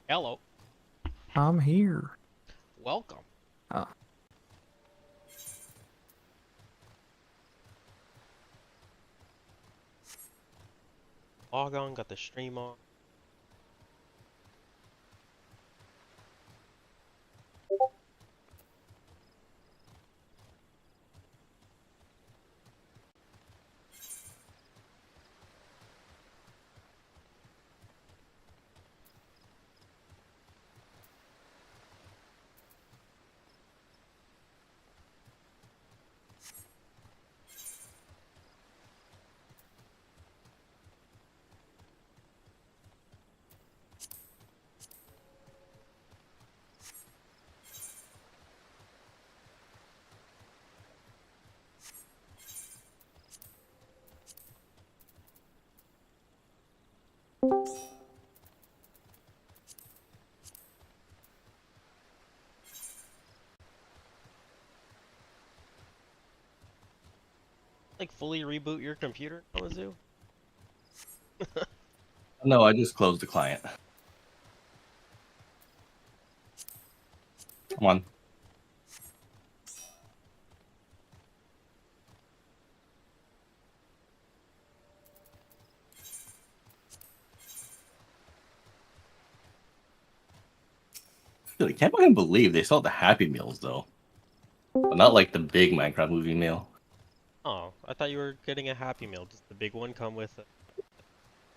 Hello. I'm here. Welcome. Log on, got the stream on. Like fully reboot your computer, Kalamazoo? No, I just closed the client. Come on. Dude, I can't fucking believe they sell the Happy Meals though. But not like the big Minecraft movie meal. Oh, I thought you were getting a Happy Meal. Does the big one come with it?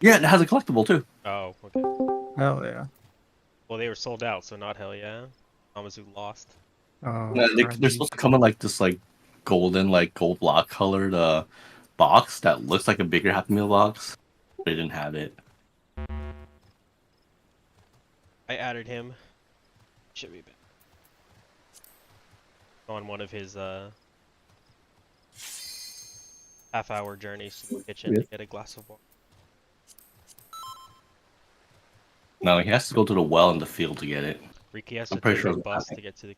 Yeah, it has a collectible too. Oh, okay. Hell yeah. Well, they were sold out, so not hell yeah. Kalamazoo lost. Oh, Yeah, they're supposed to come in like this like golden, like gold block colored box that looks like a bigger Happy Meal box. They didn't have it. I added him. Should be back. On one of his half-hour journeys to the kitchen to get a glass of water. No, he has to go to the well in the field to get it. Riki has I'm to pretty take sure a it's bus happening. to get to the.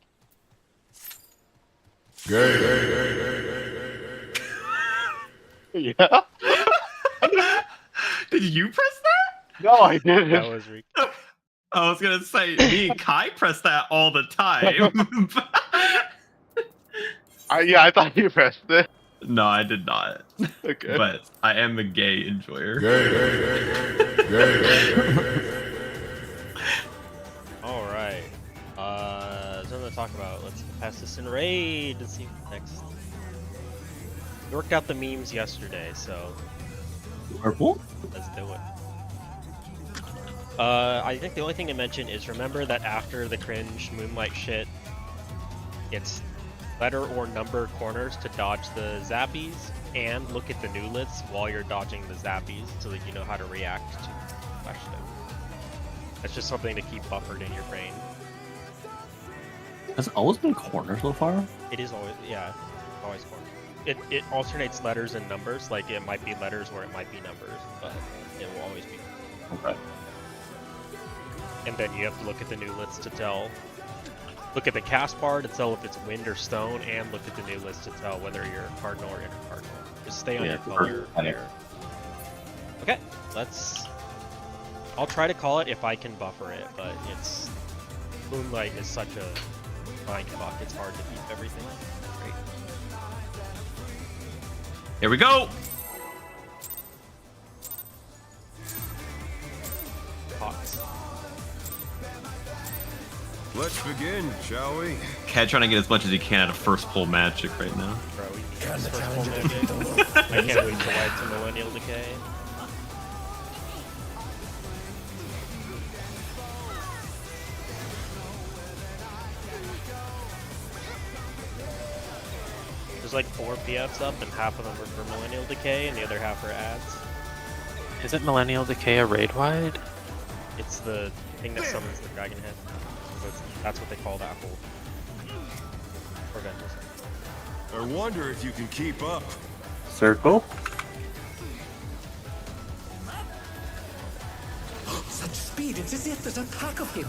Yeah. Did you press that? No, I didn't. That was Riki. I was gonna say me and Kai press that all the time. I thought you pressed it. No, I did not. Okay. But I am a gay enjoyer. All right. Something to talk about. Let's pass this in raid and see what's next. We worked out the memes yesterday, so Purple? let's do it. I think the only thing to mention is remember that after the cringe Moonlight shit, it's letter or number corners to dodge the zappies, and look at the new lists while you're dodging the zappies so that you know how to react to the question. That's just something to keep buffered in your brain. Has it always been corner so far? It is always, yeah, always corners. It alternates letters and numbers, like it might be letters or it might be numbers, but it will always be. Okay. And then you have to look at the new lists to tell. Look at the cast bar to tell if it's wind or stone, and look at the new list to tell whether you're cardinal or intercardinal. Just stay on your color there. Okay, I'll try to call it if I can buffer it, but it's Moonlight is such a mindfuck. It's hard to keep everything straight. Here we go. Pots. Let's begin, shall we? Cat trying to get as much as he can out of first pull magic right now. Bro, we need this first full magic. I can't wait to ride to Millennial Decay. There's like 4 PFs up, and half of them are for Millennial Decay, and the other half are ads. Isn't Millennial Decay a raid wide? It's the thing that summons the dragon head. So that's what they call that hole. Or Vengeance. I wonder if you can keep up. Circle? Such speed, it's as if there's a pack of him.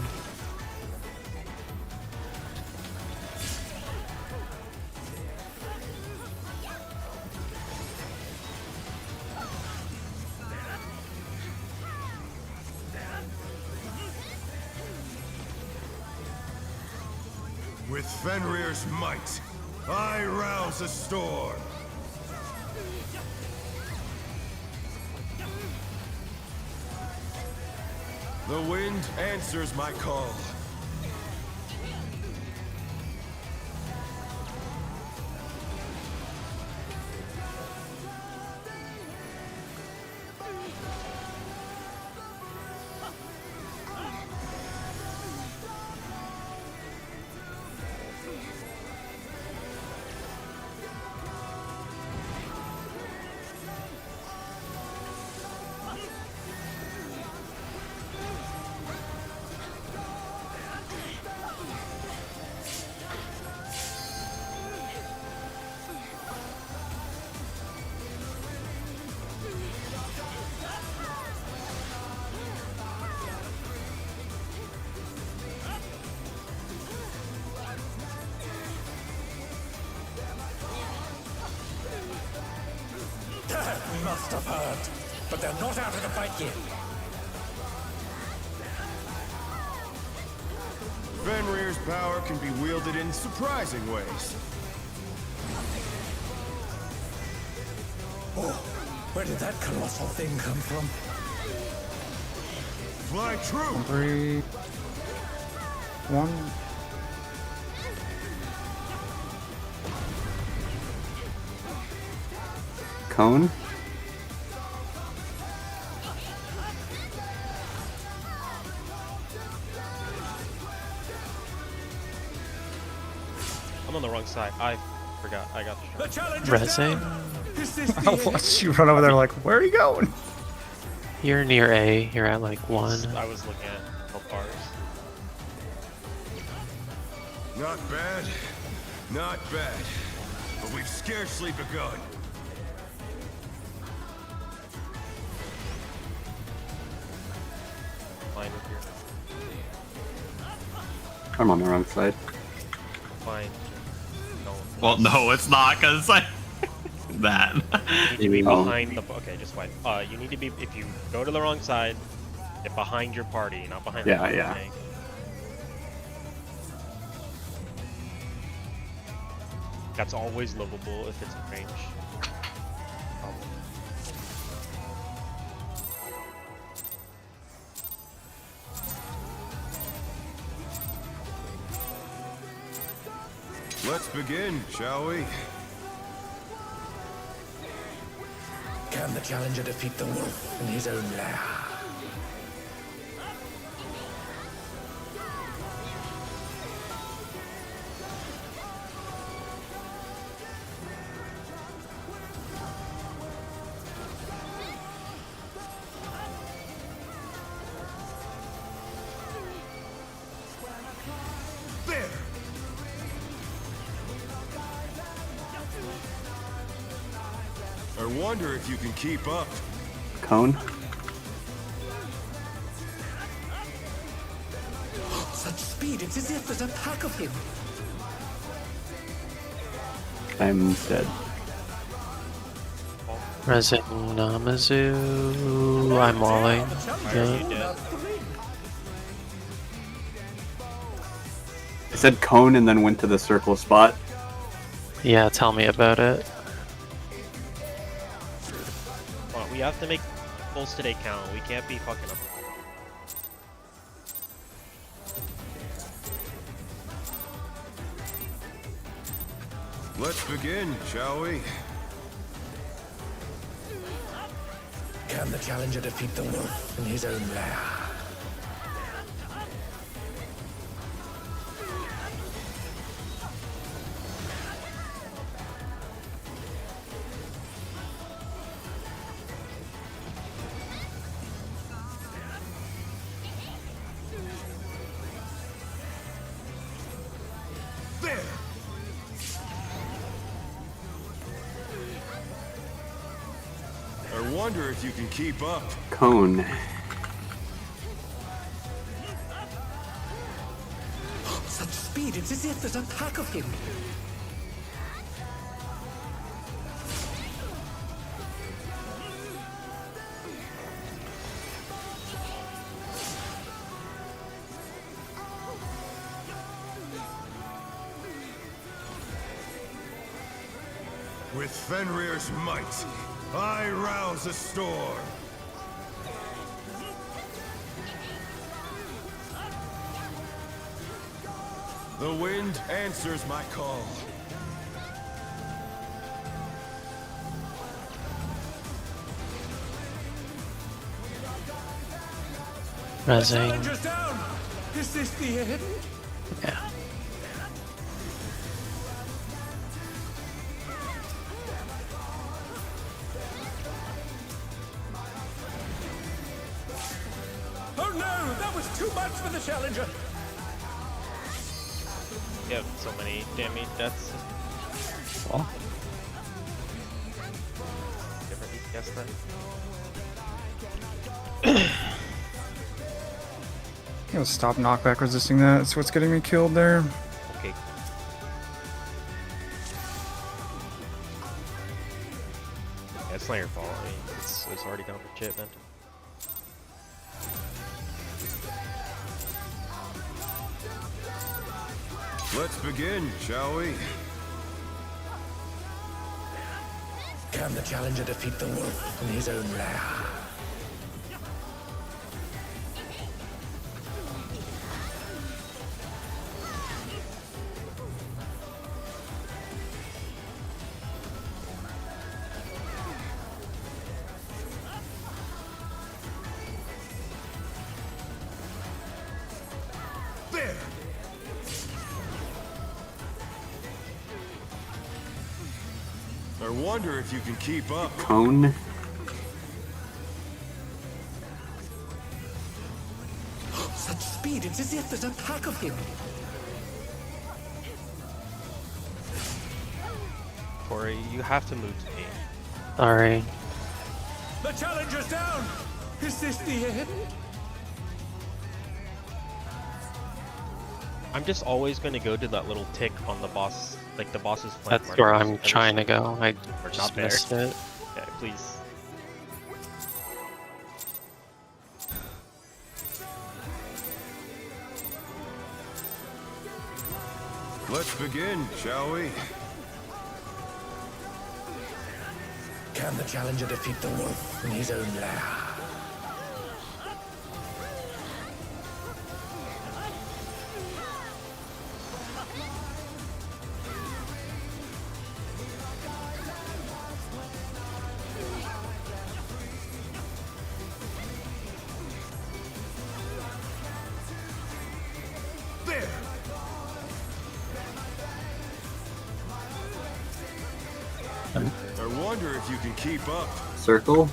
With Fenrir's might, I rouse a storm. The wind answers my call. That must have hurt. But they're not out of the fight yet. Fenrir's power can be wielded in surprising ways. Oh, where did that colossal thing come from? Fly true! 3, 1. Cone? I'm on the wrong side. I forgot. I got The distracted. challenge is Resing? down. Is this the I end? watched you run over there like, where are you going? You're near A. You're at like 1. I was looking at health bars. Not bad. Not bad. But we've scarcely begun. Fine with your I'm on the wrong side. fine. No. Well, no, it's not, because like that. You need to be Oh. behind the. Okay, just wait. You need to be. If you go to the wrong side, get behind your party, not behind. Yeah, the yeah. tank. That's always livable if it's in range. Let's begin, shall we? Can the challenger defeat the wolf in his own lair? There! I wonder if you can keep up. Cone? Such speed, it's as if there's a pack of him. I'm dead. Resing Namazu. I'm walling. Why are Yeah. you dead? I said cone and then went to the circle spot. Yeah, tell me about it. Come on, we have to make pulls today count. We can't be fucking up. Let's begin, shall we? Can the challenger defeat the wolf in his own lair? There! I wonder if you can keep up. Cone. Such speed, it's as if there's a pack of him. With Fenrir's might, I rouse a storm. The wind answers my call. Rezzing. Challenger's down! Is this the end? Yeah. Oh no! That was too much for the Challenger! You have so many damage deaths. Well, Different DPS then. I'll stop knockback resisting that. That's what's getting me killed there. Okay. Yeah, it's not your fault. I mean, it's already down for chip, man. Let's begin, shall we? Can the Challenger defeat the wolf in his own lair? There! I wonder if you can keep up. cone. Such speed, it's as if there's a pack of him. Corey, you have to move to me. Sorry. The Challenger's down! Is this the end? I'm just always going to go to that little tick on the boss, like the boss's flank. That's where markers I'm every trying to single- go. I Or just not there. missed it. Yeah, please. Let's begin, shall we? Can the Challenger defeat the wolf in his own lair? There! I wonder if you can keep up. Circle.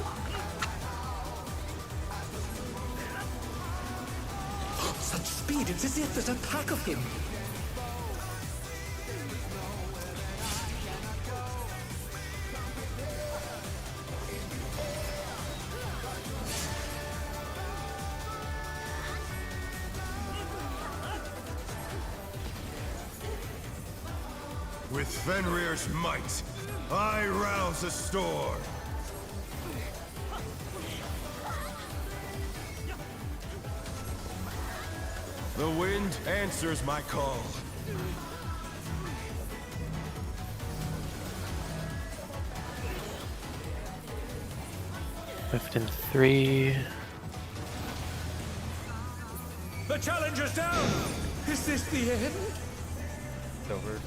Such speed, it's as if there's a pack of him. With Fenrir's might, I rouse a storm. The wind answers my call. Swift in 3. The Challenger's down! Is this the end? It's over.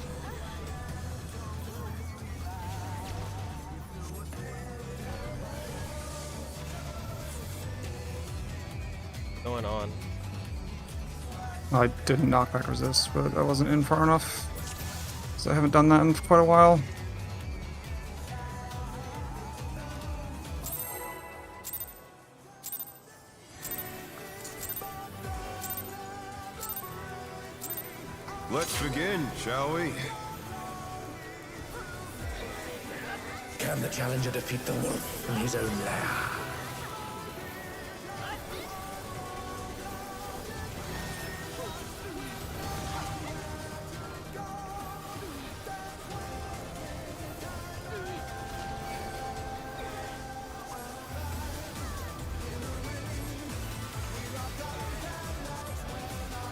What's going on? I didn't knockback resist, but I wasn't in far enough. So I haven't done that in quite a while. Let's begin, shall we? Can the Challenger defeat the wolf in his own lair?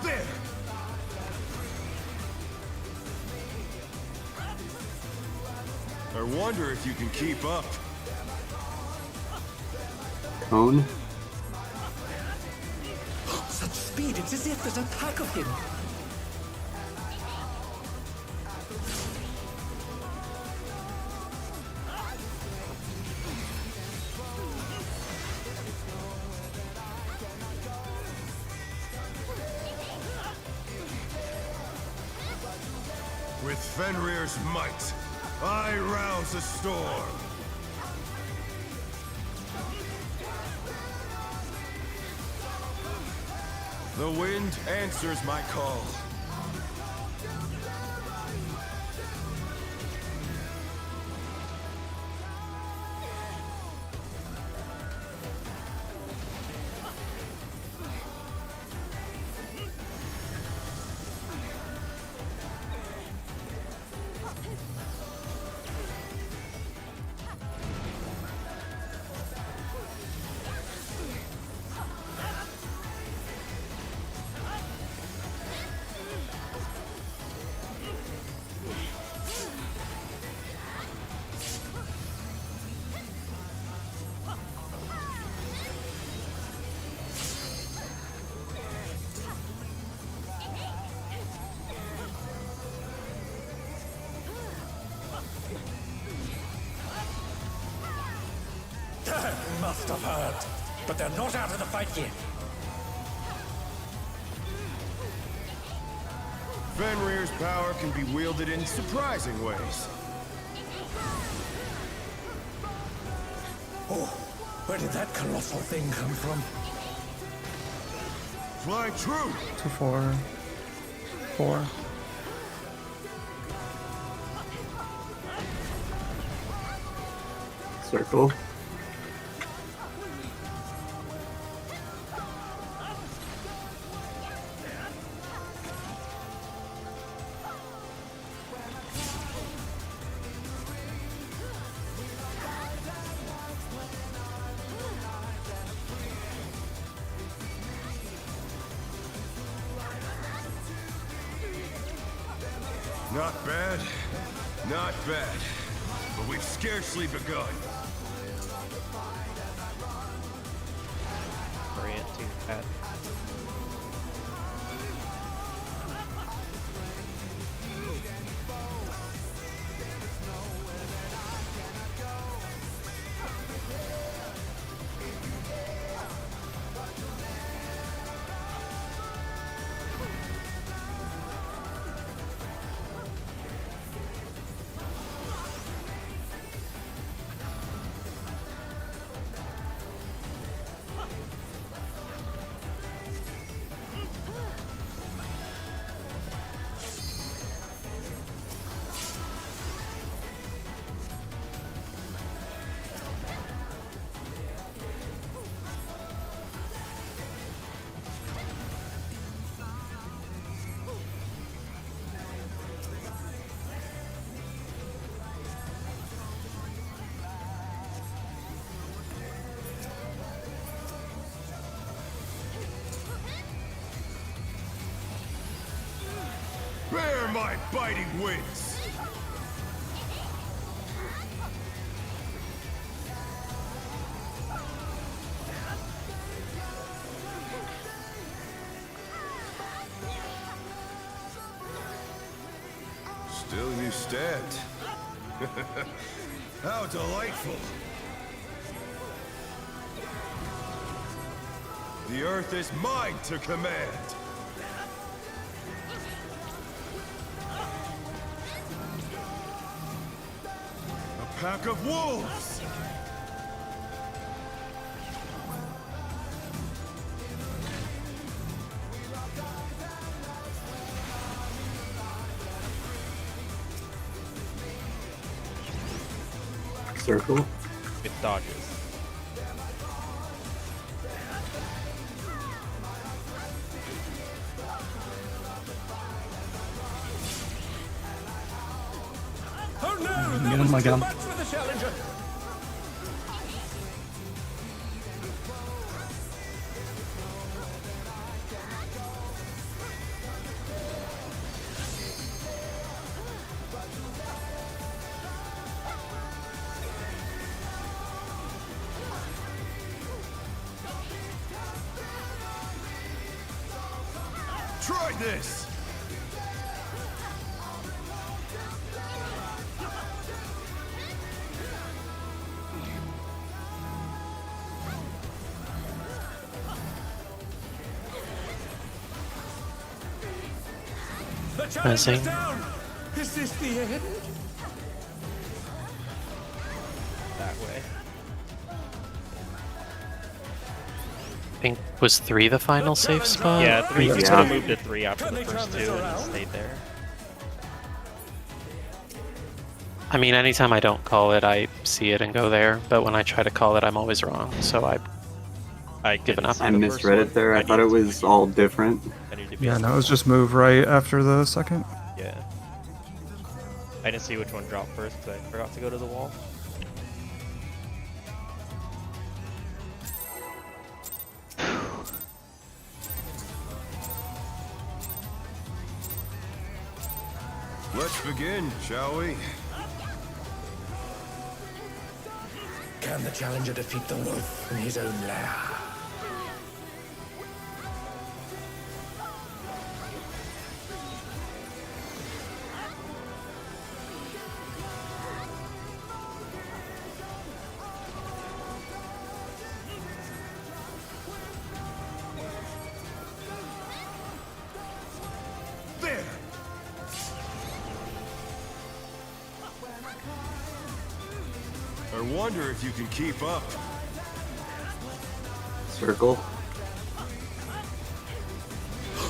There! I wonder if you can keep up. Cone. Such speed, it's as if there's a pack of him. With Fenrir's might, I rouse a storm. The wind answers my call. They must have heard. But they're not out of the fight yet. Fenrir's power can be wielded in surprising ways. Oh, where did that colossal thing come from? Fly true! 2, 4, 4. Circle. Not bad. Not bad. But we've scarcely begun. Orient to that. Bear my biting wings! Still you stand. How delightful! The earth is mine to command! A pack of wolves! Circle. With dodges. Oh no! Get That him, was I too got him. much for the challenger! Try this! The challenge Missing. is down! Is this the end? That way. I think was 3 the final safe spot? Yeah, 3. He Yeah. could have moved to 3 after Can the they first turn this 2 and around? stayed there. I mean, anytime I don't call it, I see it and go there. But when I try to call it, I'm always wrong. So I Given didn't up. see I the misread first it there. one. I thought it needed was to- all different. I needed to be Yeah, on no, the- it was just move right after the second. Yeah. I didn't see which one dropped first because I forgot to go to the wall. Let's begin, shall we? Can the challenger defeat the wolf in his own lair? There! I wonder if you can keep up. Circle.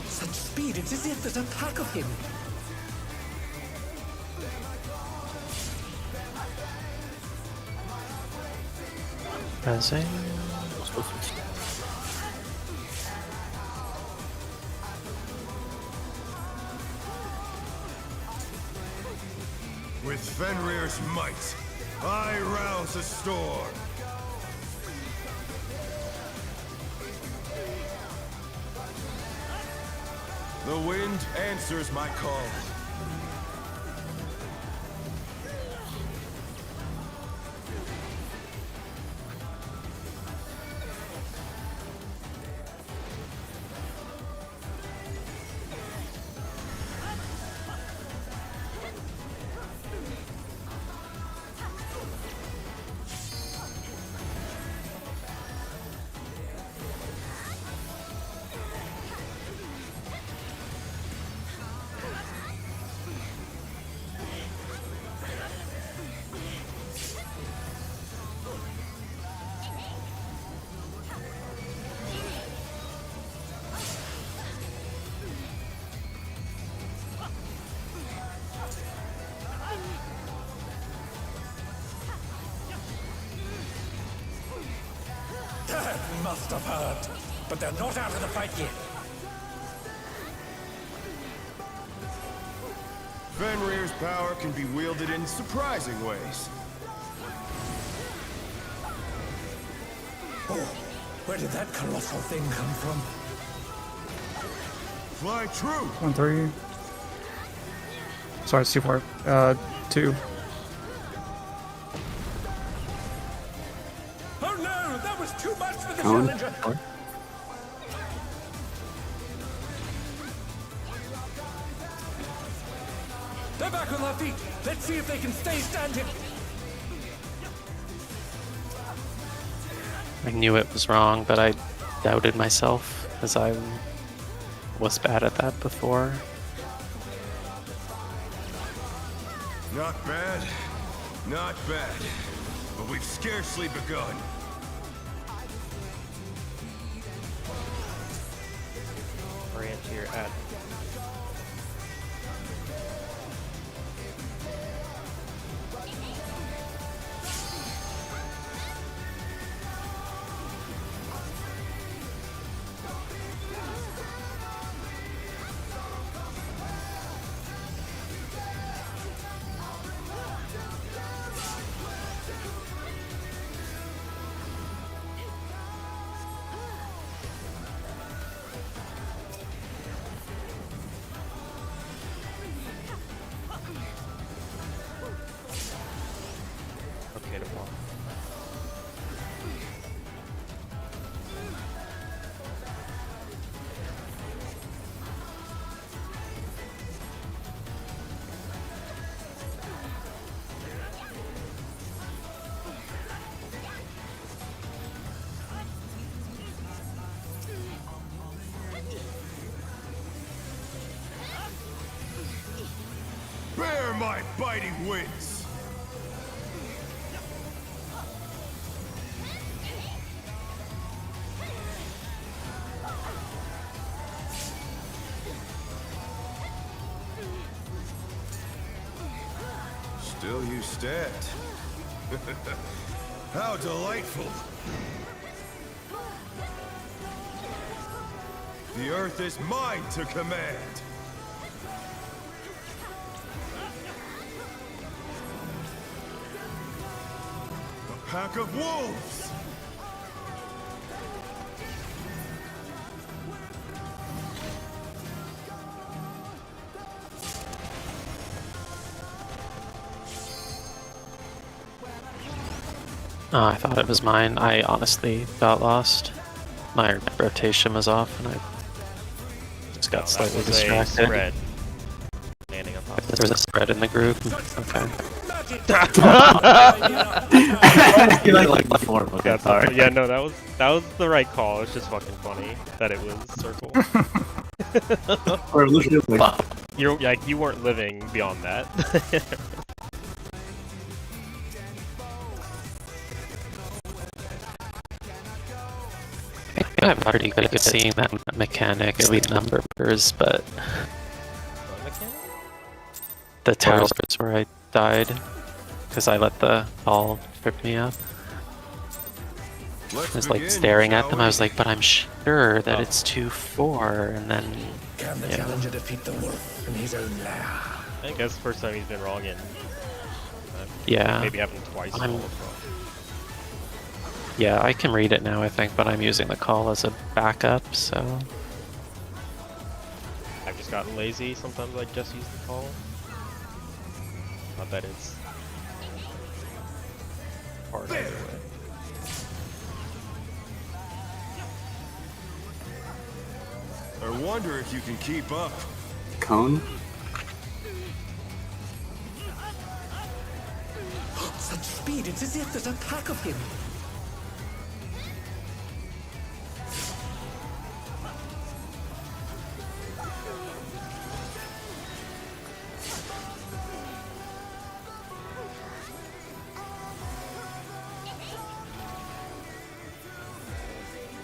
Such speed, it's as if there's a pack of him. Missing. With Fenrir's might, I rouse a storm. The wind answers my call. Dad must have heard. But they're not out of the fight yet. Fenrir's power can be wielded in surprising ways. Oh, where did that colossal thing come from? Fly true! 1-3. Sorry, it's too far. 2. Oh no, that was too much for the Cone. challenger. They're back on their feet. Let's see if they can stay standing. I knew it was wrong, but I doubted myself as I was bad at that before. Not bad, not bad. But we've scarcely begun. Orient to your ad. My biting wins. Still you stand. How delightful. The earth is mine to command. A pack of wolves. Oh, I thought it was mine. I honestly got lost. My rotation was off, and I just got That slightly was a distracted. spread. Landing on top. There was a spread in the group. Okay. You like the form. Okay, Yeah, sorry. yeah, no, that was the right call. It's just fucking funny that it was circle. Or literally like, You're like you weren't living beyond that. I'm pretty good at seeing that mechanic, at least numbers, but the towers where I died, because I let the ball trip me up. I was like staring at them, I was like, but I'm sure that it's 2-4, and then, Can the challenger defeat the wolf in his own lair? I think that's the first time he's been wrong in. yeah. Maybe happened twice. I'm- all wrong. Yeah, I can read it now, I think, but I'm using the call as a backup, so... I've just gotten lazy. Sometimes I just use the call. Not that it's hard either way. I wonder if you can keep up. cone. Such speed, it's as if there's a pack of him.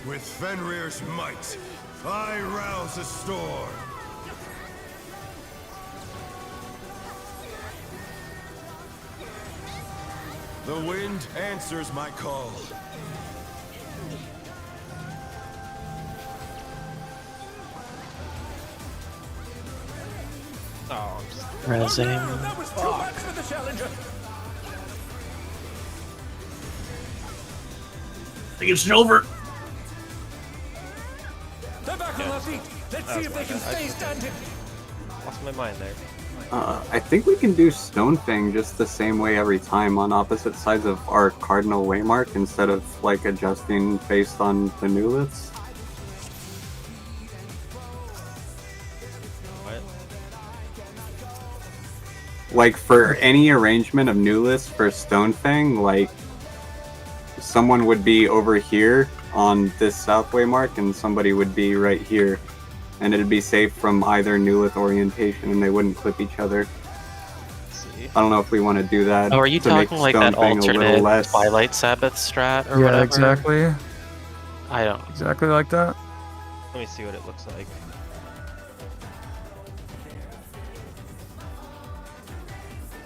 With Fenrir's might, I rouse a storm. The wind answers my call. Oh, I'm just Resing. No, that was too much for the challenger. I think it's over. They're back on their feet. Let's see if they can stay standing. lost my mind there. I think we can do Stone Fang just the same way every time on opposite sides of our cardinal waymark instead of like adjusting based on the newlets. What? Like for any arrangement of newlets for Stone Fang, like someone would be over here on this south waymark and somebody would be right here. And it'd be safe from either newlet orientation and they wouldn't clip each other. Let's see. I don't know if we want to do that. Oh, are you to make talking like Stone that Fang a little alternate less... Twilight Sabbath strat or Yeah, whatever? exactly. I don't. Exactly like that. Let me see what it looks like.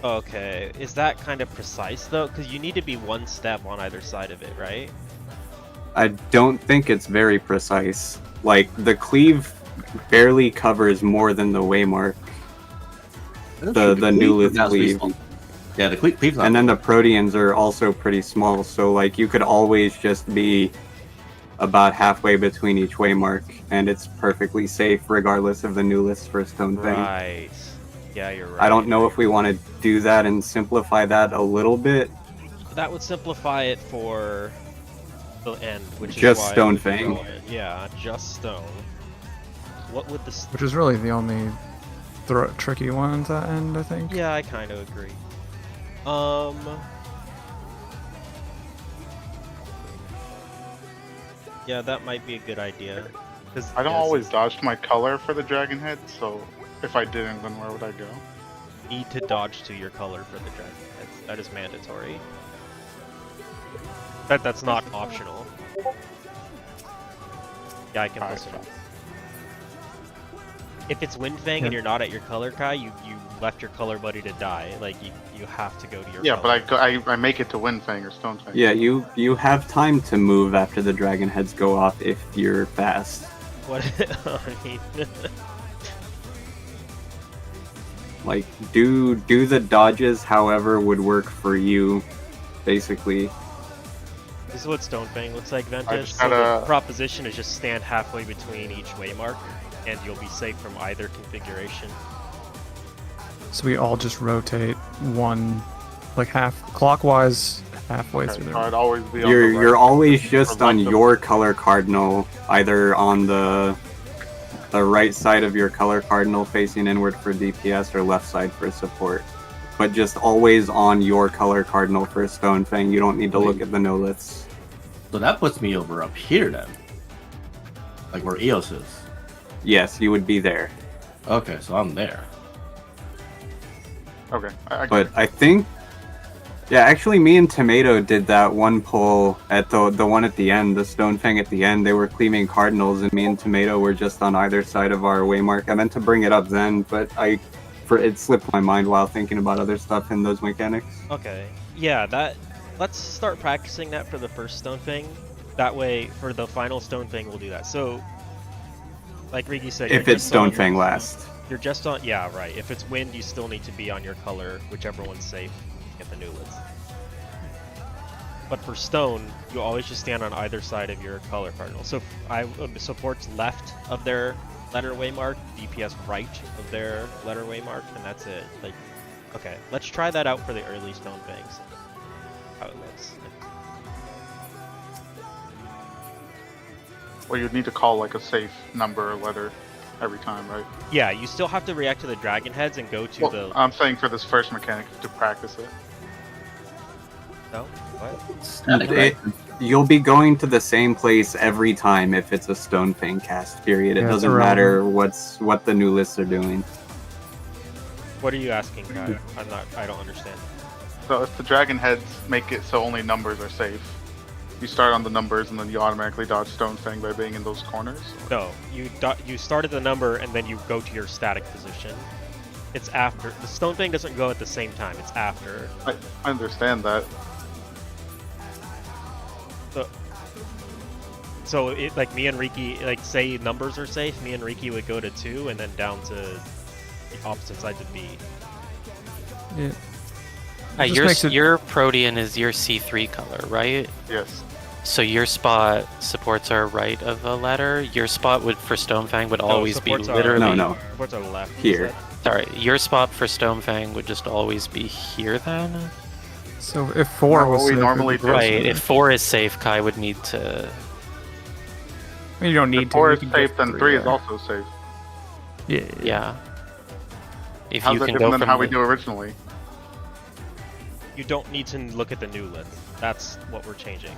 Okay, is that kind of precise though? Because you need to be one step on either side of it, right? I don't think it's very precise. Like, the cleave barely covers more than the waymark. The newlith cleave. Yeah, the cleave's not. And then the proteans are also pretty small, so like you could always just be about halfway between each waymark, and it's perfectly safe regardless of the newlith's for Stone Fang. Right. Yeah, you're right. I don't know if we want to do that and simplify that a little bit. That would simplify it for the end, which Just is why Stone I would Fang. go it. Yeah, just stone. What would the? Which is really the only tricky one at that end, I think. Yeah, I kind of agree. Yeah, that might be a good idea. 'Cause, I don't yeah, always dodge my color for the dragon head, so if I didn't, then where would I go? need to dodge to your color for the dragon heads. That is mandatory. That's not optional. Yeah, I can listen. If it's Windfang and you're not at your color, Kai, you left your color buddy to die. Like you have to go to your Yeah, color. but I make it to Windfang or Stonefang. Yeah, you have time to move after the dragon heads go off if you're fast. What? I mean, Like, do the dodges however would work for you, basically. this is what Stonefang looks like, I Ventus. just So gotta- the proposition is just stand halfway between each waymark, and you'll be safe from either configuration. So we all just rotate one, like half clockwise, halfway through So there. I'd always be on You're the right. you're always just or on left of- your color cardinal, either on the right side of your color cardinal facing inward for DPS or left side for support. But just always on your color cardinal for Stonefang. You don't need to look at the noliths. So that puts me over up here then. Like where Eos is. Yes, you would be there. Okay, so I'm there. Okay. But I think, yeah, actually, me and Tomato did that one pull at the one at the end, the Stonefang at the end. They were cleaving cardinals, and me and Tomato were just on either side of our waymark. I meant to bring it up then, but it slipped my mind while thinking about other stuff in those mechanics. Okay. Yeah, let's start practicing that for the first Stonefang. That way, for the final Stonefang, we'll do that. So, like Riki said, If you're it's just on Stonefang your- last. You're just on, yeah, right. If it's wind, you still need to be on your color, whichever one's safe. Get the new lids. But for stone, you always just stand on either side of your color cardinal. So supports left of their letter waymark, DPS right of their letter waymark, and that's it. Like, okay, let's try that out for the early Stonefangs. How it looks. Well, you'd need to call like a safe number or letter every time, right? Yeah, you still have to react to the dragon heads and go to Well, the. I'm saying for this first mechanic to practice it. No? What? Static, It- right? You'll be going to the same place every time if it's a Stonefang cast, period. It Yeah, it's doesn't matter what the new lists are doing. What are you asking, Kai? I don't understand. So if the dragon heads make it so only numbers are safe, you start on the numbers and then you automatically dodge Stonefang by being in those corners? No, you start at the number and then you go to your static position. It's after. The Stonefang doesn't go at the same time. It's after. I understand that. So it like me and Riki, like say numbers are safe, me and Riki would go to 2 and then down to the opposite side to B. Yeah. Hey, Just makes it- your Protean is your C3 color, right? Yes. So your spot supports are right of a ladder. Your spot would for Stonefang would No, always be supports are- literally. No. Supports are left. Here. Sorry, your spot for Stonefang would just always be here then. So if 4 Not was what we safe, normally it'd be do. closer. Right. If 4 is safe, Kai would need to. I mean, you don't need If to. 4 you is can safe, get then 3 is there. also safe. Yeah. Yeah. If How's you that can go different than from how we the- do originally? You don't need to look at the new list. That's what we're changing.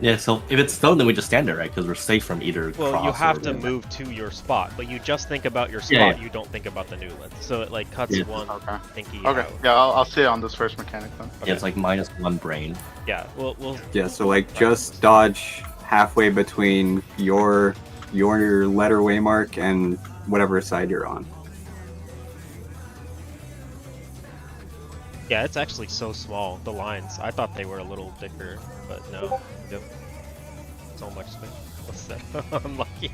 Yeah, so if it's stone, then we just stand there, right? Because we're safe from either Well, cross you have or to whatever. move to your spot, but you just think about your spot. Yeah, yeah. You don't think about the new list. So it like cuts Yeah. one Okay. thinky Okay. out. Yeah, I'll see it on this first mechanic then. Yeah, it's like -1 brain. Yeah. We'll Yeah, so like just dodge halfway between your letter waymark and whatever side you're on. Yeah, it's actually so small, the lines. I thought they were a little thicker, but no. Yep. So much space. What's that? Unlucky.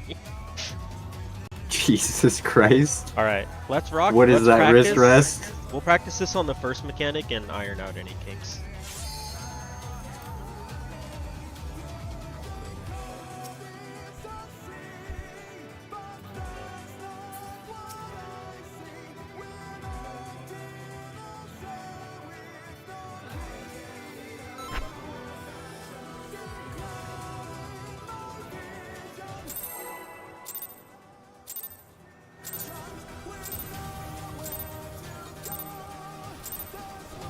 Jesus Christ. Alright, let's rock. What is let's that practice. wrist rest? We'll practice this on the first mechanic and iron out any kinks.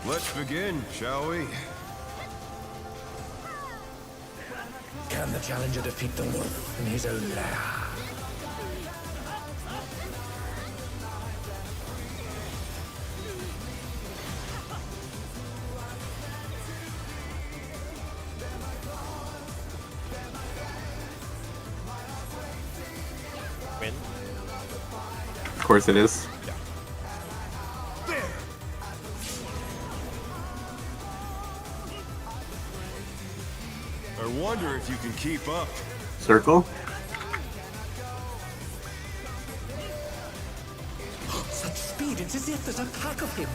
Let's begin, shall we? Can the challenger defeat the wolf in his own lair? course it is. There. I wonder if you can keep up. Circle. Such speed, it's as if there's a pack of him.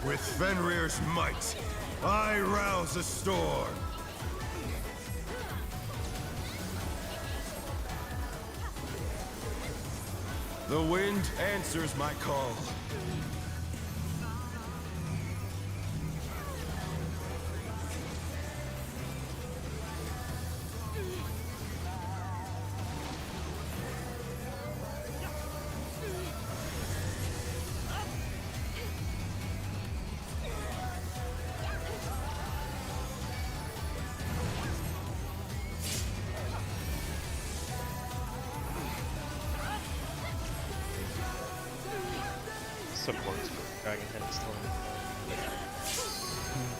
With Fenrir's might, I rouse a storm. The wind answers my call. Supports for Dragon Head is still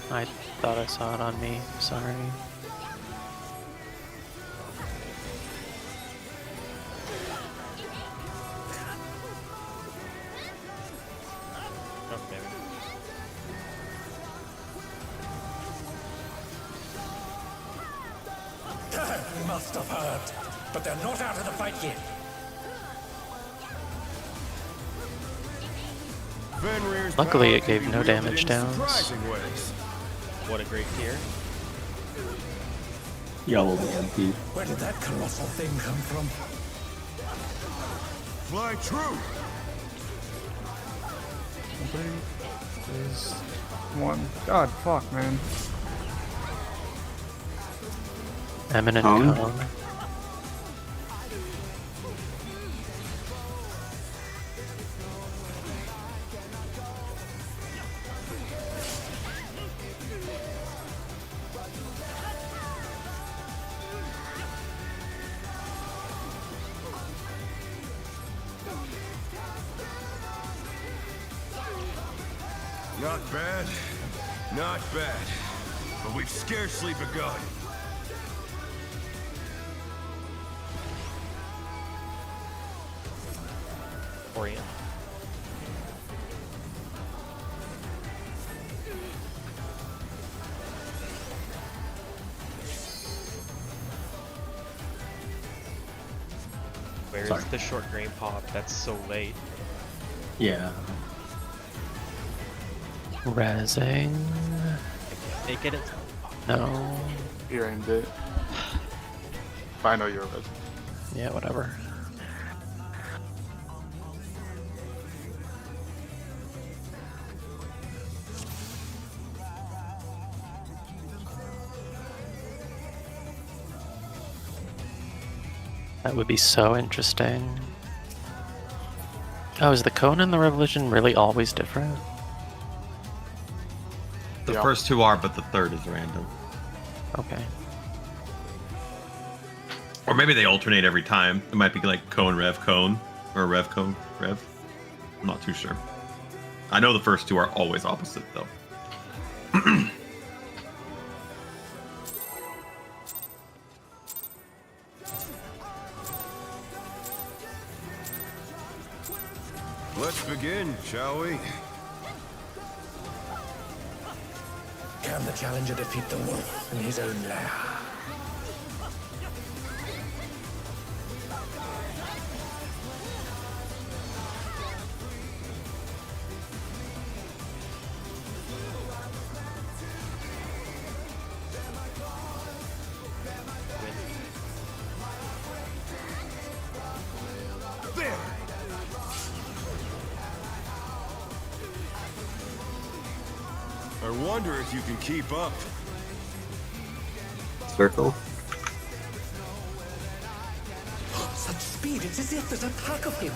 in. I thought I saw it on me. Sorry. Oh, maybe. We must have heard. But they're not out of the fight yet. Fenrir's Luckily, power it gave can be no wielded damage in downs. surprising ways. What a great tier. Yellow MP. Where did that colossal thing come from? Fly true. Is one. God, fuck, man. Eminent Cone? Cone. Not bad. Not bad. But we've scarcely begun. Orient. Where's Sorry. the short grain pop? That's so late. Yeah. Rezzing. Make it. No. You aimed it. But I know you're res. Yeah, whatever. That would be so interesting. Oh, is the cone and the revolution really always different? The Yeah. first two are, but the third is random. Okay. Or maybe they alternate every time. It might be like cone, or rev, cone, rev. I'm not too sure. I know the first two are always opposite, though. Let's begin, shall we? Can the challenger defeat the wolf in his own lair? There! I wonder if you can keep up. Circle. Such speed, it's as if there's a pack of him.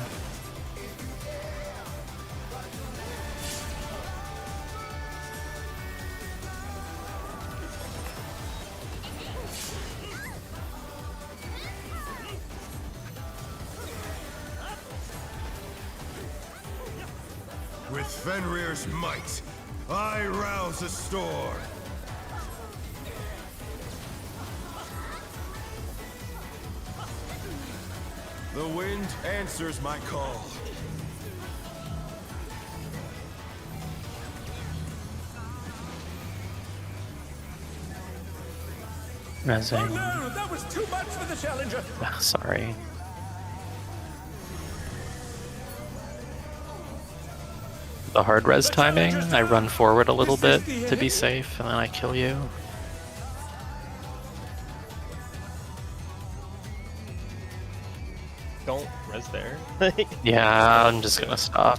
With Fenrir's might, I rouse a storm. The wind answers my call. Rezzing. Oh no, that was too much for the challenger. Ah, sorry. The hard res timing, I run forward a little bit to be safe, and then I kill you. Don't res there. Yeah, I'm just gonna stop.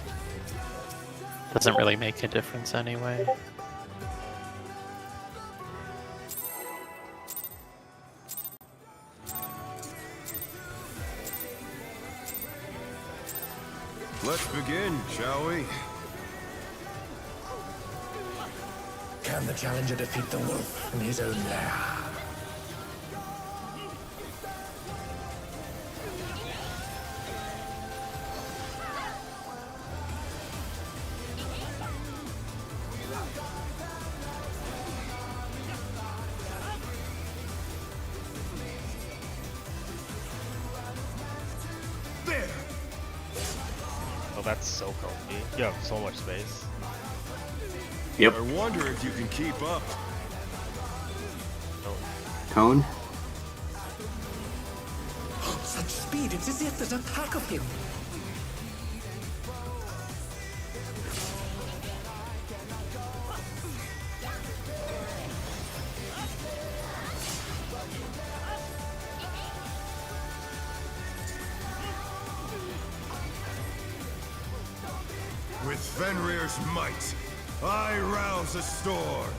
Doesn't really make a difference anyway. Let's begin, shall we? Can the challenger defeat the wolf in his own lair? There! Oh, that's so comfy. You have so much space. Yep. I wonder if you can keep up. Cone? Such speed, it's as if there's a pack of him. With Fenrir's might, I rouse a storm.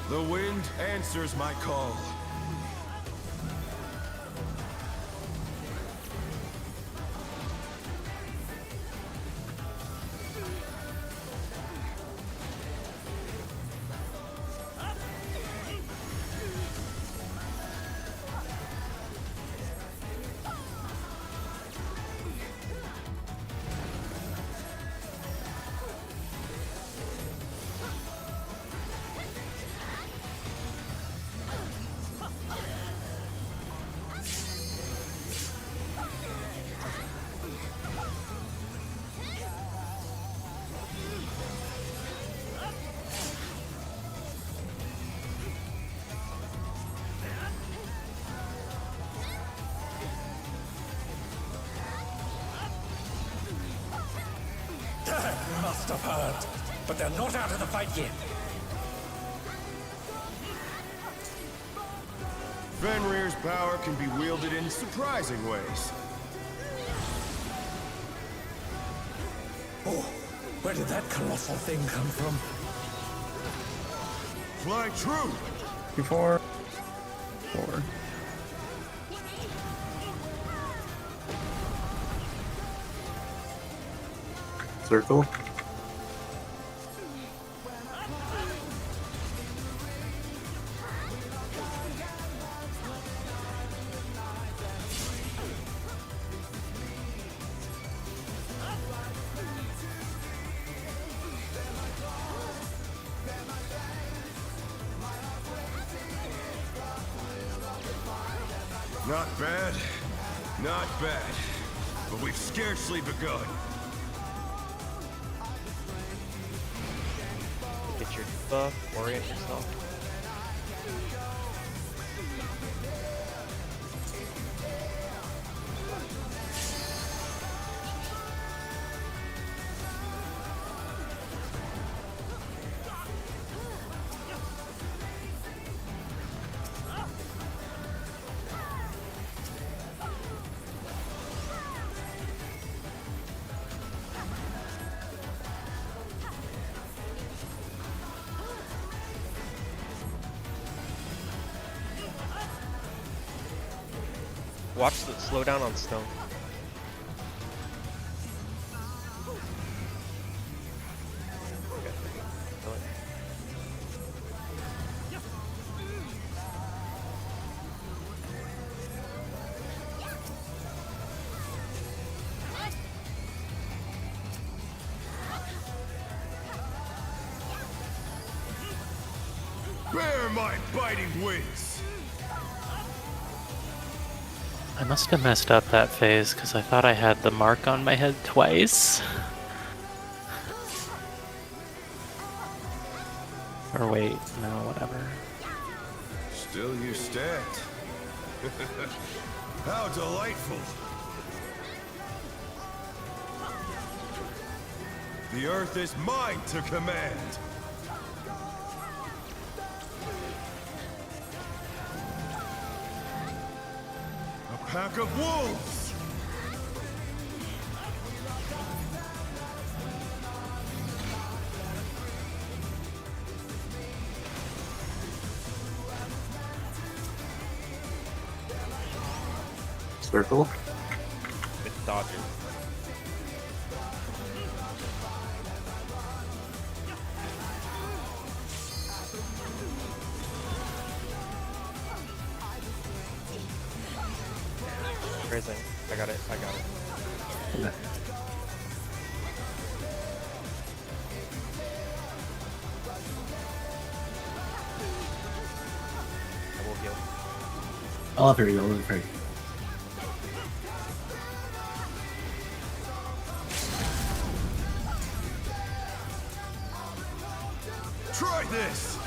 The wind answers my call. Must have heard. But they're not out of the fight yet. Fenrir's power can be wielded in surprising ways. Oh, where did that colossal thing come from? Fly true! 4. 4. Circle? Not bad, not bad. But we've scarcely begun. Get your buff, orient yourself. Watch the slow down on stone. Okay. Kill it. Bear my biting wings! I must have messed up that phase because I thought I had the mark on my head twice. Or wait, no, whatever. Still you stand. How delightful! The earth is mine to command! A pack of wolves! Circle. With dodges. Phrasing. I got it. I got it. I will heal. Oh, very good. Very good. Try this!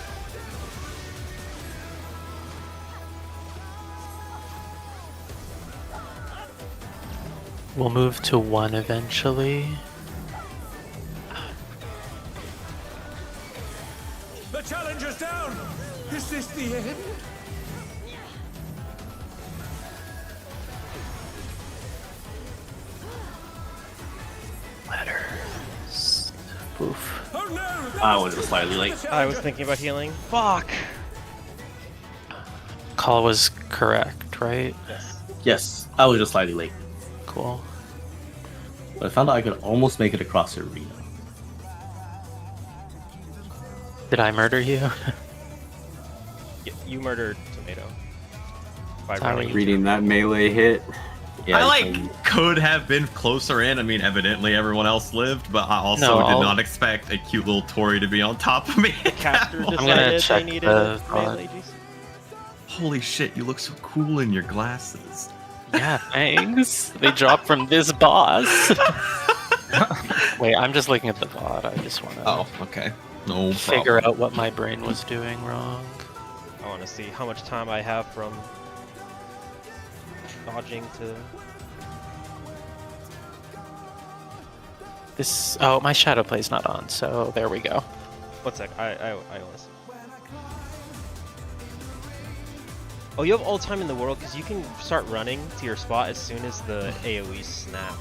We'll move to 1 eventually. The challenger's down! Is this the end? Letters. Oof. Oh no! I was just slightly late. I was thinking about healing. Fuck! Call was correct, right? Yes. Yes, I was just slightly late. Cool. But I found out I could almost make it across the arena. Did I murder you? You murdered Tomato. By Sorry. running. Reading that melee hit. Yeah, I could have been closer in. I mean, evidently everyone else lived, but I also No, did I'll- not expect a cute little Tory to be on top of me. Caster gonna decided they check needed the a melee GC. Holy shit, you look so cool in your glasses. Yeah, thanks. They dropped from this boss. Wait, I'm just looking at the VOD. I just want to Oh, okay. No figure problem. out what my brain was doing wrong. I want to see how much time I have from dodging to. This. Oh, my shadow play's not on, so there we go. 1 sec. I want to see. Oh, you have all time in the world because you can start running to your spot as soon as the AoE snap.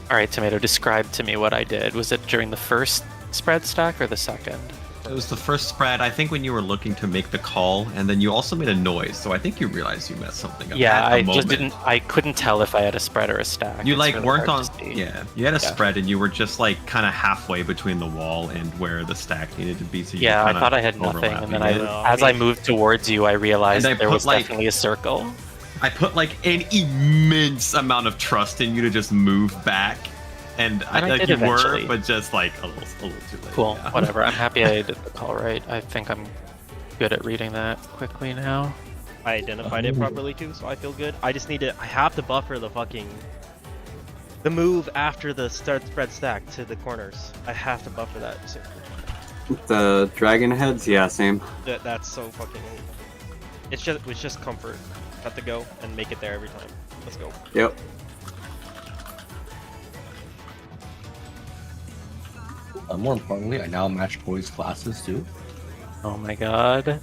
All right, Tomato, describe to me what I did. Was it during the first spread stack or the second? It was the first spread, I think, when you were looking to make the call, and then you also made a noise, so I think you realized you messed something up. Yeah, at the I moment. just didn't. I couldn't tell if I had a spread or a stack. You It's like really weren't on. hard to see. Yeah, you had a Yeah. spread, and you were just like kind of halfway between the wall and where the stack needed to be. So you Yeah, were I kinda thought I had nothing, and then overlapping it. Well, as I I mean- moved towards you, I realized And I there put, was like- definitely a circle. I put like an immense amount of trust in you to just move back, and I And I like did you eventually. were, but just like a little too late. Cool, yeah. whatever. I'm happy I did the call right. I think I'm good at reading that quickly now. I identified it properly too, so I feel good. I just need to. I have to buffer the move after the spread stack to the corners. I have to buffer that. So The dragon heads, yeah, same. that's so fucking. It's just comfort. Got to go and make it there every time. Let's go. Yep. More importantly, I now match boys' classes too. Oh my god.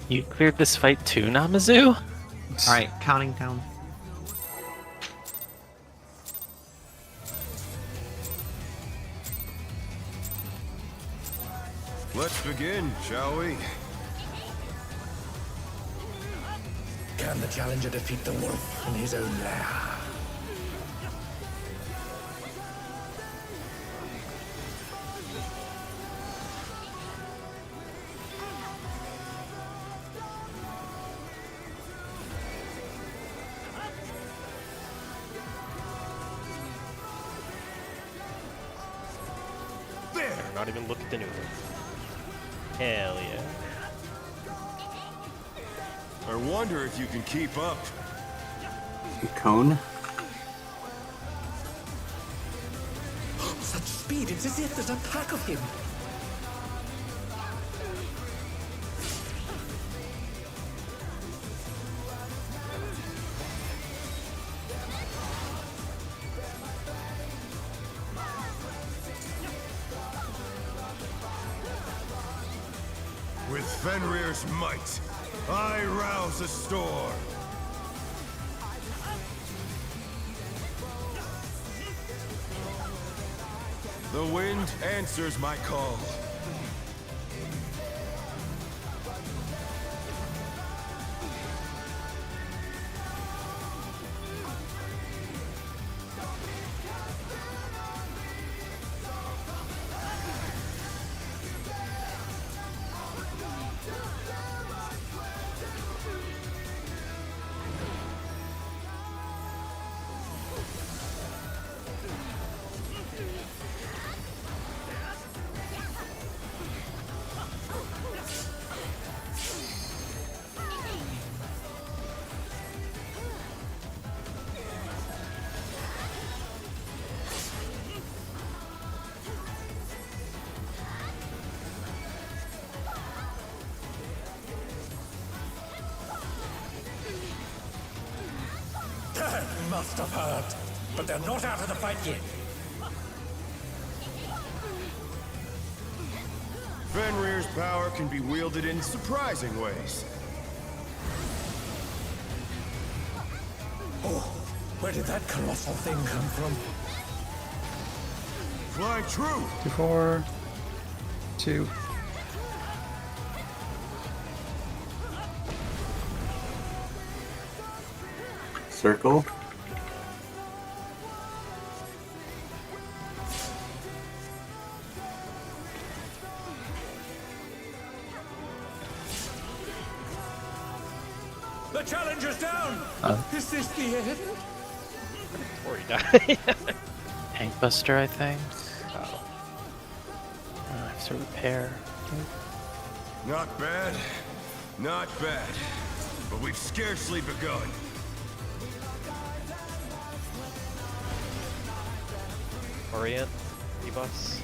You cleared this fight too, Namazu? All right, counting down. Let's begin, shall we? Can the challenger defeat the wolf in his own lair? There! Not even look at the new one. Hell yeah. I wonder if you can keep up. Cone. Such speed, it's as if there's a pack of him. With Fenrir's might, I rouse a storm. The wind answers my call. Must have heard, but they're not out of the fight yet. Fenrir's power can be wielded in surprising ways. Oh, where did that colossal thing come from? Flying true! 2-4. 2. Circle. The challenger's down! Is this the end? Before he died. Tankbuster, I think. Oh. I have to repair. Not bad, not bad. But we've scarcely begun. Orient, debuffs.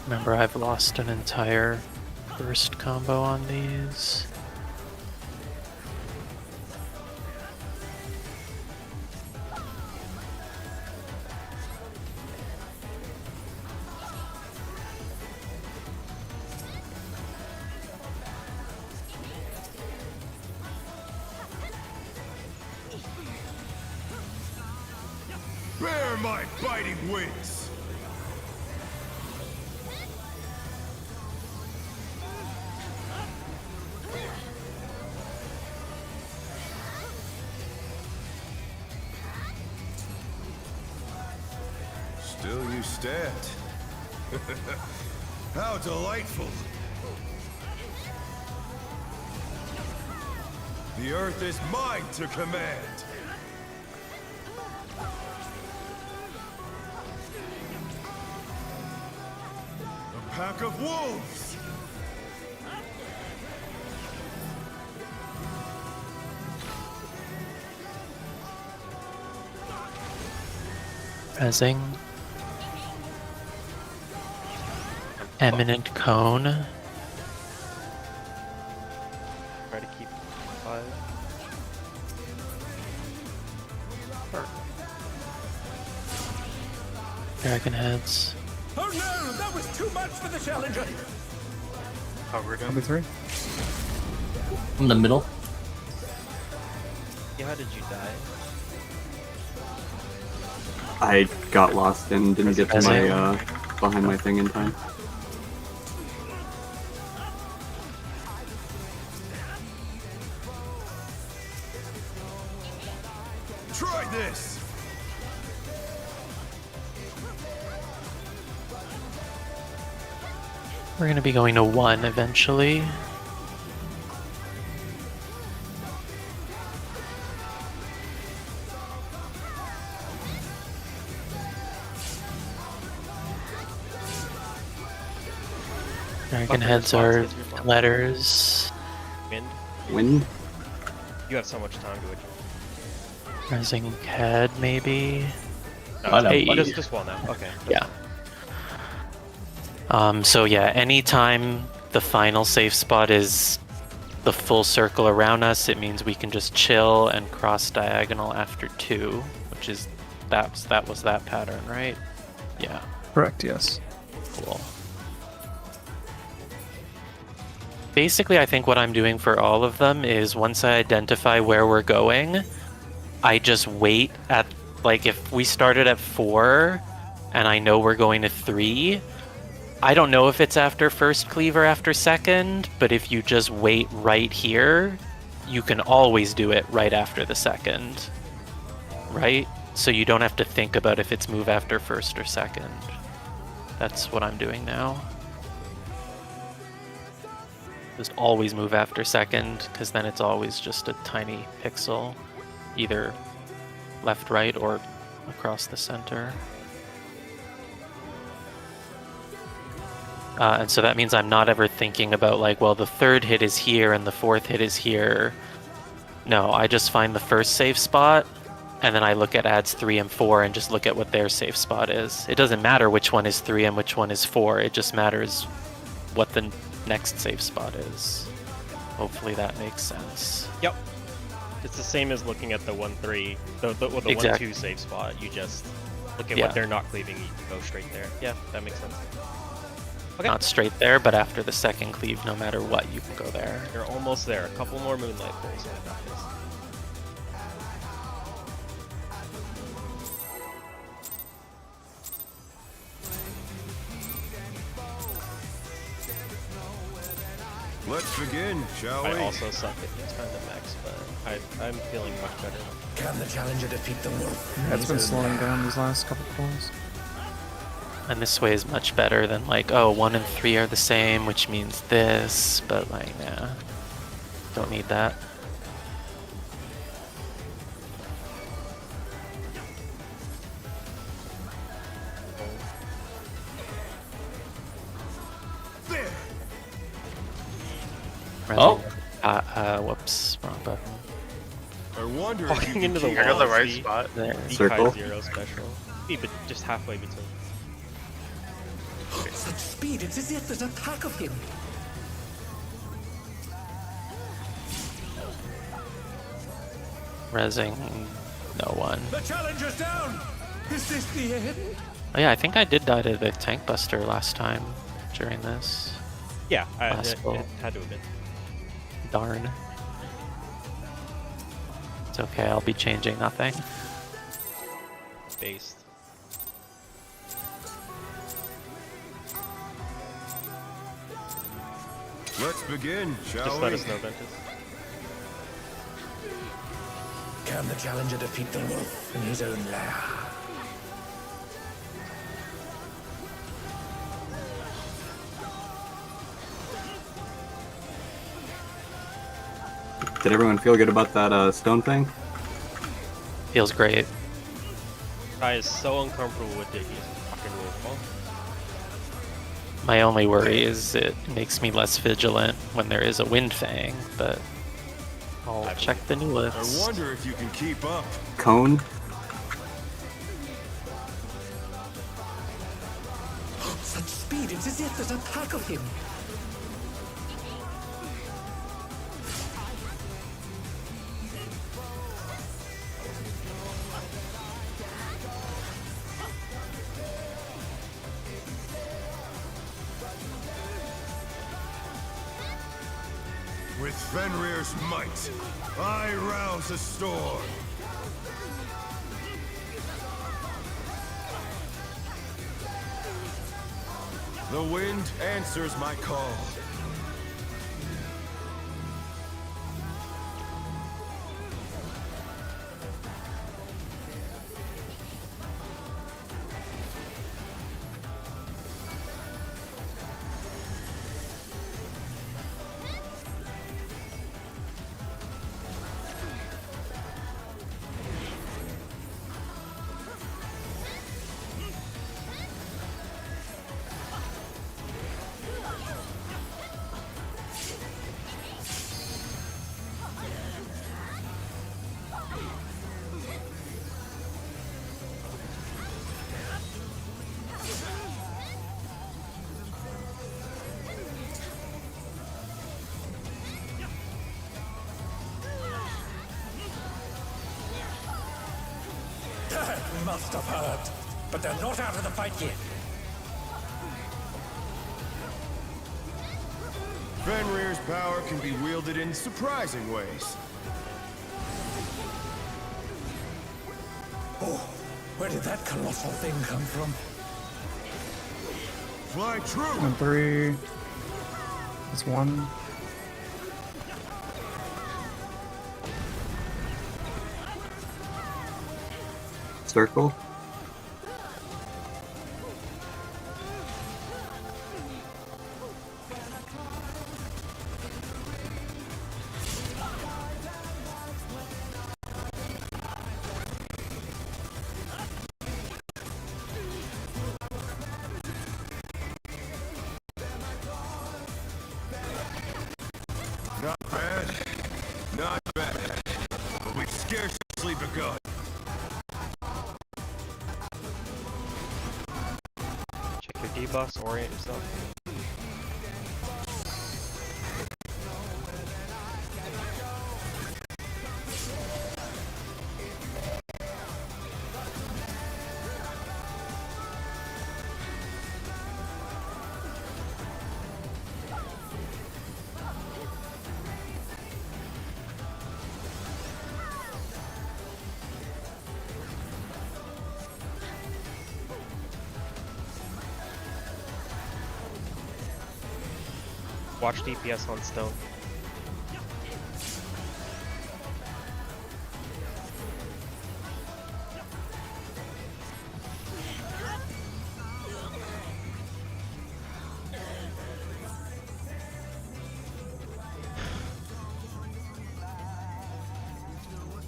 Remember, I've lost an entire burst combo on these. Bear my biting wings! Still you stand. How delightful! The earth is mine to command! A pack of wolves! Rezzing. Eminent Cone. Try to keep 5. Dragon Heads. Oh no, that was too much for the challenger! Covered him. Copy 3. In the middle. Yeah, how did you die? I got lost and didn't get to my behind my thing in time. Try this! We're going to be going to 1 eventually. Dragon heads are letters. Wind. Wind? You have so much time to adjust. Rising head, maybe. No, I know, it's buddy. just one now. Okay. Yeah. So yeah, anytime the final safe spot is the full circle around us, it means we can just chill and cross diagonal after 2, which is that was that pattern, right? Yeah, Correct, yes. cool. Basically, I think what I'm doing for all of them is once I identify where we're going, I just wait at, like, if we started at 4 and I know we're going to 3, I don't know if it's after first cleave or after second, but if you just wait right here, you can always do it right after the second, right? So you don't have to think about if it's move after first or second. That's what I'm doing now. Just always move after second, because then it's always just a tiny pixel, either left, right, or across the center. And so that means I'm not ever thinking about, like, well, the third hit is here and the fourth hit is here. No, I just find the first safe spot, and then I look at adds 3 and 4 and just look at what their safe spot is. It doesn't matter which one is 3 and which one is 4. It just matters what the next safe spot is. Hopefully that makes sense. Yep. It's the same as looking at the 1-3, the Exactly. 1-2 safe spot. You just look at Yeah. what they're not cleaving, you go straight there. Yeah, that makes sense. Okay. Not straight there, but after the second cleave, no matter what, you can go there. You're almost there. A couple more moonlight pulls. And we got this. Let's begin, shall we? I also suck at these kind of mechs, but I'm feeling much better. Can the challenger defeat the wolf? Yeah, it's been slowing down these last couple pulls. And this way is much better than, like, oh, 1 and 3 are the same, which means this, but, like, nah. Don't need that. There! Oh. Whoops, wrong button. I wonder if you Walking can into the keep I got wall. the right see? spot. There. Circle. Zero special. Be but just halfway between. Such speed, it's as if there's a pack of him. Resing, no one. The challenger's down! Is this the end? Oh yeah, I think I did die to the tank buster last time during this. Yeah, it Possible. had to have been. Darn. It's okay, I'll be changing nothing. Based. Let's begin, shall Just we? let us know, Ventus. Can the challenger defeat the wolf in his own lair? Did everyone feel good about that stone thing? Feels great. Guy is so uncomfortable with it, he's fucking wolf. My only worry is it makes me less vigilant when there is a wind fang, but I'll check the new I list. wonder if you can keep up. Cone? Such speed, it's as if there's a pack of him. With Fenrir's might, I rouse a storm. The wind answers my call. We must have heard, but they're not out of the fight yet. Fenrir's power can be wielded in surprising ways. Oh, where did that colossal thing come from? Fly true! And 3. That's 1. Circle. Not bad. Not bad. But we've scarcely begun. Check your debuffs, orient yourself. Watch DPS on stone.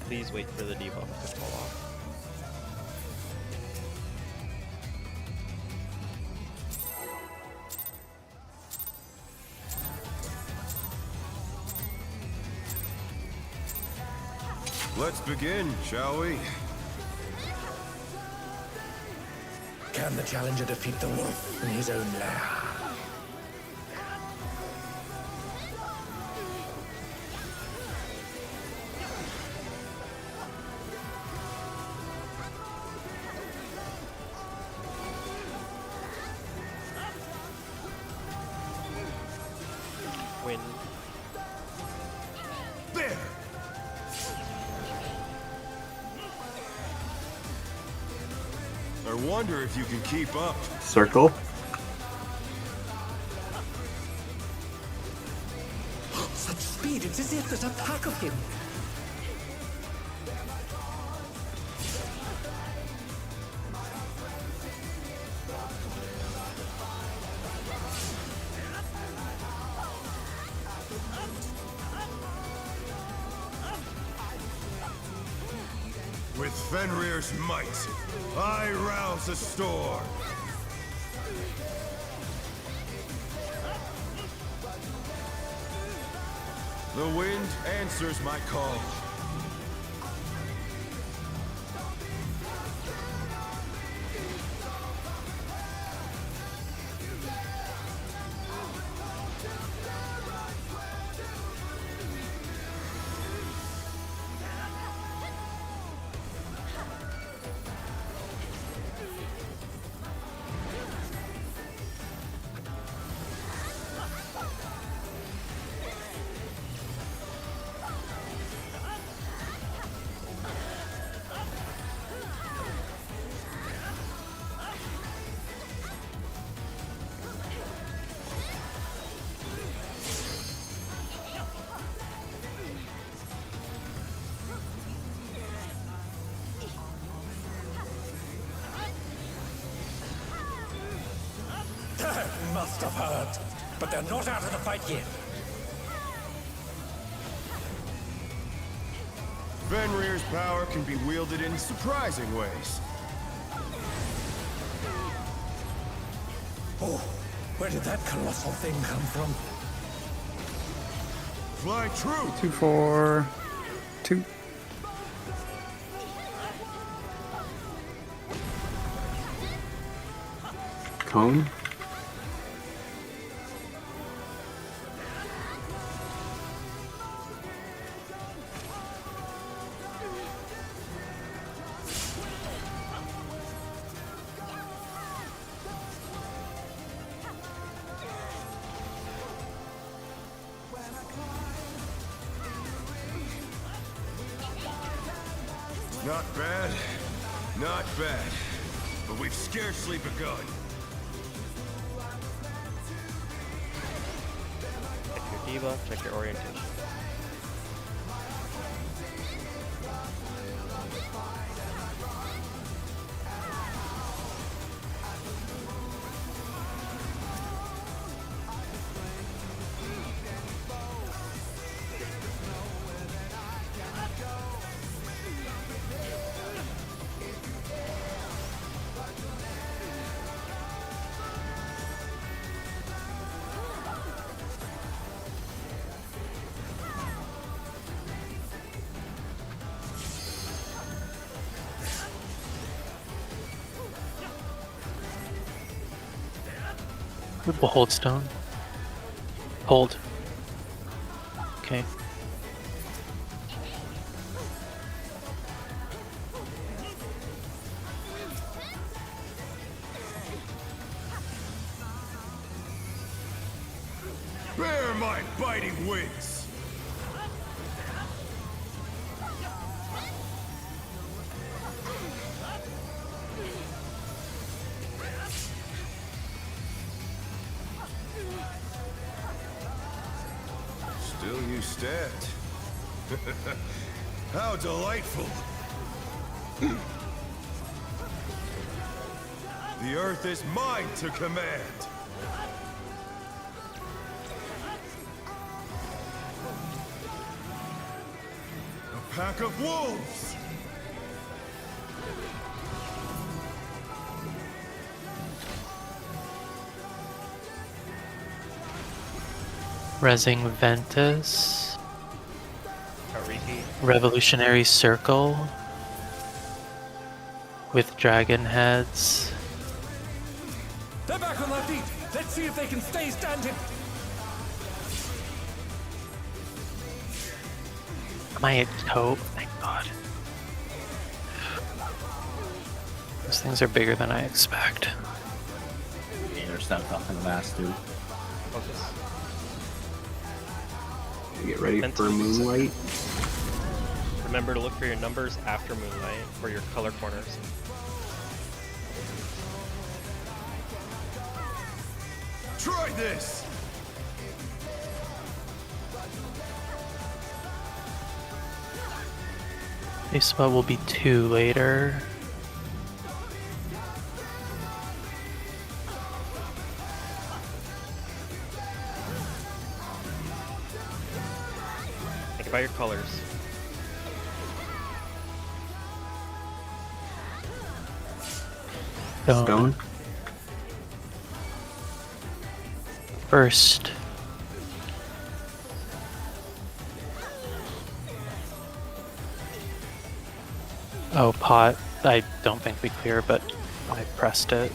Please wait for the debuff to fall off. Let's begin, shall we? Can the challenger defeat the wolf in his own lair? Win. There! I wonder if you can keep up. Circle. Such speed, it's as if there's a pack of him. With Fenrir's might, I rouse a storm. The wind answers my call. must have heard, but they're not out of the fight yet. Fenrir's power can be wielded in surprising ways. Oh, where did that colossal thing come from? Fly true! 2, 4, 2. Cone? Not bad, not bad, but we've scarcely begun. Check your debuff, check your orientation. We'll hold stone. Hold. Okay. Bear my biting wings! Still you stand. How delightful! The earth is mine to command! A pack of wolves! Resing Ventus. A repeat. Revolutionary Circle. With dragon heads. They're back on their feet. Let's see if they can stay standing. Am I a toe? Thank God. Those things are bigger than I expect. Yeah, they're stepped up in the mass, dude. Focus. Get ready for moonlight. Remember to look for your numbers after moonlight, or your color corners. Try this! Base spot will be 2 later. Think about your colors. Stone. First. Oh, pot. I don't think we clear, but I pressed it.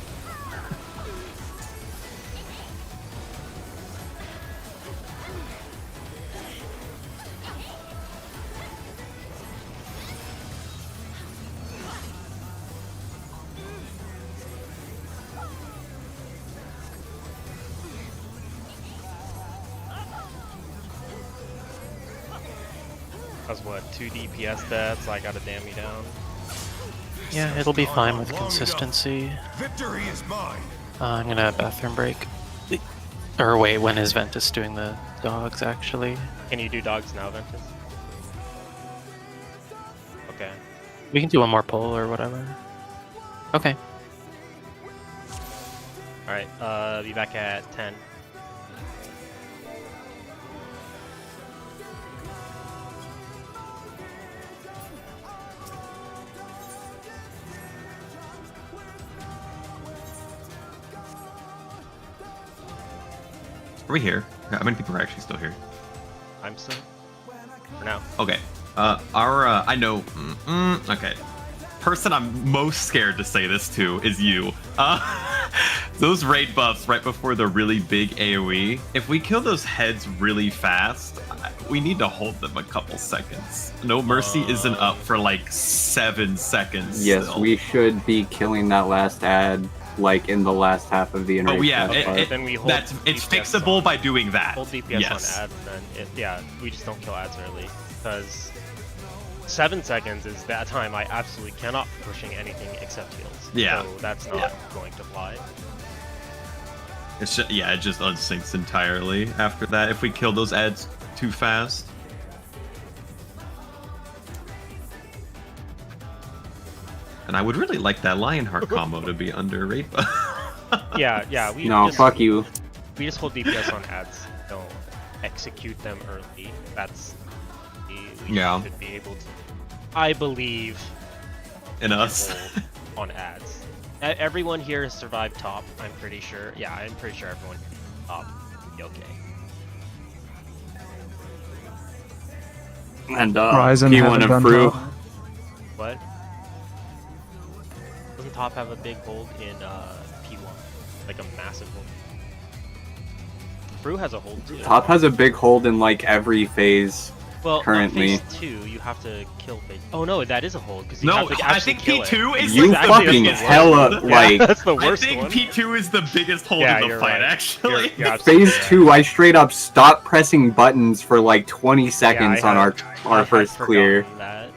That's what, 2 DPS deaths, I gotta damn you down. Yeah, it'll be fine with consistency. Victory is mine! I'm gonna bathroom break. Or wait, when is Ventus doing the dogs, actually? Can you do dogs now, Ventus? Okay. We can do one more pull or whatever. Okay. Alright, be back at 10. Are we here? How many people are actually still here? I'm still for now. Okay. I know. Okay. Person I'm most scared to say this to is you. Those raid buffs right before the really big AoE. If we kill those heads really fast, we need to hold them a couple seconds. No Mercy isn't up for like 7 seconds. Yes, still. we should be killing that last ad like in the last half of the Oh yeah, Then we hold it's DPS fixable on- by doing that. Hold DPS Yes. on ads, and then we just don't kill ads early because 7 seconds is that time I absolutely cannot be pushing anything except heals. Yeah. So that's not going to fly. It's just, it just unsyncs entirely after that if we kill those ads too fast. And I would really like that Lionheart combo to be under raid buff. Yeah. We No, just, fuck you. We just hold DPS on ads. Don't execute them early. That's we should be able to. I believe In us. hold on ads. Everyone here has survived top. I'm pretty sure. Yeah, I'm pretty sure everyone top will be okay. And Ryzen P1 haven't and done Fru. top. What? Doesn't top have a big hold in P1? Like a massive hold. Fru has a hold too. Top has a big hold in like every phase. Well, currently. on phase 2, you have to kill phase. Oh no, that is a hold because you No, have to I actually think kill P2 it. is You like the fucking biggest hella hold. like that's the I worst think one. P2 is the biggest hold Yeah, in the you're fight, right. actually. You're absolutely phase right. 2. I straight up stopped pressing buttons for like 20 seconds Yeah, on I our had first clear forgotten That.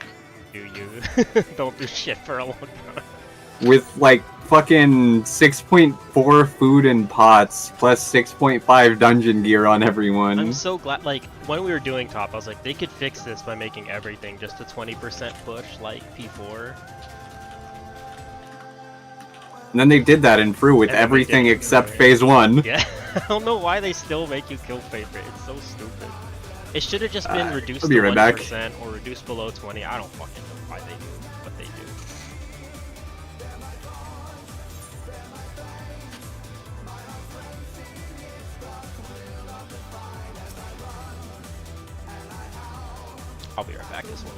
Do you don't do shit for a long time? with like fucking 6.4 food and pots plus 6.5 dungeon gear on everyone. I'm so glad. Like when we were doing top, I was like, they could fix this by making everything just a 20% push, like P4. And then they did that in Fru with And then they everything did it, except right. phase 1. Yeah, I don't know why they still make you kill favorite. It's so stupid. It should have just been reduced I'll be to right back. 1% or reduced below 20. I don't fucking know why they do what they do. I'll be right back as well.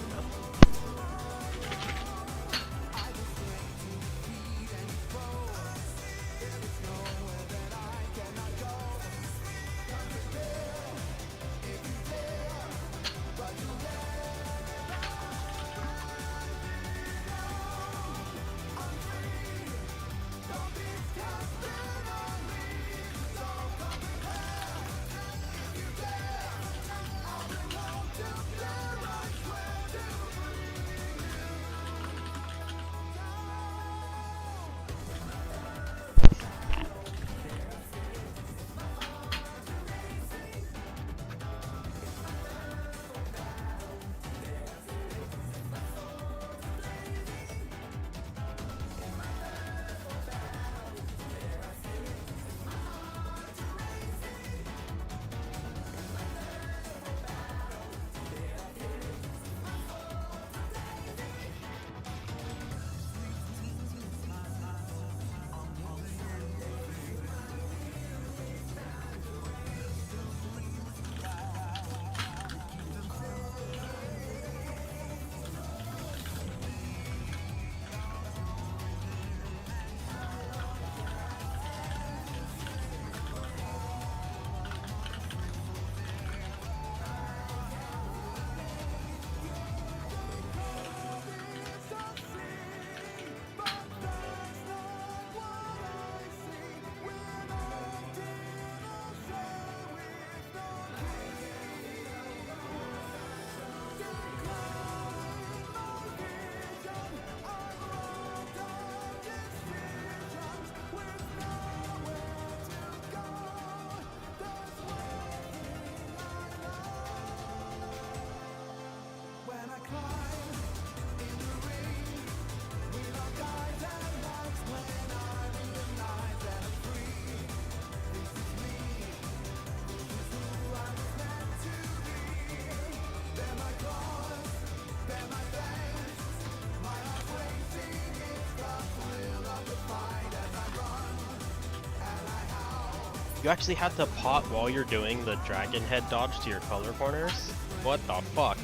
You actually have to pot while you're doing the dragon head dodge to your color corners? What the fuck?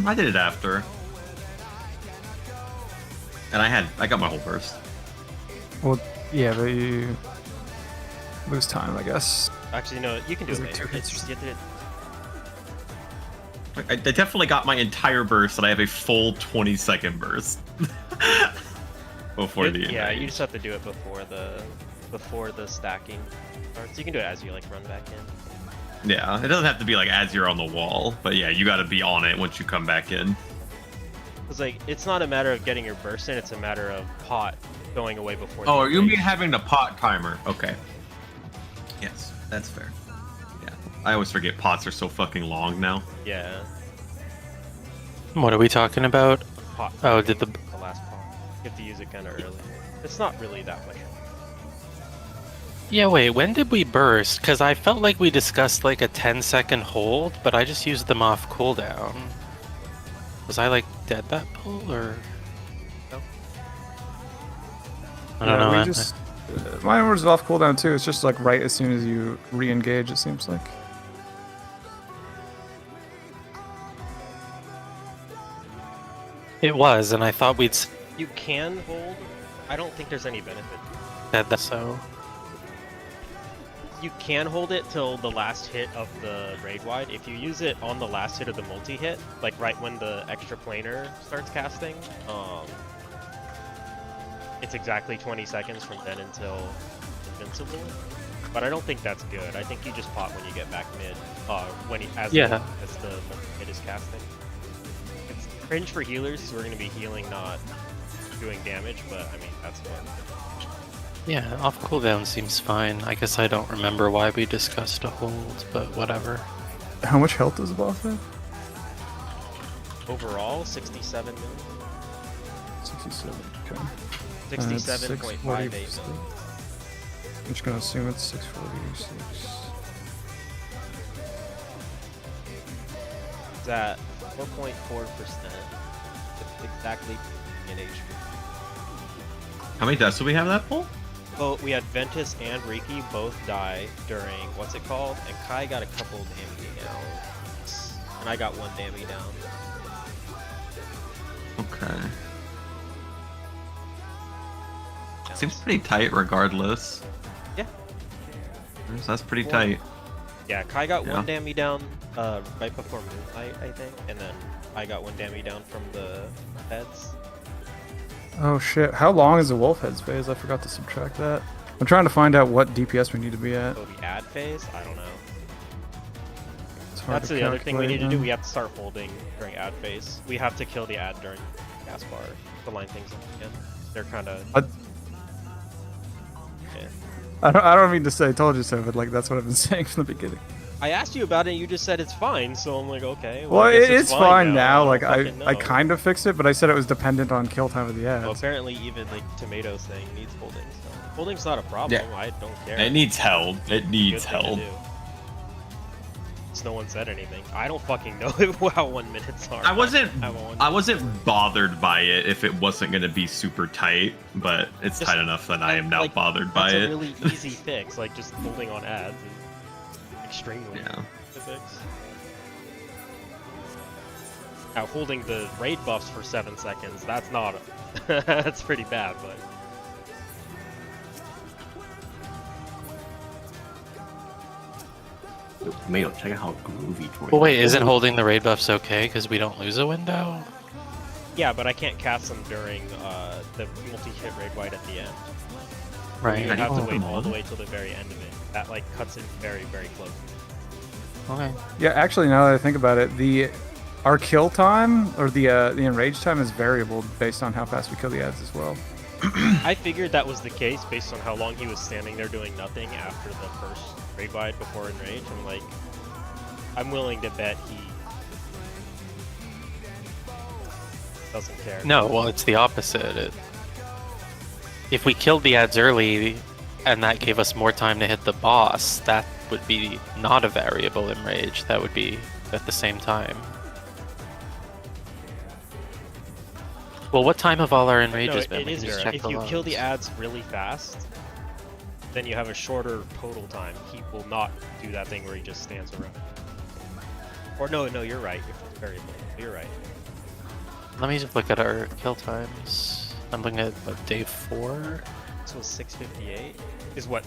I did it after. And I got my whole burst. Well, yeah, but you lose time, I guess. Actually, no, you can do Was it it later. two hits? It's just, I definitely got my entire burst, and I have a full 20-second burst before the yeah, enrage. you just have to do it before the stacking starts. You can do it as you like run back in. Yeah, it doesn't have to be like as you're on the wall, but yeah, you got to be on it once you come back in. It's like it's not a matter of getting your burst in; it's a matter of pot going away before. Oh, the are you mean enrage. having the pot timer? Okay. Yes, that's fair. Yeah, I always forget pots are so fucking long now. Yeah. What are we talking about? Pot. Oh, did the last pot? You have to use it kind of early. It's not really that much. Yeah, wait, when did we burst? Because I felt like we discussed like a 10-second hold, but I just used them off cooldown. Was I like dead that pull, or? No. I don't know. We just mine was off cooldown too. It's just like right as soon as you re-engage. It seems like. It was, and I thought we'd You can hold. I don't think there's any benefit. said that so. You can hold it till the last hit of the raid wide. If you use it on the last hit of the multi hit, like right when the extra planar starts casting, it's exactly 20 seconds from then until invincible. But I don't think that's good. I think you just pop when you get back mid, as the multi hit is casting. It's cringe for healers, so we're gonna be healing, not doing damage. But I mean, that's what. Yeah, off cooldown seems fine. I guess I don't remember why we discussed a hold, but whatever. How much health does the boss have? Overall, 67 million. 67. Okay. 67.58 million. I'm just gonna assume it's 646. It's at 4.4%. Exactly in HP. How many deaths do we have that pull? Well, we had Ventus and Riki both die during what's it called, and Kai got a couple damage down, and I got one damage down. Okay. Seems pretty tight regardless. Yeah. That's pretty Well, tight. Yeah, Kai got Yeah. one damage down right before Moonlight, I think, and then I got one damage down from the heads. Oh shit! How long is the wolf heads phase? I forgot to subtract that. I'm trying to find out what DPS we need to be at. So the ad phase? I don't know. It's hard That's to the other thing we need to do. calculate, We have to start holding during ad phase. We have to kill the ad during gas bar to line things up again. They're kind of. But- Yeah. I don't mean to say "told you so," but like that's what I've been saying from the beginning. I asked you about it, and you just said it's fine. So I'm like, okay. Well, I guess it it's is fine now. don't Like I fucking know. kind of fixed it, but I said it was dependent on kill time of the ads. Well, apparently, even like Tomatoes thing needs holding. So holding's not a problem. Yeah. I don't care. It needs help. It needs Good thing to help. do. Just no one said anything. I don't fucking know how 1 minutes are. I wasn't I wasn't bothered by it if it wasn't gonna be super tight, but it's Just- tight enough that I am now like, bothered by That's it. a really easy fix. Like just holding on ads is extremely Yeah. easy to fix. Now holding the raid buffs for 7 seconds, that's not that's pretty bad, but Tomato, check out how groovy Tori. Well, wait, isn't holding the raid buffs okay because we don't lose a window? yeah, but I can't cast them during the multi-hit raid wide at the end. Right. You have to hold wait them all on? the way till the very end of it. That like cuts it very, very close. Okay. Yeah, actually, now that I think about it, our kill time or the enrage time is variable based on how fast we kill the ads as well. I figured that was the case based on how long he was standing there doing nothing after the first raid wide before enrage. I'm like, I'm willing to bet he doesn't care. No, well, it's the opposite. If we killed the ads early and that gave us more time to hit the boss, that would be not a variable enrage. That would be at the same time. Well, what time have all our No, enrages been? it We is can just variable. check If the you kill the logs. ads really fast, then you have a shorter total time. He will not do that thing where he just stands around. Or no, you're right. If it's variable, you're right. Let me just look at our kill times. I'm looking at what, day 4. This was 658. Is what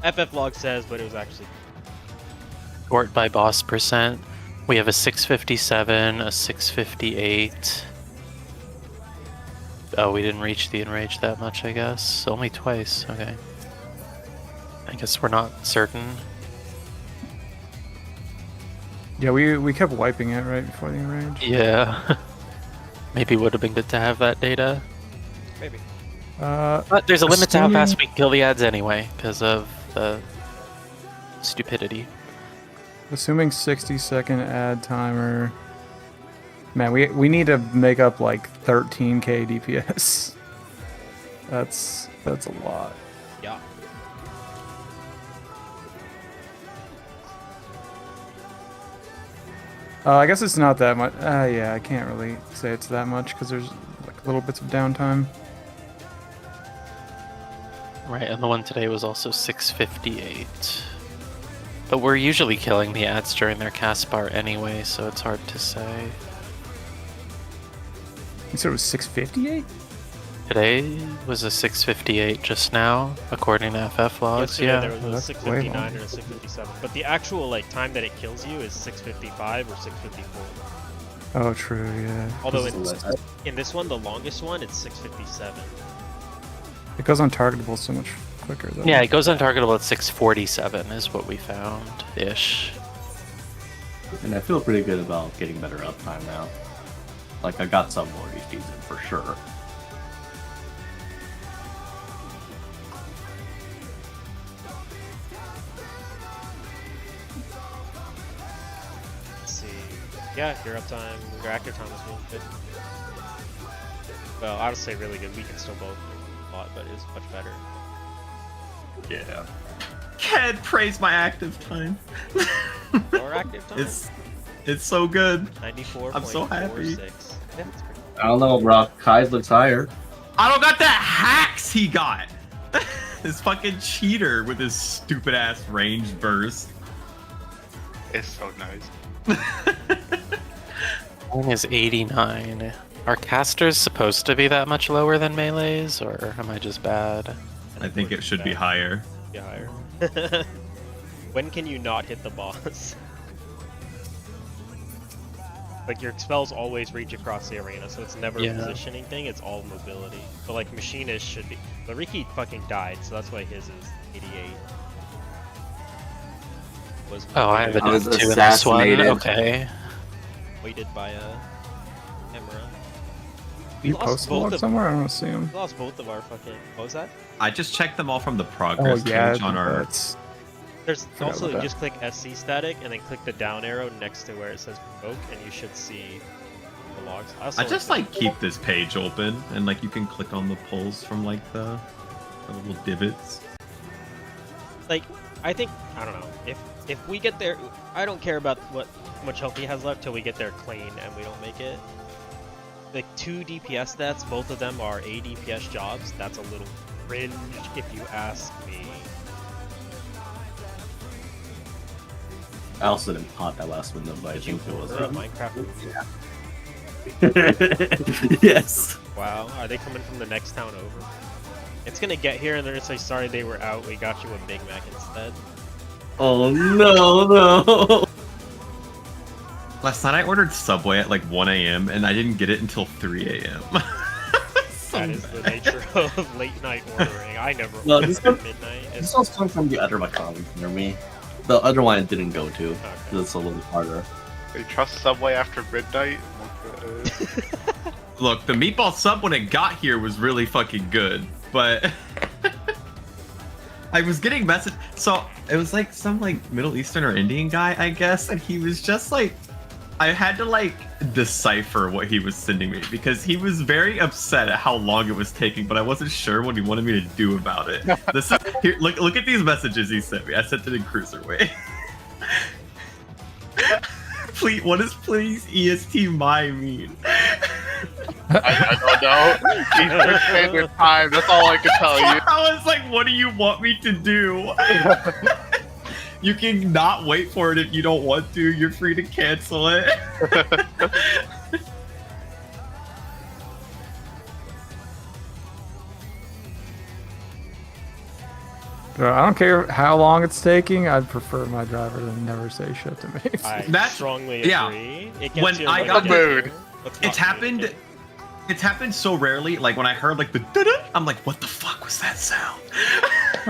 fflog says, but it was actually Sort by boss percent. We have a 657, a 658. Oh, we didn't reach the enrage that much, I guess. Only twice. Okay. I guess we're not certain. Yeah, we kept wiping it right before the enrage. Yeah. Maybe would have been good to have that data. maybe. But there's a limit to how assuming- fast we can kill the ads anyway, because of the stupidity. Assuming 60-second ad timer. Man, we need to make up like 13k DPS. That's a lot. Yeah. I guess it's not that much. Yeah, I can't really say it's that much because there's like little bits of downtime. Right, and the one today was also 658. But we're usually killing the ads during their cast bar anyway, so it's hard to say. You said it was 658? Today was a 658 just now, according to FF logs. Yesterday Yeah. there was a that's way 659 longer. and a 657. But the actual like time that it kills you is 655 or 654. Oh, true, yeah. Although This in this one, the longest one, it's 657. It goes untargetable so much quicker, though. Yeah, it goes untargetable at 647 is what we found, ish. And I feel pretty good about getting better uptime now. Like, I got some more each season for sure. Let's see. Yeah, your uptime, your active time was really good. Well, I would say really good. We can still both do a lot, but it's much better. Yeah. Can't praise my active time. Your active time? It's so good. 94.46. I'm so happy. Yeah, it's pretty I don't know, bro. Kai's looks higher. I don't got that hacks he got. This fucking cheater with his stupid ass range burst. It's so nice. Mine is 89. Are casters supposed to be that much lower than melees, or am I just bad? I think it should be higher. Be higher. When can you not hit the boss? Like your spells always reach across the arena, so it's never a Yeah. positioning thing, it's all mobility. But like machinist should be. But Ricky fucking died, so that's why his is 88. Was Oh, I have a I was 2 in this one. assassinated. Okay. weighted by a camera. You lost post both log of- somewhere? I don't see him. We lost both of our fucking. What was that? I just checked them all from the Oh, progress yeah. page on our. That's... There's Forgot also about that. just click SC static and then click the down arrow next to where it says provoke, and you should see the logs. I just like keep this page open and like you can click on the pulls from like the little divots. like I think I don't know if we get there. I don't care about what much health he has left till we get there clean and we don't make it. Like 2 DPS stats, both of them are A DPS jobs. That's a little cringe if you ask me. I also didn't pot that last one though, but I Did you think it was. order a Minecraft? Yes. Wow, are they coming from the next town over? It's gonna get here and they're gonna say sorry they were out. We got you a Big Mac instead. Oh no. Last night I ordered Subway at like 1 a.m. and I didn't get it until 3 a.m. That is the nature of late night ordering. I never No, order this at one- midnight. This one's coming from the other McDonald's near me. The other one I didn't go to. Okay. 'Cause it's a little harder. They trust Subway after midnight. Look, the meatball sub when it got here was really fucking good, but I was getting message. So it was like some like Middle Eastern or Indian guy, I guess, and he was just like, I had to like decipher what he was sending me because he was very upset at how long it was taking, but I wasn't sure what he wanted me to do about it. This is here. Look at these messages he sent me. I sent it in cruiserweight. Please, what does please EST my mean? I know No, Eastern Standard Time. That's all I can tell you. I was like, what do you want me to do? You can not wait for it if you don't want to. You're free to cancel it. Bro, I don't care how long it's taking. I'd prefer my driver to never say shit to me. I That's- strongly yeah. agree. It gets When you I like got a the mood. Let's It's not happened. communicate. It's happened so rarely. Like when I heard like the da-da, I'm like, what the fuck was that sound?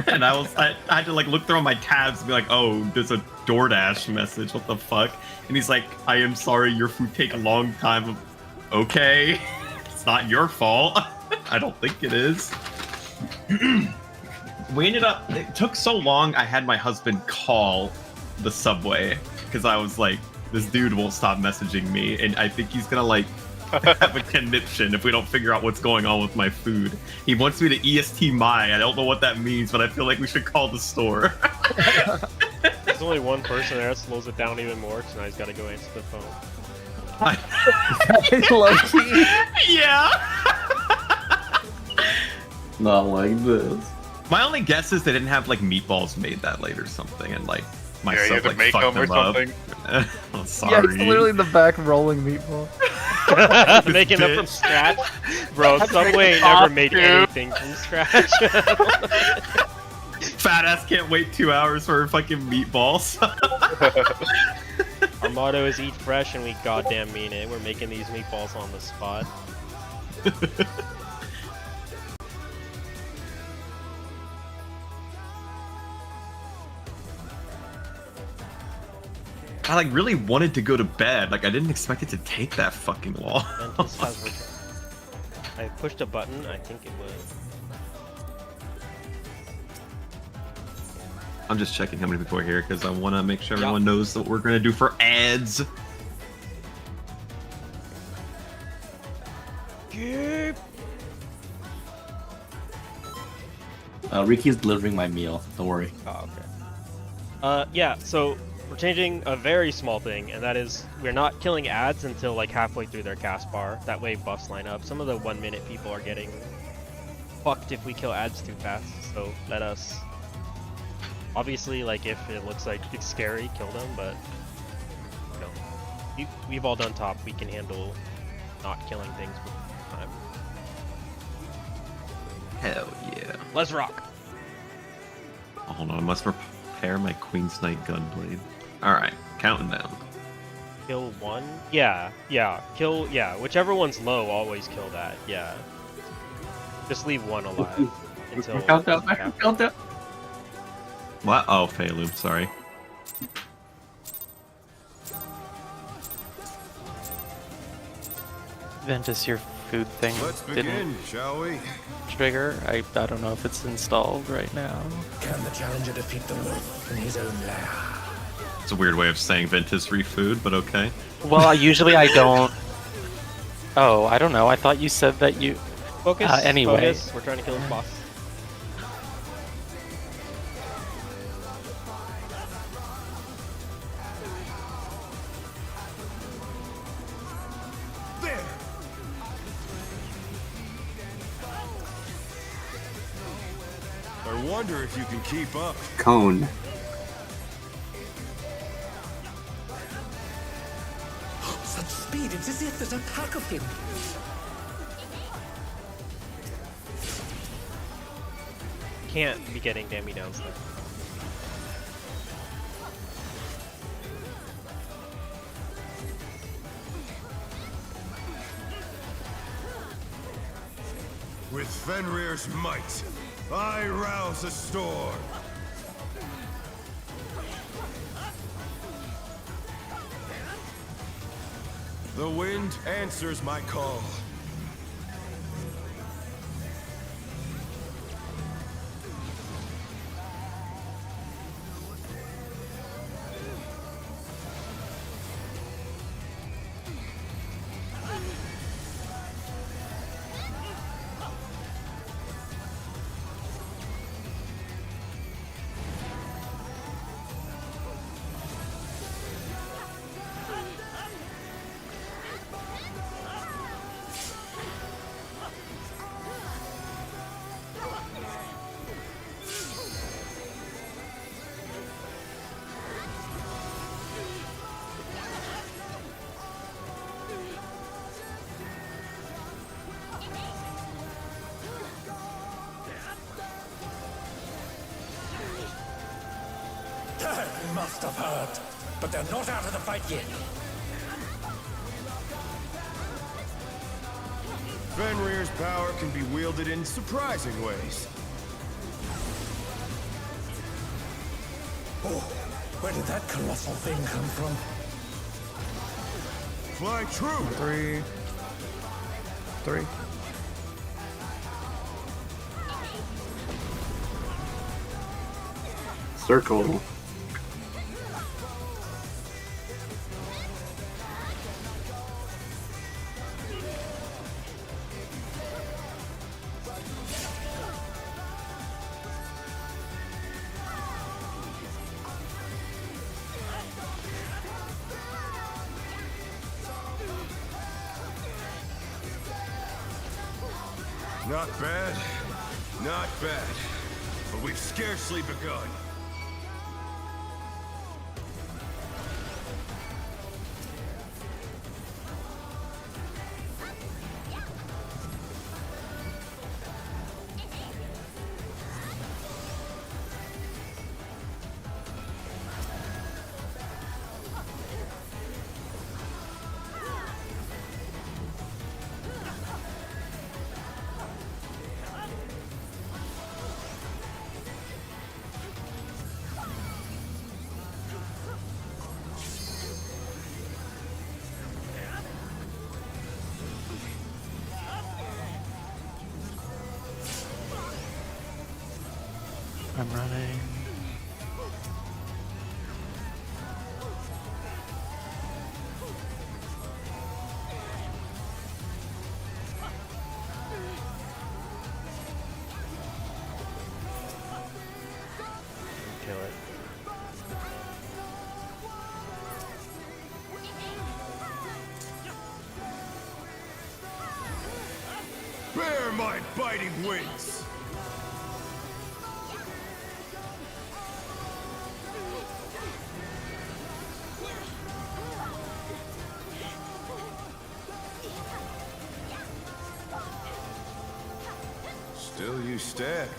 And I had to like look through my tabs and be like, oh, there's a DoorDash message. What the fuck? And he's like, I am sorry, your food take a long time. Okay, it's not your fault. I don't think it is. We ended up. It took so long. I had my husband call the Subway because I was like, this dude won't stop messaging me, and I think he's gonna like have a conniption if we don't figure out what's going on with my food. He wants me to EST my. I don't know what that means, but I feel like we should call the store. There's only one person there. That slows it down even more. So now he's got to go answer the phone. Low-key. Yeah. Not like this. My only guess is they didn't have like meatballs made that late or something, and like Yeah, you myself had to like make fucked them or them up. something. I'm Yeah, sorry. it's literally in the back rolling meatball. Making them from bitch. scratch, bro. Subway ain't off, never made dude. anything from scratch. Fat ass can't wait 2 hours for fucking meatballs. Our motto is eat fresh, and we goddamn mean it. We're making these meatballs on the spot. I like really wanted to go to bed. Like I didn't expect it to take that fucking long. And this has returned. I pushed a button. I think it was. I'm just checking how many people are here because I want to make sure everyone knows what we're gonna do for ads. Ricky's delivering my meal. Don't worry. Oh, okay. Yeah, so we're changing a very small thing, and that is we're not killing ads until like halfway through their cast bar. That way buffs line up. Some of the 1 minute people are getting fucked if we kill ads too fast, so let us... Obviously, like, if it looks like it's scary, kill them, but... You know, we've all done top. We can handle not killing things with time. Hell yeah. Let's rock! Oh, hold on, I must repair my Queen's Knight Gunblade. Alright, counting down. Kill one? Yeah, kill, whichever one's low, always kill that, yeah. Just leave one alive until... Countdown. What? Oh, Pheloom, sorry. Ventus, your food thing Let's didn't begin, shall we? trigger. I don't know if it's installed right now. Can the challenger defeat the wolf in his own lair? It's a weird way of saying Ventus free food, but okay. Well, usually I don't. Oh, I don't know. I thought you said that you. Focus, Anyway. focus. We're trying to kill this boss. There! I wonder if you can keep up. Cone. Such speed, it's as if there's a pack of him. Can't be getting Dammy downs there. With Fenrir's might, I rouse a storm. The wind answers my call. must have heard, but they're not out of the fight yet. Fenrir's power can be wielded in surprising ways. Oh, where did that colossal thing come from? Fly true! 3. 3. Circle. Not bad, not bad. But we've scarcely begun. I'm running. Kill it. Bear my biting wings! Still you stand.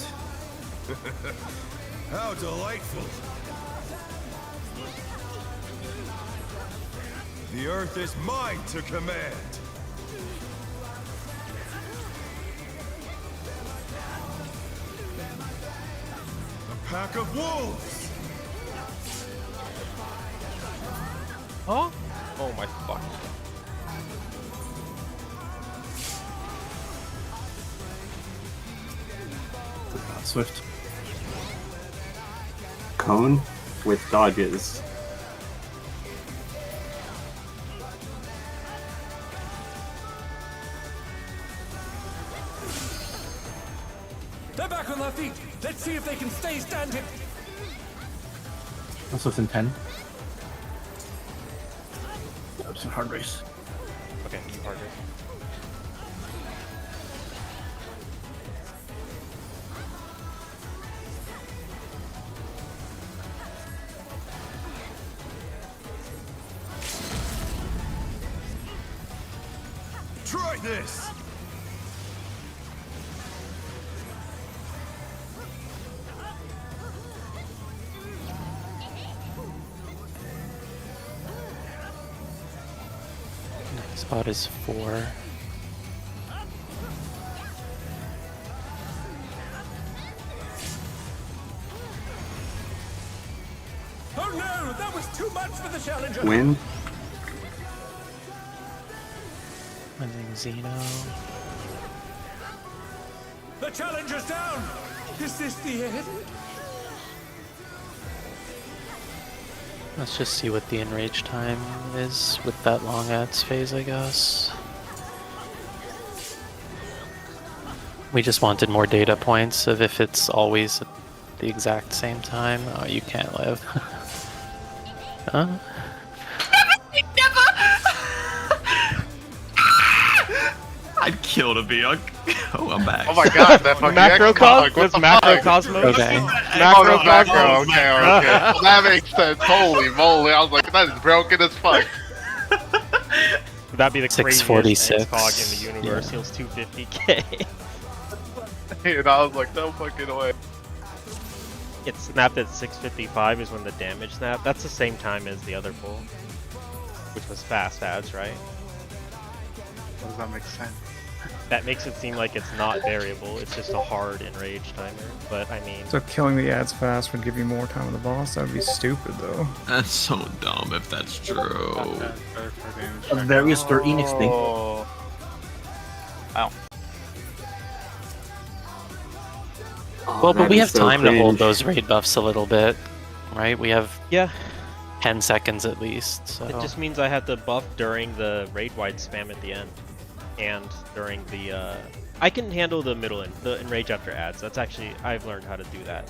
How delightful! The earth is mine to command! A pack of wolves! Huh? Oh my fuck. Swift. Cone with dodges. They're back on their feet. Let's see if they can stay standing. Also within 10. That was a hard race. Okay, keep harder. Try this! Spot is 4. Oh no, that was too much for the challenger. Win. Running Xeno. The challenger's down. Is this the end? Let's just see what the enrage time is with that long ads phase, I guess. We just wanted more data points of if it's always at the exact same time. Oh, you can't live. Huh? I'd kill to be on. Oh, I'm back. Oh my god, that fucking Macrocosmos? What the That's fuck? Macrocosmos? Okay. Oh, no, macro, okay. Well, that makes sense. Holy moly, I was like, that is broken as fuck. Would that be the craziest 646. cog in the universe? Heals 250k. And I was like, no fucking way. It snapped at 6:55 is when the damage snapped. That's the same time as the other pull, which was fast ads, right? How does that make sense? That makes it seem like it's not variable. It's just a hard enrage timer. But I mean, So killing the ads fast would give you more time on the boss. That would be stupid though. That's so dumb if that's true. A various Square Enix thing. Oh. Wow. Oh, Well, but that we is have so time to hold cringe. those raid buffs a little bit, right? We have yeah, 10 seconds at least. So. it just means I have to buff during the raid wide spam at the end, and during the. I can handle the middle and the enrage after ads. That's actually I've learned how to do that,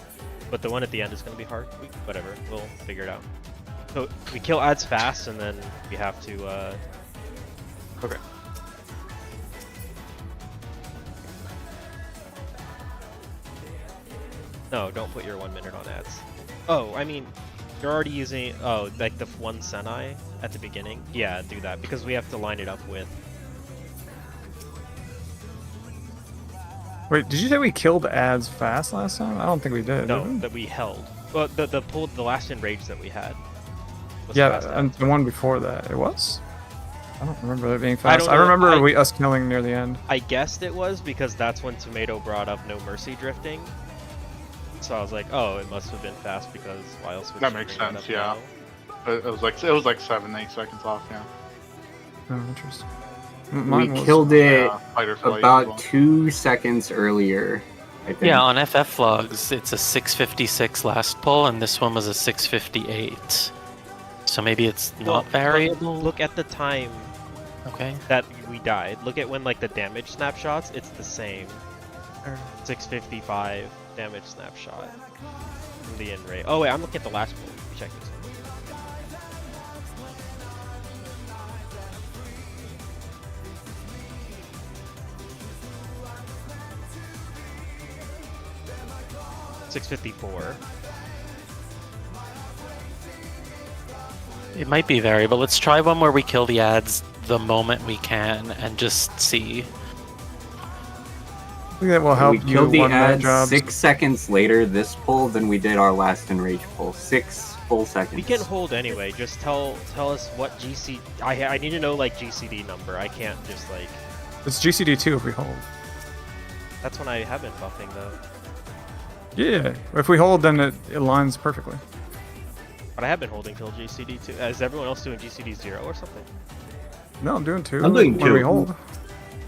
but the one at the end is going to be hard. Whatever, we'll figure it out. So we kill ads fast, and then we have to. Okay. No, don't put your 1 minute on ads. Oh, I mean, you're already using, oh, like the one Senai at the beginning? Yeah, do that, because we have to line it up with... Wait, did you say we killed ads fast last time? I don't think we did. No, did we? that we held. Well, the last enrage that we had. Was Yeah, fast and ads. the one before that, it was? I don't remember it being I fast. don't I know, remember us killing near the end. I guessed it was because that's when Tomato brought up No Mercy drifting. So I was like, oh, it must have been fast because why else would That she makes bring sense, it up yeah. now? It was like 7-8 seconds off, yeah. Oh, interesting. We Mine was- killed it Fight or flight as about well. 2 seconds earlier, I think. Yeah, on FF logs, it's a 6:56 last pull, and this one was a 6:58. So maybe it's Well, not but variable. Look at the time Okay. that we died. Look at when like the damage snapshots, it's the same. 655 damage snapshot from the end rate. Oh wait, I'm looking at the last pull. Check this one. $654. It might be variable. Let's try one where we kill the ads the moment we can and just see. I think that will help We you killed the one-man ads jobs. 6 seconds later this pull than we did our last enrage pull. 6 full seconds. We can hold anyway. Just tell us what GC. I need to know like GCD number. I can't just like. It's GCD2 if we hold. That's when I have been buffing though. Yeah, if we hold, then it aligns perfectly. But I have been holding till GCD 2. Is everyone else doing GCD 0 or something? No, I'm doing 2. I'm doing when we 2. hold.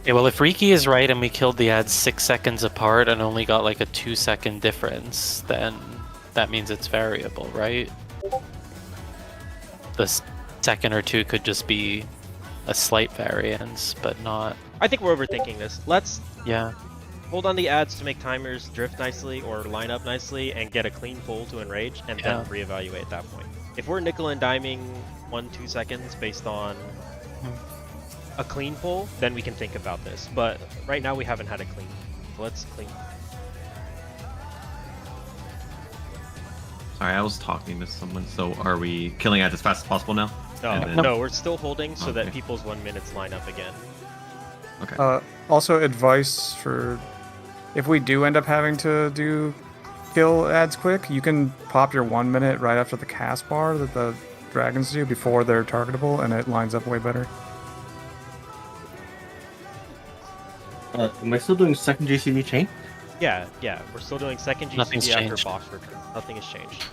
Yeah, well, if Riki is right and we killed the ads 6 seconds apart and only got like a 2-second difference, then that means it's variable, right? The second or two could just be a slight variance, but not. I think we're overthinking this. Let's Yeah. hold on the ads to make timers drift nicely or line up nicely and get a clean pull to enrage and then reevaluate at that point. If we're nickel and diming 1-2 seconds based on a clean pull, then we can think about this. But right now we haven't had a clean. Let's clean. Sorry, I was talking to someone. So are we killing ads as fast as possible now? No, And then- no, we're still holding so that Okay. people's 1 minutes line up again. Okay. Also, advice for if we do end up having to do kill ads quick, you can pop your 1 minute right after the cast bar that the dragons do before they're targetable, and it lines up way better. Am I still doing second JCD chain? Yeah, we're still doing second Nothing's GCD after changed. box return. Nothing has changed.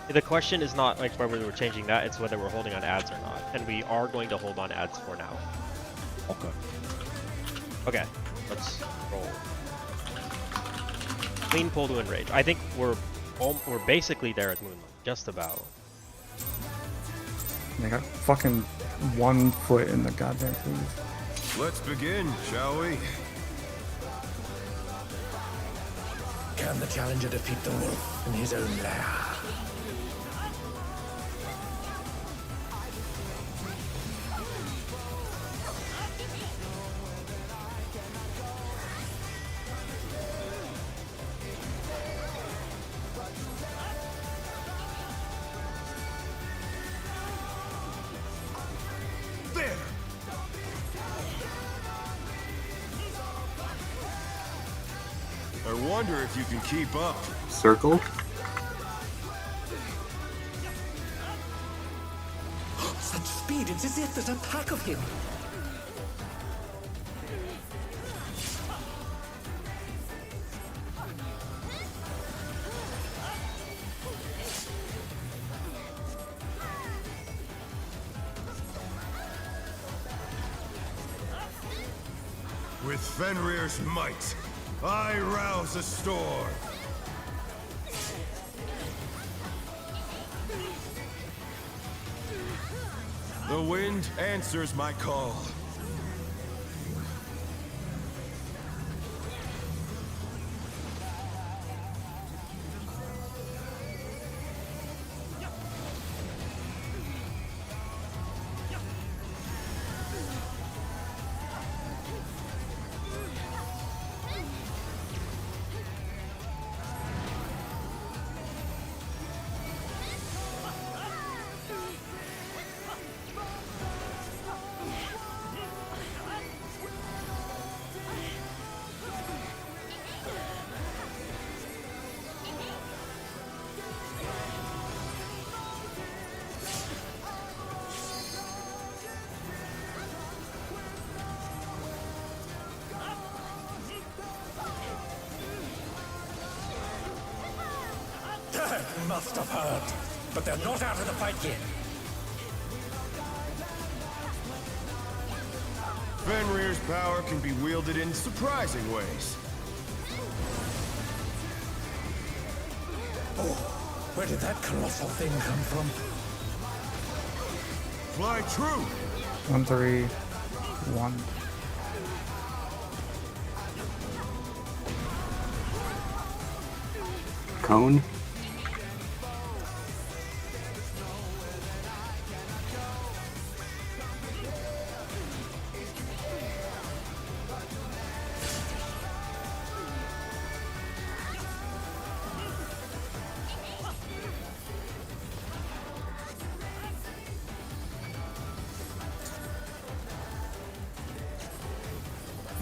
The question is not like whether we're changing that, it's whether we're holding on ads or not. And we are going to hold on ads for now. Okay. Okay, let's roll. Clean pull to enrage. I think we're basically there at Moonlight. Just about. They got fucking 1 foot in the goddamn cleave. Let's begin, shall we? Can the challenger defeat the wolf in his own lair? There! I wonder if you can keep up. Circle? speed. It's as if there's a pack of him. With Fenrir's might, I rouse a storm. The wind answers my call. They must have heard. But they're not out of the fight yet. Fenrir's power can be wielded in surprising ways. Oh, where did that colossal thing come from? Fly true! 1, 3, 1. Cone.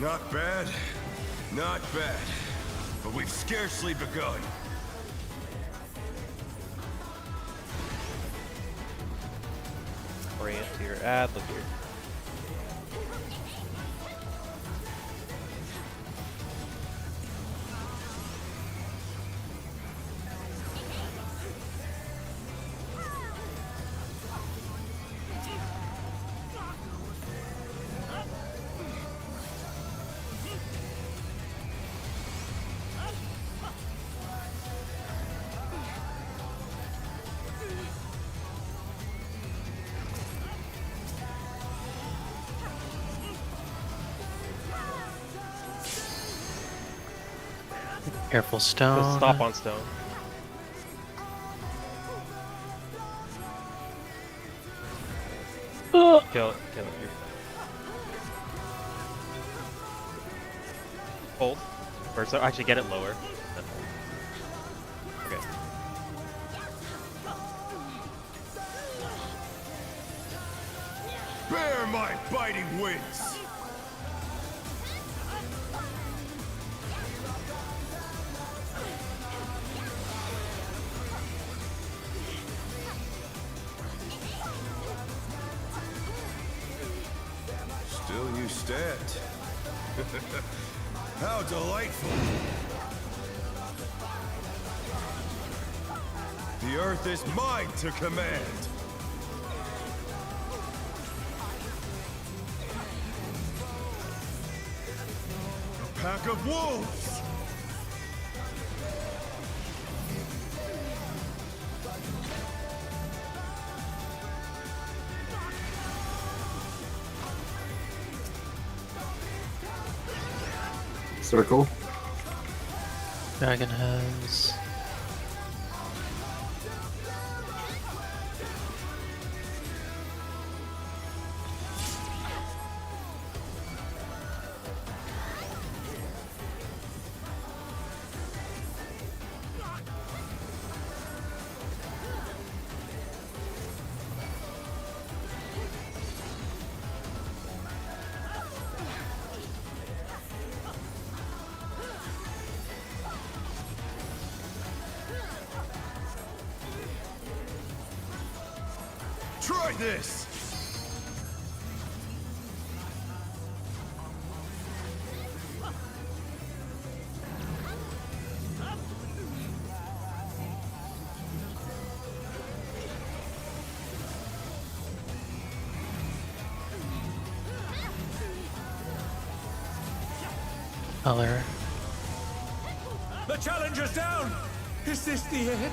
Not bad, not bad. But we've scarcely begun. Orient to your ad. Look here. Careful, stone. Just stop on stone. Kill it. Kill it. Here. Hold. Or so actually get it lower. Then hold. Okay. Bear my biting wings! Still you stand. How delightful! The earth is mine to command! A pack of wolves! Circle. Dragon has. Try this! color. The challenger's down! Is this the end?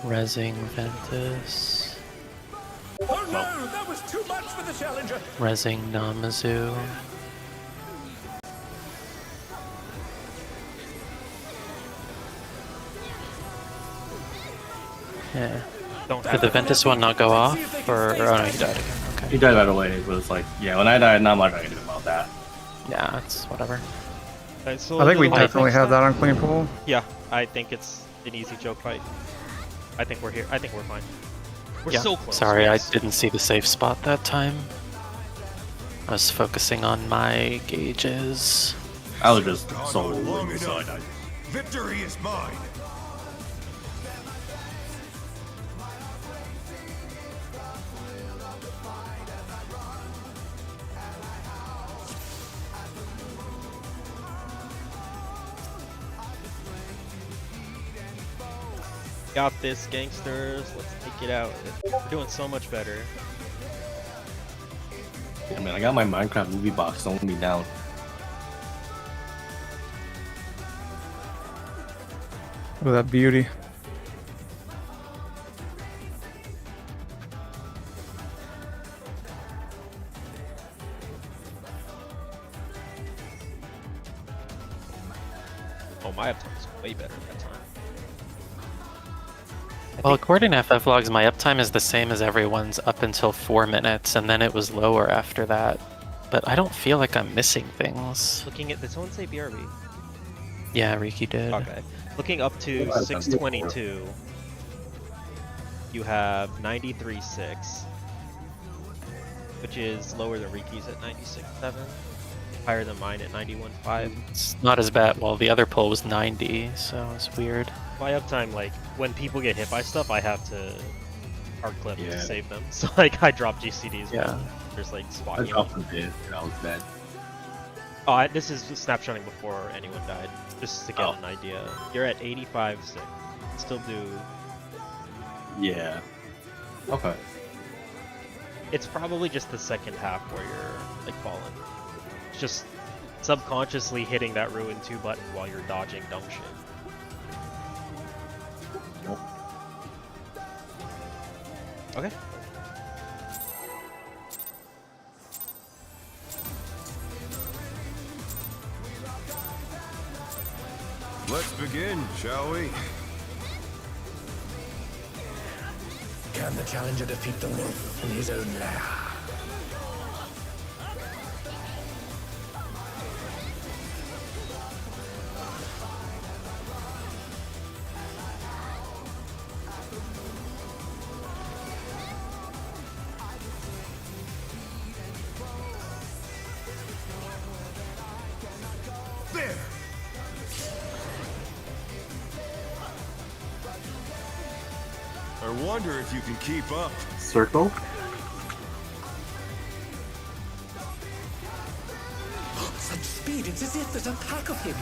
Resing Ventus. Oh no! That was too much for the challenger! Resing Namazu. Yeah. Don't Did the Ventus one not go off? Or oh no, he died again. Okay. He died right away, but it's like, yeah, when I died, not much I can do about that. Yeah, it's whatever. Alright, so I think we little definitely have that on clean pool. Yeah, I think it's an easy joke fight. I think we're here. I think we're fine. We're Yeah. so close. Sorry, I yes. didn't see the safe spot that time. I was focusing on my gauges. I was just Gone so on long so I enough. died. Victory is mine. Got this, gangsters. Let's take it out. We're doing so much better. I mean, I got my Minecraft movie box slowing me down. Look at that beauty. Oh, my uptime is way better that time. Well, according to FF logs, my uptime is the same as everyone's up until 4 minutes, and then it was lower after that. But I don't feel like I'm missing things. Looking at, did someone say BRB? Yeah, Riki did. Okay. Looking up to 622, you have 93.6, which is lower than Riki's at 96.7, higher than mine at 91.5. It's not as bad. Well, the other pull was 90, so it's weird. My uptime, like, when people get hit by stuff, I have to hard clip to Yeah. save them. So, like, I drop GCDs Yeah. when there's, like, I spot dropped healing. a bit, and I was dead. Oh, this is snapshotting before anyone died, just to get Oh. an idea. You're at 85.6. Still do. Yeah. Okay. It's probably just the second half where you're, like, falling. It's just subconsciously hitting that Ruin 2 button while you're dodging dumb shit. Nope. Okay. Let's begin, shall we? Can the challenger defeat the wolf in his own lair? There! I wonder if you can keep up. Circle? Such speed, it's as if there's a pack of him.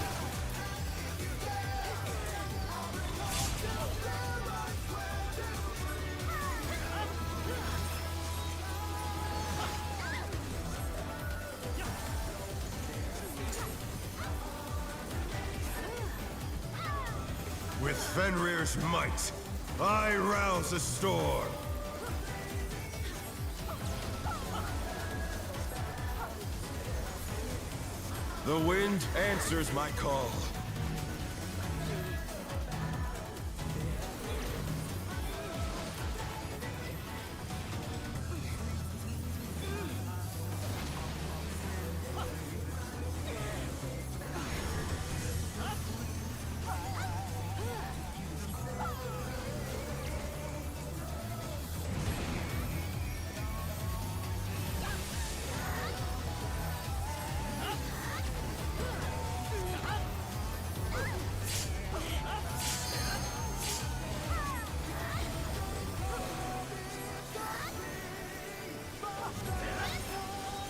With Fenrir's might, I rouse the storm. The wind answers my call.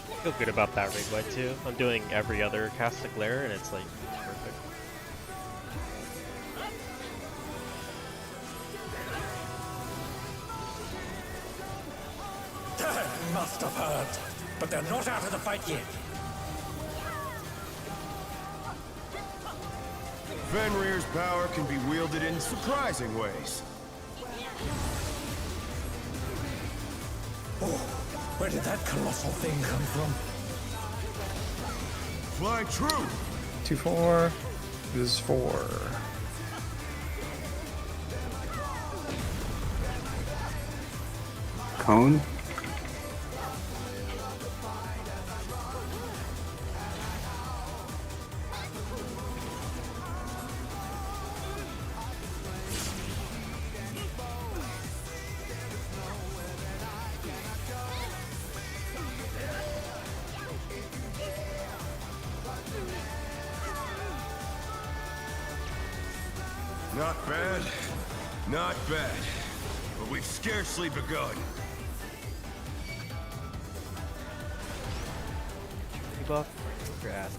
I feel good about that rig light too. I'm doing every other cast of glare and it's like perfect. Death must have heard. but they're not out of the fight yet. Fenrir's power can be wielded in surprising ways. Oh, where did that colossal thing come from? Fly true! 2-4 is 4. Cone. Not bad. Not bad. But we've scarcely begun. Buff your ass.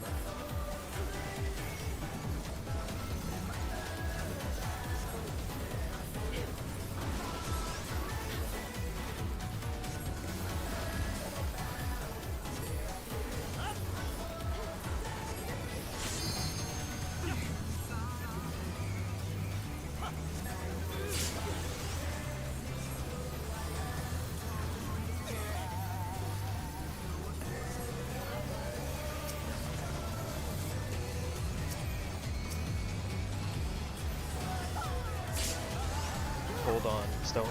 Hold on, stone.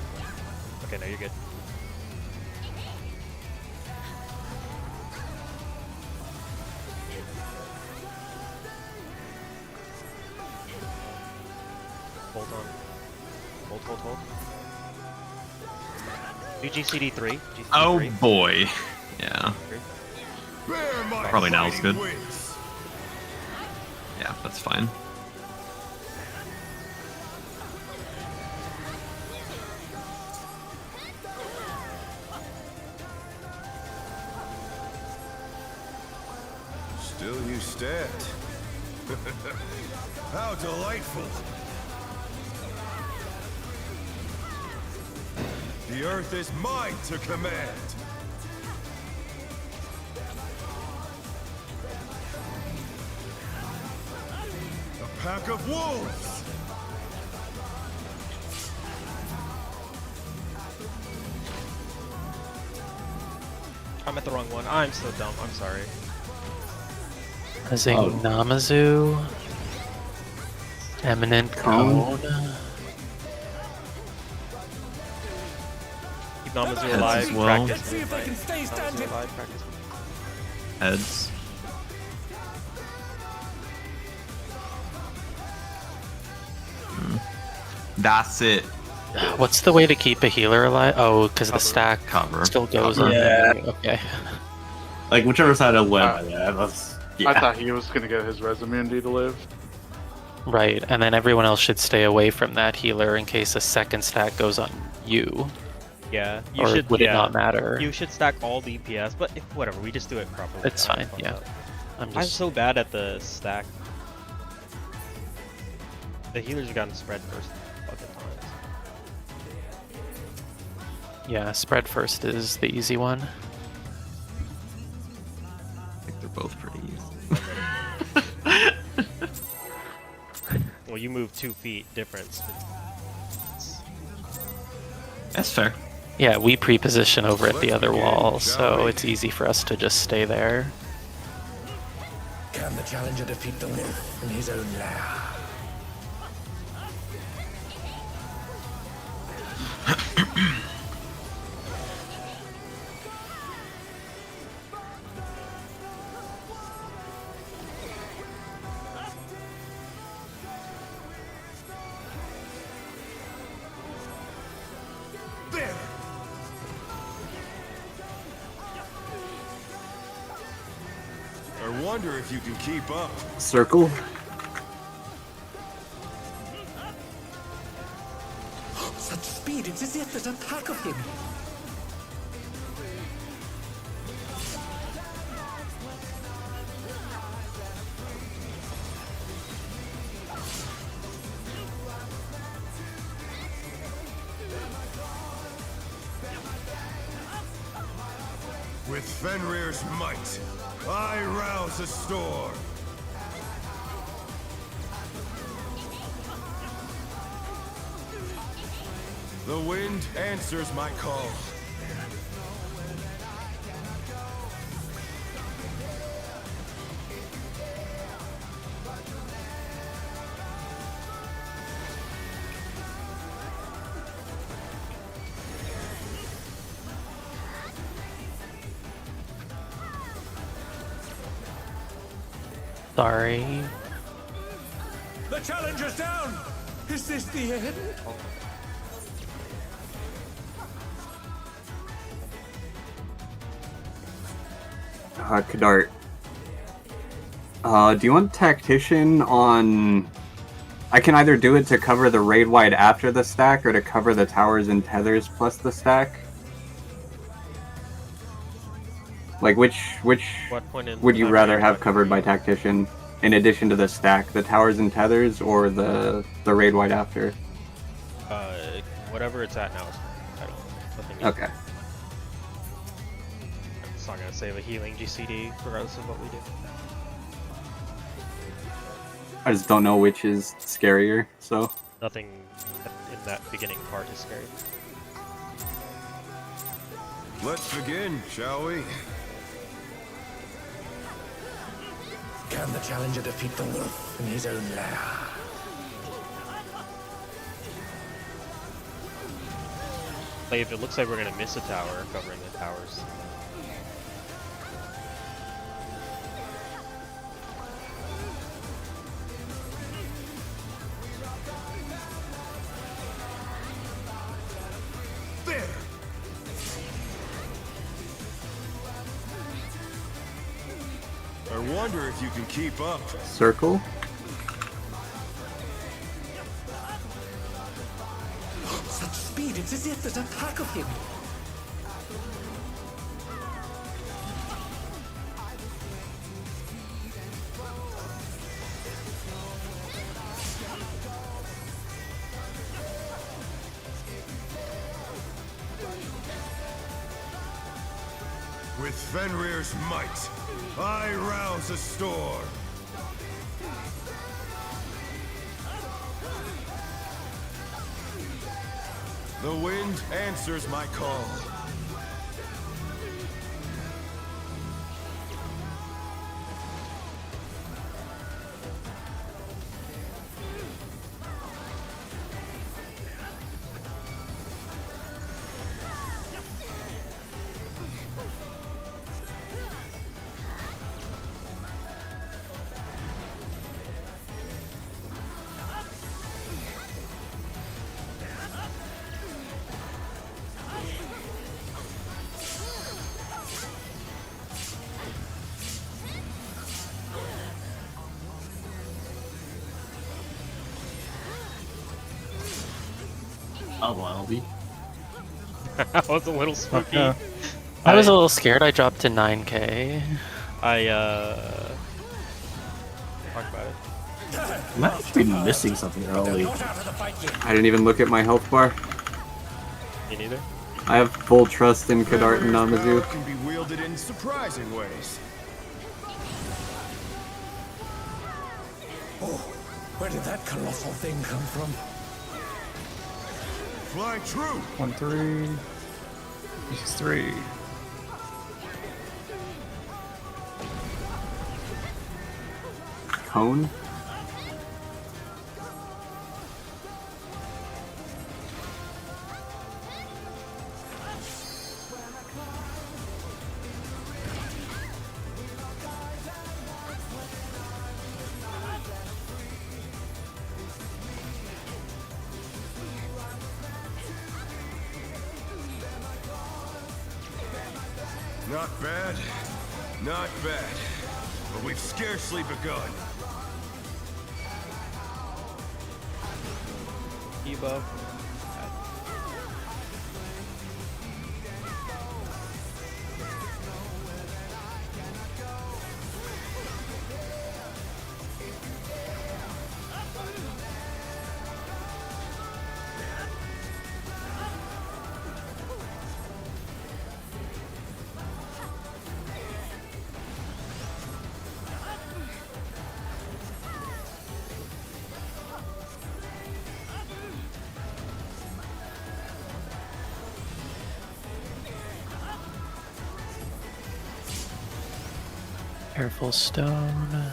Okay, no, you're good. Hold on. Hold. Do GCD3. Oh GCD3. boy. Yeah. Bear my Probably now is fighting good. wings. Yeah, that's fine. Still you stand. How delightful. The earth is mine to command. A pack of wolves. I'm at the wrong one. I'm so dumb. I'm sorry. As a Namazu, Eminent Cone. Cone. Keep Namazu Heads alive. as well. Practice. Let's see if they can stay Namazu standing. alive. Practice. Heads. That's it. What's the way to keep a healer alive? Oh, because the Cover. stack Cover. still goes Cover. on. Yeah. Okay. Like whichever side I went, Uh, yeah, yeah. I thought he was gonna get his res immunity to live. Right, and then everyone else should stay away from that healer in case a second stack goes on you. Yeah, you Or should. would yeah, it not matter? You should stack all DPS, but if, whatever, we just do it properly. It's I don't fine, fuck yeah. up. I'm I'm just so bad at the stack. The healers have gotten spread first fucking times. yeah. Spread first is the easy one. I think they're both pretty easy. Well, you move 2 feet difference. That's fair. Yeah, we pre-position over at the Let's other begin, wall, shall so we? it's easy for us to just stay there. Can the challenger defeat the wolf in his own lair? There. I wonder if you can keep up. Circle. Such speed, it's as if there's a pack of him. With Fenrir's might, I rouse a storm. The wind answers my call. Sorry. The challenger's down! Is this the end? Kadart. Do you want Tactician on... I can either do it to cover the raid wide after the stack, or to cover the towers and tethers plus the stack. Like, which What point in would you time rather are you have talking covered by about? Tactician, in addition to the stack? The towers and tethers, or the raid wide after? Whatever it's at now is fine. I don't. Nothing. Okay. I'm just not gonna save a healing GCD regardless of what we do. I just don't know which is scarier, so... Nothing in that beginning part is scary. Let's begin, shall we? Can the challenger defeat the wolf in his own lair? Like, if it looks like we're gonna miss a tower, covering the towers. There! I wonder if you can keep up. Circle? Such speed, it's as if there's a pack of him. With Fenrir's might, I rouse a storm. The wind answers my call. Oh, Wildy. That was a little spooky. Okay. I was a little scared. I dropped to 9k. Talk about it. I'm actually missing something early. Not out of the fight yet. I didn't even look at my health bar. Me neither. I have full trust in Kadart and Fenrir's Namazu. power can be wielded in surprising ways. Oh, where did that colossal thing come from? Fly true. 1, 3. This is 3. Cone? Not bad. Not bad. But we've scarcely begun. Debuff. Careful, stone.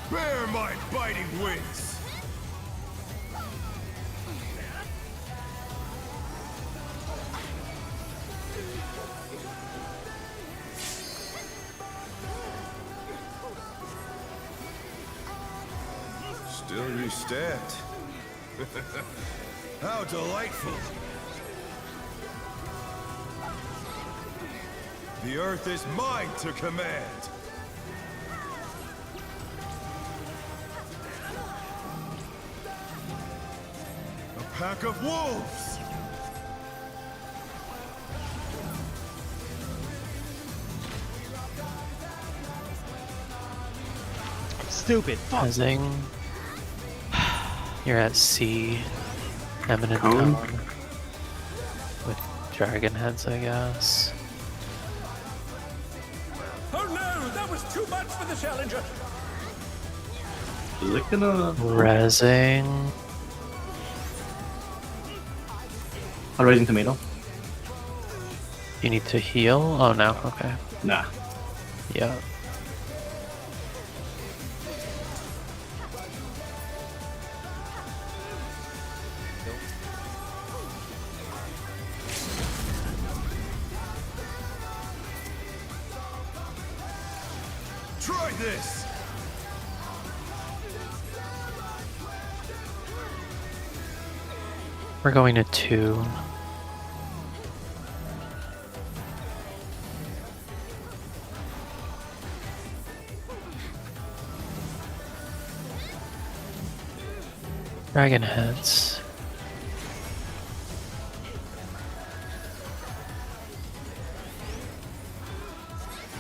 Bear my biting wings! Still you stand. How delightful! The earth is mine to command! A pack of wolves! Stupid. Fuck. Rising. You're at C. Eminent Cone? Cone. With dragon heads, I guess. Oh no, that was too much for the challenger. Is it gonna? Resing. A Rising Tomato? You need to heal? Oh no, okay. Nah. Yeah. Try this! We're going to 2. Dragon heads.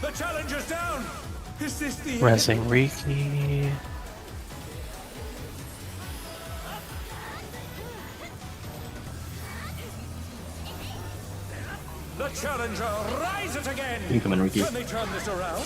The challenger's down. Is this the Resing end? Riki. The challenger rises again. Incoming, Ricky. Can they turn this around?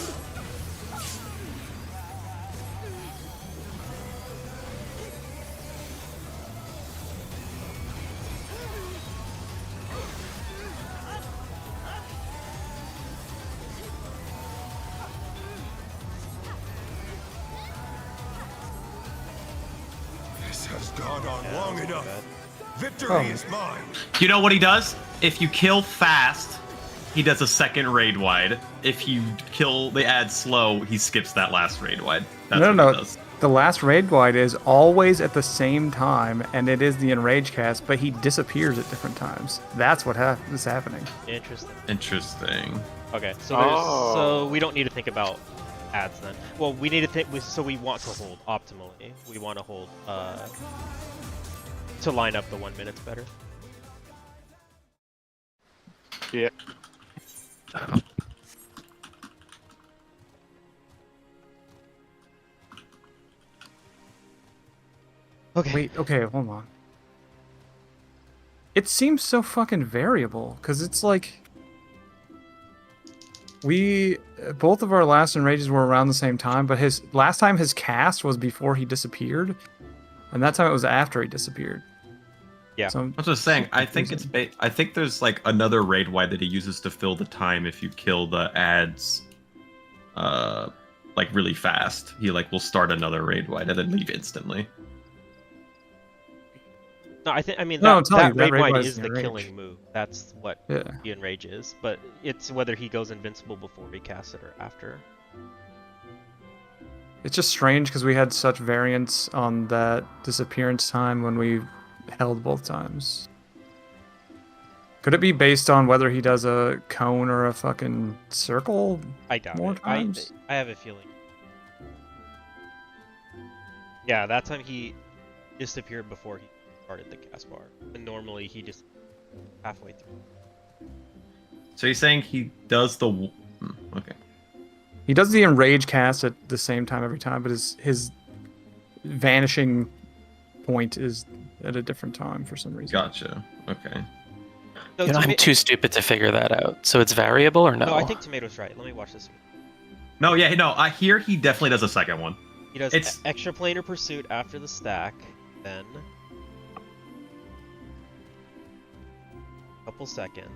This has gone on long enough. Victory Oh. is mine. You know what he does? If you kill fast, he does a second raid wide. If you kill the ad slow, he skips that last raid wide. That's No, what no, he no. does. The last raid wide is always at the same time, and it is the enrage cast, but he disappears at different times. That's what is happening. Interesting. Interesting. Okay, so so we don't need to think about ads then. Well, we need to think. So we want to hold optimally. We want to hold to line up the 1 minutes better. Yeah. Okay. Wait, okay, hold on. It seems so fucking variable, because it's like... both of our last enrages were around the same time, but last time his cast was before he disappeared, and that time it was after he disappeared. Yeah. So I was just saying, I think it's I think there's like another raid wide that he uses to fill the time if you kill the ads like really fast. He like will start another raid wide and then leave instantly. No, I mean No, that, I'm telling that you, that raid raid wide wide is is the the enrage. killing move. That's what Yeah. the enrage is, but it's whether he goes invincible before we cast it or after. It's just strange because we had such variance on that disappearance time when we held both times. Could it be based on whether he does a cone or a fucking circle? I doubt More it. times? I have a feeling. Yeah, that time he disappeared before he started the cast bar, and normally he just halfway through. So he's saying he does the okay. He does the enrage cast at the same time every time, but his vanishing point is at a different time for some reason. Gotcha. Okay. No, You know, I'm too stupid to figure that out. So it's variable or no? No, I think Tomato's right. Let me watch this. No, yeah, no. I hear he definitely does a second one. He does It's- extra planar pursuit after the stack, then couple seconds.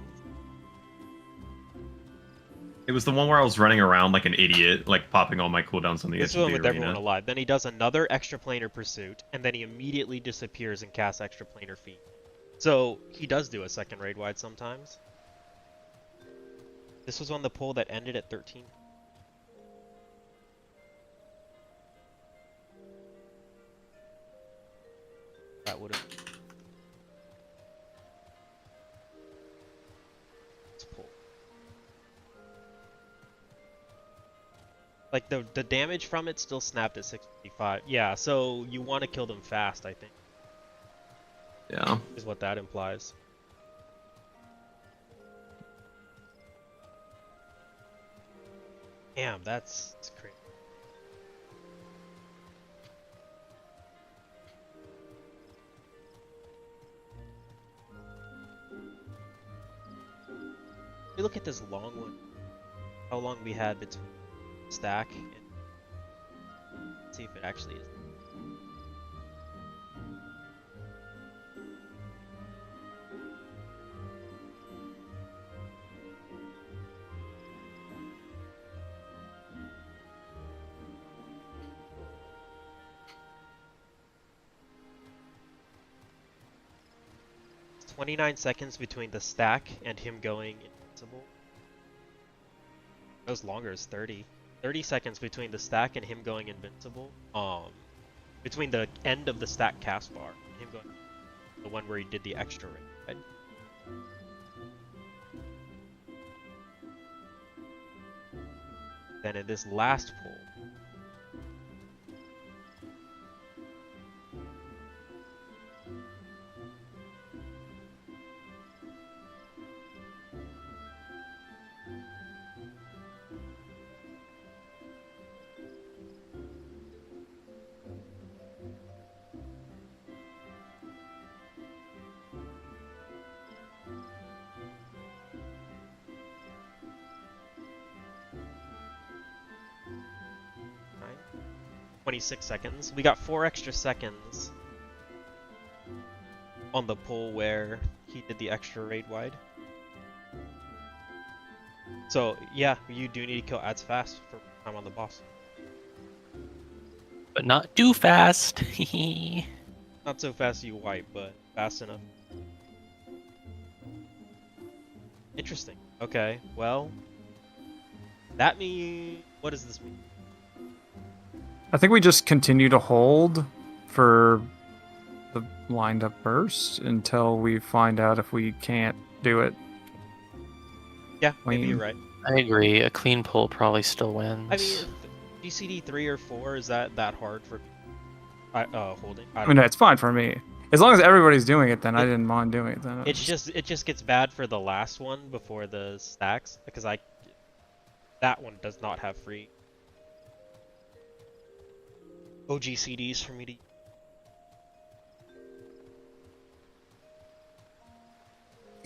It was the one where I was running around like an idiot, like popping all my cooldowns on the This edge of one the with arena. everyone alive. Then he does another extra planar pursuit, and then he immediately disappears and casts extra planar feet. So he does do a second raid wide sometimes. This was on the poll that ended at 13. That would have. Let's pull. Like the damage from it still snapped at 65. Yeah, so you want to kill them fast, I think. Yeah. Is what that implies. Damn, that's crazy. We look at this long one. How long we had between stack and see if it actually is. It's 29 seconds between the stack and him going invincible. It was longer, it's 30. 30 seconds between the stack and him going invincible. Between the end of the stack cast bar and him going, the one where he did the extra raid, right? Then in this last pull, right? 26 seconds. We got 4 extra seconds on the pull where he did the extra raid wide. So yeah, you do need to kill ads fast for time on the boss. But not too fast. Not so fast you wipe, but fast enough. Interesting. Okay, well, that means, what does this mean? I think we just continue to hold for the lined up burst until we find out if we can't do it. Yeah, maybe Clean. you're right. I agree. A clean pull probably still wins. I mean, GCD 3 or 4, is that hard for holding? I I don't mean, know. it's fine for me. As long as everybody's doing it, then I didn't mind doing it. Then It just gets bad for the last one before the stacks because that one does not have free OG CDs for me to.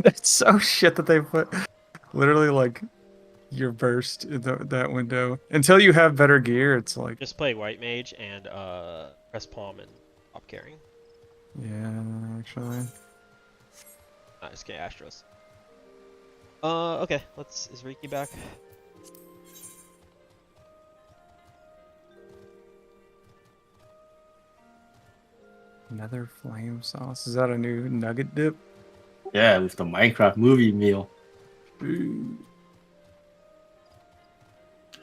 It's so shit that they put literally like your burst in that window. Until you have better gear, it's like Just play White Mage and press palm and stop carrying. yeah, actually. Nice, okay, Astros. Okay, is Riki back? Nether flame sauce. Is that a new nugget dip? Yeah, with the Minecraft movie meal. Ooh.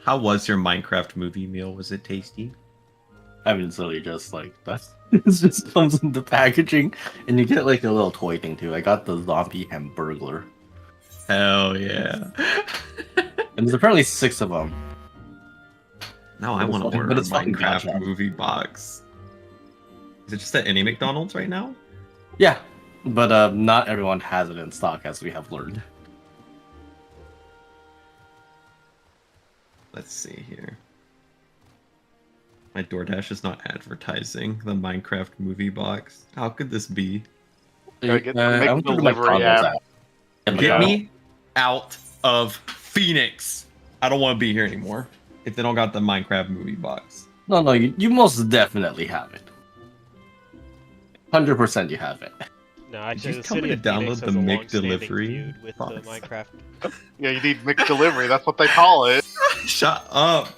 How was your Minecraft movie meal? Was it tasty? I mean, it's literally just like that. It just comes in the packaging, and you get like a little toy thing too. I got the zombie hamburglar, Hell yeah. and there's apparently 6 of them. Now I But want to it's- order but a it's fucking Minecraft gotcha. movie box. Is it just at any McDonald's right now? Yeah, but not everyone has it in stock, as we have learned. Let's see here. My DoorDash is not advertising the Minecraft movie box. How could this be? Gotta get- I make went the through my delivery combos app. And Get Yeah. me out of Phoenix. I don't want to be here anymore. If they don't got the Minecraft movie box. No, you most definitely have it. 100% you have it. No, actually, the just tell me city to of Phoenix download has the a Mick long-standing delivery feud with the box? Minecraft. Yeah, you need mixed delivery. That's what they call it. Shut up.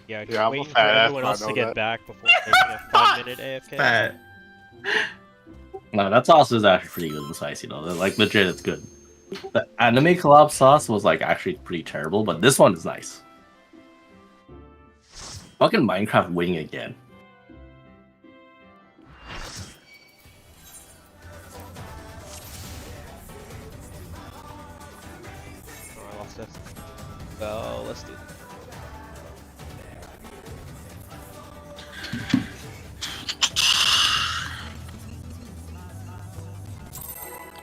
Yeah, just Yeah, I'm a waiting for fat ass, everyone I else to know get that. back before taking a 5-minute AFK. Fat. No, that sauce is actually pretty good and spicy though. Like legit, it's good. The anime collab sauce was like actually pretty terrible, but this one is nice. Fucking Minecraft winning again. Oh, I lost it. Well, let's do.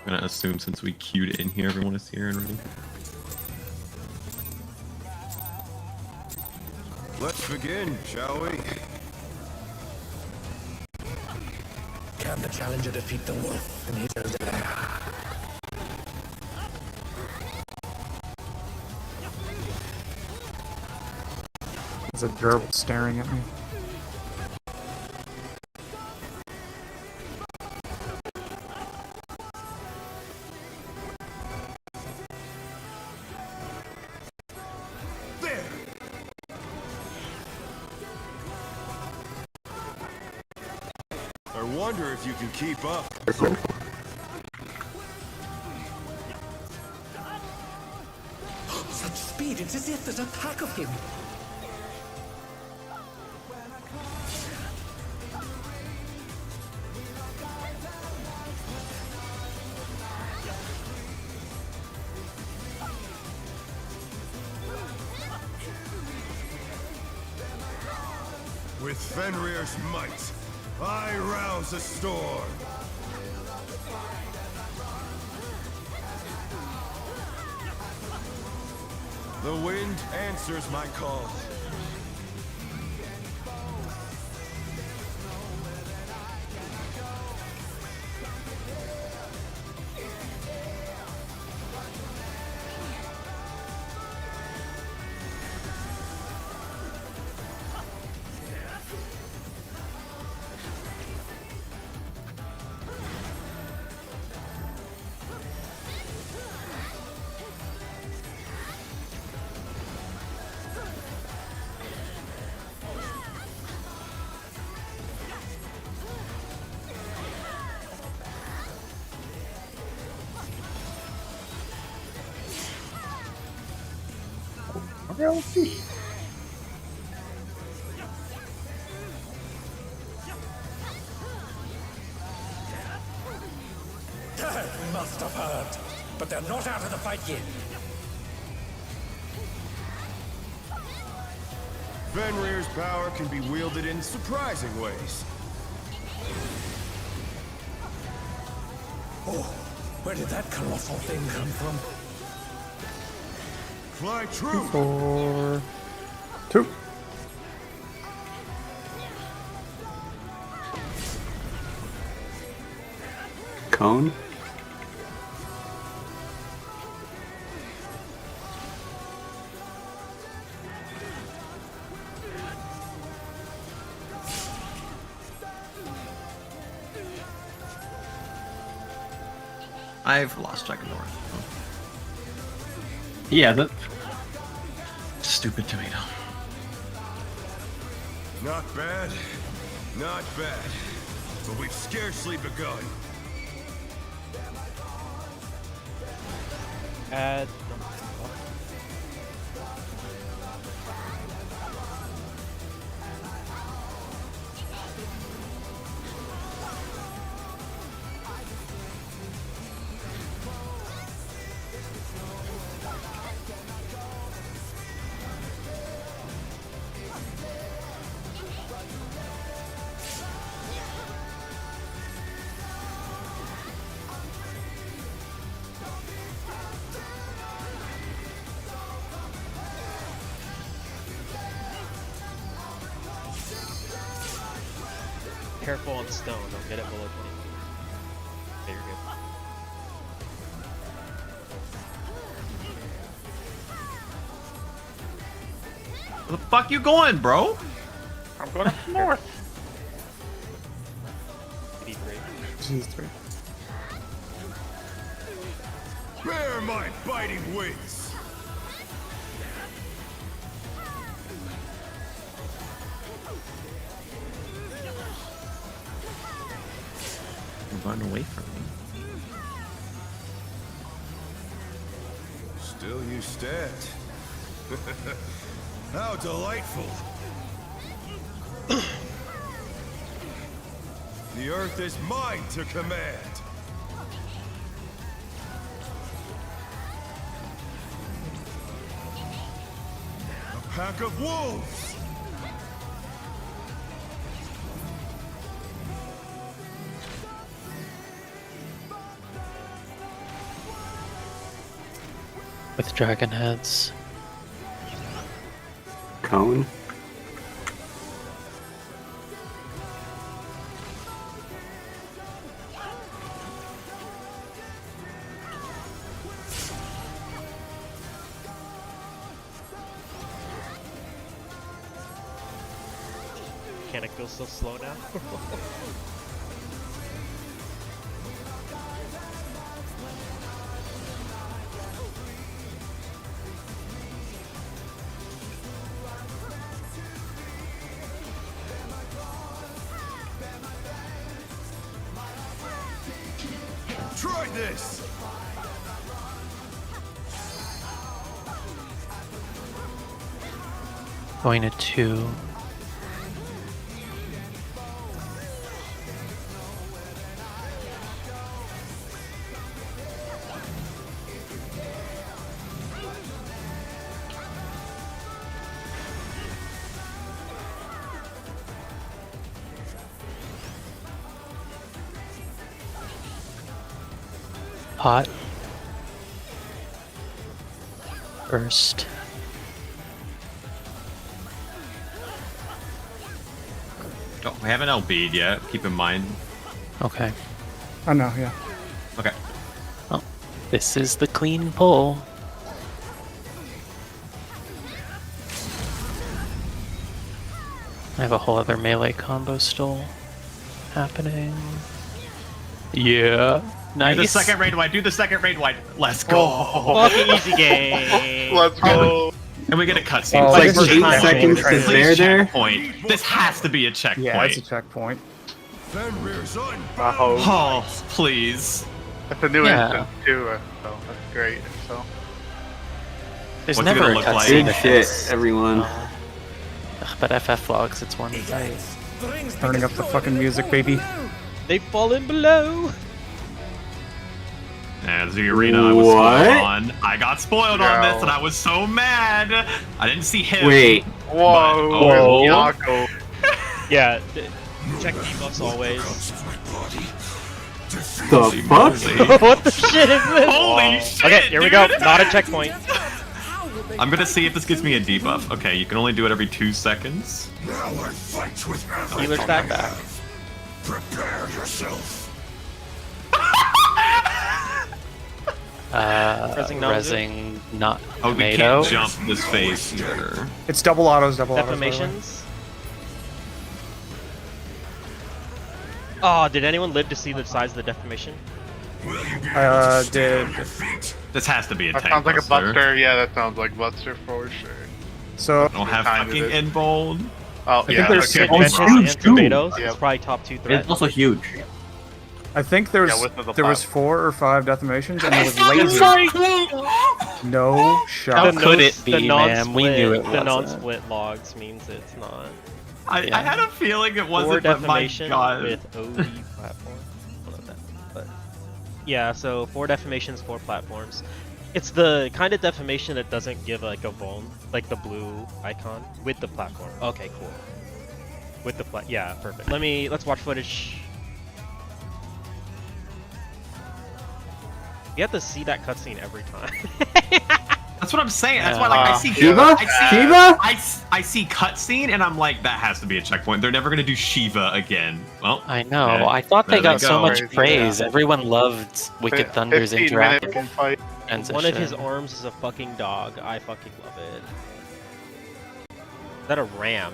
I'm gonna assume since we queued in here, everyone is here and ready. Let's begin, shall we? Can the challenger defeat the wolf in his own lair? There's a gerbil staring at me. There! I wonder if you can keep up. Such speed, it's as if there's a pack of him. With Fenrir's might, I rouse a storm. The wind answers my call. Dead, we must have heard. But they're not out of the fight yet. Fenrir's power can be wielded in surprising ways. Oh, where did that colossal thing come from? Fly true! 4, 2. Cone? I've lost track of North. Yeah, that Stupid tomato. Not bad, not bad. But we've scarcely begun. Add. careful on stone. Don't get it below 20 feet. Okay, you're good. Where the fuck you going, bro? I'm going up north. Jeez, 3. Bear my biting wings. Run away from me. Still you stand. How delightful. The earth is mine to command. A pack of wolves. With dragon heads. Cone. Mechanic feels so slow now. Try this. Going to 2. Pot. Burst. Oh, we haven't LB'd yet. Keep in mind. Okay. Oh no, yeah. Okay. Oh, this is the clean pull. I have a whole other melee combo still happening. Yeah. Nice. Do the second raid wide. Do the second raid wide. Let's go. Fucking easy game. Let's go. And we get a cutscene. Oh, It's like this is 8 time seconds change. to there. Checkpoint. This has to be a checkpoint. Yeah, it's a checkpoint. Fenrir's unbound. Oh, please. That's a new Yeah. instance too, so that's great. So There's What's it never gonna a look like? cutscene Good if shit, it's- everyone. Ugh, but FF logs, it's one fight. Turning up the fucking music, baby. They've fallen below. As the arena I was What? spoiled on. I got spoiled on No. this and I was so mad. I didn't see him. Wait, whoa, oh. Yako. Yeah, check debuffs always. the fuck? What the shit is this? Holy shit. Okay, here we go. dude. Not a checkpoint. I'm gonna see if this gives me a debuff. Okay, you can only do it every 2 seconds. Now I fight with every Healer stack back. Prepare yourself. Rezzing Naruto? Rezzing not Oh, we tomato. can't jump this phase either. It's double autos, double autos. by the way. Defamations. Oh, did anyone live to see the size of the defamation? Did This has to be a That tank sounds like a buster. Buster. Yeah, that sounds like Buster for sure. so? I don't have Kind of fucking is. end bold. Oh, think yeah. there's okay. Oh, it's Vengeance and too. Tomatoes. Yep. It's probably top 2 threat. It's also huge. I think there's Yeah, with the there was pop. 4 or 5 defamations, and there was laser. No shot. How could it be, man? We knew it The wasn't. non-split logs means it's not. I had a feeling it 4 wasn't, but my defamation god. with OD platform. I don't know that, but yeah, so 4 defamations, 4 platforms. It's the kind of defamation that doesn't give like a vuln, like the blue icon with the platform. Okay, cool. With the yeah, perfect. Let's watch footage. You have to see that cutscene every time. That's That's what I'm saying. That's why, like, I see Shiva? Shiva? I see cutscene, and I'm like, that has to be a checkpoint. They're never gonna do Shiva again. Well, I know. okay. I thought they There got they so go. much Crazy, praise. Everyone loved Wicked Thunder's 15-minute interactive fight. transition. One of his arms is a fucking dog. I fucking love it. Is that a ram?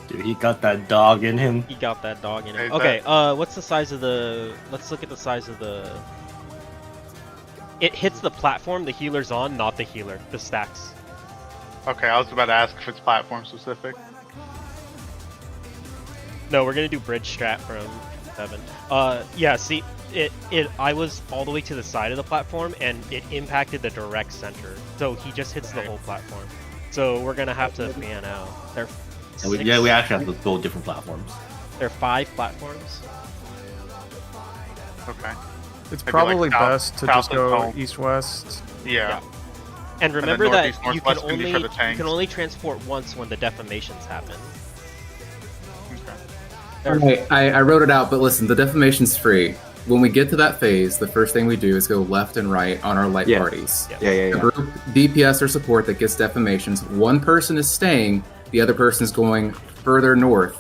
Dude, he got that dog in him. He got that dog in Hey, it. Okay, what's the size of the... Let's look at the size of the... It hits the platform the healer's on, not the healer. The stacks. Okay, I was about to ask if it's platform specific. No, we're gonna do bridge strat from 7. Yeah, see, I was all the way to the side of the platform, and it impacted the direct center. So he just hits the whole platform. So we're gonna have to fan out. There Yeah, we actually have to go different platforms. There are 5 platforms. Okay. It's Maybe, probably like, south- best to south just and go home. east-west. Yeah. And then remember that northeast, you can northwest can be only for the tanks. transport once when the defamations happen. Okay. Alright, I wrote it out, but listen, the defamation's free. When we get to that phase, the first thing we do is go left and right on our light Yeah. parties. Yeah. A group DPS or support that gets defamations, one person is staying, the other person is going further north.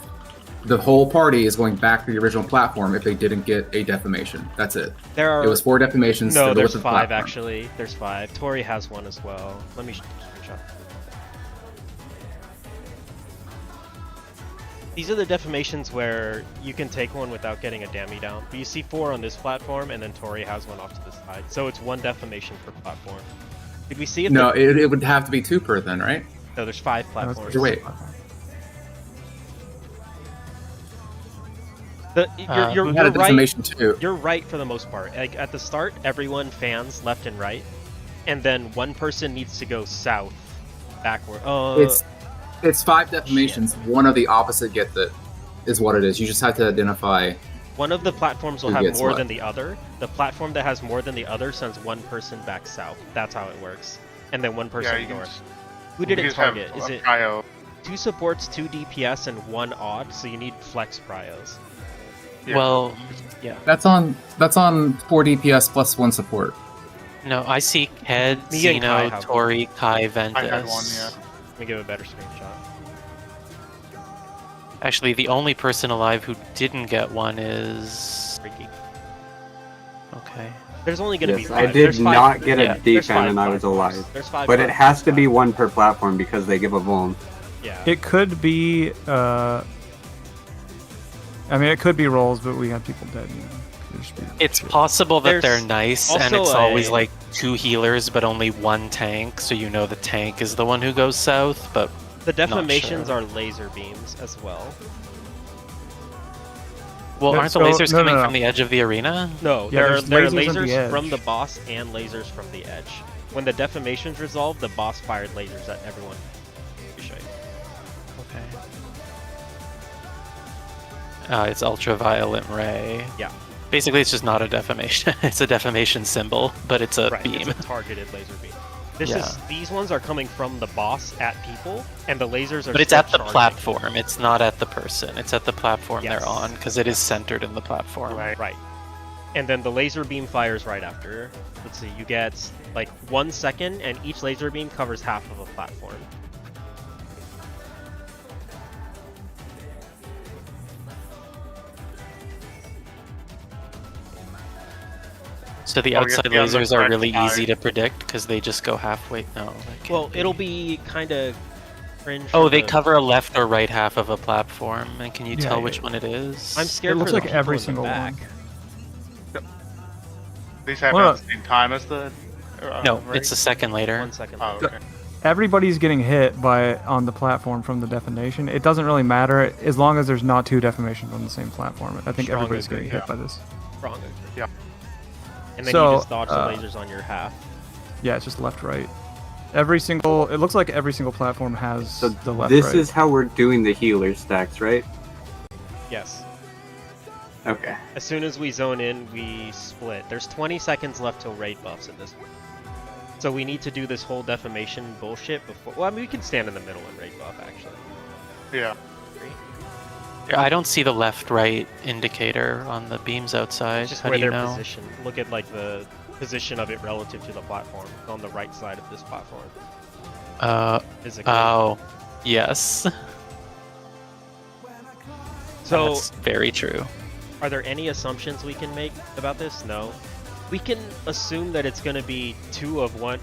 The whole party is going back to the original platform if they didn't get a defamation. That's it. There are It was 4 defamations. no, to the there's width of the 5 platform. actually. There's 5. Tori has one as well. Let me screenshot. These are the defamations where you can take one without getting a damage down. But you see 4 on this platform, and then Tori has one off to the side. So it's 1 defamation per platform. Did we see if No, it would have to be 2 per then, right? No, there's 5 No, platforms. it's- Wait. You're We had a right. defamation too. You're right for the most part. Like at the start, everyone fans left and right, and then one person needs to go south, backward. It's 5 defamations. One of the opposite gets it, is what it is. You just have to identify. One of the platforms will Who have gets more what? than the other. The platform that has more than the other sends one person back south. That's how it works. And then one person Yeah, you can north. just, Who did you it just have target? Is a it prio. 2 supports, 2 DPS, and 1 odd? So you need flex prios. Yeah. Well, yeah. That's on 4 DPS plus 1 support. No, I see Head, Me and Kai Xeno, have Tori, Kai, Ventus. I had one, yeah. Let me give a better screenshot. Actually, the only person alive who didn't get one is... Freaky. Okay. There's only going to Yes, be I 5. did There's 5 not get a yeah, there's defend 5 and I was platforms. alive. There's 5 But it has to be platforms. 1 per platform because they give a vuln. Yeah. It could be, I mean, it could be rolls, but we have people dead. You know. Could just be It's shit. possible that There's they're nice, and also it's always a- like 2 healers, but only 1 tank, so you know the tank is the one who goes south, but... The defamations sure. are laser beams as well. Well, No, aren't the so- lasers no, coming no, no. from the edge of the arena? No, Yeah, there are there's lasers on the lasers edge. from the boss and lasers from the edge. When the defamations resolve, the boss fired lasers at everyone. Let me show you. Okay. It's ultraviolet ray. Yeah. Basically, it's just not a defamation. It's a defamation symbol, but it's a Right, beam. it's a targeted laser beam. Yeah. These ones are coming from the boss at people, and the lasers are. But it's still at the charging. platform. It's not at the person. It's at the platform Yes. they're on, because it is centered in the platform. Right. And then the laser beam fires right after. Let's see, you get like 1 second, and each laser beam covers half of a platform. So the Oh, outside yeah, lasers the are correct really side. easy to predict, because they just go halfway. No. that can't Well, be. it'll be kind of cringe. Oh, for they the- cover a left or right half of a platform, and can you Yeah, tell yeah, which yeah. one it is? I'm scared It looks for the like every people in the single back. one. These happen Well, at the same time as the. No, right? it's a second later. 1 second. Oh, okay. Everybody's getting hit by on the platform from the defamation. It doesn't really matter as long as there's not 2 defamations on the same platform. I think Strong everybody's agree, getting hit by this. Wrong. Yeah. And then So, you just dodge the uh, lasers on your half. Yeah, it's just left, right. It looks like every single platform has So the left, this right. is how we're doing the healer stacks, right? Yes. Okay. As soon as we zone in, we split. There's 20 seconds left till raid buffs at this point. So we need to do this whole defamation bullshit before. Well, I mean, we can stand in the middle and raid buff, actually. Yeah. I don't see the left-right indicator on the beams outside. It's just How where do you they're know? positioned. Look at, like, the position of it relative to the platform. It's on the right side of this platform. Physically. Oh, yes. So, That's very true. are there any assumptions we can make about this? No. We can assume that it's going to be 2 of 1.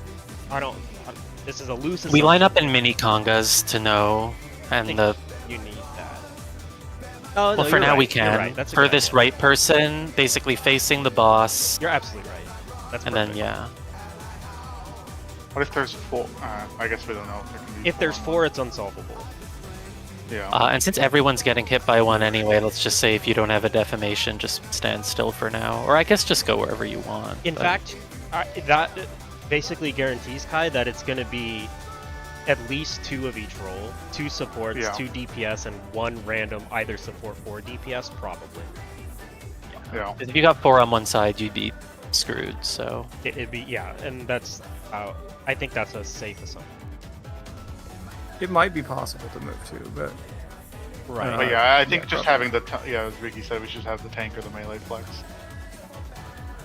This is a loose assumption. We line up in mini congas to know, I and think the you need that. Oh, well, no, for you're now right. we You're can. right. That's a For good this idea. right person, basically facing the boss, You're absolutely right. That's and perfect. then yeah. What if there's 4? I guess we don't know. There can be If there's on 4, it's unsolvable. one. Yeah. And since everyone's getting hit by one anyway, let's just say if you don't have a defamation, just stand still for now. Or I guess just go wherever you want. In but- fact, that basically guarantees, Kai, that it's going to be at least 2 of each role. 2 supports, Yeah. 2 DPS, and 1 random either support or DPS, probably. Yeah. If you got 4 on one side, you'd be screwed. So It'd be, yeah, and that's, I think that's a safe assumption. It might be possible to move too, but Right. But yeah, I think yeah, just probably. having the as Ricky said, we should have the tank or the melee flex.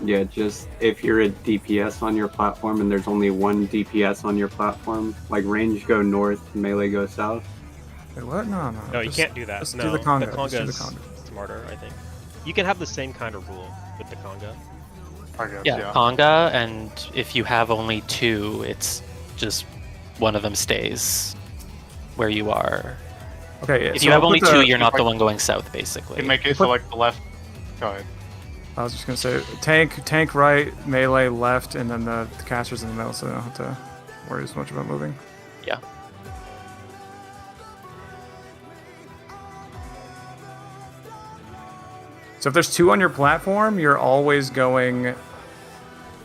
Yeah, just if you're a DPS on your platform and there's only one DPS on your platform, like range go north, melee go south. wait, what? No, no. No, you just- can't do that. Just No, do the conga. the Just do the conga's conga. smarter, I think. You can have the same kind of rule with the conga. I guess. yeah, Yeah. conga, and if you have only 2, it's just one of them stays where you are. Okay. If so you have I'll only put 2, the- you're not the one going south, basically. You make it so like the left. Go ahead. I was just gonna say tank right, melee left, and then the casters in the middle, so I don't have to worry as much about moving. Yeah. So if there's 2 on your platform, you're always going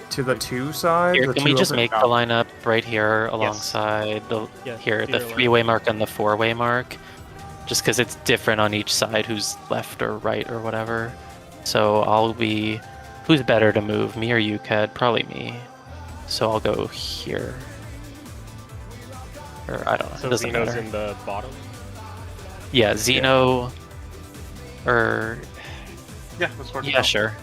to the 2 side. Here, the can we 2 just over- make the lineup right here alongside the Yeah, here the either line. 3-way mark and the 4-way mark? Just because it's different on each side, who's left or right or whatever. So I'll be, who's better to move, me or you, Ked? Probably me. So I'll go here. Or I don't know. So it doesn't Xeno's matter. in the bottom? Yeah, Xeno. Or Yeah, let's work. it yeah, out. sure.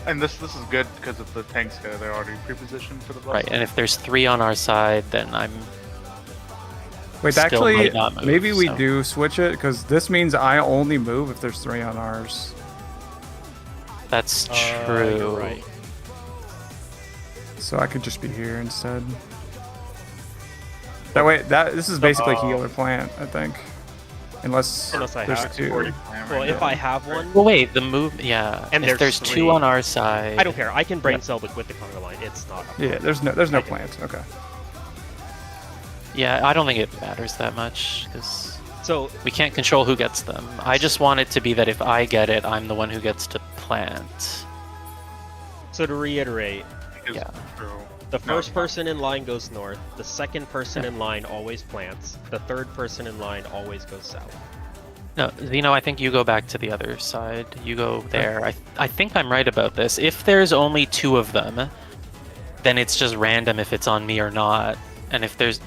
And this is good because if the tanks go, they're already pre-positioned for the boss. Right, and if there's 3 on our side, then I'm. Wait, still actually, might not move, maybe we so. do switch it because this means I only move if there's 3 on ours. That's true. You're right. So I could just be here instead. That way, this is basically healer plant, I think. Unless Unless I there's have 2. Well, if I have one, Well, wait, the move. Yeah, And if there's there's 3. 2 on our side. I don't care. I can brain cell with the conga line. It's not. a Yeah, problem. there's no I can- plant. Okay. Yeah, I don't think it matters that much because So we can't control who gets them. I just want it to be that if I get it, I'm the one who gets to plant. So to reiterate, Because- Yeah. True. the No, first it's not. person in line goes north, the second person in line always plants, the third person in line always goes south. No, I think you go back to the other side. You go there. I think I'm right about this. If there's only 2 of them, then it's just random if it's on me or not. And if there's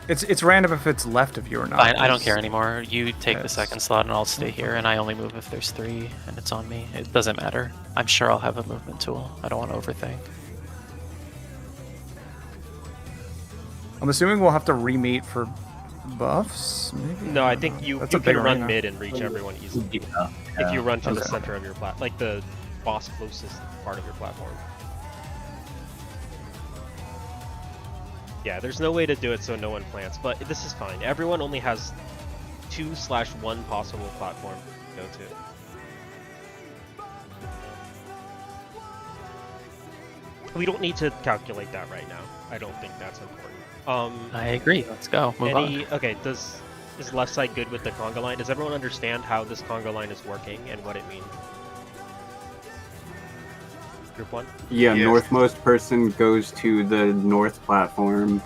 It's random if it's left of you or not. fine, I don't It's- care anymore. You take the Yes. second slot and I'll stay here, and I only move if there's 3 and it's on me. It doesn't matter. I'm sure I'll have a movement tool. I don't want to overthink. I'm assuming we'll have to re-meet for buffs, maybe? No, I think you That's you a big can run arena. mid and reach everyone easily Yeah. if you run to the Okay. center of your like the boss closest part of your platform. Yeah, there's no way to do it so no one plants, but this is fine. Everyone only has 2/1 possible platform to go to. We don't need to calculate that right now. I don't think that's important. I agree. Let's go. Move on. Okay, is left side good with the conga line? Does everyone understand how this conga line is working and what it means? Group 1? Yeah, Yes. northmost person goes to the north platform.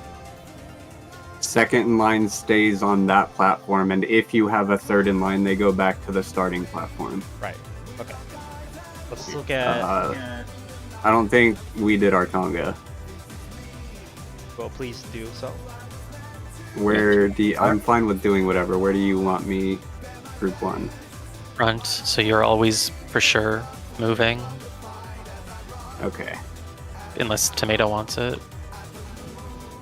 Second in line stays on that platform, and if you have a third in line, they go back to the starting platform. Right. Okay. Let's look at. I don't think we did our Tonga. Well, please do so. Where I'm fine with doing whatever. Where do you want me? Group 1. Front, so you're always for sure moving, Okay. unless Tomato wants it.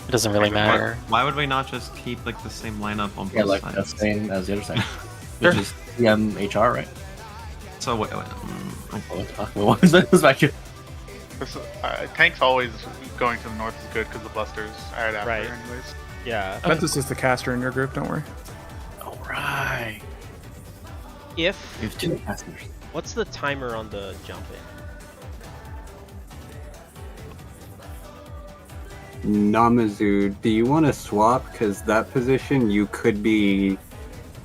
It doesn't really matter. Why would we not just keep like the same lineup on both Yeah, like sides? the same as the other side. Sure. Which is TMHR, right? So wait, What is this back here? This, tanks always going to the north is good because the blusters are right after, Right. anyways. Yeah. Ventus is the caster in your group, don't worry. Alright. If We have 2 casters. what's the timer on the jumping? Namazu, do you want to swap? Because that position, you could be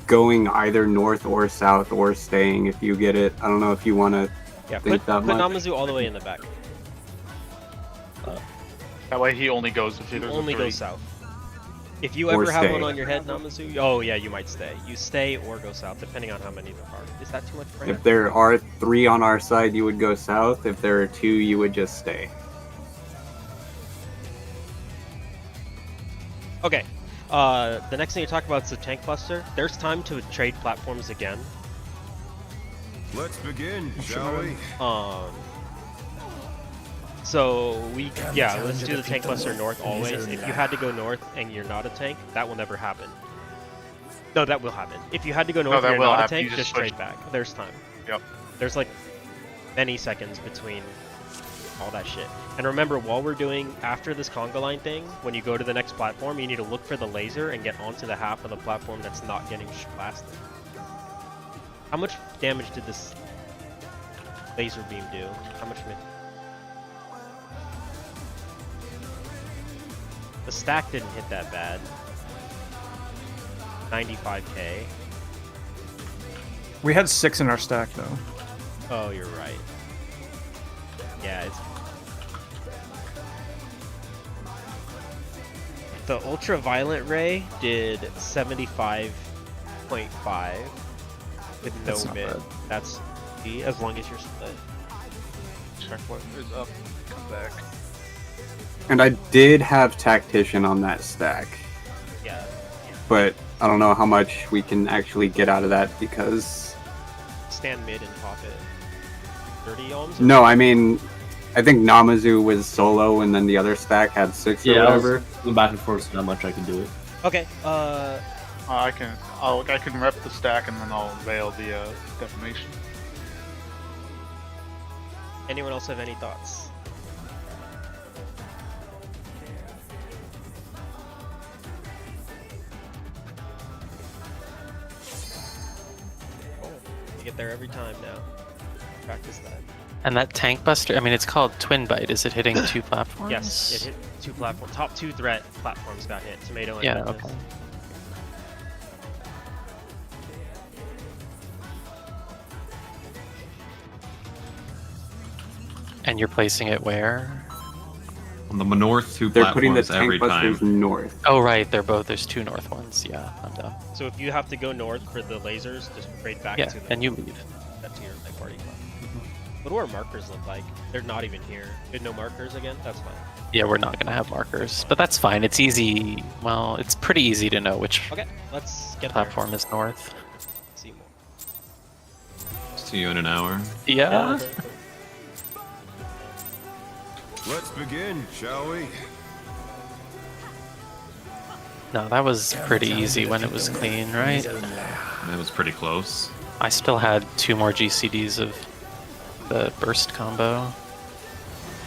going either north or south or staying if you get it. I don't know if you want to Yeah, think put that much. Namazu all the way in the back. That way he only goes if there's Only a go 3. south. If you Or ever have stay. one on your head, Namazu, oh yeah, you might stay. You stay or go south, depending on how many there are. Is that too much for you? If there are 3 on our side, you would go south. If there are 2, you would just stay. Okay. The next thing you talk about is the tank cluster. There's time to trade platforms again. Let's begin, shall we? So we Can yeah, the let's do challenger the tank defeat the cluster North north always. user If you had to go north and you're not a tank, that will never happen. No, that will happen. If you had to go north that and you're will not a happen. tank, You just just switch. trade back. There's time. Yep. There's like many seconds between all that shit. And remember, while we're doing after this conga line thing, when you go to the next platform, you need to look for the laser and get onto the half of the platform that's not getting blasted. How much damage did this laser beam do? How much? The stack didn't hit that bad. 95k. We had 6 in our stack though. Oh, you're right. Yeah, it's... The ultraviolet ray did 75.5 with no That's not mid. bad. That's as long as you're split. Check what is up. Come back. And I did have Tactician on that stack, Yeah. but I don't know how much we can actually get out of that because... Stand mid and pop it. 30 ohms? No, I mean, I think Namazu was solo and then the other stack had 6 or Yeah, whatever. going back and forth, so not much I can do it. Okay, I can rep the stack and then I'll veil the defamation. anyone else have any thoughts? Oh, you get there every time now. Practice that. And that tank buster, I mean, it's called Twin Bite. Is it hitting 2 platforms? Yes, it hit 2 platforms. Top 2 threat platforms got hit. Tomato and Yeah, Ventus. okay. And you're placing it where? On the north 2 They're putting the platforms every tank busters time. north. Oh, right, they're both, there's 2 north ones. Yeah, I'm done. So if you have to go north for the lasers, just trade back Yeah, to the and you leave. that's your like party club. What do our markers look like? They're not even here. Did no markers again? That's fine. Yeah, we're not going to have markers, but that's fine. It's easy. Well, it's pretty easy to know which Okay, let's get platform is north. there. See more. See you in an hour. Yeah. Let's begin, shall we? No, that was pretty easy when it was clean, right? That was pretty close. I still had 2 more GCDs of the burst combo.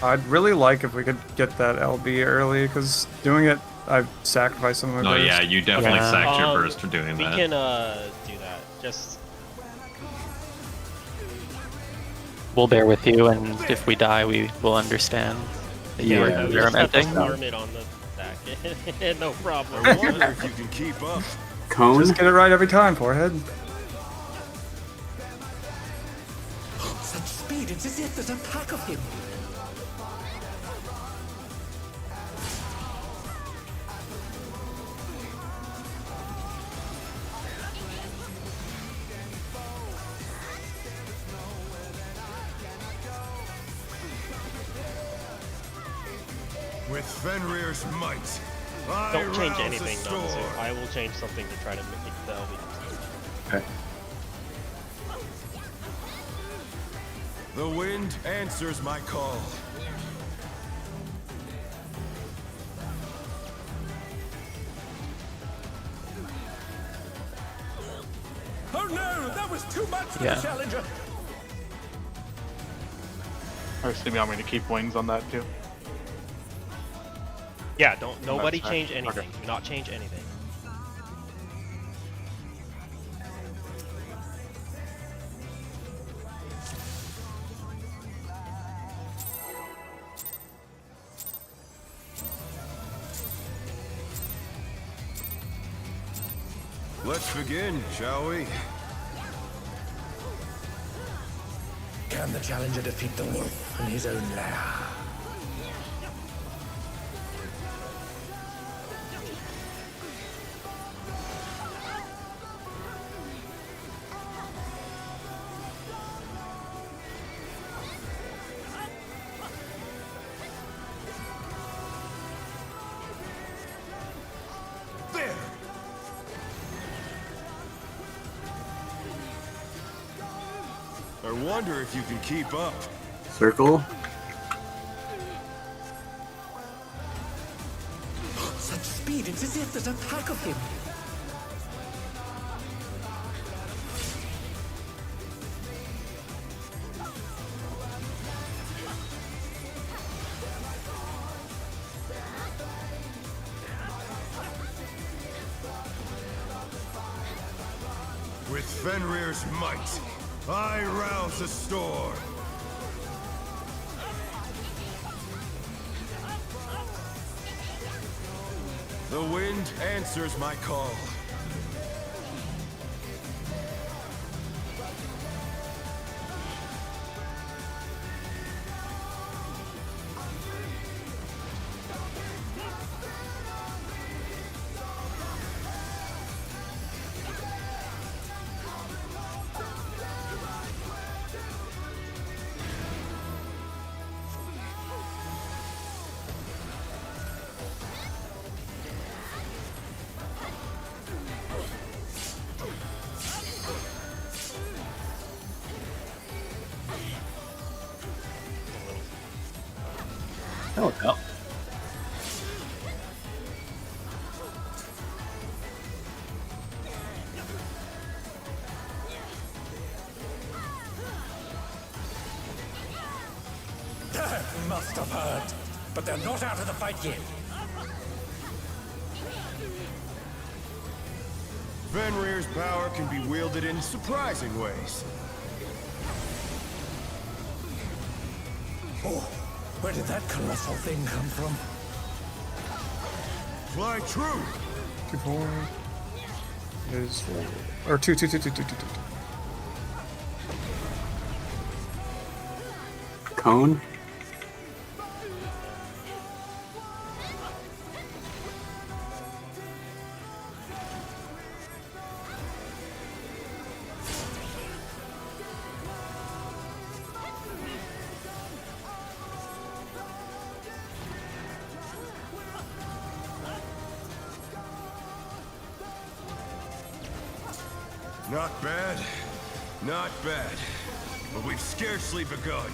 I'd really like if we could get that LB early, because doing it, I've sacrificed some of my No, burst. yeah, you definitely Yeah. sacked your burst for doing We that. can do that. Just We'll bear with you, and if we die, we will understand that you Yeah, are we just have to experimenting. farm it on the stack. No problem. I wonder if you can keep up. Cone? Just get it right every time, forehead. Such speed, it's as if there's a pack of him. With Fenrir's might, I Don't change rouse the anything, storm. Namazu. I will change something to try to make the LB. Okay. The wind answers my call. Oh no, that was too much for Yeah. the challenger. I assume you want me to keep wings on that too. Yeah, don't nobody That's change fine. anything. Okay. Do not change anything. Let's begin, shall we? Can the challenger defeat the wolf in his own lair? There! I wonder if you can keep up. Circle. Such speed, it's as if there's a pack of him. With Fenrir's might, I rouse the storm. The wind answers my call. Oh no. They must have heard, but they're not out of the fight yet. Fenrir's power can be wielded in surprising ways. Oh, where did that colossal thing come from? Fly true! 2-4 is 4. Or 2, 2, 2, 2, 2, 2, 2. Cone. Not bad, not bad. But we've scarcely begun.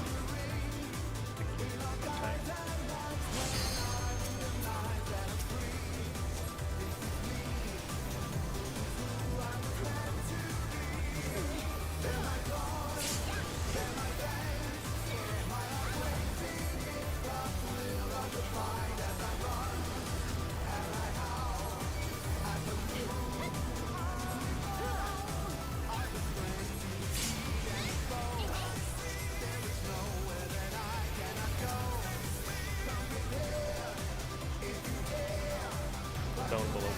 Stone below.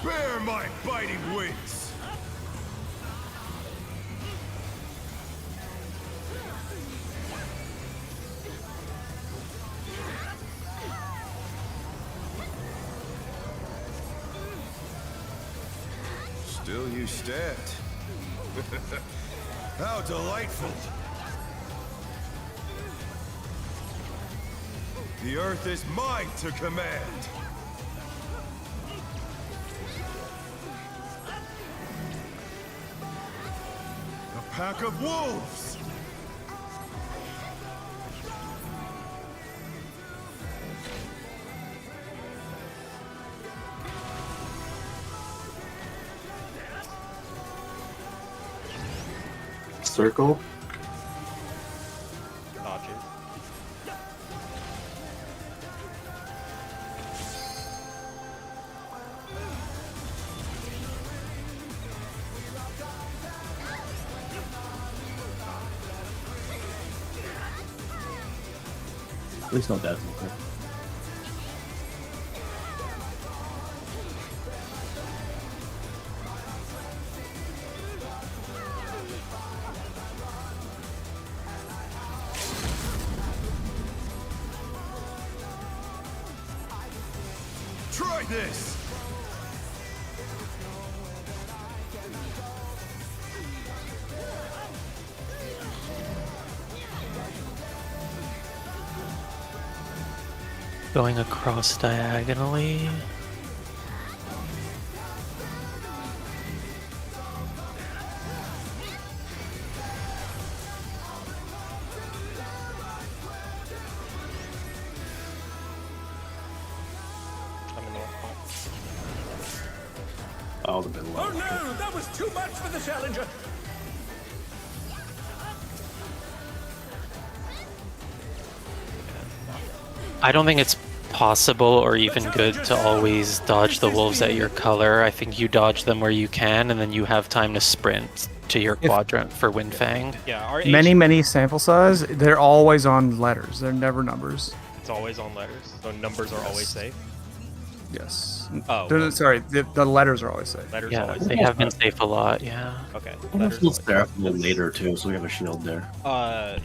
Bear my biting wings! Still you stand. How delightful. The earth is mine to command. A pack of wolves. Circle. Dodges. At least not that. Try this. Going across diagonally. I'm in the wrong point. Oh, the bit Oh low. no, that was too much for the challenger. I don't think it's possible or even good to always dodge the wolves at your color. I think you dodge them where you can, and then you have time to sprint to your quadrant for Windfang. Yeah, our Many sample size. They're always on letters. They're never numbers. It's always on letters, so numbers are always safe. Yes. Oh, They're- well, sorry. The letters are always safe. letters Yeah, always they safe. have been safe a lot, yeah. Okay. I'm Letters still always Seraphim later too, so we have a shield there.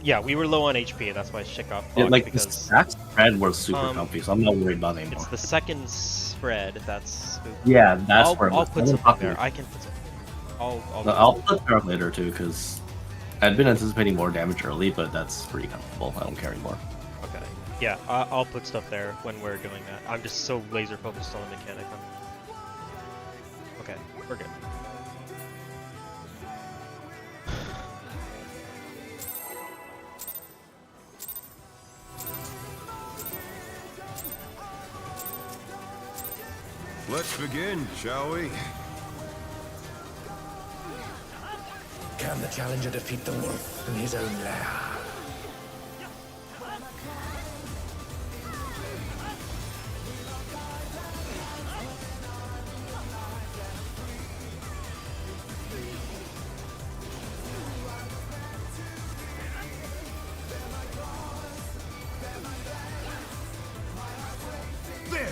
Yeah, we were low on HP, that's why shit got Yeah, fucked like the because stack spread was super comfy, so I'm not worried about it anymore. it's the second spread that's. Yeah, that's I'll, where I'll put I'm something talking. there. I can put something. I'll put Seraphim later too, because I'd been anticipating more damage early, but that's pretty comfortable. I don't care anymore. Okay. Yeah, I'll put stuff there when we're doing that. I'm just so laser focused on the mechanic. Okay, we're good. Let's begin, shall we? Can the challenger defeat the wolf in his own lair? There!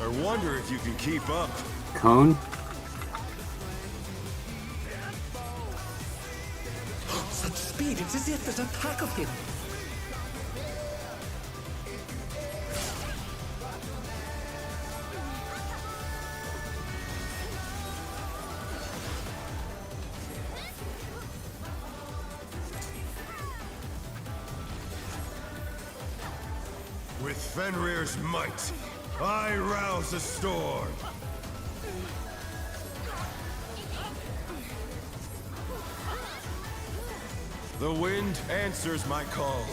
I wonder if you can keep up. Cone. Such speed, it's as if there's a pack of him. With Fenrir's might, I rouse a storm. The wind answers my call.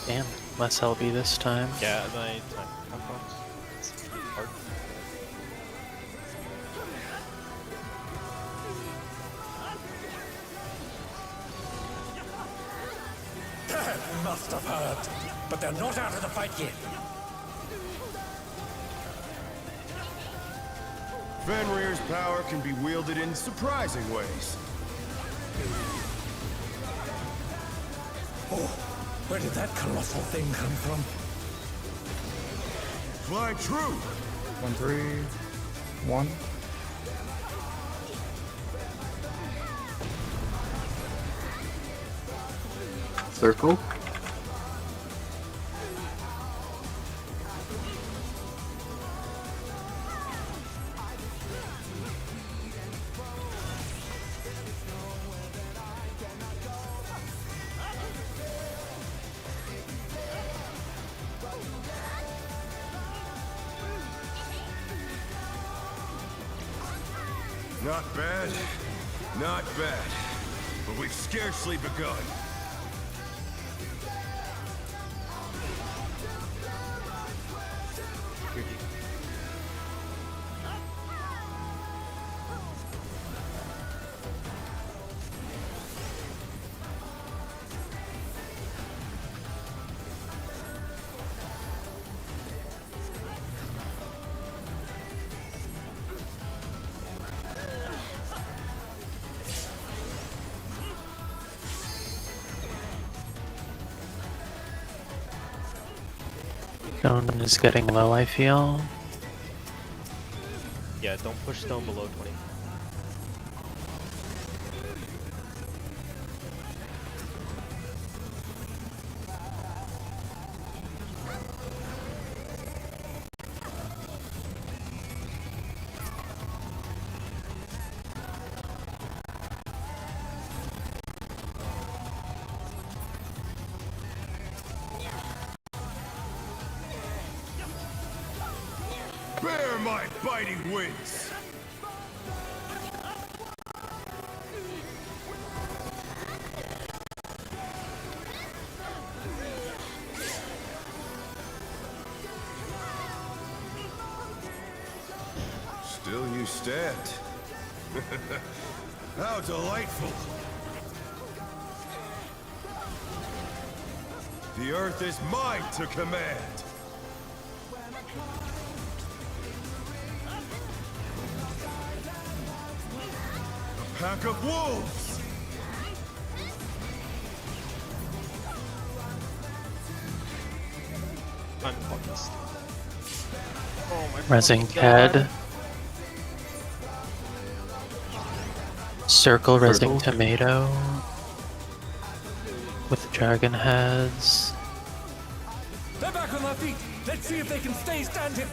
Damn, less LB this time. Yeah, my time box. It's hard. bad, we must have heard. But they're not out of the fight yet. Fenrir's power can be wielded in surprising ways. Oh, where did that colossal thing come from? Fly true! 1, 3, 1. Circle. Not bad, not bad. But we've scarcely begun. Stone is getting low, I feel. Yeah, don't push stone below 20. Bear my biting wings! Still you stand. How delightful! The earth is mine to command! Pack of wolves! I'm fucking Oh my Resing fucking God. head. Circle resing tomato. With dragon heads. They're back on their feet. Let's see if they can stay standing.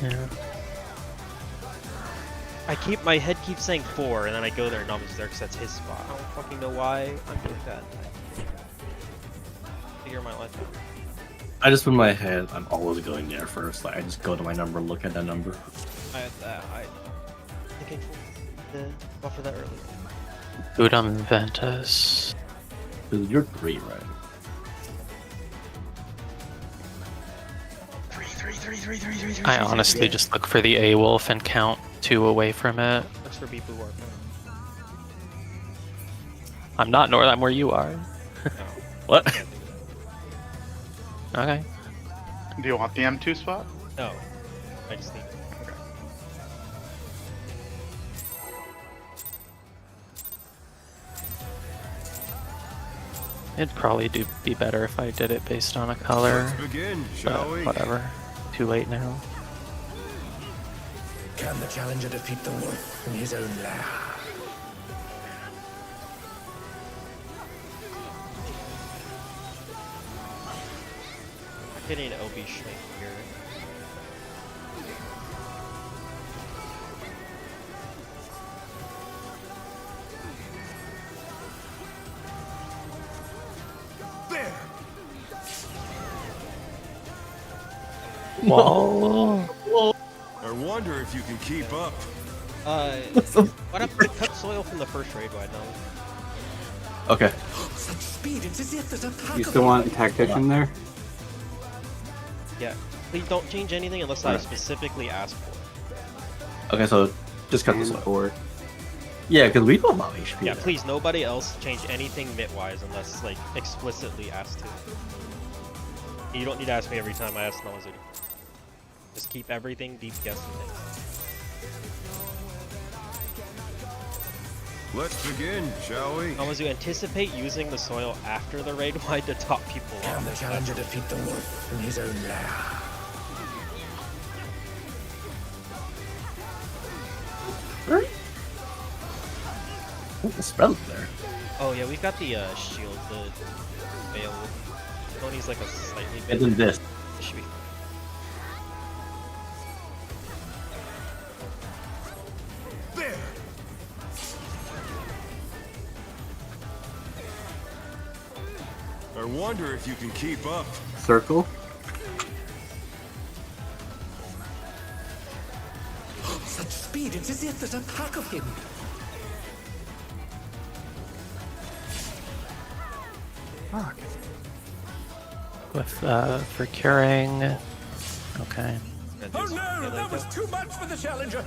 Yeah. My head keeps saying 4, and then I go there and Nami's there because that's his spot. I don't fucking know why I'm doing that. Figure my life out. I just put my head, I'm always going there first. Like, I just go to my number, look at that number. I think I the buffer that earlier. Udam Ventus. Dude, you're 3, right? 3. I honestly just look for the A-Wolf and count 2 away from it. Looks for people who are. I'm not north, I'm where you are. No. What? Can't do that. Okay. Do you want the M2 spot? No. I just need. Okay. It'd probably be better if I did it based on a color. Let's begin, shall But we? whatever. Too late now. Can the challenger defeat the wolf in his own lair? I'm getting an LB shrink here. There! Whoa. I wonder if you can keep up. Why not cut soil from the first raid wide now? Okay. Such speed, it's as if there's a pack You of still them. want tactician there? Yeah. Please don't change anything unless I specifically ask for it. Okay, so just cut this And off. 4. Yeah, because we don't allow HP. Yeah, there. please, nobody else change anything mit-wise unless like explicitly asked to. You don't need to ask me every time I ask Namazu. Just keep everything DPS and things. Let's begin, shall we? Namazu, anticipate using the soil after the raid wide to top people Can off. the challenger defeat the wolf in his own lair? What's the spell there? Oh yeah, we've got the shield, the veil. Tony's like a slightly And then this. It should be fine. There! I wonder if you can keep up. Circle. Such speed, it's as if there's a pack of him. Fuck. With for curing. Okay. Oh no, that was too much for the challenger.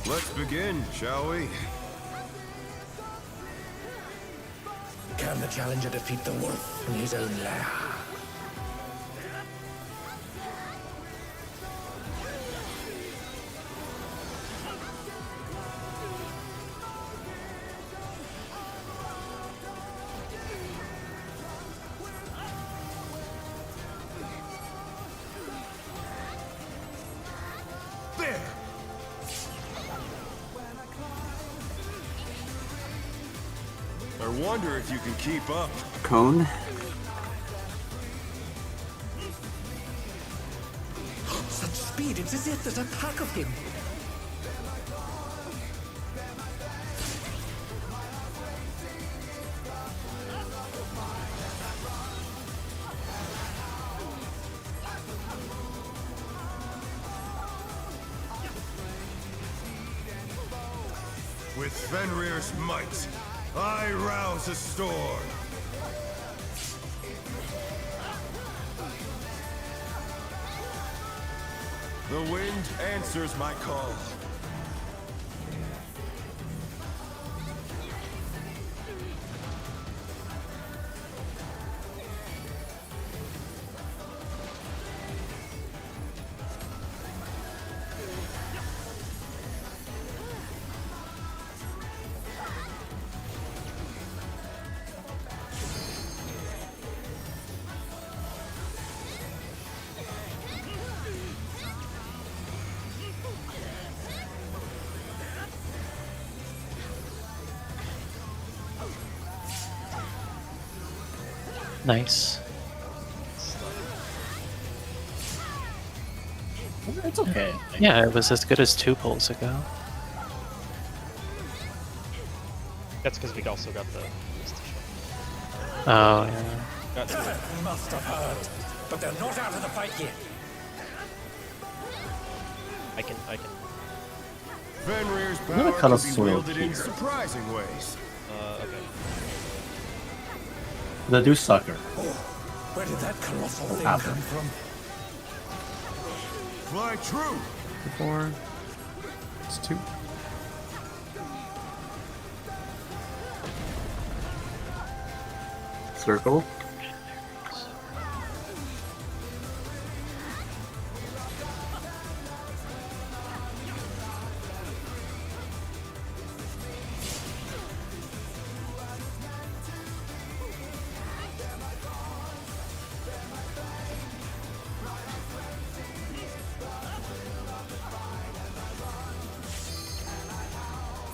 Let's begin, shall we? Can the challenger defeat the wolf in his own lair? There! I wonder if you can keep up. Cone. Such speed, it's as if there's a pack of him. With Fenrir's might, I rouse a storm. The wind answers my call. Nice. It's okay. Yeah, it was as good as 2 pulls ago. That's because we also got the. Oh yeah. Got the Death must have heard, but they're not out of the fight yet. I can. Fenrir's gonna power cut can a be soil wielded in here. surprising ways. Okay. The do sucker. Where did that colossal thing happened? come from? Fly true! 4. It's 2. Circle.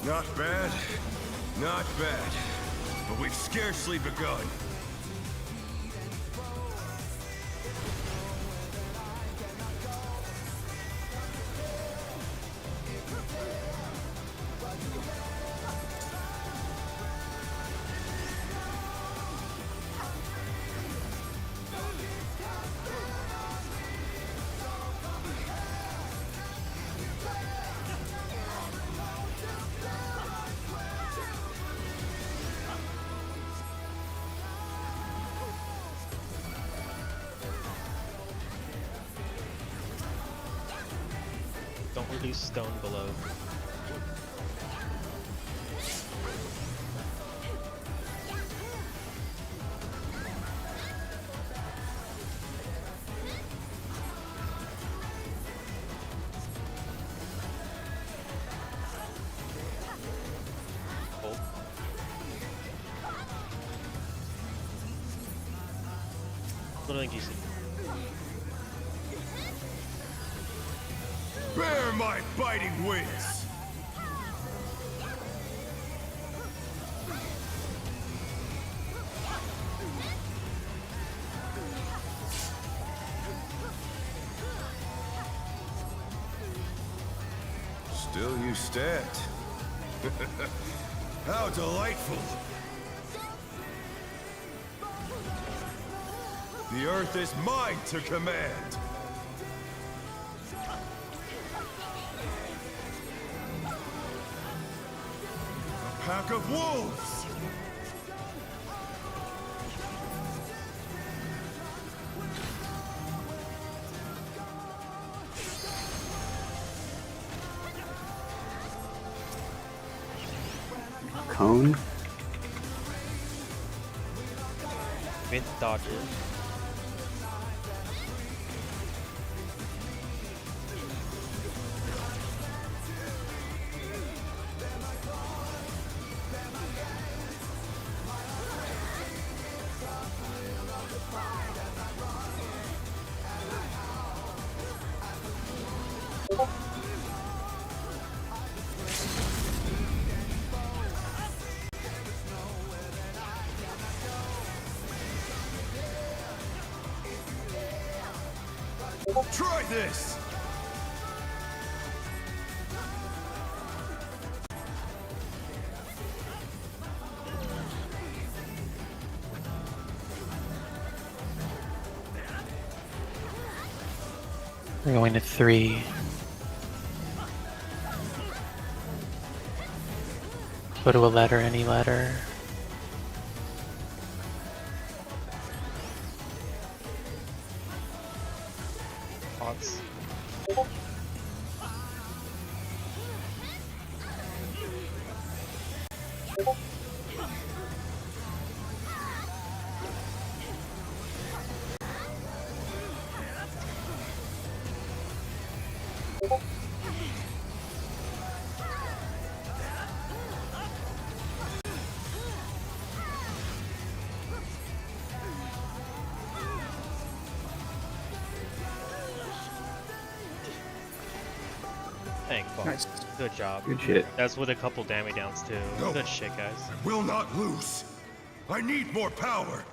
Not bad, not bad. But we've scarcely begun. Don't release stone below. Hold. Literally GC. Bear my biting wings! Still you stand. How delightful! The earth is mine to command! A pack of wolves! Cone. With dodges. Try this! We're going to 3. Go to a letter, any letter. Pots. Thank fuck. Nice. Good job. Good shit. That's with a couple damage downs too. No. Good shit, guys. I will not lose. I need more power.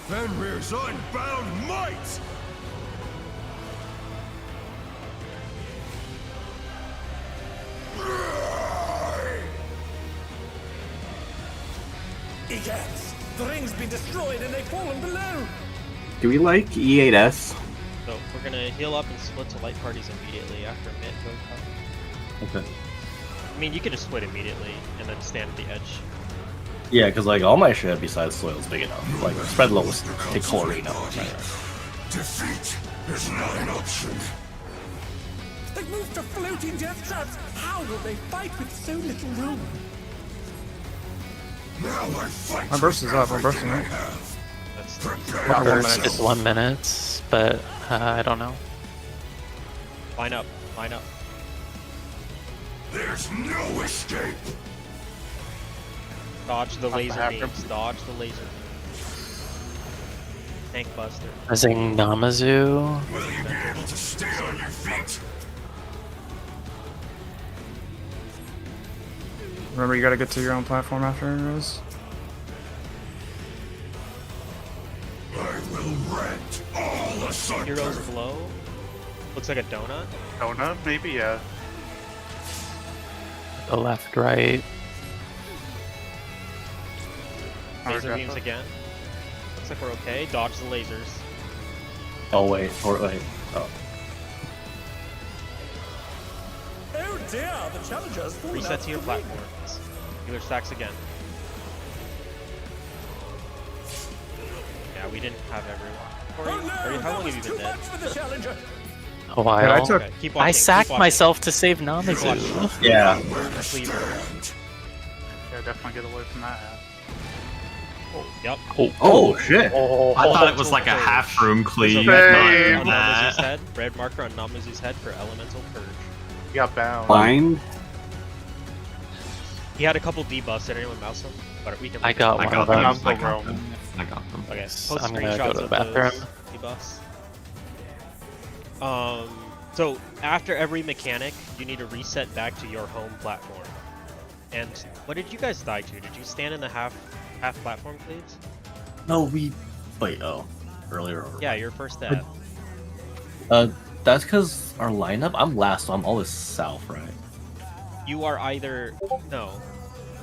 Fenrir's unbound might! Egads! The ring's been destroyed and they've fallen below! Do we like E8S? So we're gonna heal up and split to light parties immediately after mid goes up. Okay. I mean, you could just split immediately and then stand at the edge. Yeah, because like all my shit besides soil's big enough. Like spread lowest, take chlorine out. Defeat is not an option. They've moved to floating death traps! How will they fight with so little room? Now I fight. My burst is up. I'm bursting it. That's About 1 First minute. is 1 minute, but I don't know. line up, line up. There's no escape. Dodge the laser after- beams. Dodge the laser beams. Tank buster. Buzzing Namazu. Will you be able to stay on your feet? Remember, you gotta get to your own platform after this. I will rent all asunder. Heroes below. Looks like a donut. Donut, maybe, yeah. The left, right. Laser Argata. beams again. Looks like we're okay. Dodge the lasers. Oh wait, or wait. Oh. Oh dear, the challenger's fallen Reset out to your of the ring. platforms. Healer stacks again. Yeah, we didn't have everyone. Oh Corey, no, how that long was have you too been dead? much for the challenger! A while. Yeah, I took- Okay, keep watching. I sacked keep watching. myself to save Keep Namazu. watching. Yeah. Cleaver. Yeah, definitely get away from that half. Yep. Oh shit! I thought it was like a half room cleave. There's a not red even marker on Namazu's that. head. Red marker on Namazu's head for elemental purge. You got bound. Blind. He had a couple debuffs. Did anyone mouse him? But we can. I got I one got of them. them. Mouse the I got row. them. I got them. Okay. Yes, Post I'm gonna go screenshots to the of bathroom. those debuffs. So after every mechanic, you need to reset back to your home platform. And what did you guys die to? Did you stand in the half platform cleaves? No, we. Wait. Oh, earlier. Or... Yeah, your first death. That's because our lineup. I'm last, so I'm always south, right? You are either no.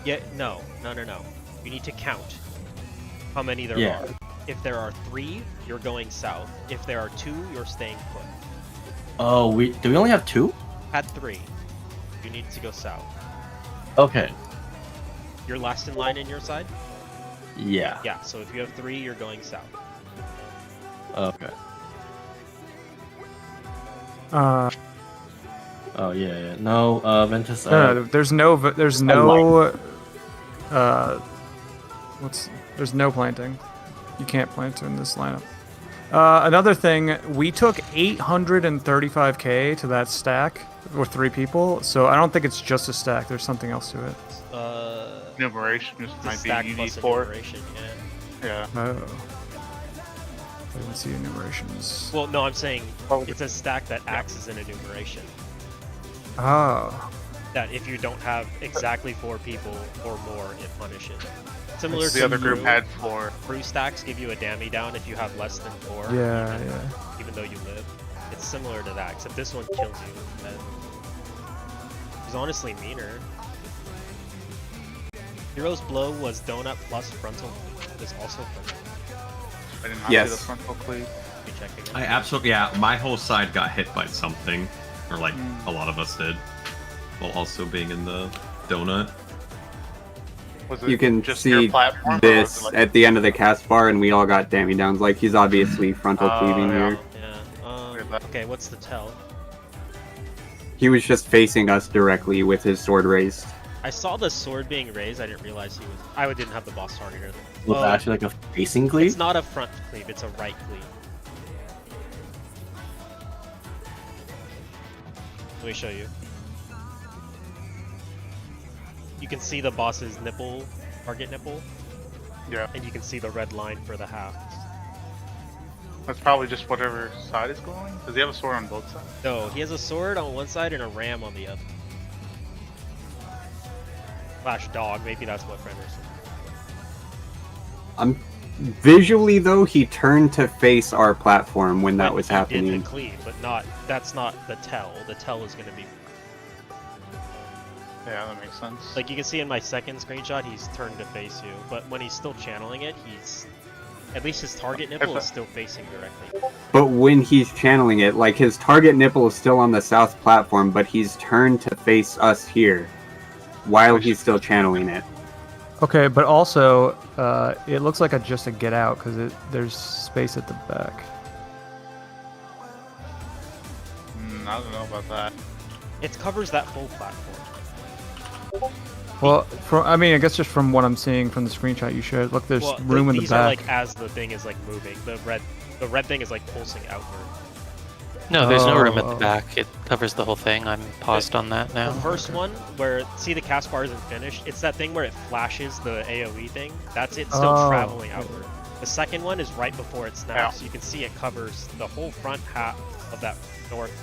Yeah, no. You need to count how many there Yeah. are. If there are 3, you're going south. If there are 2, you're staying put. Oh, do we only have 2? Had 3. You need to go south. Okay. You're last in line in your side? Yeah. Yeah, so if you have 3, you're going south. Okay. Oh yeah. No, Ventus. there's no there's no planting. You can't plant in this lineup. Another thing, we took 835k to that stack with 3 people, so I don't think it's just a stack. There's something else to it. Enumeration just The might stack be you plus need 4. enumeration, yeah. Yeah. Oh. I didn't see enumerations. Well, no, I'm saying Oh. it's a stack that acts as an enumeration. Oh. That if you don't have exactly 4 people or more, it punishes. Similar to The other group crew. had 4. Crew stacks give you a dammy down if you have less than 4. Yeah, even, yeah. Even though you live. It's similar to that, except this one kills you instead. It's honestly meaner. Hero's Blow was donut plus frontal. It's also frontal. I did not Yes. see the frontal cleave. Let me check again. I absolutely, yeah, my whole side got hit by something. Or like, a lot of us did. While also being in the donut. Was it You can just your see platform, or was this it like- at the end of the cast bar, and we all got dammy downs. Like he's obviously frontal cleaving yeah. here. Yeah. Look at that. Okay, what's the tell? He was just facing us directly with his sword raised. I saw the sword being raised. I didn't realize he was. I didn't have the boss targeter. was Oh, actually like a facing cleave. It's not a front cleave. It's a right cleave. Let me show you. You can see the boss's nipple, target nipple, Yeah. and you can see the red line for the halves. That's probably just whatever side is going. Does he have a sword on both sides? No, he has a sword on one side and a ram on the other. Slash dog. Maybe that's what renders it. Visually though, he turned to face our platform when that But was he did happening. the cleave, but not. That's not the tell. The tell is going to be. Yeah, that makes sense. Like you can see in my second screenshot, he's turned to face you, but when he's still channeling it, he's at least his target nipple is still facing directly. But when he's channeling it, like his target nipple is still on the south platform, but he's turned to face us here while he's still channeling it. Okay, but also, it looks like just a get out because there's space at the back. I don't know about that. It covers that full platform. Well, I mean, I guess just from what I'm seeing from the screenshot you showed, look, there's Well, room in the these are back. like as the thing is like moving. The red thing is like pulsing outward. No, there's no room at Oh. the back. It covers the whole thing. I'm paused on that now. The first one, where see the cast bar isn't finished, it's that thing where it flashes the AOE thing. That's it still Oh. traveling outward. The second one is right before it snaps. Yeah. So you can see it covers the whole front half of that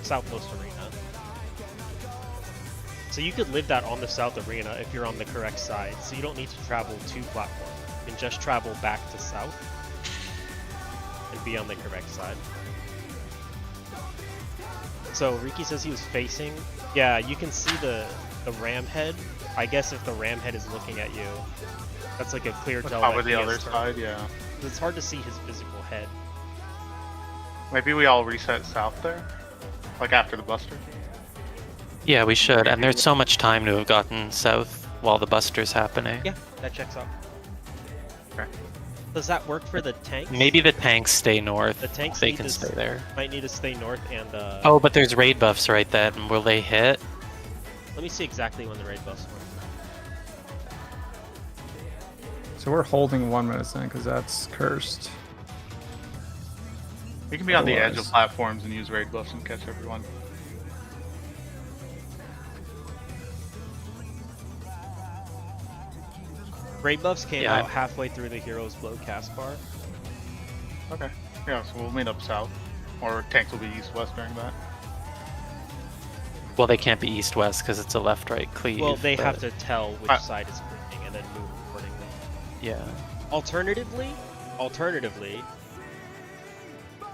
southmost arena. So you could live that on the south arena if you're on the correct side. So you don't need to travel to platform. You can just travel back to south and be on the correct side. So Riki says he was facing. Yeah, you can see the ram head. I guess if the ram head is looking at you, that's like a clear tell. Probably that he the has other turned. side, yeah. It's hard to see his physical head. Maybe we all reset south there? Like after the Buster? Yeah, we should. And there's so much time to have gotten south while the Buster's happening. Yeah, that checks out. Okay. Does that work for the tanks? Maybe the tanks stay north. The tanks they need can to stay there. Might need to stay north and. Oh, but there's raid buffs right then. Will they hit? Let me see exactly when the raid buffs work. So we're holding 1 minute then, because that's cursed. We can be on the edge of Otherwise- platforms and use raid buffs and catch everyone. Raid buffs came Yeah. out halfway through the Hero's Blow cast bar. Okay. Yeah, so we'll meet up south. Or tanks will be east-west during that. Well, they can't be east-west because it's a left-right cleave. Well, they but- have to tell which Ah. side is moving and then move accordingly. Yeah. Alternatively,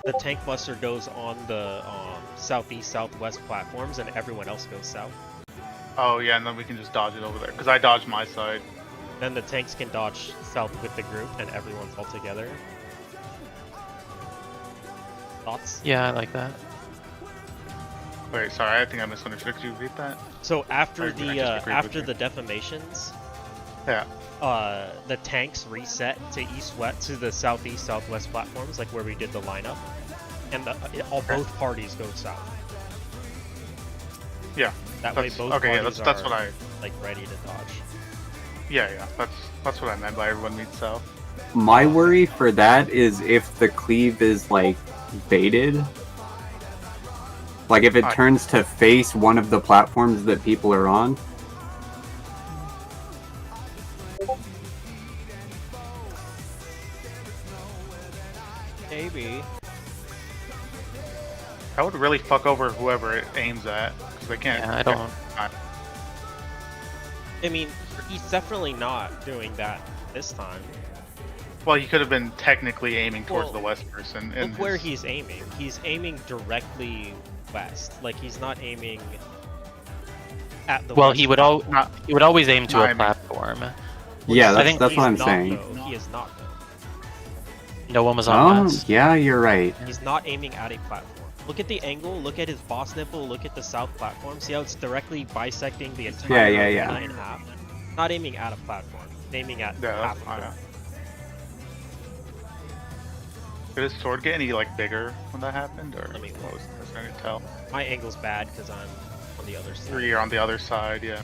the tank buster goes on the southeast, southwest platforms, and everyone else goes south. Oh yeah, and then we can just dodge it over there. Because I dodged my side. Then the tanks can dodge south with the group, and everyone's all together. Thoughts? Yeah, I like that. Wait, sorry, I think I misunderstood. Could you repeat that? So after I the just agreed after with the defamations, Yeah. the tanks reset to east-west to the southeast, southwest platforms, like where we did the lineup, and both parties go south. Yeah. That way, That's- both okay, yeah, parties that's are what I. like ready to dodge. Yeah, that's what I meant by everyone meets south. My worry for that is if the cleave is like baited. Like if it turns to face one of the platforms that people are on. Maybe. That would really fuck over whoever it aims at. Because they can't. Yeah, I don't. I mean, he's definitely not doing that this time. Well, he could have been technically aiming towards Well, the west person. Look And where he's aiming. He's aiming directly west. Like he's not aiming at the. Well, west he would platform. he would always aim to a Timing. platform. Yeah, I that's, think that's what I'm He's not, saying. though. He is not, though. No one was on Oh, west. yeah, you're right. He's not aiming at a platform. Look at the angle. Look at his boss nipple. Look at the south platform. See how it's directly bisecting the entire Yeah. arena in half. Not aiming at a platform. He's aiming at Yeah, half that's of fine. it. Did his sword get any like bigger when that happened, or Let me what was I couldn't tell? My angle's bad because I'm on the other side. Or you're on the other side, yeah.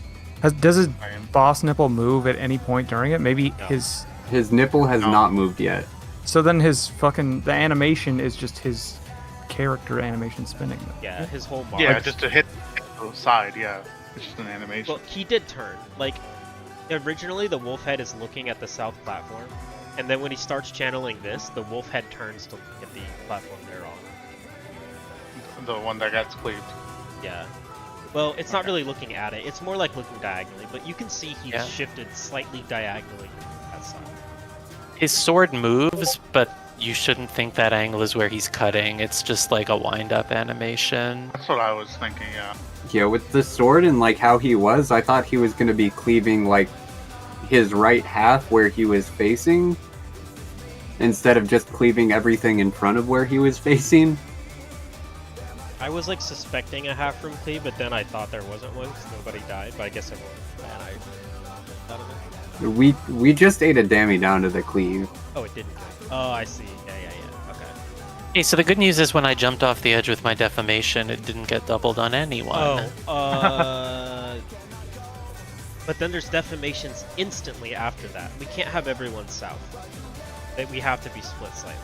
Does his I am. boss nipple move at any point during it? Maybe No. His nipple has No. not moved yet. So then his the animation is just his character animation spinning. Yeah, his whole body. Yeah, just to hit the side, yeah. It's just an animation. Well, he did turn. Like, originally the wolf head is looking at the south platform, and then when he starts channeling this, the wolf head turns to look at the platform they're on. The one that gets cleaved. Yeah. Well, it's not really looking at it. It's more like looking diagonally, but you can see he's Yeah. shifted slightly diagonally that side. His sword moves, but you shouldn't think that angle is where he's cutting. It's just like a wind-up animation. That's what I was thinking, yeah. Yeah, with the sword and like how he was, I thought he was gonna be cleaving like his right half where he was facing, instead of just cleaving everything in front of where he was facing. I was like suspecting a half room cleave, but then I thought there wasn't one because nobody died, but I guess everyone died. I thought of it. We just ate a dammy down to the cleave. Oh, it didn't. Oh, I see. Yeah. Okay. Hey, so the good news is when I jumped off the edge with my defamation, it didn't get doubled on anyone. But then there's defamations instantly after that. We can't have everyone south. We have to be split slightly.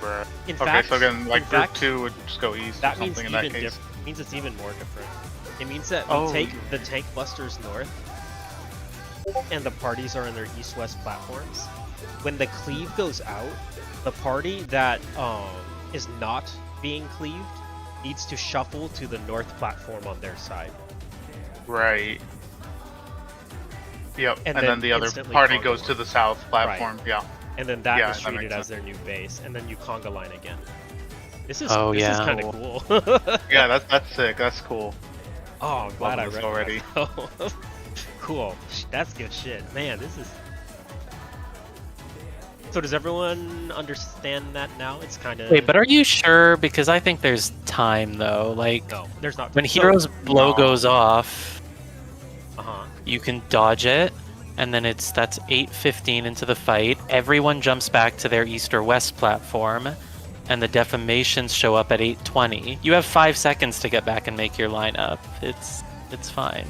Bruh. In Okay, fact, so again, like in group fact, 2 would just go east or that means something in even that case. means it's even more different. It means that we Oh. take the tank busters north, and the parties are in their east-west platforms. When the cleave goes out, the party that is not being cleaved needs to shuffle to the north platform on their side. Right. Yep, And and, then then the other instantly party conga goes line. to the south platform, yeah. And then that Yeah, is that treated makes as their new base, and then you conga line again. This is Oh, this yeah. is kind of cool. Yeah, that's sick, that's cool. Oh, I'm glad I Love read this already. already. Cool. That's good shit. Man, this is... So does everyone understand that now? It's kind of... Wait, but are you sure? Because I think there's time, though. Like, No, there's not. when So- Hero's Blow No. goes off, Uh-huh. you can dodge it, and then that's 8:15 into the fight. Everyone jumps back to their east or west platform, and the defamations show up at 8:20. You have 5 seconds to get back and make your lineup. It's fine.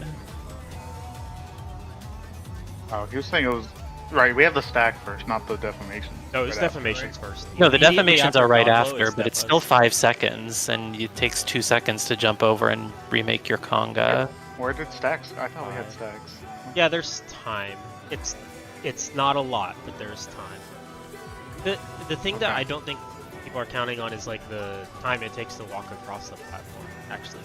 Oh, he was saying it was right. We have the stack first, not the defamation. No, it's Right after, defamations right? first. No, the Immediately defamations are right God Blow after, is but it's defos. still 5 seconds, and it takes 2 seconds to jump over and remake your conga. Where did stacks? I thought we had stacks. Yeah, there's time. It's not a lot, but there's time. The thing that Okay. I don't think people are counting on is like the time it takes to walk across the platform. Actually,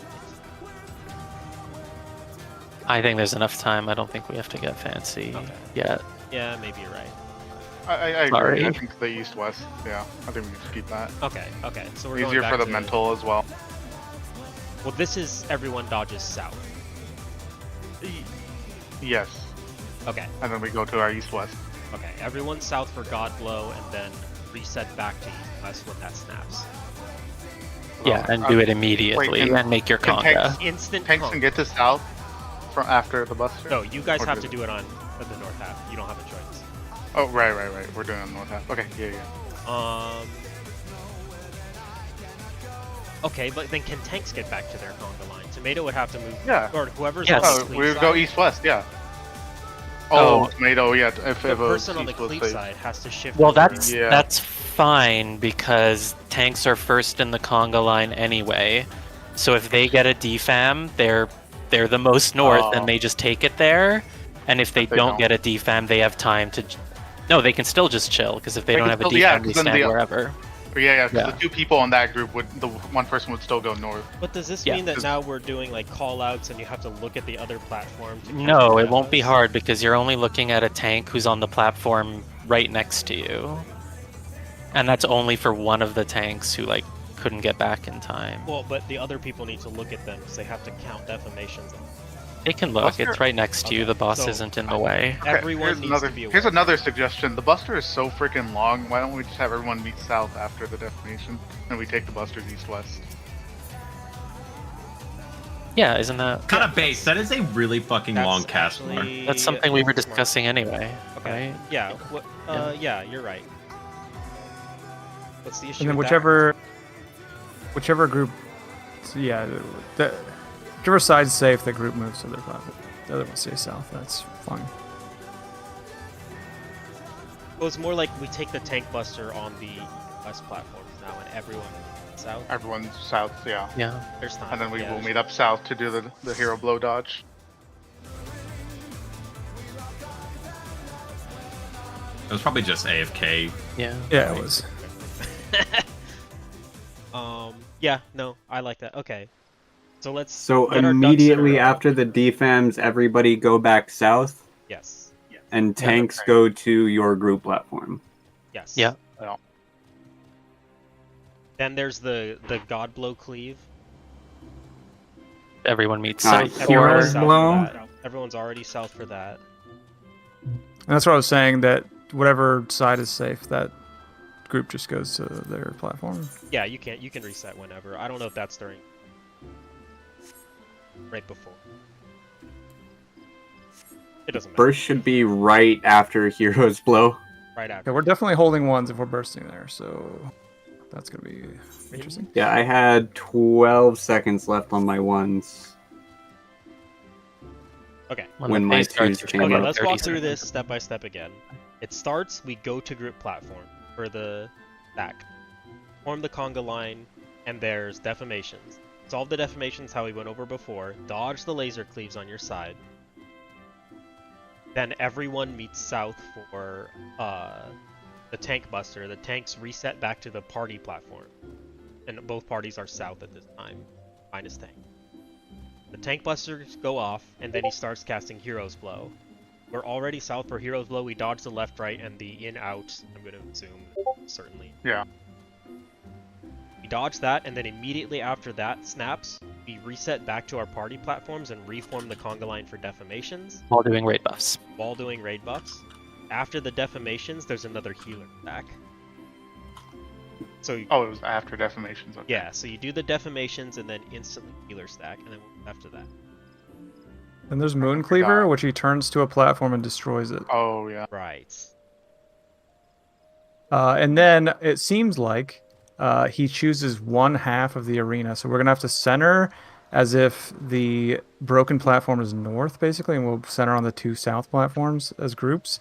I think there's enough time. I don't think we have to get fancy Okay. yet. yeah, maybe you're right. I agree. Sorry. I think the east-west. Yeah, I think we can just keep that. Okay, so we're Easier going for back the to, mental as well. Well, this is everyone dodges south. Yes, Okay, and then we go to our east-west. okay. Everyone south for God Blow, and then reset back to east-west when that snaps. Yeah, and do it immediately can- and make your can conga. tanks- Instant Tanks conk. can get to south from after the buster. No, you guys Or have do to they? do it on the north half. You don't have a choice. Oh, right. We're doing it on the north half. Okay, yeah. Okay, but then can tanks get back to their conga line? Tomato would have to move. Yeah. Or whoever's Yes. on Oh, the cleat we would side, go east-west. Yeah. Oh. Oh, tomato. Yeah. If The it was person on the east-west cleat safe. side has to shift. Well, over. that's fine because tanks are first in the conga line anyway. So if they get a defam, they're the most north, Oh. and they just take it there. And if they, If they don't don't. get a defam, they have time to. No, they can still just chill because if they They don't can have a still- yeah, defam, they 'cause then stand the- wherever. Yeah. Because Yeah. the two people in that group the one person would still go north. But does this Yeah. mean that now we're doing like call outs and you have to look at the other platform? To count No, the it won't be defos? hard because you're only looking at a tank who's on the platform right next to you. And that's only for one of the tanks who like couldn't get back in time. Well, but the other people need to look at them because they have to count defamations. They can look, Buster- it's right next to you, Okay, the boss so- isn't in the way. Okay, Everyone needs to be aware. Here's another suggestion. The buster is so freaking long. Why don't we just have everyone meet south after the defamation, and we take the busters east-west? Yeah, isn't that Kind of base. That is a really fucking That's long cast bar. actually that's something we were smart. discussing anyway, Okay. right? Yeah. Yeah, you're right. What's the issue? And then with that? whichever group, yeah, whichever side's safe, the group moves to their platform. The other one stays south. That's fine. Well, it's more like we take the tank buster on the west platforms now, and everyone south. Everyone south, yeah. Yeah. There's time. And then we yeah, will there's- meet up south to do the hero blow dodge. It was probably just AFK. Yeah. Yeah, it was. Yeah. No, I like that. Okay. So let's. So get our ducks in a immediately row. after the defams, everybody go back south, Yes. and tanks go to your group platform. Yes. Yeah. Then there's the God Blow cleave. Everyone meets Alright, south. Everyone's Heroes south for Blow? that. Everyone's already south for that. And that's what I was saying. That whatever side is safe, that group just goes to their platform. Yeah, you can reset whenever. I don't know if that's during. Right before. It doesn't matter. Burst should be right after Heroes Blow. Right Yeah, after. we're definitely holding ones if we're bursting there, so that's gonna be interesting. Yeah, I had 12 seconds left on my ones Okay. when my phase starts, twos you're came Okay, up. let's 30 walk through seconds. this step by step again. It starts, we go to group platform for the stack. Form the conga line, and there's defamations. Solve the defamations how we went over before. Dodge the laser cleaves on your side. Then everyone meets south for the tank buster. The tanks reset back to the party platform. And both parties are south at this time, minus tank. The tank busters go off, and then he starts casting Hero's Blow. We're already south for Hero's Blow. We dodge the left, right, and the in-out. I'm going to assume, certainly. Yeah. We dodge that, and then immediately after that snaps, we reset back to our party platforms and reform the conga line for defamations While doing raid buffs. while doing raid buffs. After the defamations, there's another healer stack. So Oh, it was after defamations. Okay. yeah, so you do the defamations and then instantly healer stack, and then after that. Then there's Mooncleaver, which he turns to a platform and destroys it. Oh yeah. Right. And then it seems like he chooses one half of the arena. So we're going to have to center as if the broken platform is north, basically, and we'll center on the two south platforms as groups.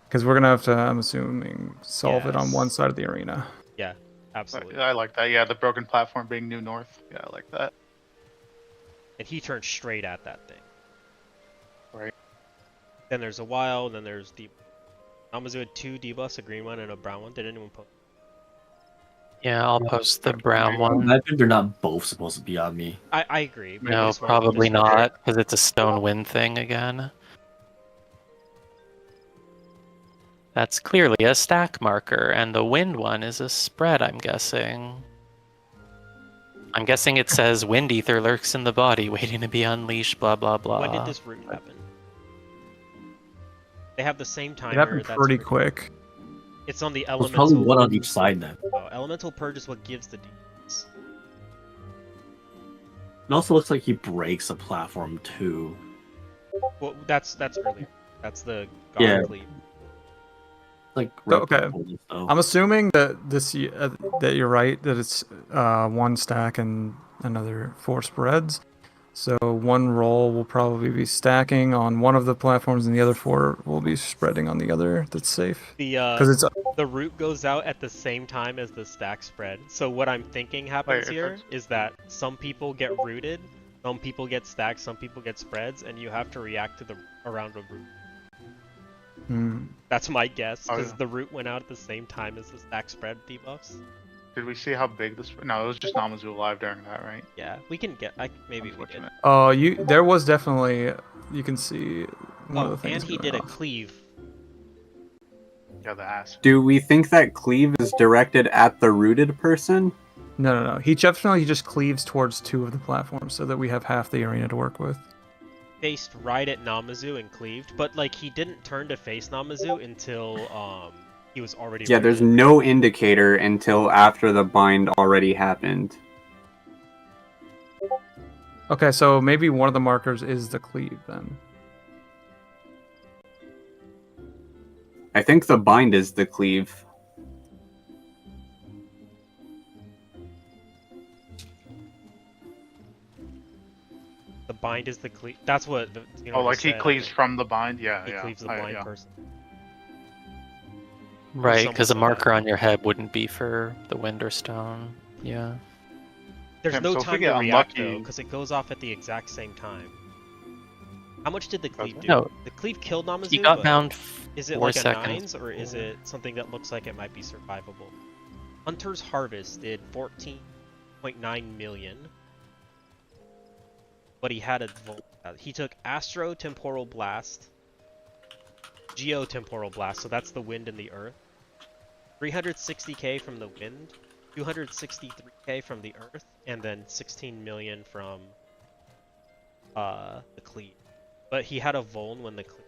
Because we're going to have to, I'm assuming, solve it on one Yes. side of the arena. Yeah, absolutely. I like that. Yeah, the broken platform being new north. Yeah, I like that. And he turns straight at that thing. Right. Then there's a wild, then there's deep. Namazu had 2 debuffs, a green one and a brown one. Did anyone post? Yeah, I'll post the brown I one. imagine they're not both supposed to be on me. I agree. Maybe No, this one was probably misread. not, because it's a stone wind thing again. That's clearly a stack marker, and the wind one is a spread, I'm guessing. I'm guessing it says wind ether lurks in the body, waiting to be unleashed, blah blah blah. When did this route happen? They have the same timer. It happened that's pretty for- quick. It's on the There's elemental. probably one on each side then. Elemental purge is what gives the defense. It also looks like he breaks a platform too. Well, that's earlier. That's the Yeah. God Cleave. Like Okay. though. I'm assuming that that you're right, that it's one stack and another 4 spreads. So one roll will probably be stacking on one of the platforms, and the other 4 will be spreading on the other. That's safe. Because it's The root goes out at the same time as the stack spread. So what I'm thinking happens Wait, here is that some people get rooted, some people get stacks, some people get spreads, and you have to react to the around a root. That's my guess, Oh, because yeah. the root went out at the same time as the stack spread debuffs. Did we see how big this? No, it was just Namazu alive during that, right? Yeah, we can get. Maybe we did. Unfortunate. there was definitely, you can see one of the things. And he going did a off. cleave. Yeah, the ass. Do we think that cleave is directed at the rooted person? No. He definitely just cleaves towards 2 of the platforms so that we have half the arena to work with. Faced right at Namazu and cleaved, but like he didn't turn to face Namazu until he was already. Yeah, there's rooted. no indicator until after the bind already happened. Okay, so maybe one of the markers is the cleave then. I think the bind is the cleave. The bind is the cleave. That's what. Oh, like he said. cleaves from the bind? Yeah, He yeah. cleaves the I- blind yeah. person. Right, Someone because a said that. marker on your head wouldn't be for the wind or stone. Yeah. There's Damn, no so if we time get to react though, unlucky- because it goes off at the exact same time. How much did the cleave do? No. The cleave killed Namazu. He got but bound Is it 4 like a seconds. 9s or is it something that looks like it might be survivable? Hunter's Harvest did 14.9 million, but he had a he took Astro Temporal Blast, Geotemporal Blast, so that's the wind and the earth. 360k from the wind, 263k from the earth, and then 16 million from the cleave. But he had a Vuln when the cleave.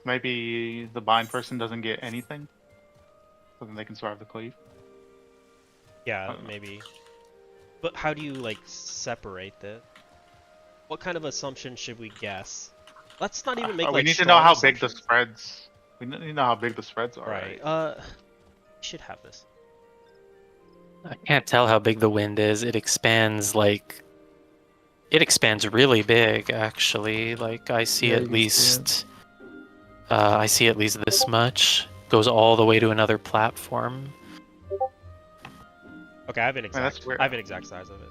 Maybe the bind person doesn't get anything, so then they can survive the cleave. Yeah, maybe. But how do you like separate that? What kind of assumption should we guess? Let's not even make like we need to know strong how big the assumptions. spreads. We need to know how big the spreads are. Right. We should have this. I can't tell how big the wind is. It expands like. It expands really big, actually. Like I see Yeah, at you can see least. I see at least this much. Goes all the way to another platform. Okay, I have an Man, that's exact. weird. I have an exact size of it.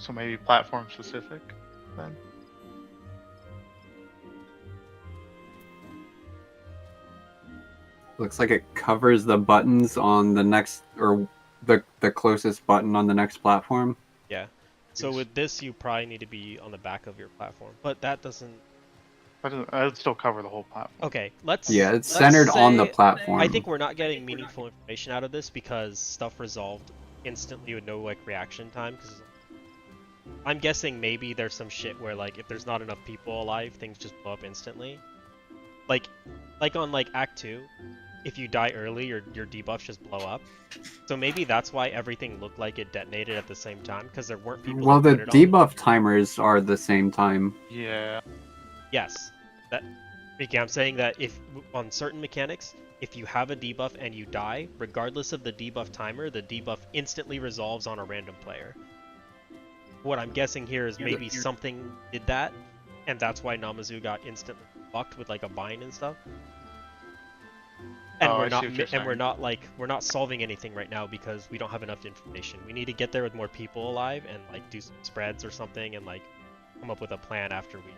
So maybe platform specific, then. Looks like it covers the buttons on the next, or the closest button on the next platform. Yeah. So with this, you probably need to be on the back of your platform, but that doesn't. I would still cover the whole platform. Okay, let's. Yeah, it's let's centered on the say- platform. I think we're not getting meaningful information out of this because stuff resolved instantly with no like reaction time. Because I'm guessing maybe there's some shit where like if there's not enough people alive, things just blow up instantly. Like on like Act 2, if you die early, your debuffs just blow up. So maybe that's why everything looked like it detonated at the same time, because there weren't people. Well, that the put it on. debuff timers are the same time. Yeah. Yes, that. Okay, I'm saying that if on certain mechanics, if you have a debuff and you die, regardless of the debuff timer, the debuff instantly resolves on a random player. What I'm guessing here is maybe something did that, and that's why Namazu got instantly fucked with like a bind and stuff. And Oh, we're I see not, what you're and we're saying. not like we're not solving anything right now because we don't have enough information. We need to get there with more people alive and like do some spreads or something and like come up with a plan after we.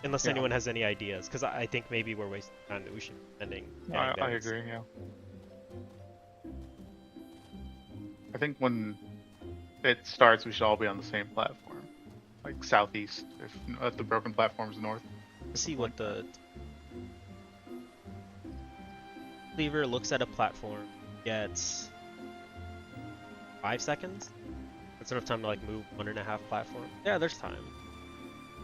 Unless Yeah. anyone has any ideas, because I think maybe we're wasting time that we should be spending. I getting those. agree, yeah. I think when it starts, we should all be on the same platform. Like southeast, if the broken platform's north. Let's see what the Cleaver looks at a platform, gets 5 seconds. That's enough time to like move 1.5 platform. Yeah, there's time.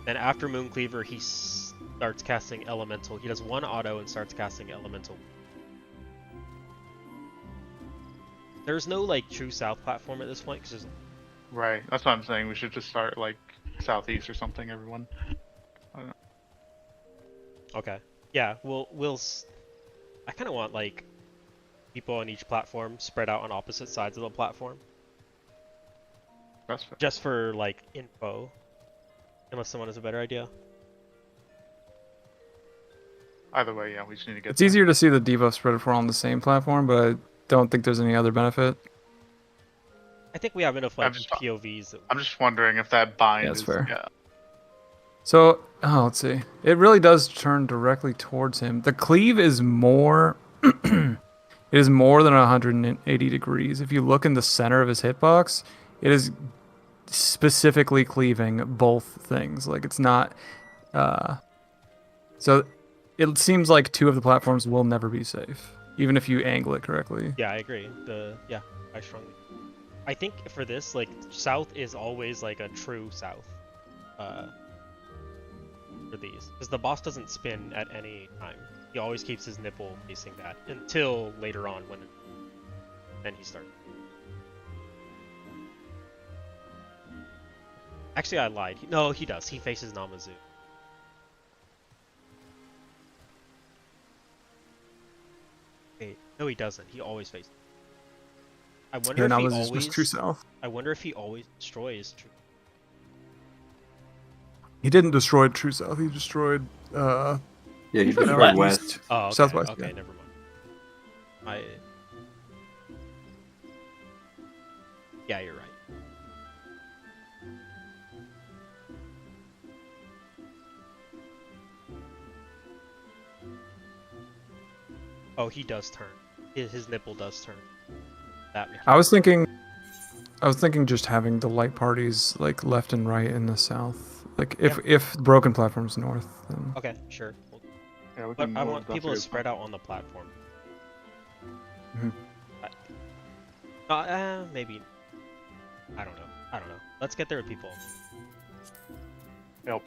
Then after Moon Cleaver, he starts casting Elemental. He does one auto and starts casting Elemental. There's no like true south platform at this point because Right, that's what I'm saying. We should just start like southeast or something, everyone. okay, yeah, I kind of want like people on each platform spread out on opposite sides of the platform, That's fair. just for like info. Unless someone has a better idea. Either way, yeah, we just need to get It's there. easier to see the debuff spread if we're on the same platform, but I don't think there's any other benefit. I think we have enough like I'm just- POVs. That I'm just wondering if that bind Yeah, that's is fair. yeah. So, let's see. It really does turn directly towards him. The cleave is more... it is more than 180 degrees. If you look in the center of his hitbox, it is specifically cleaving both things. Like, it's not... So, it seems like two of the platforms will never be safe, even if you angle it correctly. Yeah, I agree. I strongly. I think for this, like, south is always like a true south. For these, because the boss doesn't spin at any time. He always keeps his nipple facing that until later on when then he starts. Actually, I lied. No, he does. He faces Namazu. Wait, no, he doesn't. He always faces. I wonder Yeah, if he Namazu's always. was true south. I wonder if he always destroys true. He didn't destroy true south. He destroyed... Yeah, he West. destroyed west. Oh, okay. Southwest, Okay, yeah. never mind. Yeah, you're right. Oh, he does turn. His nipple does turn. That makes I was thinking just having the light parties like left and right in the south. Like if broken platforms north, then Okay, sure. Yeah, we But can I move, want that's people a to good spread out on the platform. Mhm. Maybe. I don't know. Let's get there with people. Yep.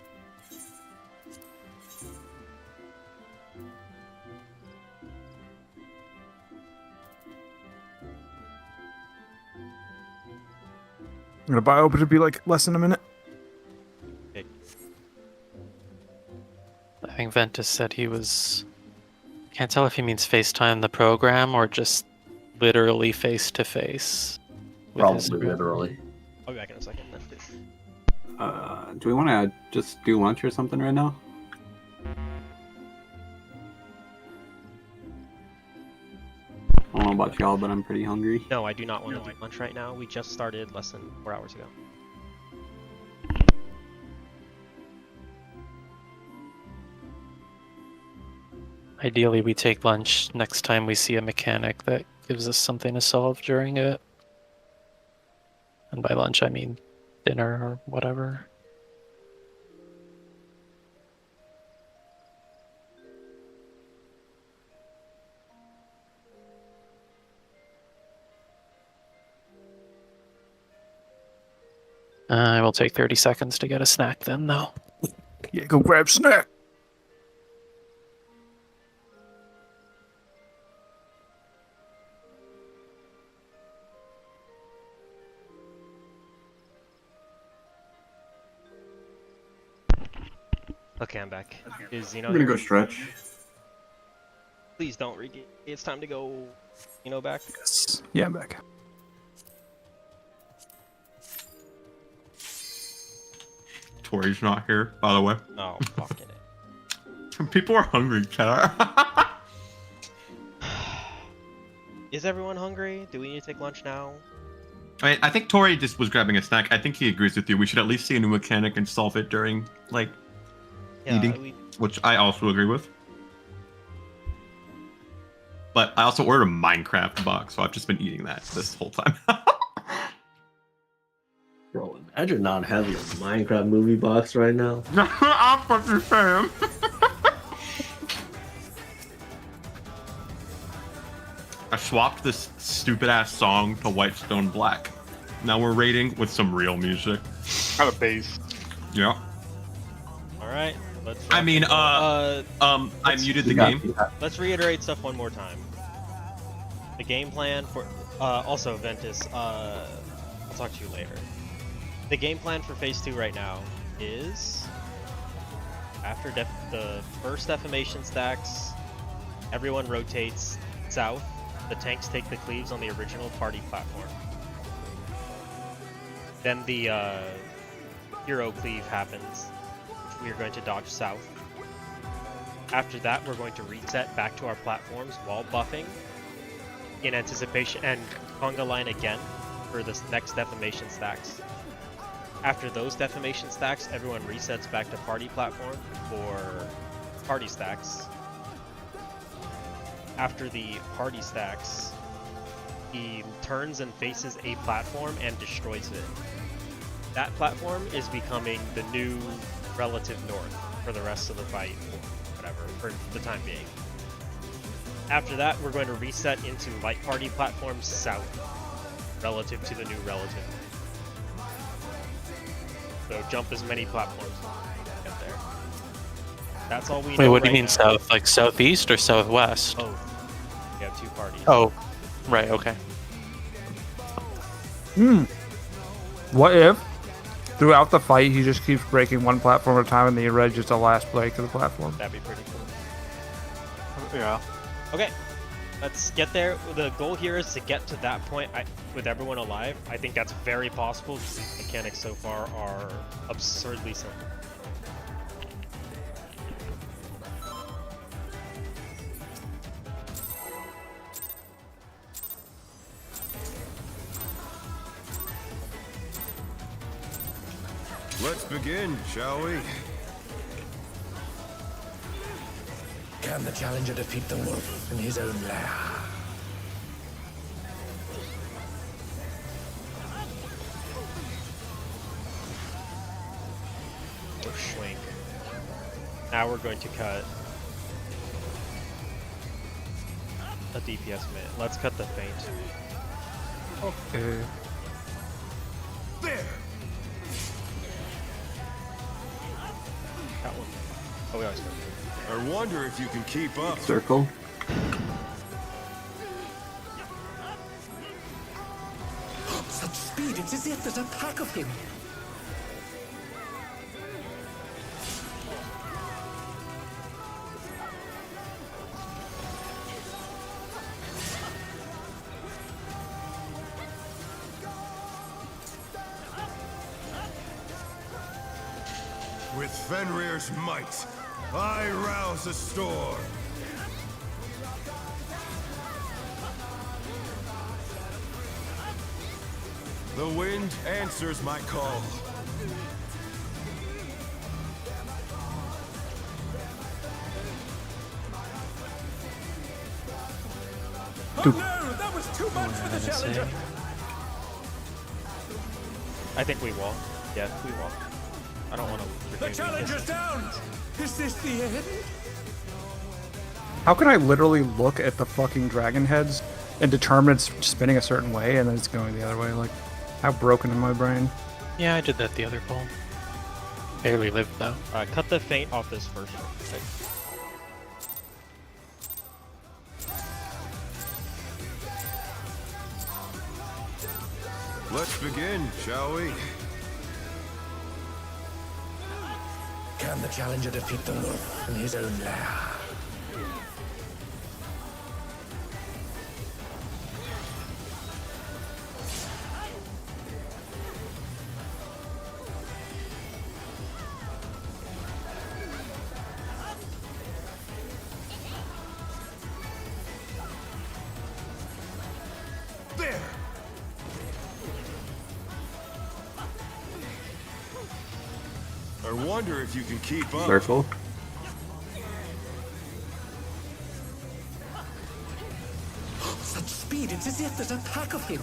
I'm gonna buy open to be like less than a minute. I think Ventus said he was. Can't tell if he means FaceTime the program or just literally face to face. Probably literally. I'll be back in a second. Do we want to just do lunch or something right now? I don't know about y'all, but I'm pretty hungry. No, I do not want to do lunch right now. We just started less than 4 hours ago. Ideally, we take lunch next time we see a mechanic that gives us something to solve during it. And by lunch, I mean dinner or whatever. I will take 30 seconds to get a snack then, though. Yeah, go grab snack. Okay, I'm back. Is I'm gonna go stretch. Please don't regate. It's time to go. Back. Yes. Yeah, I'm back. Tori's not here, by the way. Oh, fucking it. People are hungry, chat. Is everyone hungry? Do we need to take lunch now? I mean, I think Tori just was grabbing a snack. I think he agrees with you. We should at least see a new mechanic and solve it during, like, eating, which I also agree with. But I also ordered a Minecraft box, so I've just been eating that this whole time. Bro, imagine not having a Minecraft movie box right now. I'm fucking saying. I swapped this stupid ass song to Whitestone Black. Now we're raiding with some real music. Kind of bass. Yeah. All right. Let's. I mean, I muted the game. Let's reiterate stuff one more time. The game plan for also Ventus. I'll talk to you later. The game plan for Phase 2 right now is after the first defamation stacks, everyone rotates south. The tanks take the cleaves on the original party platform. Then the hero cleave happens, which we are going to dodge south. After that, we're going to reset back to our platforms while buffing in anticipation, and conga line again for this next defamation stacks. After those defamation stacks, everyone resets back to party platform for party stacks. After the party stacks, he turns and faces a platform and destroys it. That platform is becoming the new relative north for the rest of the fight, or whatever, for the time being. After that, we're going to reset into light party platforms south, relative to the new relative. So jump as many platforms as you get there. That's all we know. Wait, what do you right mean now. south? Like southeast or southwest? Oh, we have two parties. Oh, right, okay. What if throughout the fight he just keeps breaking one platform at a time and the red just the last break of the platform? That'd be pretty cool. Yeah. Okay, let's get there. The goal here is to get to that point with everyone alive. I think that's very possible because the mechanics so far are absurdly simple. Let's begin, shall we? Can the challenger defeat the wolf in his own lair? Or swing. Now we're going to cut a DPS minute. Let's cut the feint. Okay. There! That one. Oh, we always cut. I wonder if you can keep up. Circle. Such speed, it's as if there's a pack of him. With Fenrir's might, I rouse a storm. The wind answers my call. Oh no, that was too much for the challenger. I think we walk. Yeah, we walk. I don't want to. The challenger's down. Is this the end? How can I literally look at the fucking dragon heads and determine it's spinning a certain way and then it's going the other way? Like, how broken in my brain? Yeah, I did that the other poll. Barely lived though. Cut the feint off this first one. Okay. Let's begin, shall we? Can the challenger defeat the wolf in his own lair? There! I wonder if you can keep up. Circle. Such speed, it's as if there's a pack of him.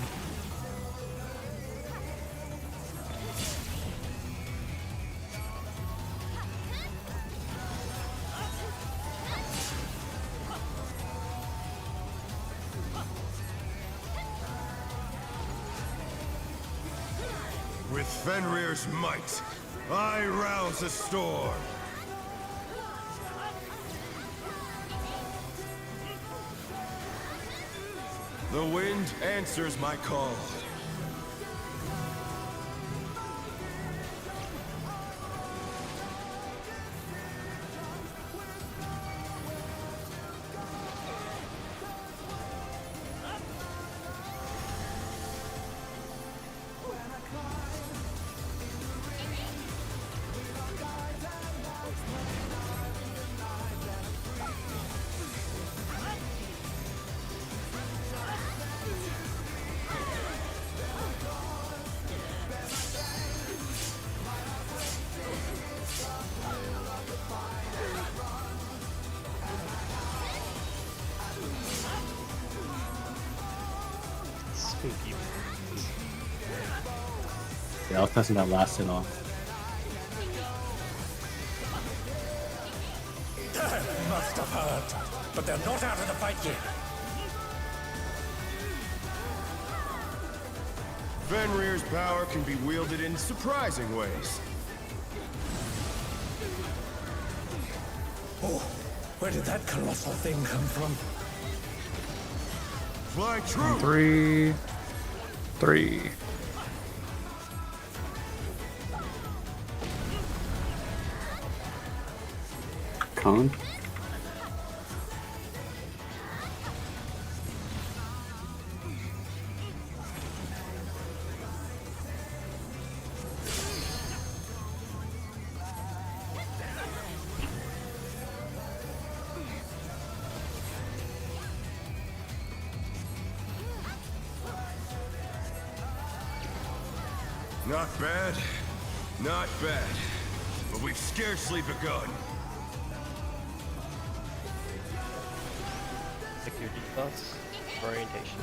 With Fenrir's might, I rouse a storm. The wind answers my call. Spooky. Yeah, I was testing that last hit off. Must have hurt, but they're not out of the fight yet. Fenrir's power can be wielded in surprising ways. Oh, where did that colossal thing come from? Fly true! 3. Cone. Not bad, not bad, but we've scarcely begun. Security plus orientation.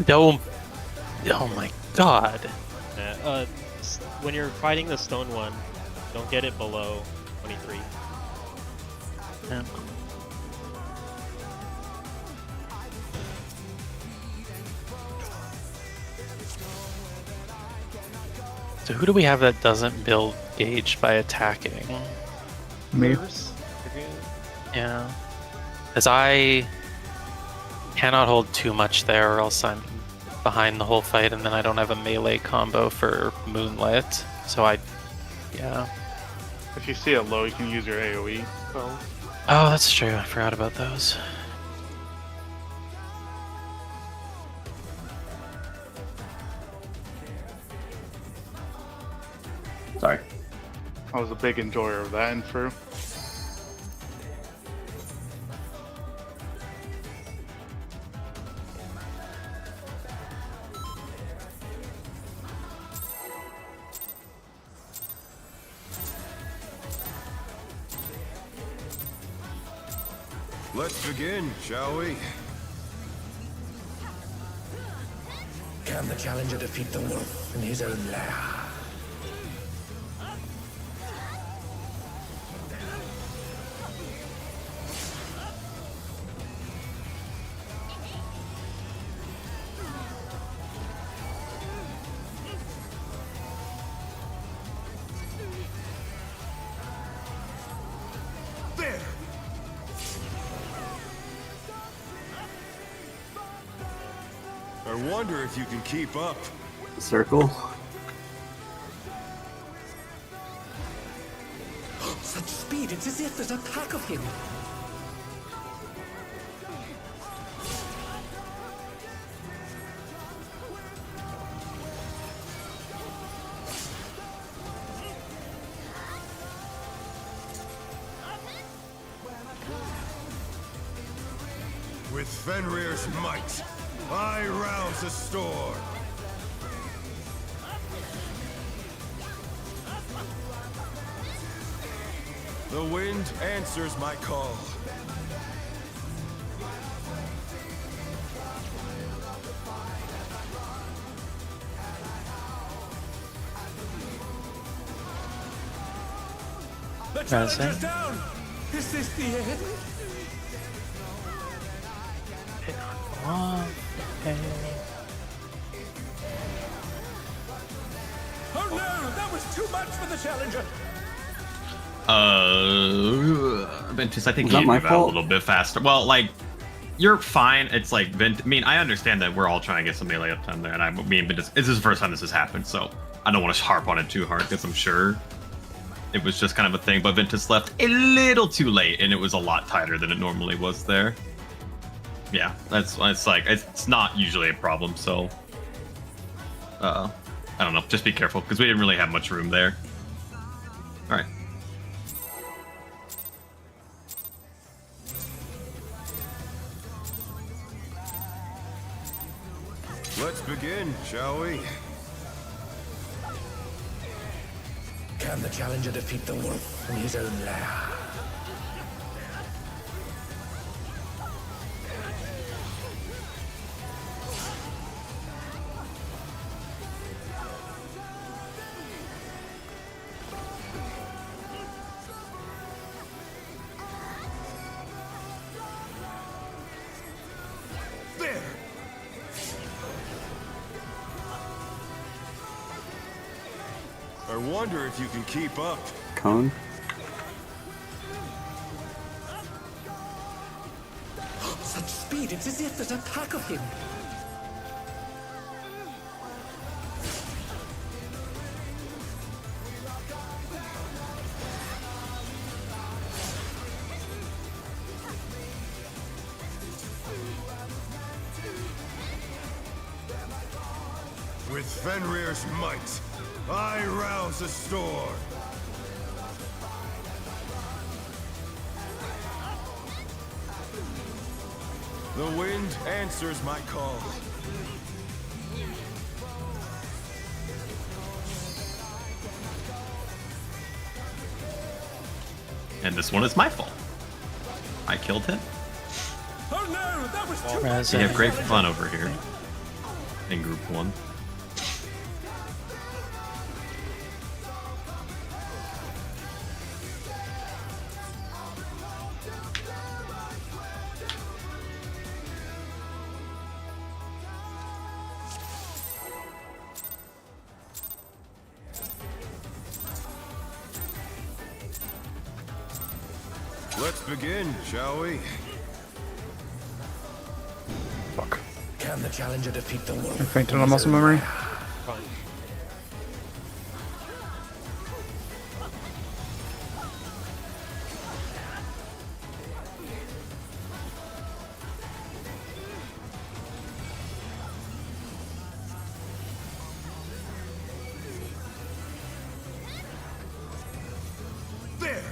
Don't. Oh my god. When you're fighting the stone one, don't get it below 23. Yeah. So who do we have that doesn't build gauge by attacking? Me. Yeah. Because I cannot hold too much there or else I'm behind the whole fight and then I don't have a melee combo for Moonlit. So yeah. If you see it low, you can use your AoE spells. Oh, that's true. I forgot about those. Sorry. I was a big enjoyer of that in Fru. Let's begin, shall we? Can the challenger defeat the wolf in his own lair? There! I wonder if you can keep up. Circle. Such speed, it's as if there's a pack of him. With Fenrir's might, I rouse the storm. The wind answers my call. The challenger's down! Is this the end? Oh no! That was too much for the challenger! Ventus, I think Is you that my move out a fault? little bit faster. Well, like, you're fine. It's like, I mean, I understand that we're all trying to get some melee uptime there, and I mean, Ventus, this is the first time this has happened, so I don't want to harp on it too hard, because I'm sure it was just kind of a thing, but Ventus left a little too late, and it was a lot tighter than it normally was there. Yeah, it's like, it's not usually a problem, so, I don't know, just be careful, because we didn't really have much room there. Alright. Let's begin, shall we? Can the challenger defeat the wolf in his own lair? There! I wonder if you can keep up. Cone. Such speed, it's as if there's a pack of him. With Fenrir's might, I rouse the storm. The wind answers my call. And this one is my fault. I killed him. Oh no, that was too Raz, We have great fun over here in group 1. Let's begin, shall we? Fuck. Can the challenger defeat the wolf? I fainted on muscle memory. Fine. There!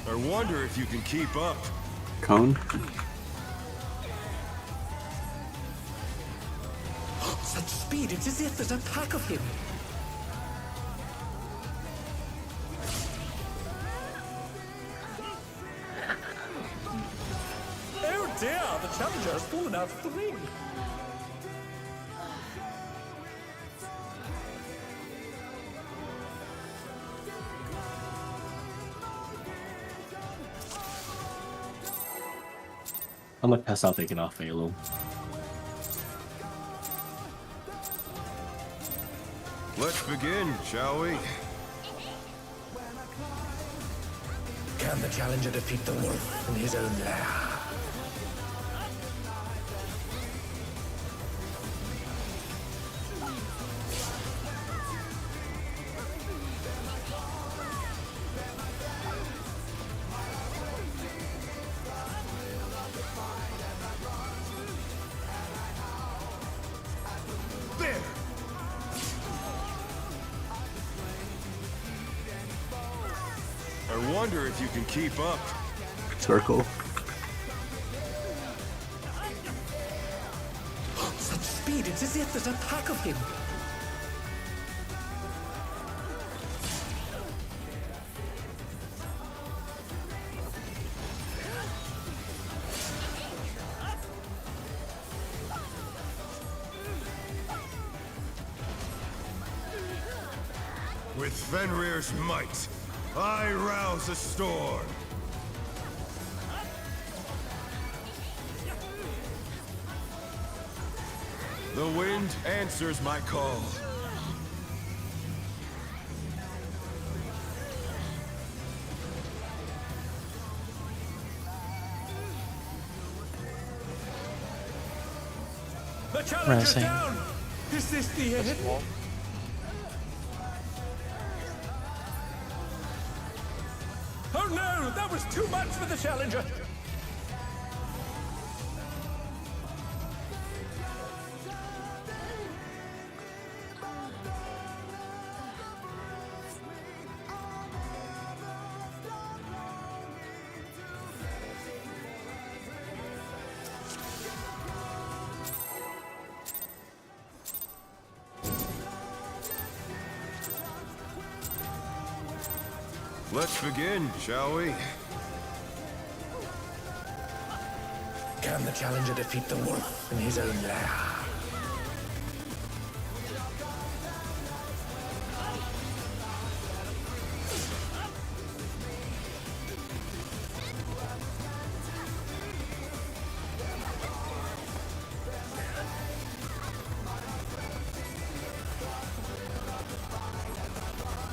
I wonder if you can keep up. Cone. Such speed, it's as if there's a pack of him. challenger has fallen out of the ring. I'm gonna test out taking off Halo. Let's begin, shall we? Can the challenger defeat the wolf in his own lair? There! I wonder if you can keep up. Circle. Such speed, it's as if there's a pack of him. With Fenrir's might, I rouse a storm. The wind answers my call. The challenger's Rising. down! Is this the end? Oh no! That was too much for the challenger! Let's begin, shall we? Can the challenger defeat the wolf in his own lair?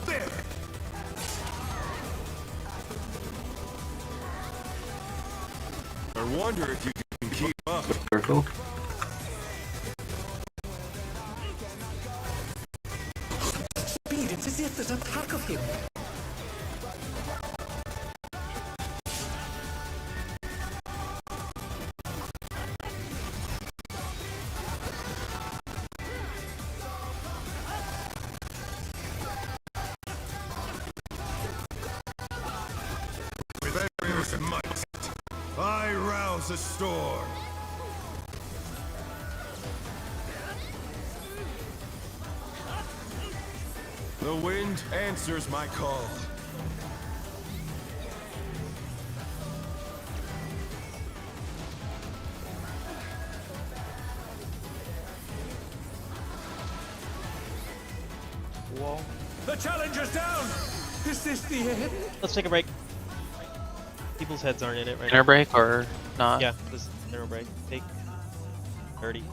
There! I wonder if you can keep up. Circle. Speed, it's as if there's a pack of him. With Fenrir's might, I rouse a storm. The wind answers my call. Whoa. The challenger's down! Is this the end? Let's take a break. People's heads aren't in it right Dinner break or not? now. Yeah, this is dinner break. Take 30.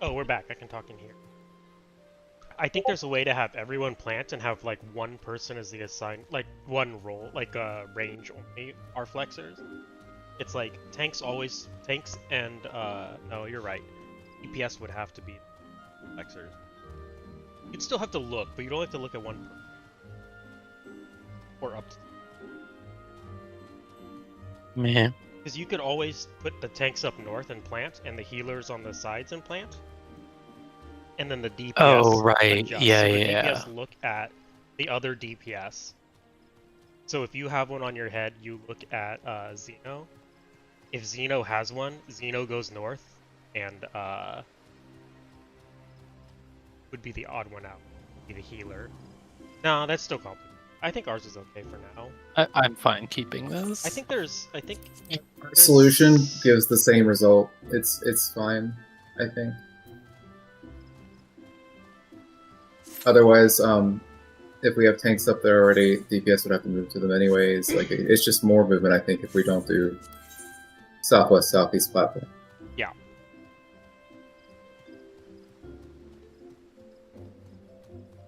Oh, we're back. I can talk in here. I think there's a way to have everyone plant and have like one person as the assigned, like one role, like range only are flexors. It's like tanks and no, you're right. DPS would have to be flexors. You'd still have to look, but you'd only have to look at one or up to. Man. Because you could always put the tanks up north and plant, and the healers on the sides and plant. And then the DPS. Oh, right. Adjust. Yeah, so the yeah. DPS look at the other DPS. So if you have one on your head, you look at Xeno. If Xeno has one, Xeno goes north, and would be the odd one out. Be the healer. No, that's still complicated. I think ours is okay for now. I'm fine keeping this. I think there's Solution gives the same result. It's fine, I think. Otherwise, if we have tanks up there already, DPS would have to move to them anyways. Like it's just more movement, I think, if we don't do southwest southeast platform. Yeah.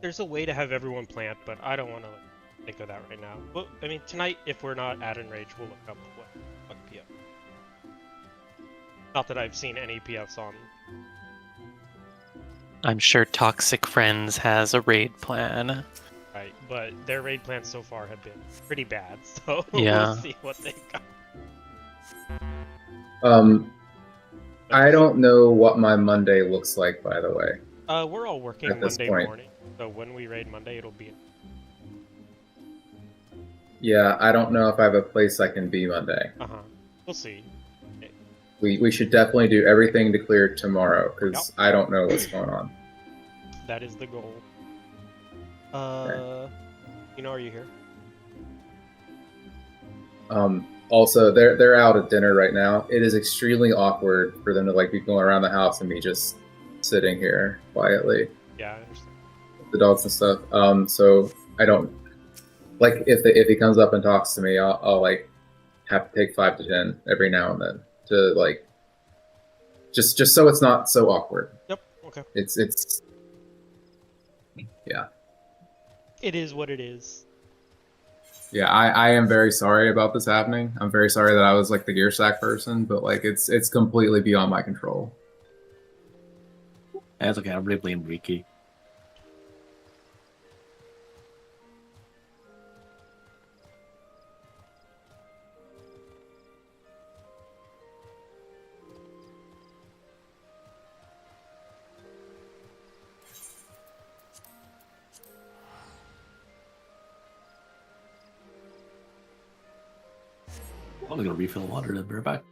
There's a way to have everyone plant, but I don't want to think of that right now. Well, I mean, tonight, if we're not at Enrage, we'll look up what PF. Not that I've seen any PFs on. I'm sure Toxic Friends has a raid plan. Right, but their raid plans so far have been pretty bad, so Yeah. we'll see what they got. I don't know what my Monday looks like, by the way. We're all working At this Monday point. morning, so when we raid Monday, it'll be. Yeah, I don't know if I have a place I can be Monday. We'll see. We should definitely do everything to clear tomorrow, because I don't know what's going on. That is the goal. You know, are you here? Also, they're out at dinner right now. It is extremely awkward for them to like be going around the house and me just sitting here quietly. Yeah, I understand. With the dogs and stuff. So I don't like if he comes up and talks to me, I'll like have to take 5 to 10 every now and then to like just so it's not so awkward. Yep. Okay. It's yeah. It is what it is. Yeah, I am very sorry about this happening. I'm very sorry that I was like the gear stack person, but like it's completely beyond my control. That's okay. I really blame Ricky. I'm gonna refill the water to be right back.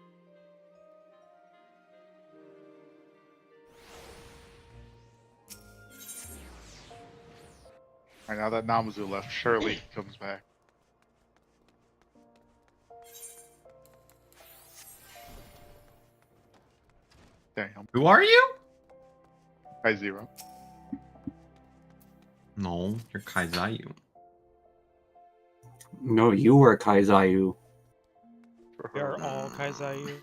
Right now that Namazu left, surely he comes back. Damn. Who are you? By 0. No, you're Kaizayu. No, you were Kaizayu. We are all Kaizayu.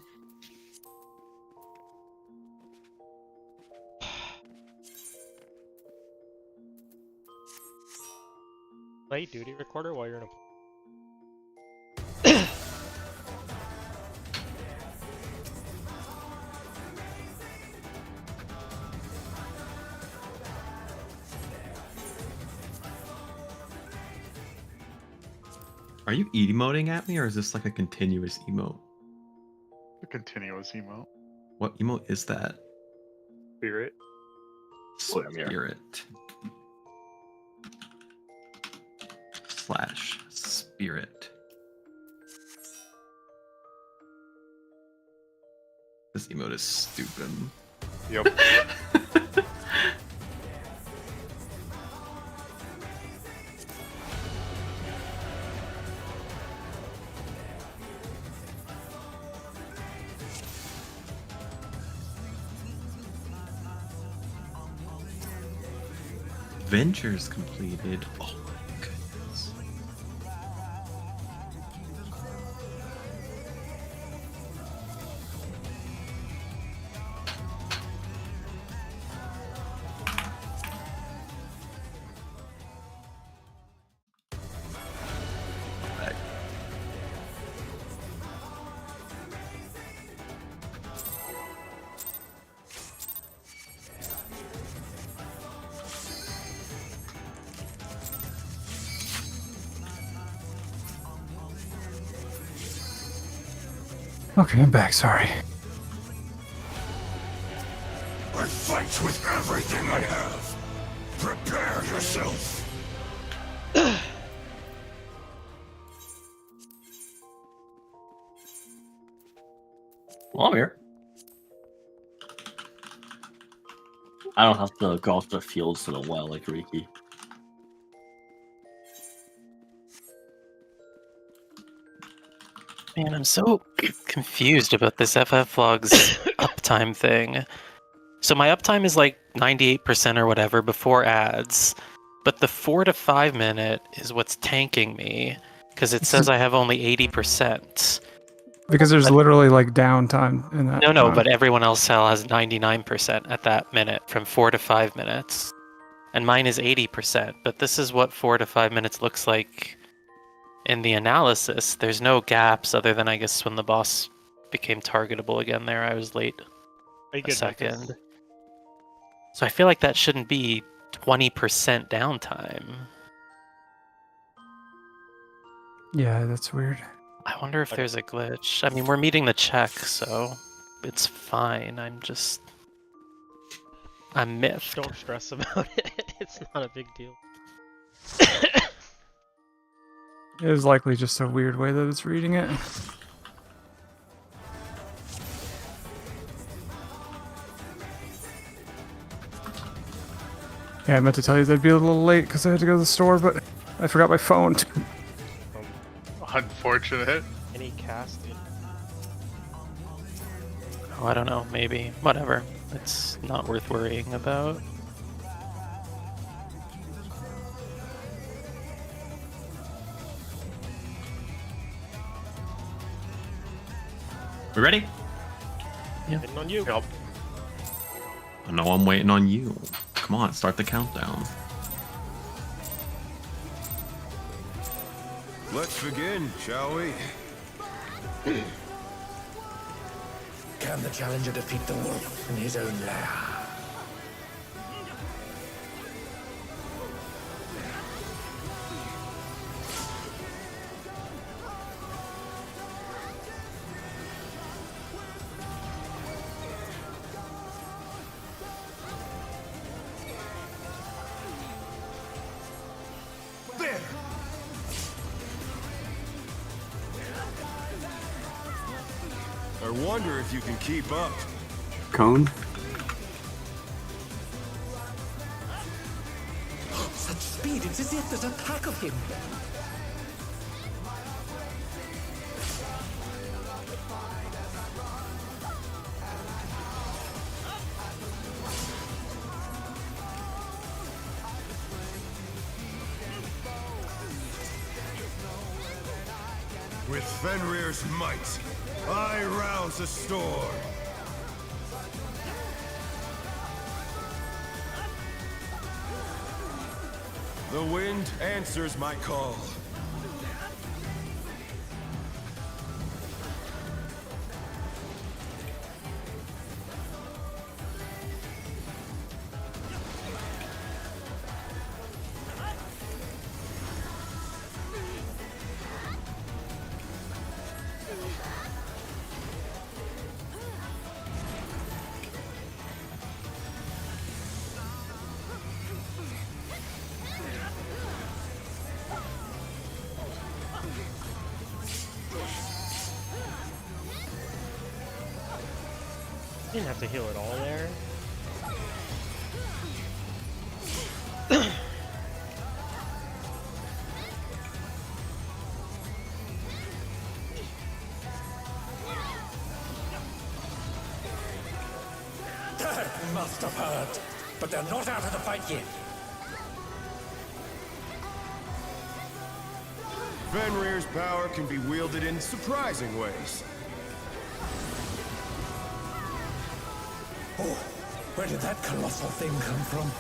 Light duty recorder while you're in a. Are you emoting at me, or is this like a continuous emote? A continuous emote. What emote is that? Spirit. Spirit. / spirit. This emote is stupid. Yep. Adventures completed. Oh my goodness. Back. Okay, I'm back. Sorry. I fight with everything I have. Prepare yourself. Well, I'm here. I don't have to go off the fields in a while like Ricky. Man, I'm so confused about this fflog's uptime thing. So my uptime is like 98% or whatever before ads, but the 4 to 5 minute is what's tanking me because it says I have only 80%. Because there's literally like downtime in that. No, time. but everyone else has 99% at that minute from 4 to 5 minutes. and mine is 80%. But this is what 4 to 5 minutes looks like in the analysis. There's no gaps other than, I guess, when the boss became targetable again there. I was late Are you a good, second. Memphis? So I feel like that shouldn't be 20% downtime. Yeah, that's weird. I wonder if Okay. there's a glitch. I mean, we're meeting the check, so it's fine. I'm miffed. Don't stress about it. It's not a big deal. It is likely just a weird way that it's reading it. Yeah, I meant to tell you they'd be a little late because I had to go to the store, but I forgot my phone. Unfortunate. Any casted? Oh, I don't know. Maybe. Whatever. It's not worth worrying about. We ready? Waiting on you. Yep. I know I'm waiting on you. Come on, start the countdown. Let's begin, shall we? Can the challenger defeat the wolf in his own lair? There! I wonder if you can keep up. Cone? Such speed, it's as if there's a pack of him. With Fenrir's might, I rouse a storm. The wind answers my call. Didn't have to heal it all there. That must have hurt. But they're not out of the fight yet. Fenrir's power can be wielded in surprising ways. Oh, where did that colossal thing come from?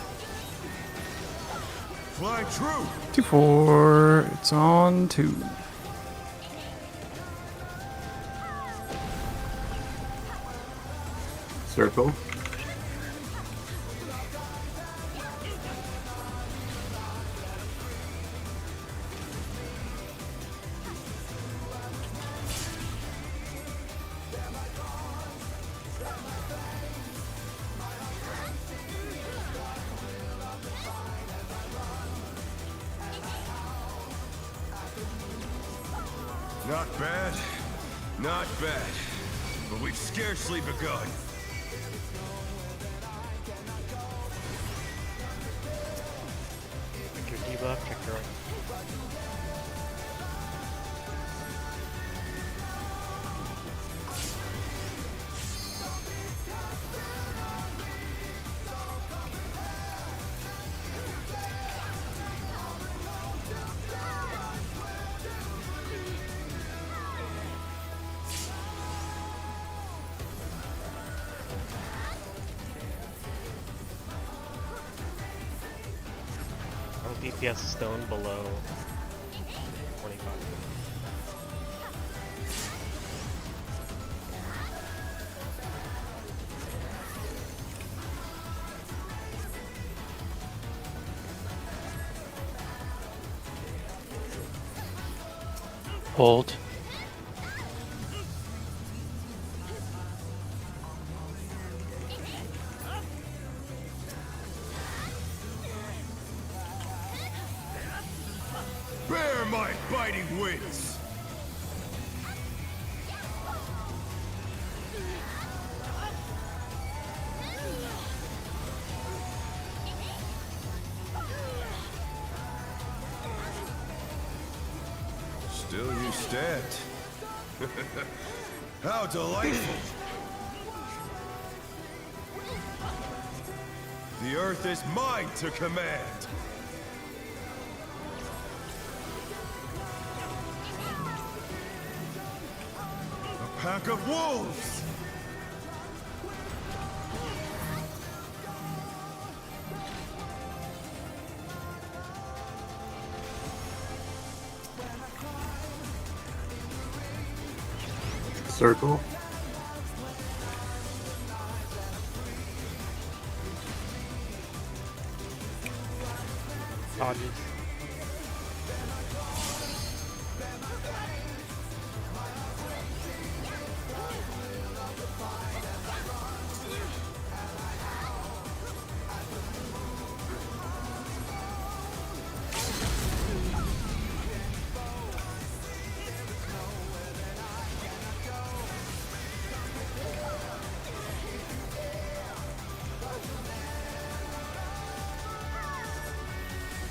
Fly true! 2-4. It's on 2. Circle. Not bad, not bad. But we've scarcely begun. Check your debuff, check your... DPS stone below 25. Hold. Bear my biting wings! Still you stand. How delightful! The earth is mine to command! A pack of wolves! Circle. Dodges.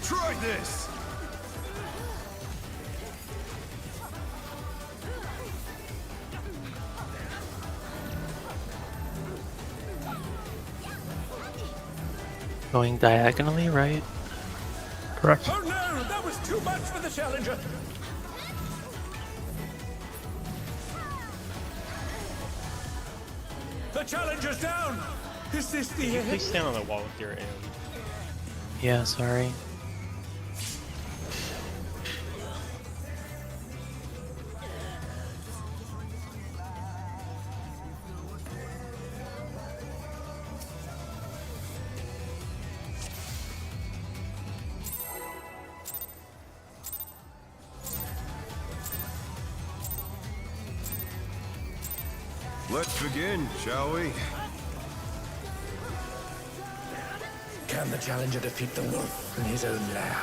Try this! Going diagonally, right? Correct. Oh no, that was too much for the challenger. The challenger's down. Is this the end? Please stand on the wall with your AoE. Yeah, sorry. Let's begin, shall we? Can the challenger defeat the wolf in his own lair?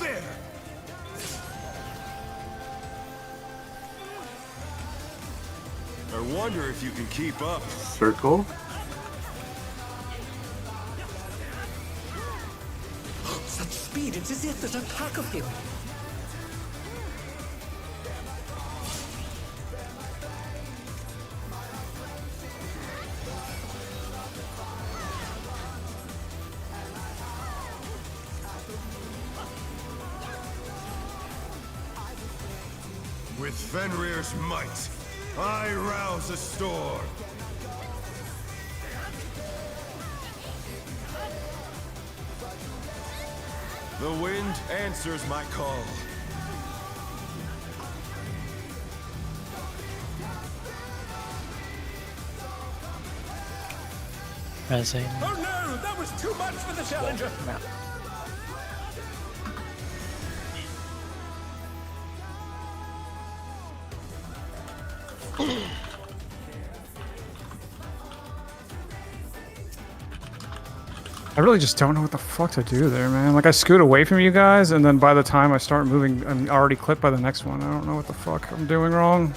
There! I wonder if you can keep up. Circle. Such speed, it's as if there's a pack of him. With Fenrir's might, I rouse a storm. The wind answers my call. Resing. Oh no, that was too much for the challenger. I really just don't know what the fuck to do there, man. Like, I scoot away from you guys, and then by the time I start moving, I'm already clipped by the next one. I don't know what the fuck I'm doing wrong.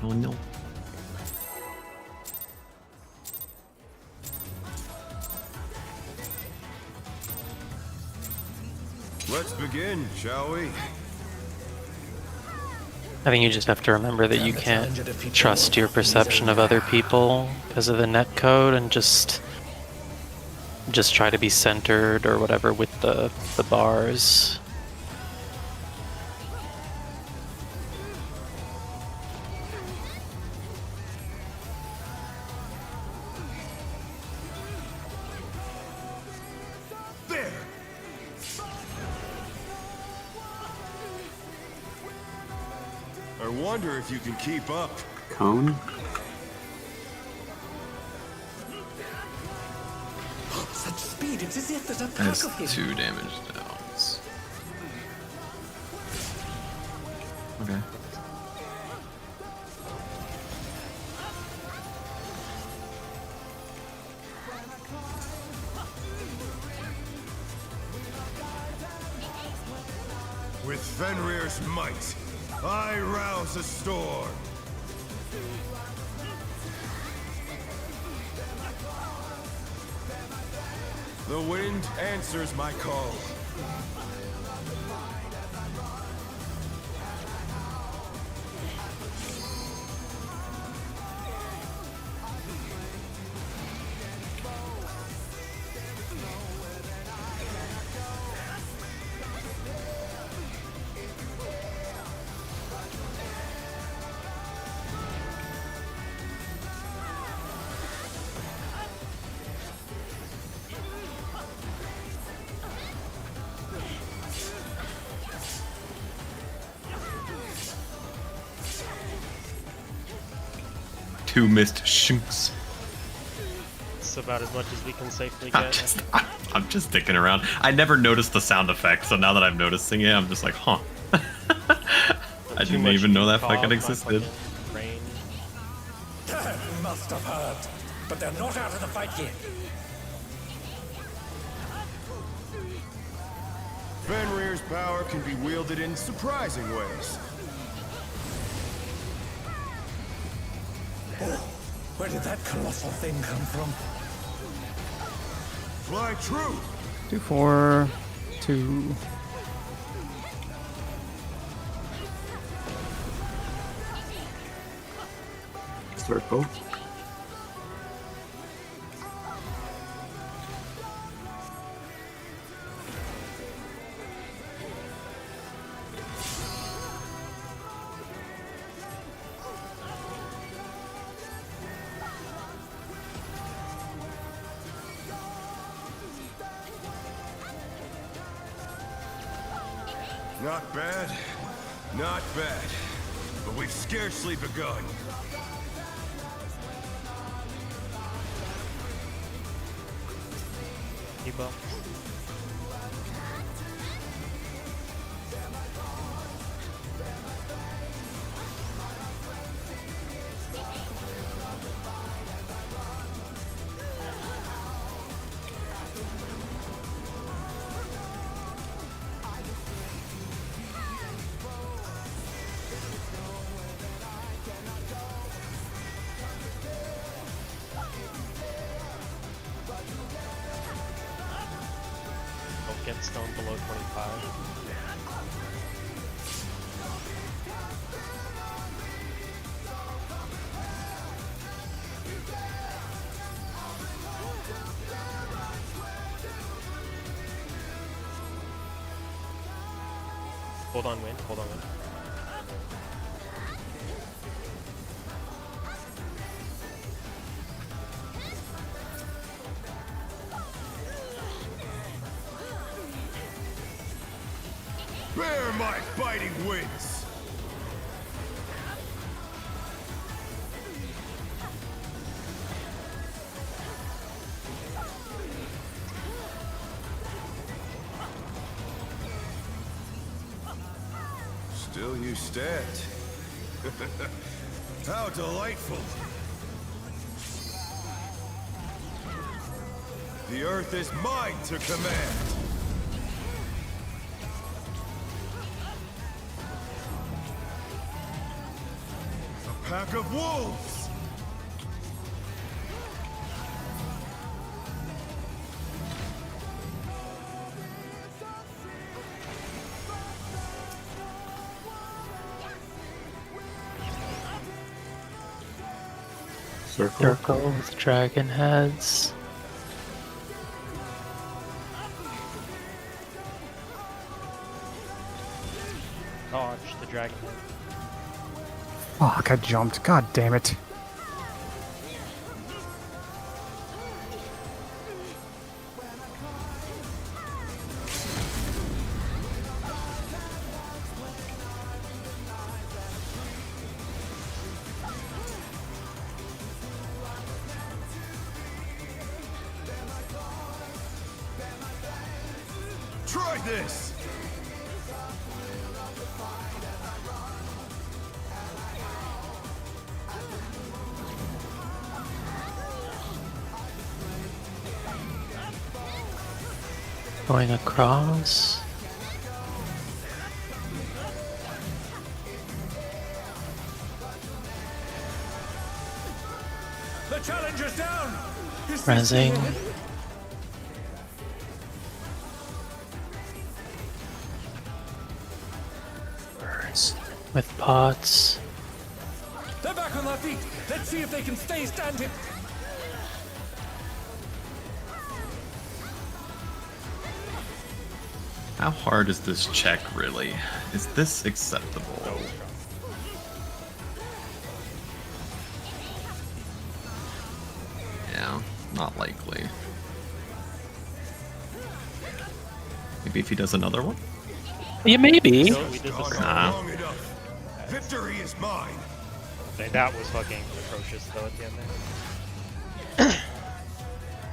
Oh no. Let's begin, shall we? I think you just have to remember that you can't trust your perception of other people because of the net code, and just try to be centered or whatever with the bars. There! I wonder if you can keep up. Cone? Such speed, it's as if there's a pack That's of him. 2 damage downs. Okay. With Fenrir's might, I rouse a storm. The wind answers my call. Two missed shoots. It's about as much as we can safely I'm get. I'm just sticking around. I never noticed the sound effect, so now that I'm noticing it, I'm just like, huh. I didn't even know that fucking existed. Must have heard, but they're not out of the fight yet. Fenrir's power can be wielded in surprising ways. Oh, where did that colossal thing come from? Fly true! 2, 4, 2. Circle. Not bad, not bad. But we've scarcely begun. Keep up. Don't get stoned below 25. Hold on, wind. Hold on, wind. Bear my biting wings! Still you stand. How delightful! The earth is mine to command! A pack of wolves! Circle. Circle with dragon heads. Dodge the dragon. Fuck, I jumped. God damn it. Try this! Going across. The challenger's down! Is this Rezzing. the end? Burst with pots. They're back on their feet. Let's see if they can stay standing. How hard is this check really? Is this acceptable? Yeah, not likely. Maybe if he does another one? Yeah, maybe. So we did this. Nah. Long enough. Victory is mine. That was fucking atrocious though at the end there.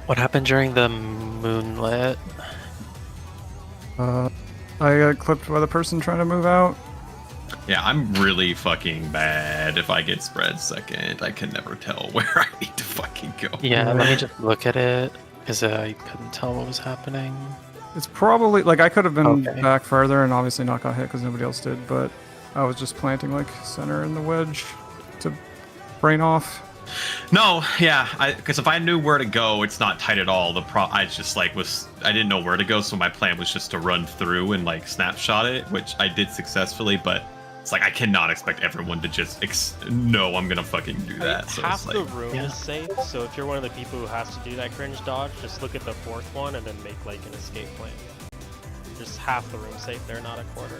What happened during the moonlit? I got clipped by the person trying to move out. Yeah, I'm really fucking bad if I get spread second. I can never tell where I need to fucking go. Yeah, let me just look at it because I couldn't tell what was happening. It's probably like I could have been Okay. back further and obviously not got hit because nobody else did, but I was just planting like center in the wedge to brain off. No, yeah, because if I knew where to go, it's not tight at all. I just like I didn't know where to go, so my plan was just to run through and like snapshot it, which I did successfully. But it's like I cannot expect everyone to just no, I'm gonna fucking do that. So Half it's like, the room is safe, so if you're one of the people who has to do that cringe dodge, just look at the fourth one and then make like an escape plan. Just half the room safe there, not a quarter.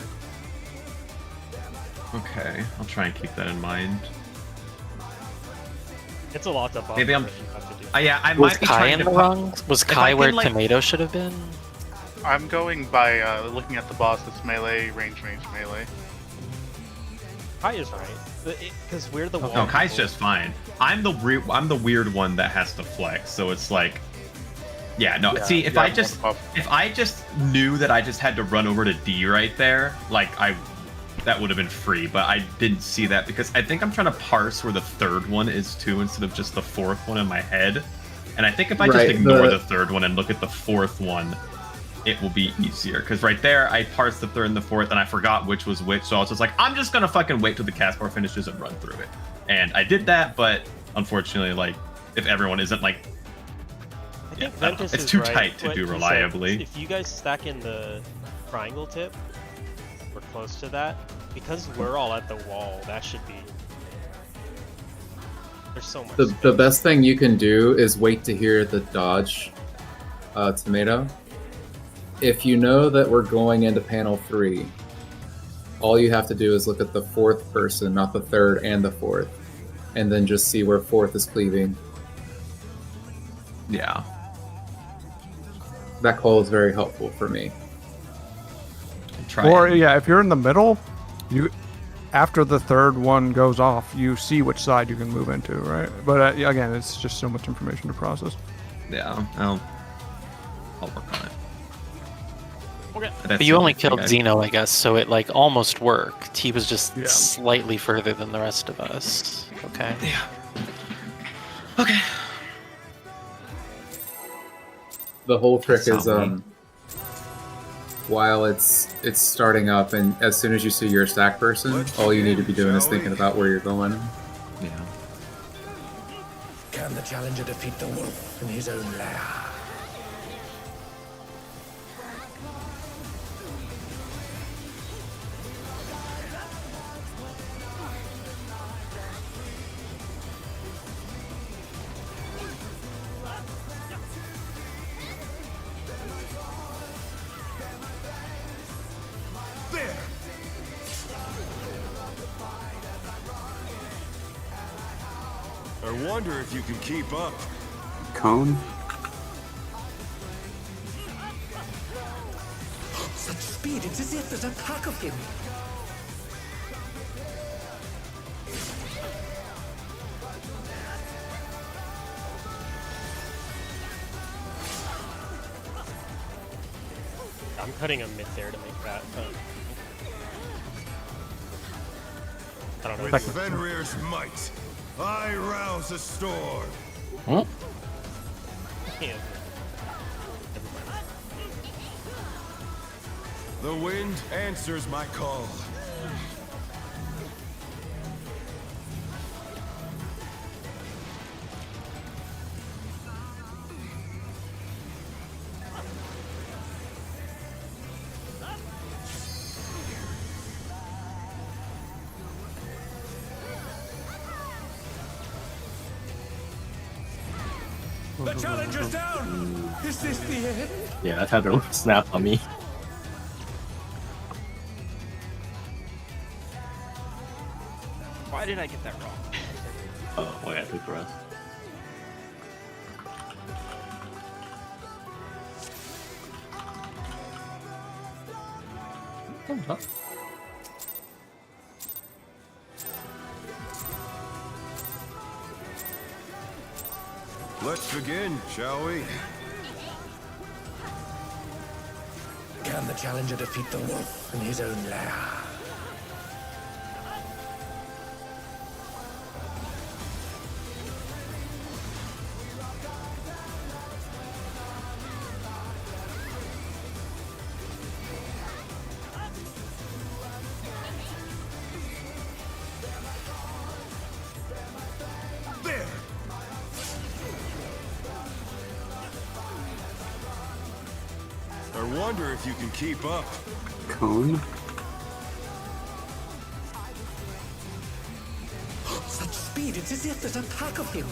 okay, I'll try and keep that in mind. It's a lot to bump. Maybe I'm- if you have to do. Yeah, I Was might be Kai trying in to the wrong? Was if I Kai can, where like- Tomato should have been? I'm going by looking at the boss that's melee, range, melee. Kai is right, because we're the No, wall Kai's people. just fine. I'm the weird one that has to flex, so it's like, yeah, no. See, if I just knew that I just had to run over to D right there, like that would have been free. But I didn't see that because I think I'm trying to parse where the third one is too instead of just the fourth one in my head. And I think if I just Right, ignore the third one and look at the fourth one, it will be easier. Because right there, I parsed the third and the fourth, and I forgot which was which. So I was just like, I'm just gonna fucking wait till the cast bar finishes and run through it. And I did that, but unfortunately, like, if everyone isn't like, I think I don't know, Ventus it's is too right, tight to what do he said. reliably. If you guys stack in the triangle tip, we're close to that. Because we're all at the wall, that should be. There's so much. The space. best thing you can do is wait to hear the dodge tomato. If you know that we're going into panel 3, all you have to do is look at the fourth person, not the third and the fourth, and then just see where fourth is cleaving. yeah. That call is very helpful for me. Try Or it. yeah, if you're in the middle, you after the third one goes off, you see which side you can move into, right? But again, it's just so much information to process. Yeah, I'll work on it. Okay. But you only killed Xeno, I guess, so it like almost worked. He was just Yeah. slightly further than the rest of us. Okay. Yeah. Okay. The whole trick That's is not me. while it's starting up, and as soon as you see your stack person, all you need to be doing is thinking about where you're going. Yeah. Can the challenger defeat the wolf in his own lair? I wonder if you can keep up. Cone. Such speed, it's as if there's a pack of him. I'm cutting a mid there to make that. I don't know. With Fenrir's might, I rouse a storm. Huh? Yeah. The wind answers my call. The challenger's down! Is this the end? Yeah, that had to snap on me. Why did I get that wrong? Oh, wait, I took the rest. Let's begin, shall we? Can the challenger defeat the wolf in his own lair? There! I wonder if you can keep up. Cone. Such speed, it's as if there's a pack of him.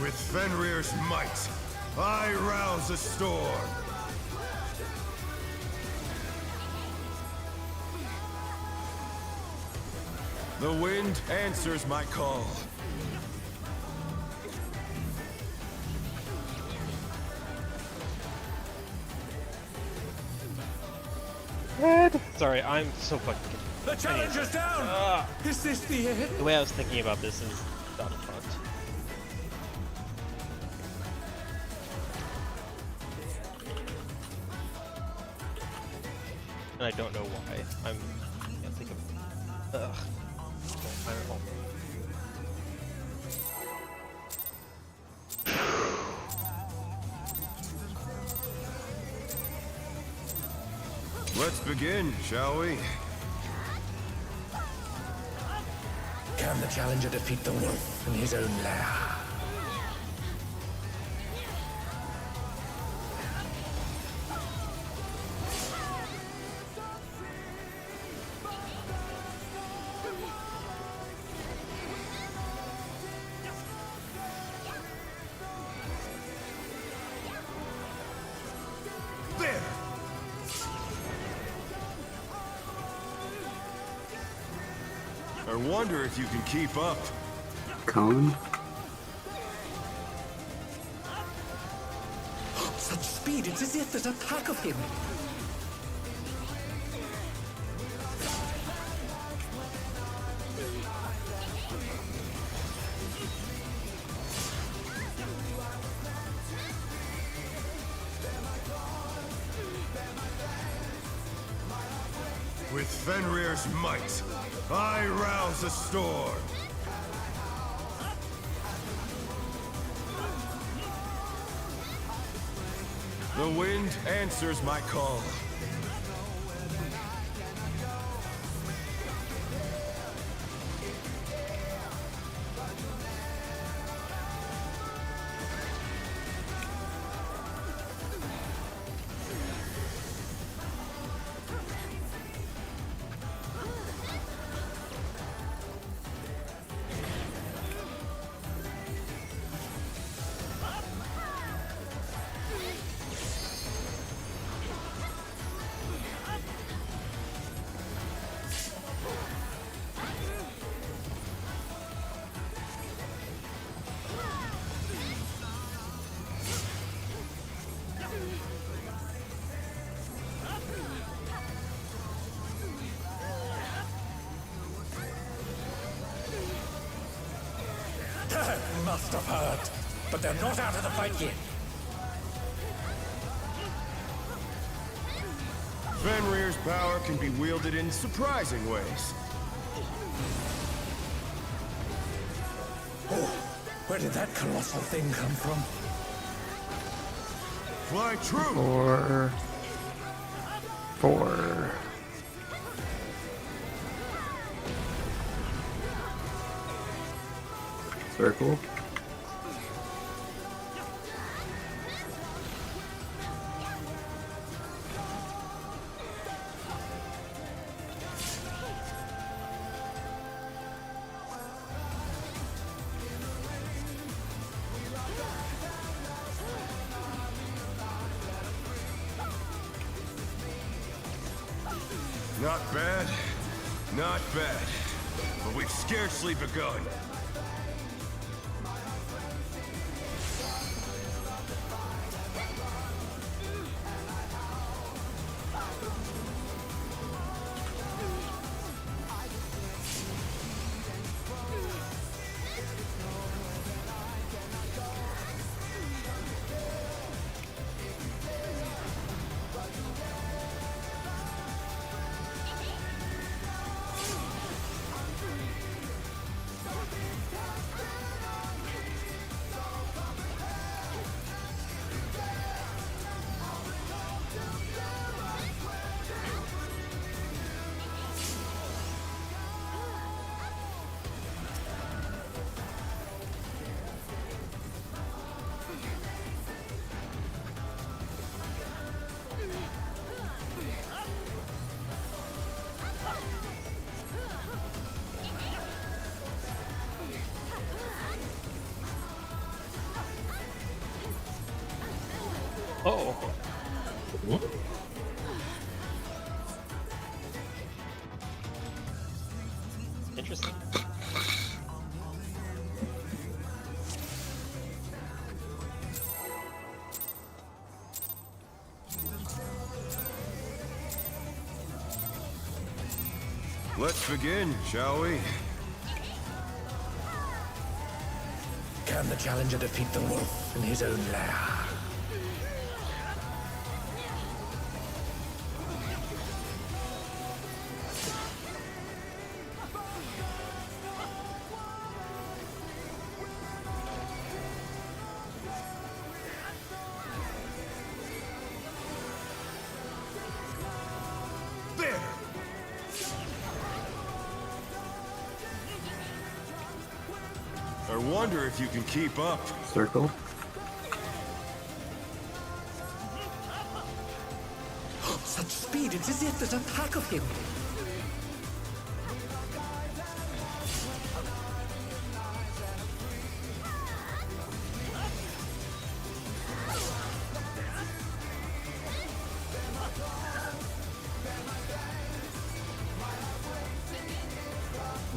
With Fenrir's might, I rouse a storm. The wind answers my call. Sorry, I'm so fucking. The challenger's down! Is this the end? The way I was thinking about this is not a front. And I don't know why. I can't think of. Ugh. I don't know. Let's begin, shall we? Can the challenger defeat the wolf in his own lair? There! I wonder if you can keep up. Cone. Such speed, it's as if there's a pack of him. With Fenrir's might, I rouse a storm. The wind answers my call. must have hurt, but they're not out of the fight yet. Fenrir's power can be wielded in surprising ways. Oh, where did that colossal thing come from? Fly true! 4. Circle. Not bad, not bad. But we've scarcely begun. Oh. Interesting. Let's begin, shall we? Can the challenger defeat the wolf in his own lair? There! I wonder if you can keep up. Circle. Such speed, it's as if there's a pack of him.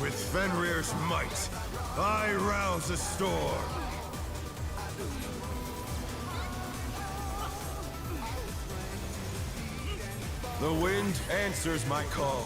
With Fenrir's might, I rouse a storm. The wind answers my call.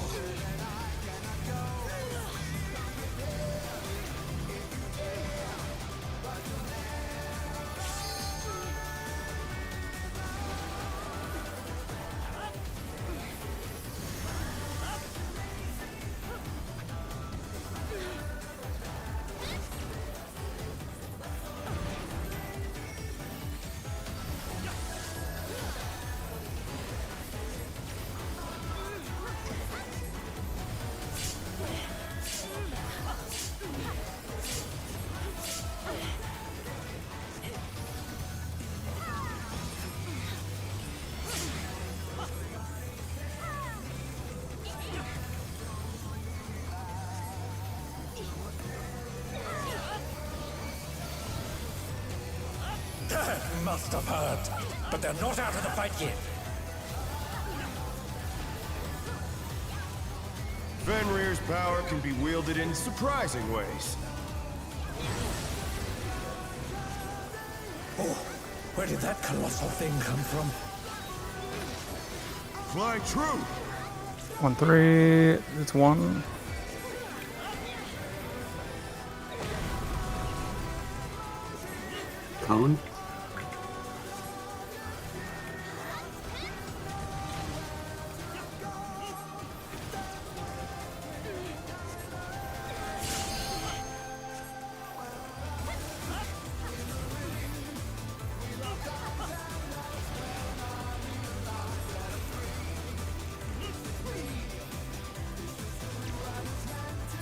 That must have hurt, but they're not out of the fight yet. Fenrir's power can be wielded in surprising ways. Oh, where did that colossal thing come from? Fly true! 1, 3. It's 1. Cone?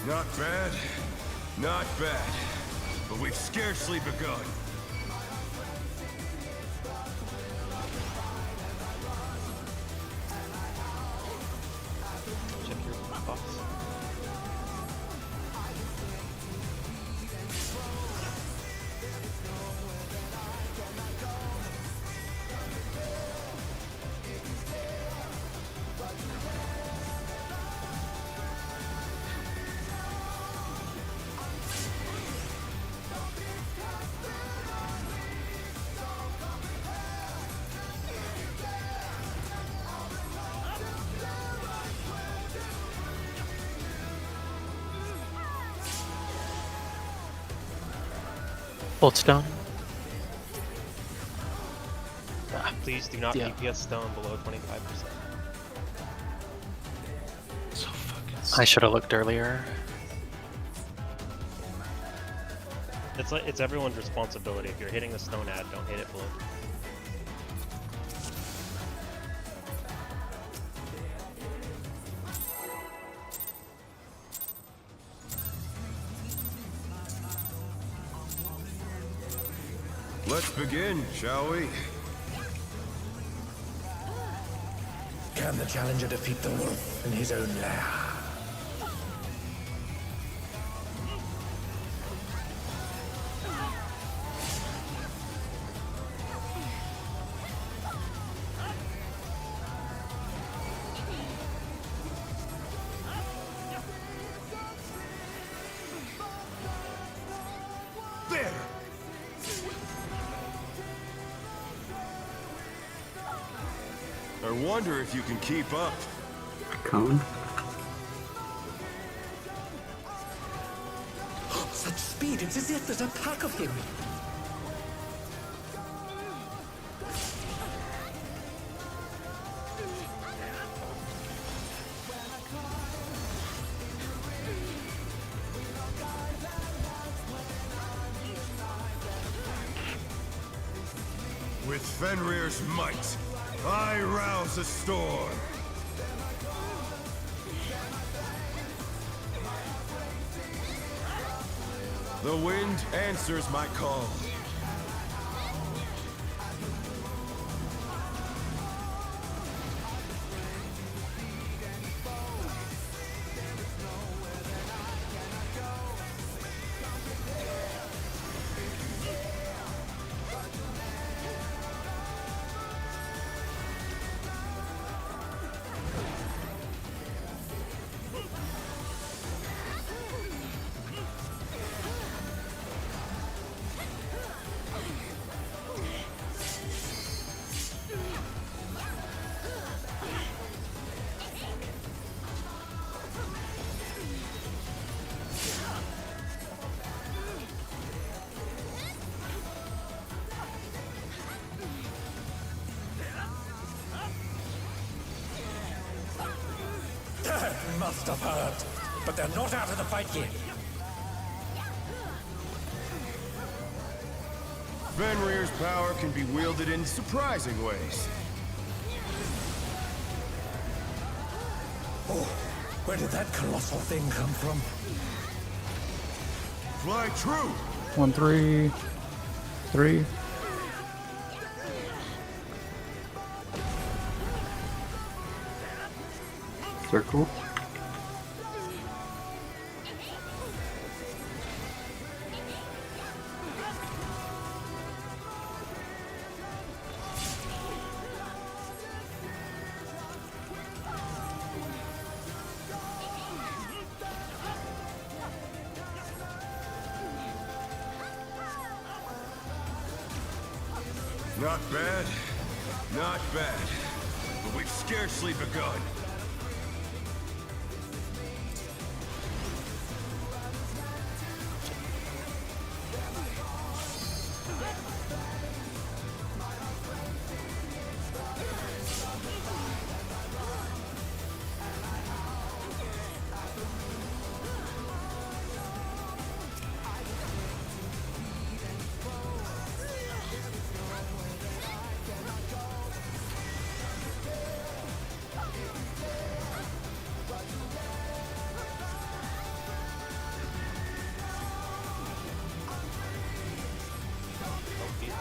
Not bad. Not bad. But we've scarcely begun. Check your box. Boldstone. Please do not Yeah. DPS stone below 25%. So fucking. I should have looked earlier. It's everyone's responsibility. If you're hitting the stone ad, don't hit it below. Let's begin, shall we? Can the challenger defeat the wolf in his own lair? There! I wonder if you can keep up. Cone? Such speed, it's as if there's a pack of him. With Fenrir's might, I rouse a storm. The wind answers my call. Must have heard. But they're not out of the fight yet. Fenrir's power can be wielded in surprising ways. Oh, where did that colossal thing come from? Fly true! 1, 3, 3. Circle? Not bad, not bad. But we've scarcely begun.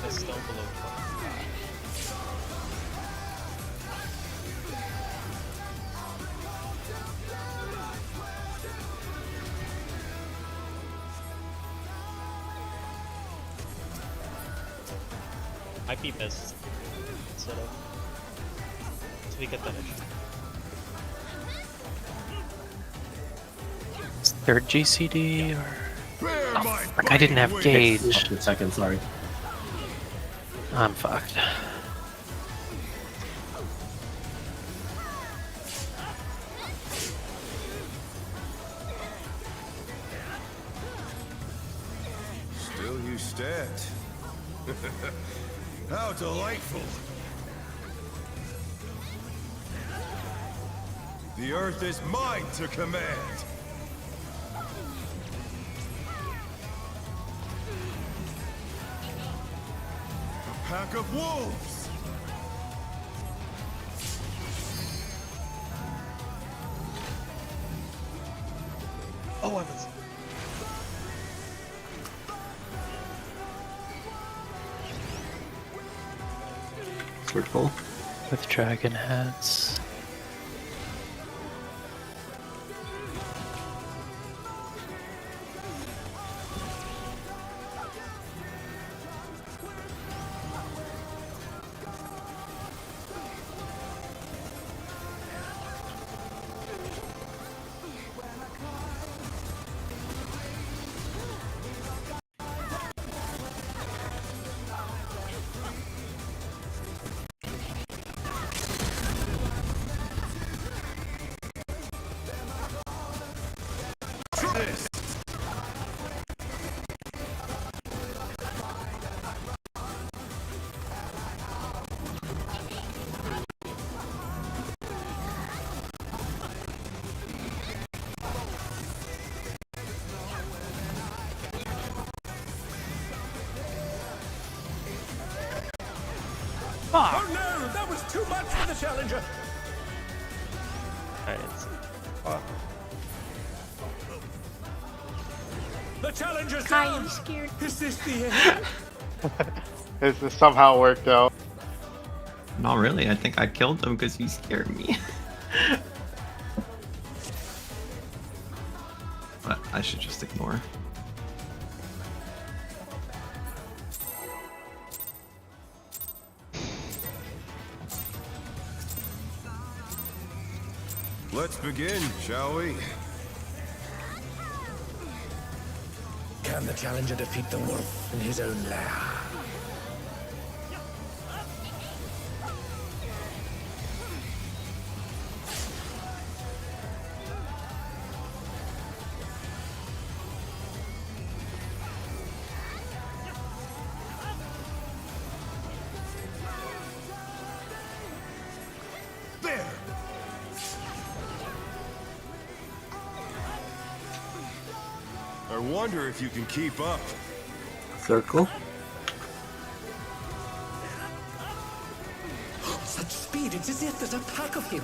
a stone below 25. Might be missed instead of. So we get the finish. Is third GCD or? Bear my Frick, I didn't have wings. gauge. 2 seconds, sorry. I'm fucked. Still you stand. How delightful. The earth is mine to command. A pack of wolves. Oh, I was. Circle. With dragon heads. This. Oh no, that was too much for the challenger. I didn't see. The challenger's Hi, down. I'm scared. Is this the end? This somehow worked out. Not really. I think I killed him because he scared me. But I should just ignore. Let's begin, shall we? Can the challenger defeat the wolf in his own lair? There! I wonder if you can keep up. Circle. Such speed, it's as if there's a pack of him.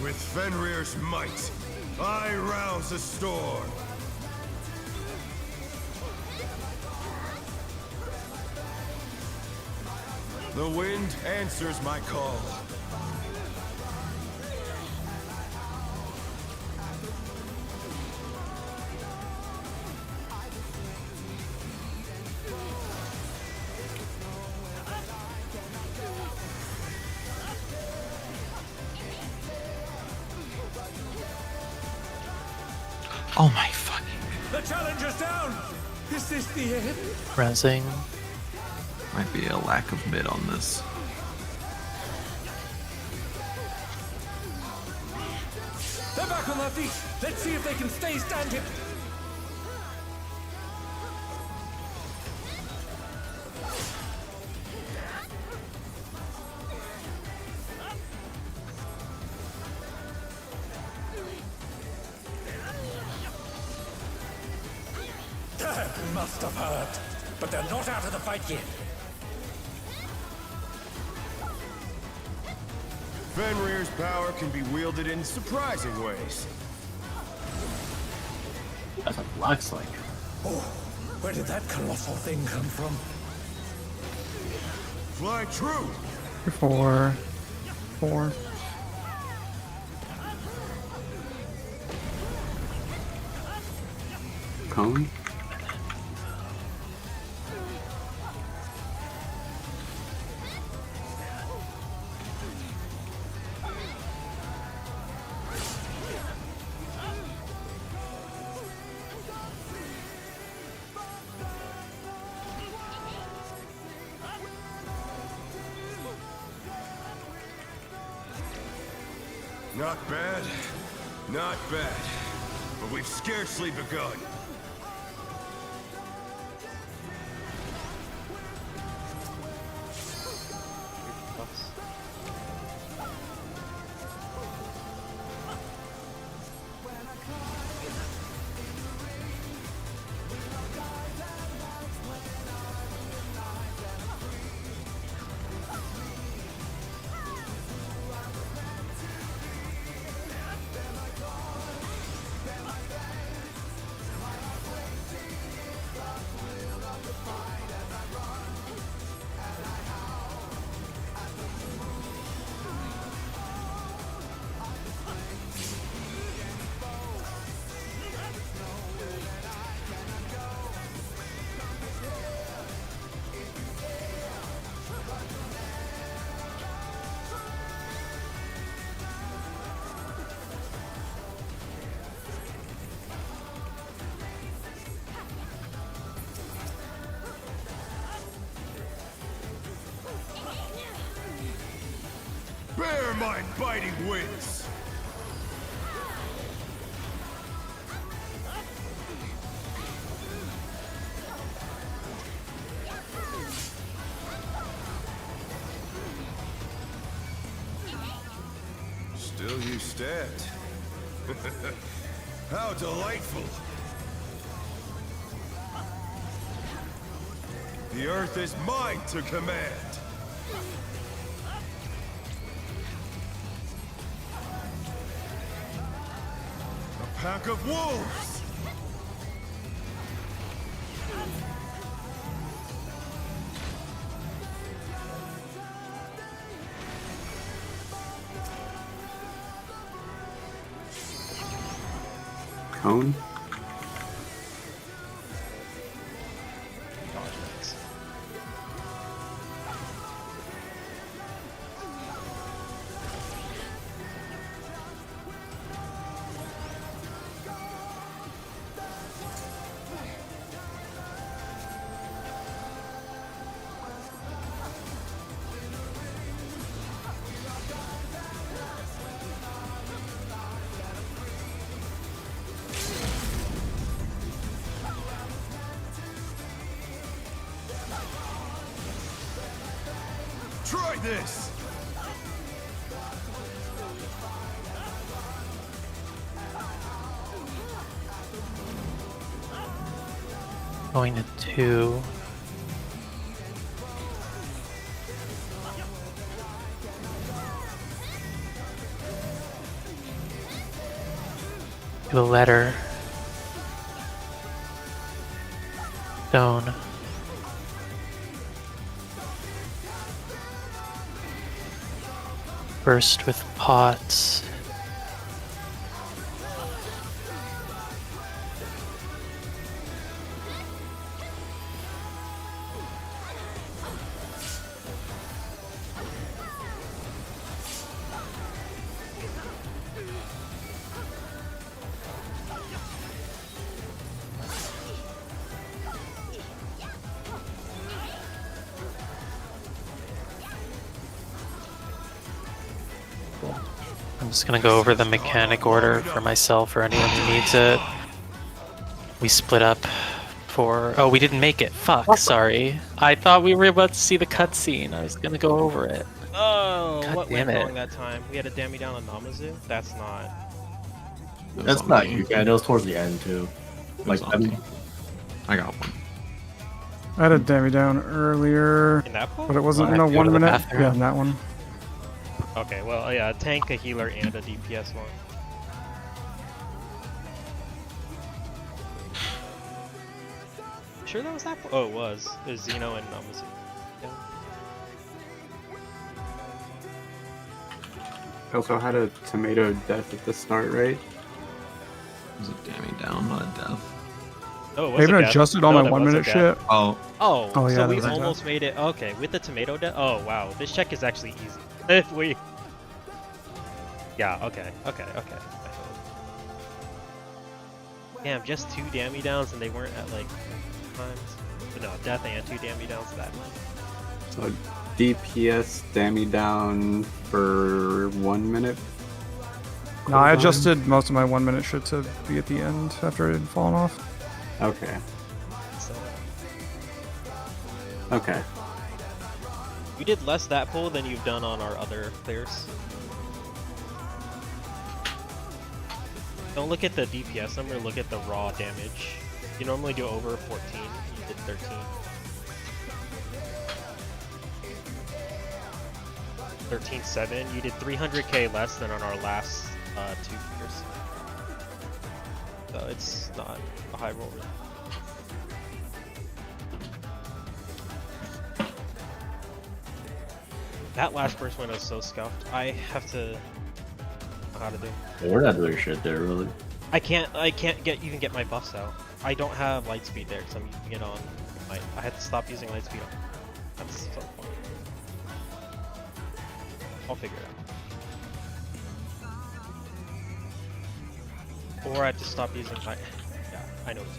With Fenrir's might, I rouse a storm. The wind answers my call. Oh my fucking. The challenger's down. Is this the end? Resing. Might be a lack of mid on this. They're back on their feet. Let's see if they can stay standing. Must have hurt. But they're not out of the fight yet. Fenrir's power can be wielded in surprising ways. That's what it looks like. Oh, where did that colossal thing come from? Fly true! 4. 4. Cone? Not bad, not bad. But we've scarcely begun. Bear my biting wings! Still you stand. How delightful! The earth is mine to command! A pack of wolves! Cone? Try this! Going to 2. To a letter. Stone. Burst with pots. I'm just gonna go over the mechanic order for myself or anyone who needs it. We split up for... Oh, we didn't make it. Fuck, sorry. I thought we were about to see the cutscene. I was gonna go over it. Oh, God what damn went it. wrong that time? We had to damn me down on Namazu? That's not... That's not you, guy. That was towards the end too. Like, I mean, I got one. I had a damage down earlier, In that pool? but it wasn't I in a have to go 1 to the minute. bathroom. Yeah, in that one. Okay, well, yeah, a tank, a healer, and a DPS one. Sure that was that pool? Oh, it was. It was Xeno and Namazu. Yeah. I also had a tomato death at the start, right? It was a damning down, not a death. Oh, it was I even a death. adjusted all No, my that 1 was a minute death. shit. Oh, Oh, Oh, yeah, so that we was a death. almost made it. Okay, with the tomato death. Oh, wow. This check is actually easy. If we. Yeah, okay. Damn, just 2 damage downs and they weren't at like times. No, death and 2 damage downs that. So DPS damage down for 1 minute. No, I adjusted most of my 1 minute shit to be at the end after it had fallen off. Okay. So, Okay. you did less that pull than you've done on our other clears. Don't look at the DPS number, look at the raw damage. You normally do over 14, you did 13. 13.7, you did 300k less than on our last 2 clears. So it's not a high roll. That last burst win was so scuffed. I have to know how to do. We're not doing shit there, really. I can't even get my buffs out. I don't have light speed there because I'm using it on my. I had to stop using light speed on. That's so fun. I'll figure it out. Or I have to stop using my. Yeah, I know. What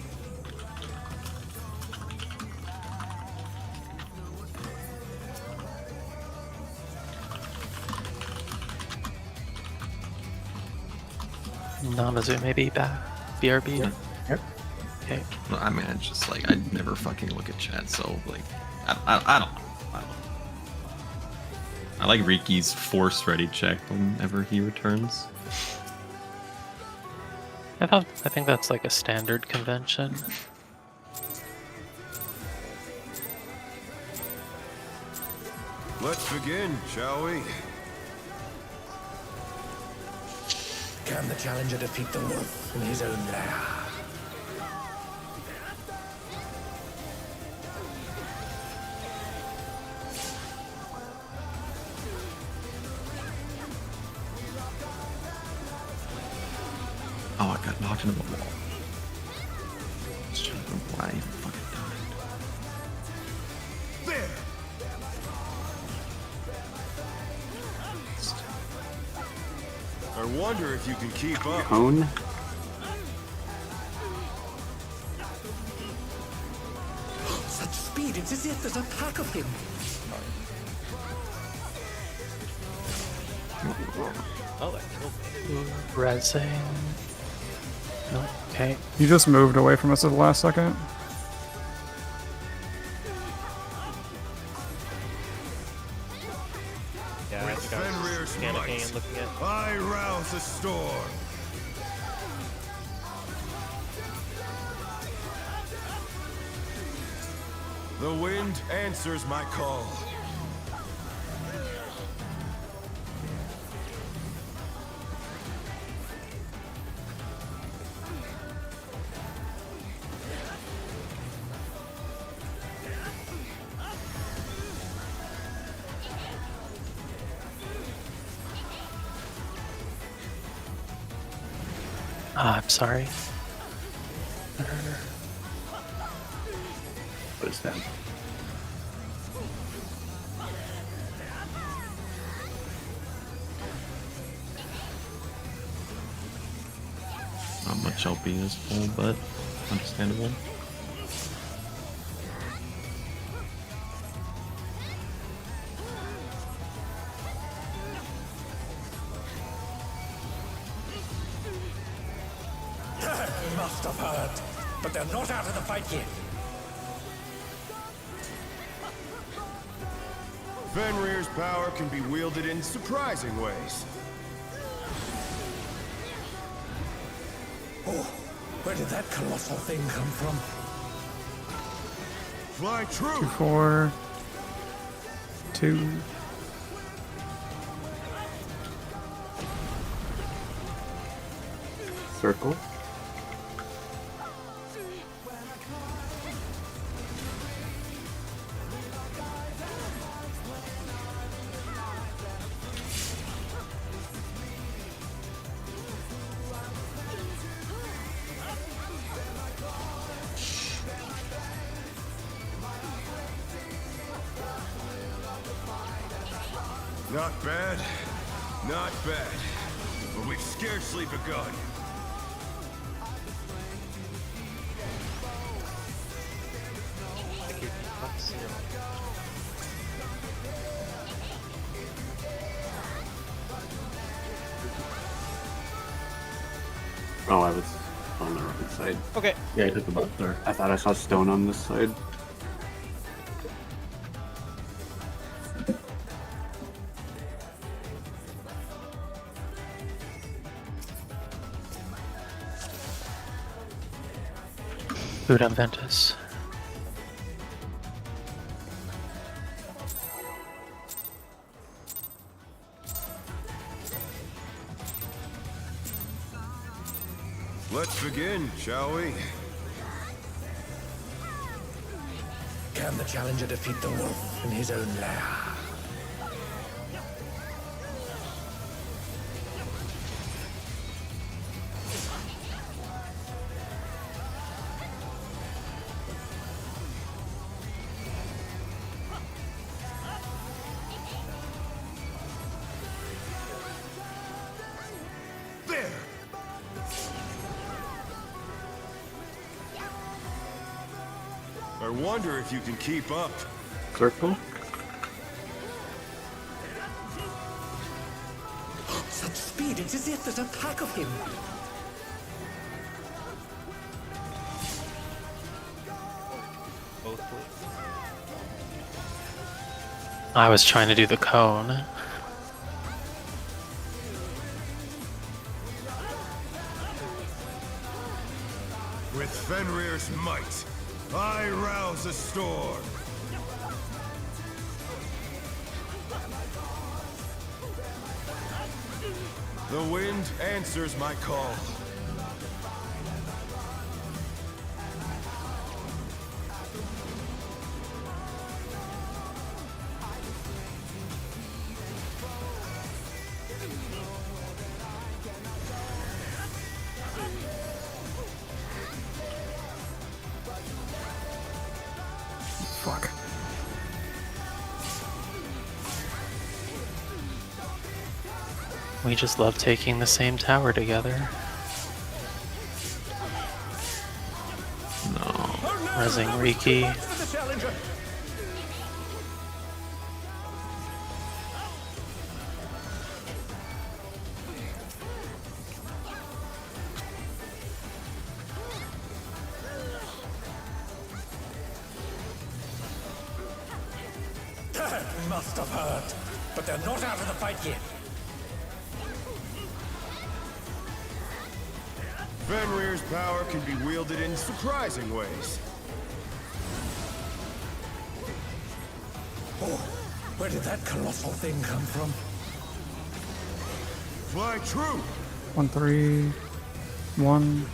to do. Namazu maybe back. BRB. Yep. Okay. No, I mean, it's just like I never fucking look at chat, so like, I don't know. I like Riki's force ready check whenever he returns. I think that's like a standard convention. Let's begin, shall we? Can the challenger defeat the wolf in his own lair? Oh, I got knocked into the wall. Just trying to remember why I even fucking died. There! I wonder if you can keep up. Cone. Such speed, it's as if there's a pack of him. Oh, that killed me. Resing. No, okay. You just moved away from us at the last second. Yeah, I With think I was Fenrir's just panicking might, and looking at. I rouse a storm. The wind answers my call. Ah, I'm sorry. What is that? Not much LP in this pool, but understandable. You must have heard, but they're not out of the fight yet. Fenrir's power can be wielded in surprising ways. Oh, where did that colossal thing come from? Fly true. 2, 4, 2. Circle. Not bad. Not bad. But we've scarcely begun. Oh, I was on the wrong side. Okay. Yeah, I took the buff there. I thought I saw stone on this side. Food on Ventus. Let's begin, shall we? Can the challenger defeat the wolf in his own lair? There! I wonder if you can keep up. Circle. Such speed, it's as if there's a pack of him. Both ways. I was trying to do the cone. With Fenrir's might, I rouse a storm. The wind answers my call. Fuck. We just love taking the same tower together. No. Resing Riki. For the challenger. That must have hurt. But they're not out of the fight yet. Fenrir's power can be wielded in surprising ways. Oh, where did that colossal thing come from? Fly true! 1, 3, 1.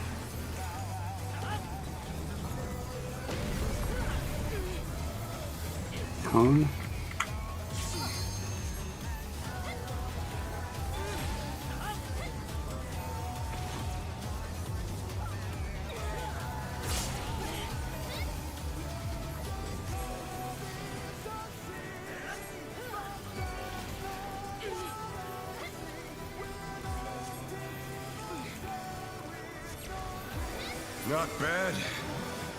Cone. Not bad.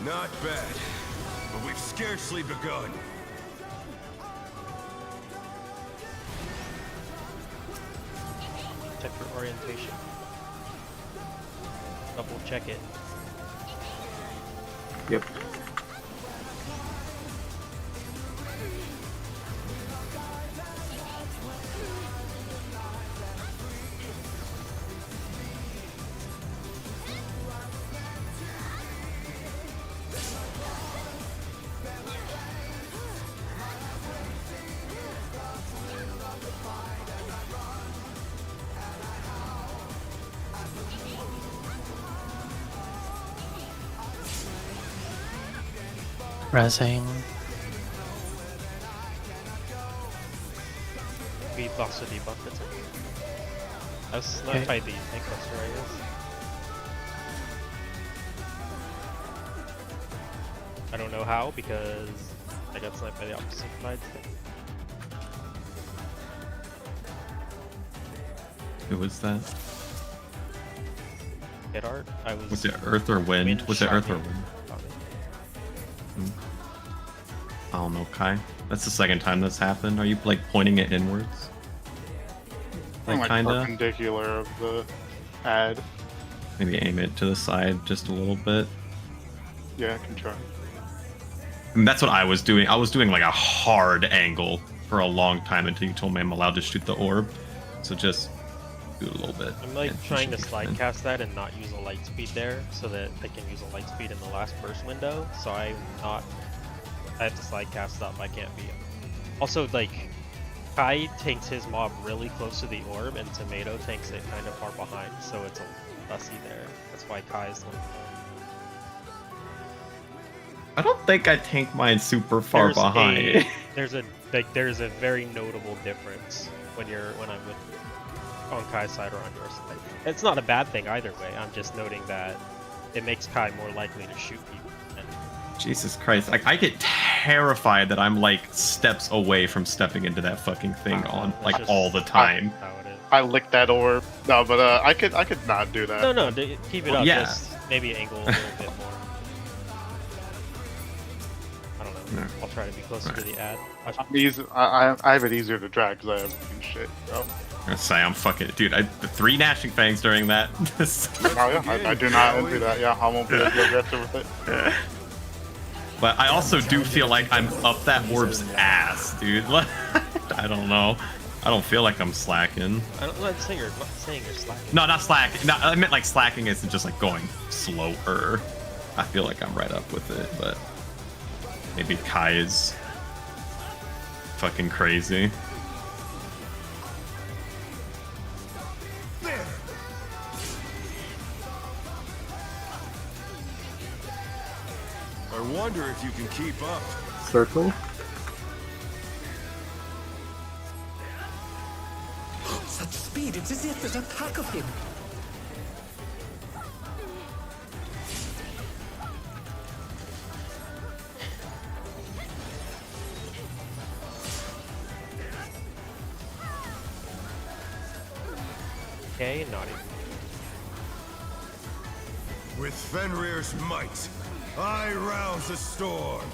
Not bad. But we've scarcely begun. Check for orientation. Double check it. Yep. Resing. We also debuffed it. I was sniped by the tank cluster, I guess. I don't know how because I got sniped by the opposite side. Who was that? Hit art. I was. Was it Earth or Wind? Was it shot Earth or me. Wind? Shot me. I don't know, Kai. That's the second time that's happened. Are you like pointing it inwards? I'm Like like kinda. perpendicular of the ad. Maybe aim it to the side just a little bit. Yeah, I can try. And that's what I was doing. I was doing like a hard angle for a long time until you told me I'm allowed to shoot the orb. So just do it a little bit. I'm like and you trying should to be slide fine. cast that and not use a light speed there so that I can use a light speed in the last burst window. So I have to slide cast up. I can't be. Also, like, Kai tanks his mob really close to the orb, and Tomato tanks it kind of far behind, so it's a fussy there. That's why Kai's like. I don't think I tank mine super far behind. There's a very notable difference when I'm with on Kai's side or on your side. It's not a bad thing either way. I'm just noting that it makes Kai more likely to shoot people. Jesus Christ. Like, I get terrified that I'm like steps away from stepping into that fucking thing on like just all the time. How it is. I licked that orb. No, but I could not do that. No, keep it up. Yeah. Just maybe angle a little bit more. I don't know. Yeah. I'll try to be closer to the ad. I have it easier to drag because I have fucking shit. So. I'm gonna say I'm fucking dude. The 3 gnashing fangs during that. Oh yeah, I do not do that. Yeah, I won't be as aggressive with it. But I also do feel like I'm up that orb's ass, dude. I don't know. I don't feel like I'm slacking. I'm not saying you're slacking. No, not slacking. No, I meant like slacking isn't just like going slower. I feel like I'm right up with it, but maybe Kai is fucking crazy. I wonder if you can keep up. Circle. Such speed, it's as if there's a pack of him. Okay, not even. With Fenrir's might, I rouse a storm.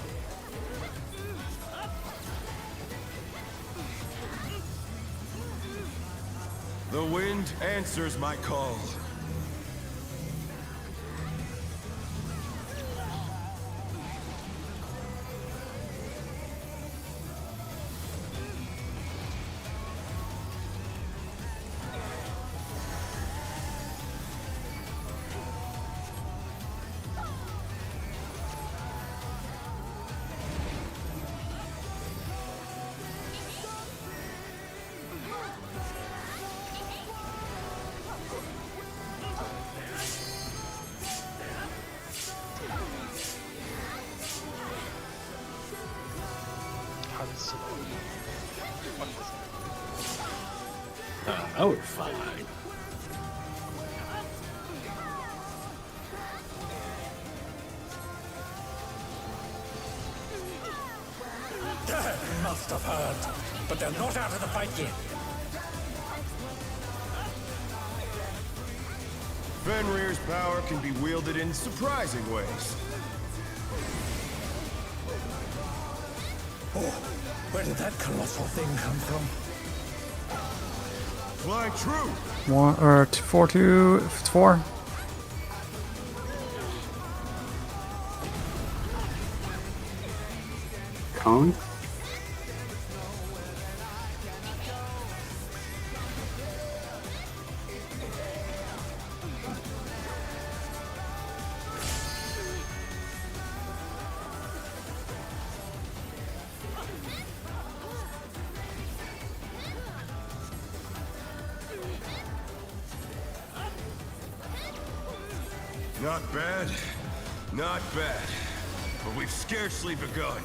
The wind answers my call. How does it? Oh, we're fine. Must have heard. But they're not out of the fight yet. Fenrir's power can be wielded in surprising ways. Oh, where did that colossal thing come from? Fly true. 1 or 2, 4, 2. If it's 4. Cone. Not bad. Not bad. but we've scarcely begun.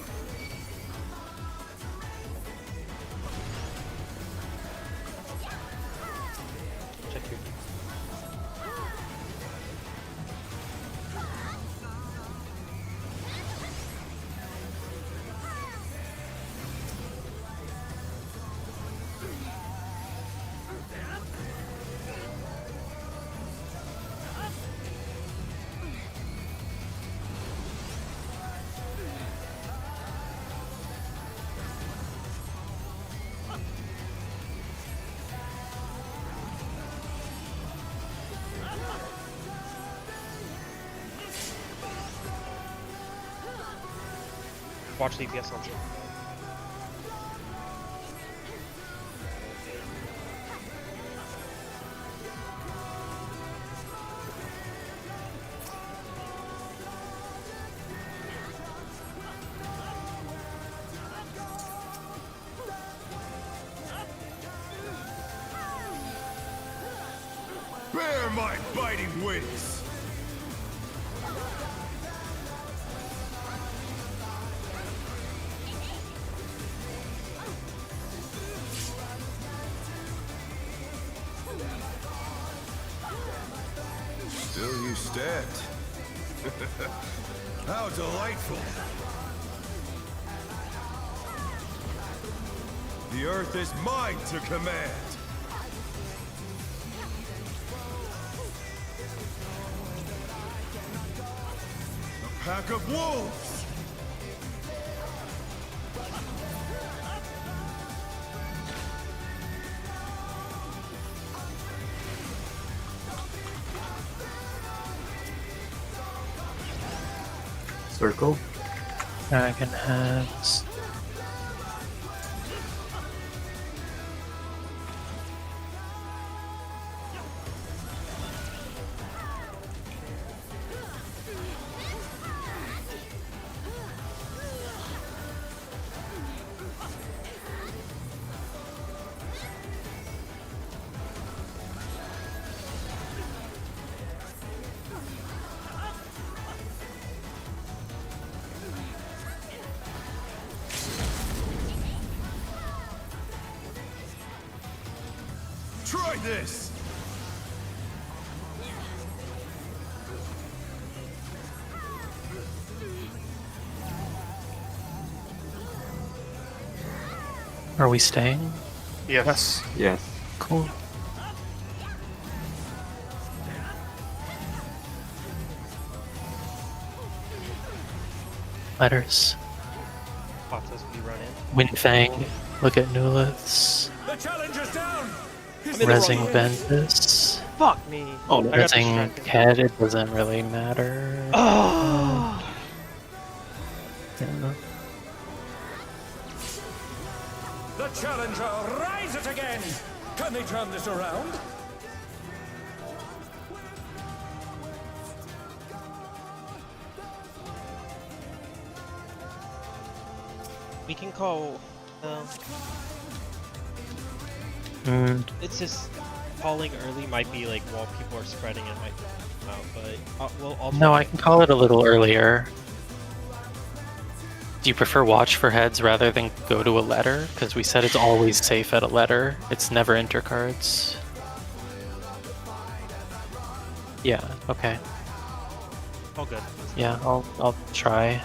Check your. Watch the DPS on zero. Bear my biting wings! Still you stand. How delightful! The earth is mine to command! A pack of wolves! Circle. Dragon heads. Try this! Are we staying? Yes. Yes. Cool. Letters. Foxes we run in. Windfang. Look at Nuliths. The challenger's down! Resing Ventus. Fuck me. Oh, I got Resing distracted. Head, it doesn't really matter. Oh. Yeah. The challenger rise it again! Can they turn this around? We can call. It's just calling early might be like while people are spreading it might out, but we'll also. No, I can call it a little earlier. Do you prefer watch for heads rather than go to a letter? Because we said it's always safe at a letter. It's never intercards. Yeah, okay. All good. Yeah, I'll try.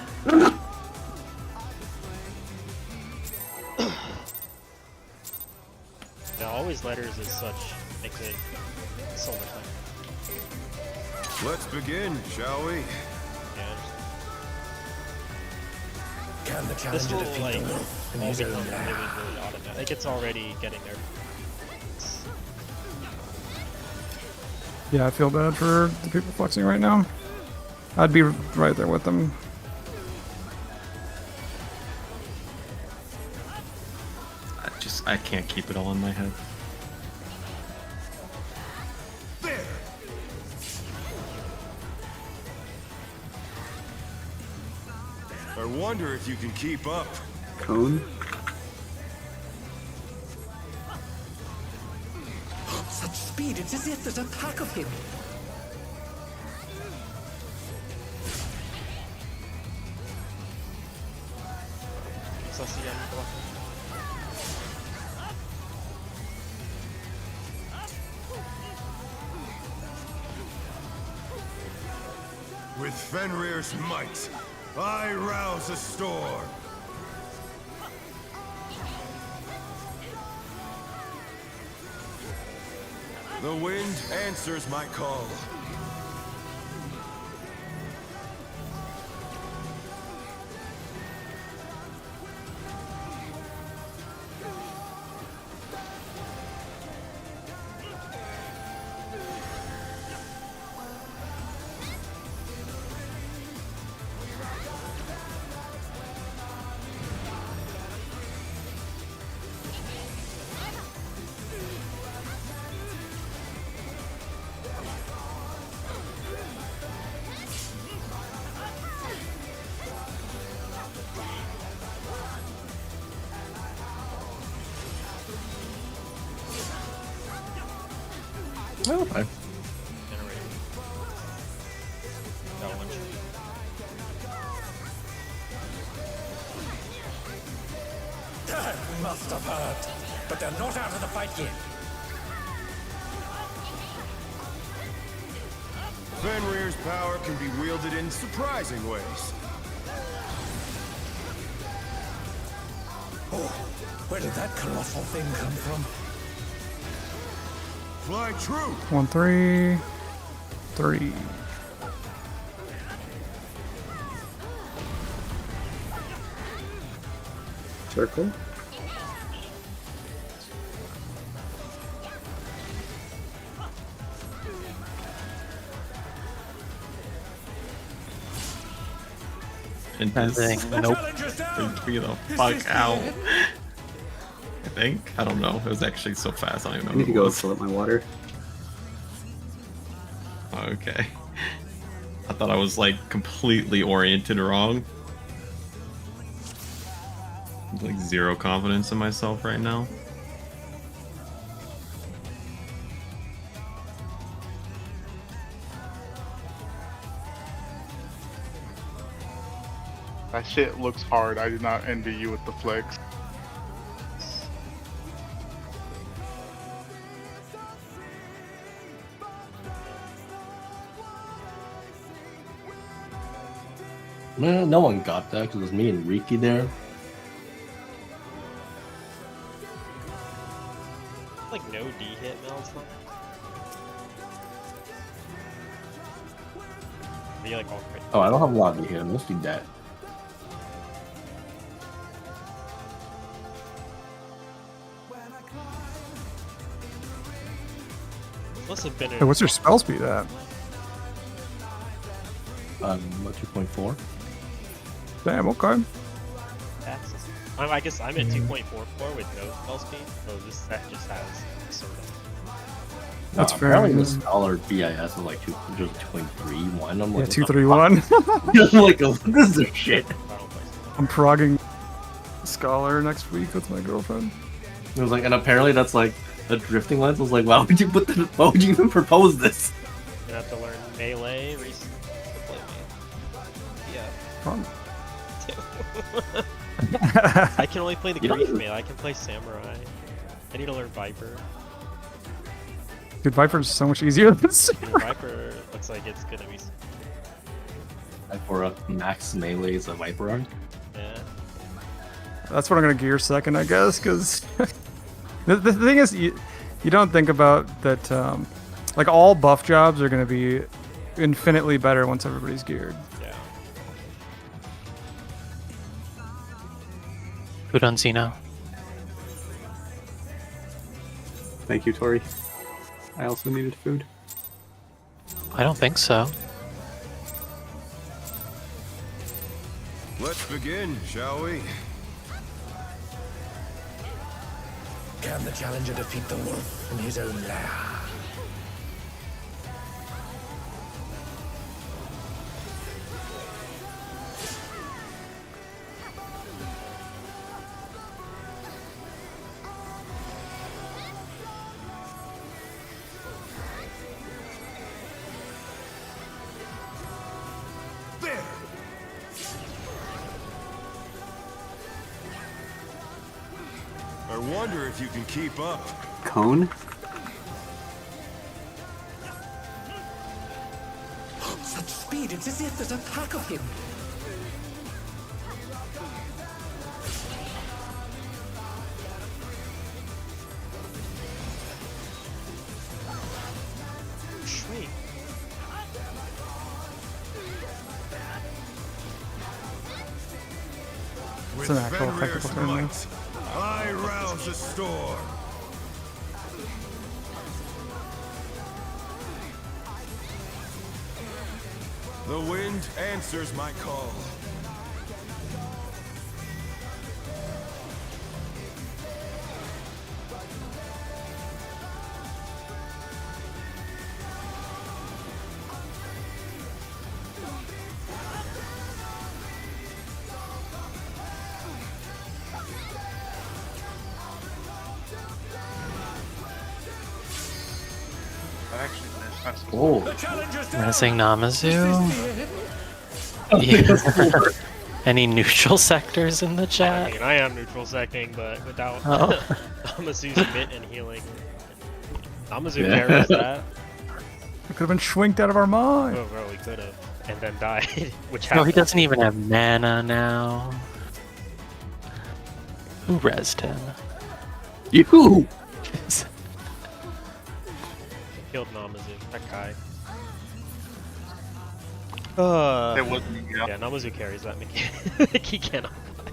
Yeah, always letters is such makes it so much fun. Let's begin, shall we? Yeah. Can the This challenger will defeat like the all wolf in become his really, own really lab? automatic. Like it's already getting there. Yeah, I feel bad for the people flexing right now. I'd be right there with them. I can't keep it all in my head. There! I wonder if you can keep up. Cone. Such speed, it's as if there's a pack of him. Gracias again. With Fenrir's might, I rouse a storm. The wind answers my call. Oh, okay. Generator. Got one. We must have heard, but they're not out of the fight yet. Fenrir's power can be wielded in surprising ways. Oh, where did that colossal thing come from? Fly true. 1, 3, 3. Circle. And this Nope. Challenger's down. freaked me the Is fuck this the out. end? I think. I don't know. It was actually so fast. I don't even I know need to who it go was. fill up my water. Okay. I thought I was like completely oriented wrong. Like zero confidence in myself right now. That shit looks hard. I did not envy you with the flex. Man, no one got that because it was me and Riki there. Like no D hit milestone. Are you like all crit? Oh, I don't have a lot of here. Mostly that. Must have been. Hey, what's your spell speed at? What, 2.4? Damn, okay. I guess I'm at 2.44 with no spell speed, so this set just has sort of. That's fair. Apparently the Scholar BIS is like just 2.31. I'm Yeah, like, 2, 3, 1. Just like, this is shit. I'm progging Scholar next week with my girlfriend. It was like, and apparently that's like a drifting lens. I was like, why would you why would you even propose this? You have to learn melee recently to play me. Yeah. Fun. I can only play the You don't grief even- melee. I can play samurai. I need to learn Viper. Dude, Viper's so much easier than And Samurai. Viper looks like it's gonna be. For a max melee is a Viper arc. Yeah. That's what I'm gonna gear second, I guess, because the thing is, you don't think about that. Like all buff jobs are gonna be infinitely better once everybody's geared. Yeah. Food on Xeno. Thank you, Tori. I also needed food. I don't think so. Let's begin, shall we? Can the challenger defeat the wolf in his own lair? There! I wonder if you can keep up. Cone? Such speed, it's as if there's a pack of him. Sweet. With an actual Fenrir's technical term, though. might, I rouse the storm. The wind answers my call. I actually missed. That's Oh, The challenger's down. Missing Namazu. Is this the end? Yeah. Any neutral sectors in the I chat? mean, I am neutral secting, but without Oh. Namazu's mitt and healing. Namazu Yeah. carries that. We could have been shwinked out of our mind. Oh, bro, we could have. And then died, which No, he happened. doesn't even have mana now. Who rezzed him? you! Killed Namazu, that guy. It wasn't, Yeah, Namazu carries that mechanic. He cannot play.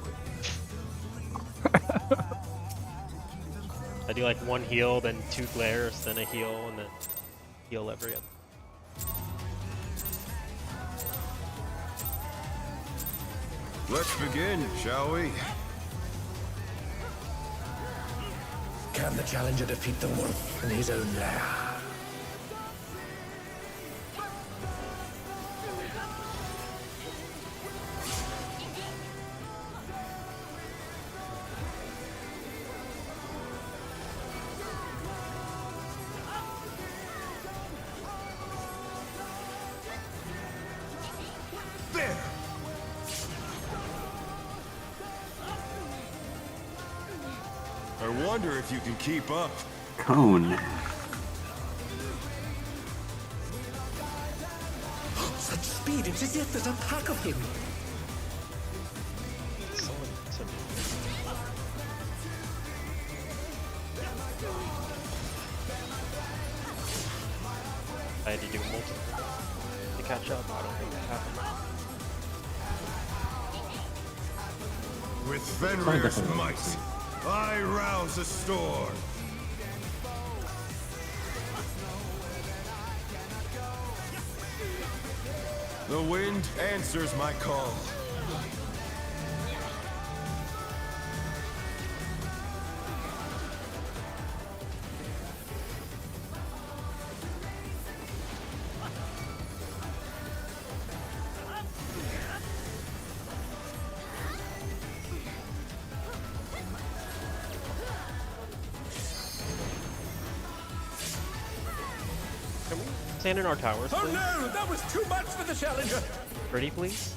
I do like one heal, then 2 glares, then a heal, and then heal every other. Let's begin, shall we? Can the challenger defeat the wolf in his own lair? There! I wonder if you can keep up. Cone. Such speed, it's as if there's a pack of him. I had to do multiple to catch up. I don't think that happened. With Fenrir's might, I rouse a storm. The wind answers my call. Can we stand in our towers, Oh please? no, that was too much for the challenger. Pretty, please?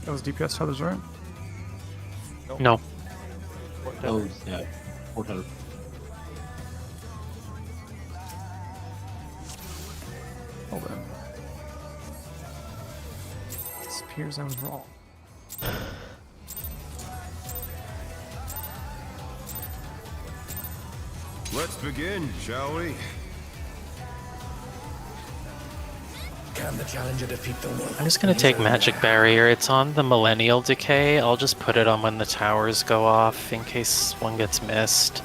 That was DPS tethers, right? No. Oh, yeah. 400. Hold on. It appears I was wrong. Let's begin, shall we? Can the challenger defeat the wolf? I'm just gonna take Magic Barrier. It's on the Millennial Decay. I'll just put it on when the towers go off in case one gets missed.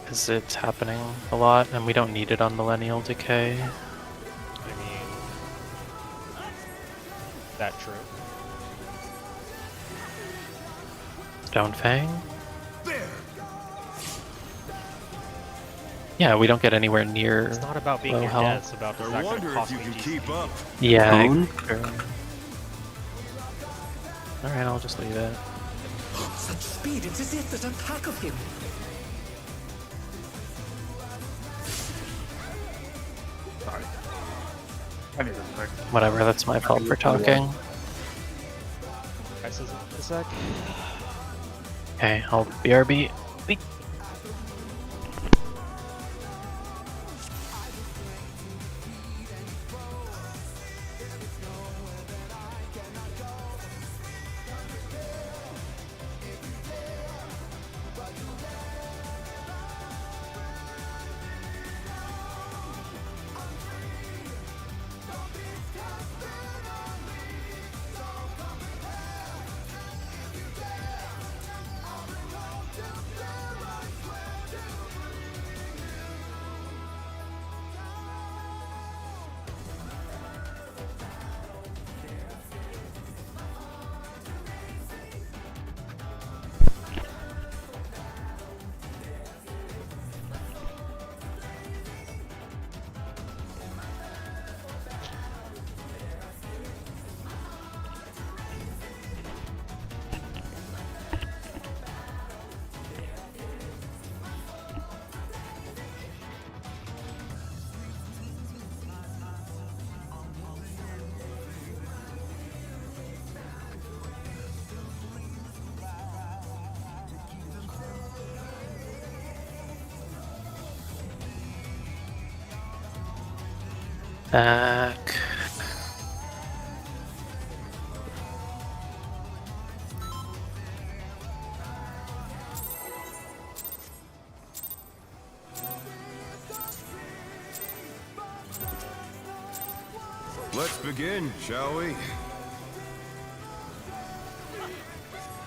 Because it's happening a lot, and we don't need it on Millennial Decay. I mean, that true. Stone Fang? There! Yeah, we don't get anywhere near. It's not about being low near health. death, it's about does I that gonna wonder if cost you me can DC? keep up. Yeah. Cone? Alright, I'll just leave it. Such speed, it's as if there's a pack of him. Sorry. I need a sec. Whatever, that's my fault for talking. Prices in a sec. Okay, I'll BRB. Wait. Back. Let's begin, shall we?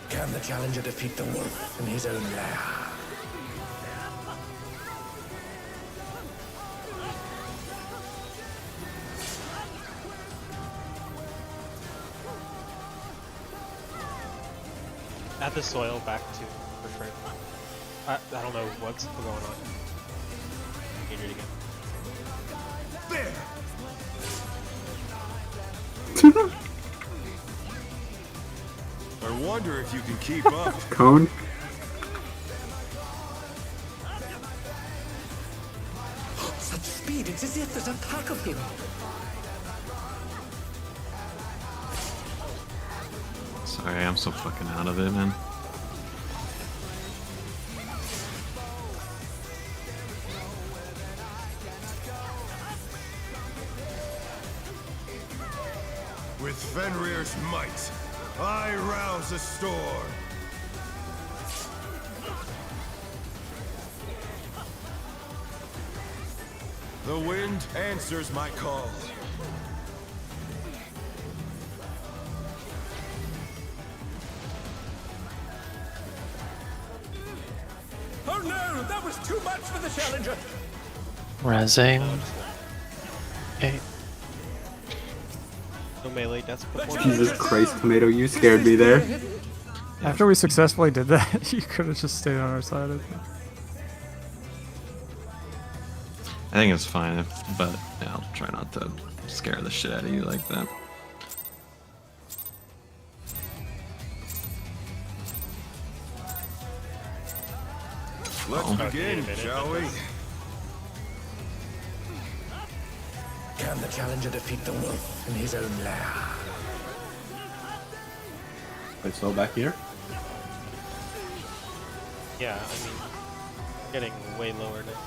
Can the challenger defeat the wolf in his own lair? Add the soil back to refrain. I don't know what's going on. Need it again. There! I wonder if you can keep up. Cone? Such speed, it's as if there's a pack of him. Sorry, I'm so fucking out of it, man. With Fenrir's might, I rouse a storm. The wind answers my call. Oh no, that was too much for the challenger. Resing. Okay. No melee deaths before. Jesus Christ, Tomato, you scared me there. After we successfully did that, you could have just stayed on our side. I think. I think it's fine, but yeah, I'll try not to scare the shit out of you like that. Let's begin, shall we? Can the challenger defeat the wolf in his own lair? Wait, so back here? Yeah, I mean, getting way lower now.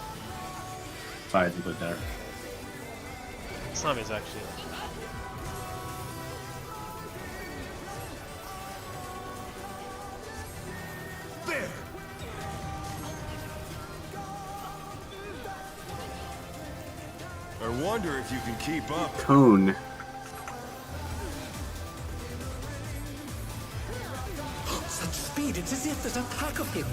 Sorry, it's a bit there. Some is actually. There! I wonder if you can keep up. Cone. Such speed, it's as if there's a pack of him.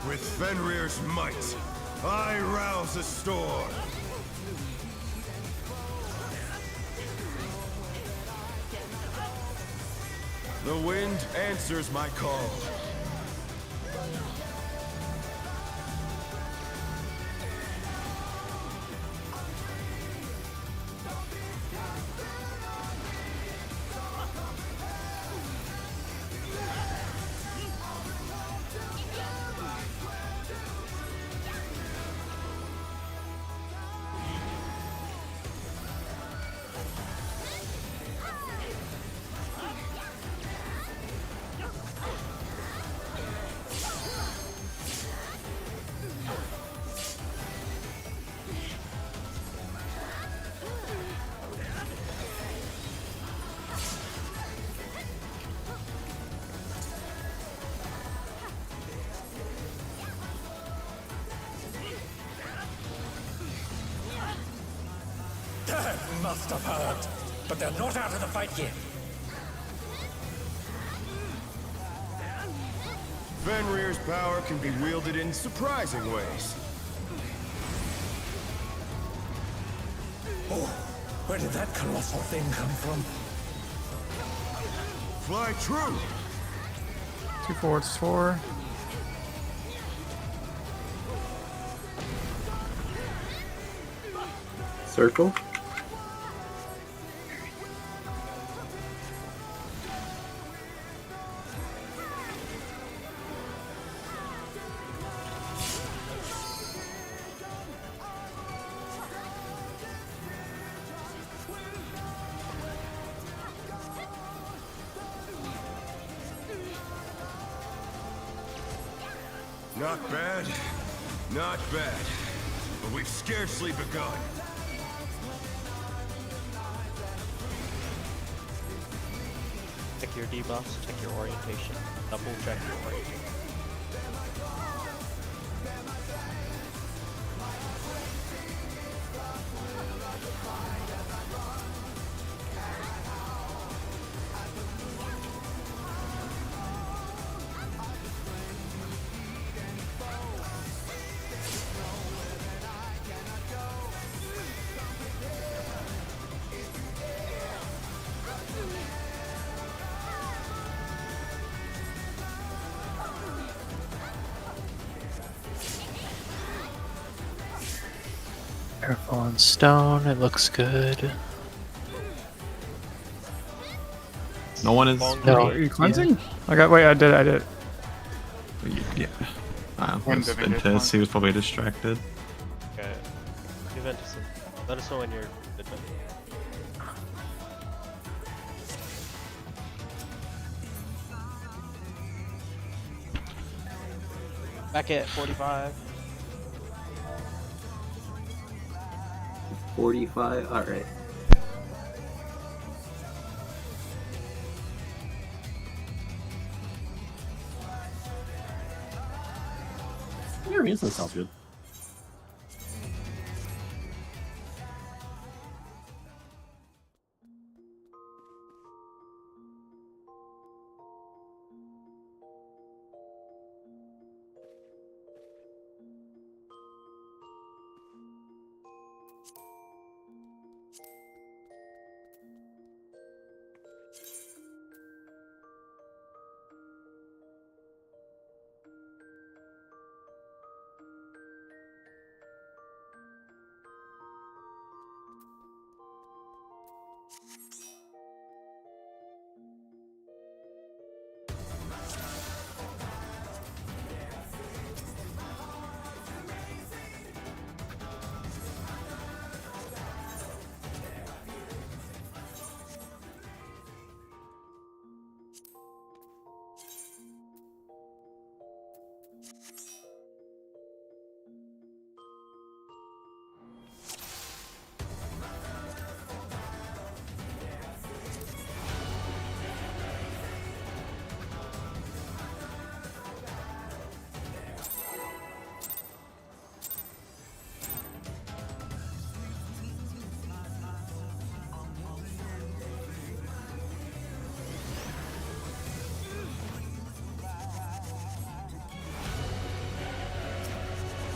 With Fenrir's might, I rouse a storm. The wind answers my call. Must have heard. But they're not out of the fight yet. Fenrir's power can be wielded in surprising ways. Oh, where did that colossal thing come from? Fly true! 2 forwards, 4. Circle. Not bad, not bad. But we've scarcely begun. Check your debuffs, check your orientation. Double check your orientation. Careful on stone, it looks good. No one is. No. Are you cleansing? Wait, I did it. Yeah. When It was did it get Ventus. He was probably distracted. Okay. Give Ventus let us know when you're good. Back at 45. 45. All right. Your reason sounds good.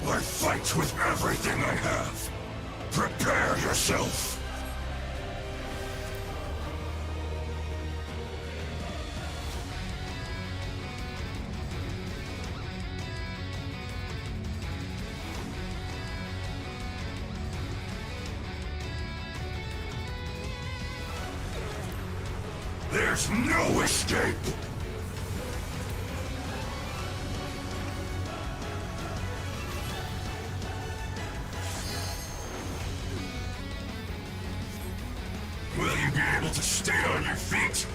I fight with everything I have. Prepare yourself. There's no escape. Will you be able to stay on your feet?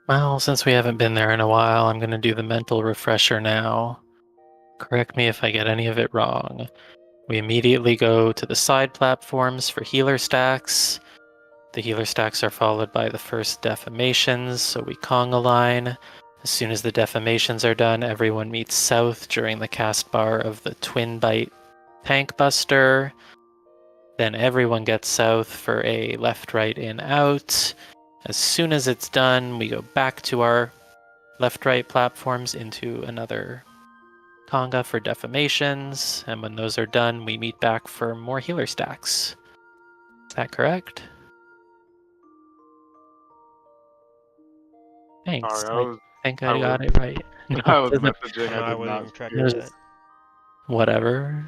Well, since we haven't been there in a while, I'm going to do the mental refresher now. Correct me if I get any of it wrong. We immediately go to the side platforms for healer stacks. The healer stacks are followed by the first defamations, so we conga line. As soon as the defamations are done, everyone meets south during the cast bar of the Twin Bite Tank Buster. Then everyone gets south for a left, right, in, out. As soon as it's done, we go back to our left, right platforms into another conga for defamations. And when those are done, we meet back for more healer stacks. Is that correct? Thanks. Sorry, I think I I got was- it right. I was Doesn't- messaging. I I did wasn't not even tracking hear. that. Whatever.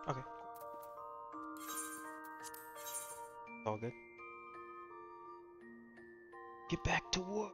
Okay. All good. Get back to work.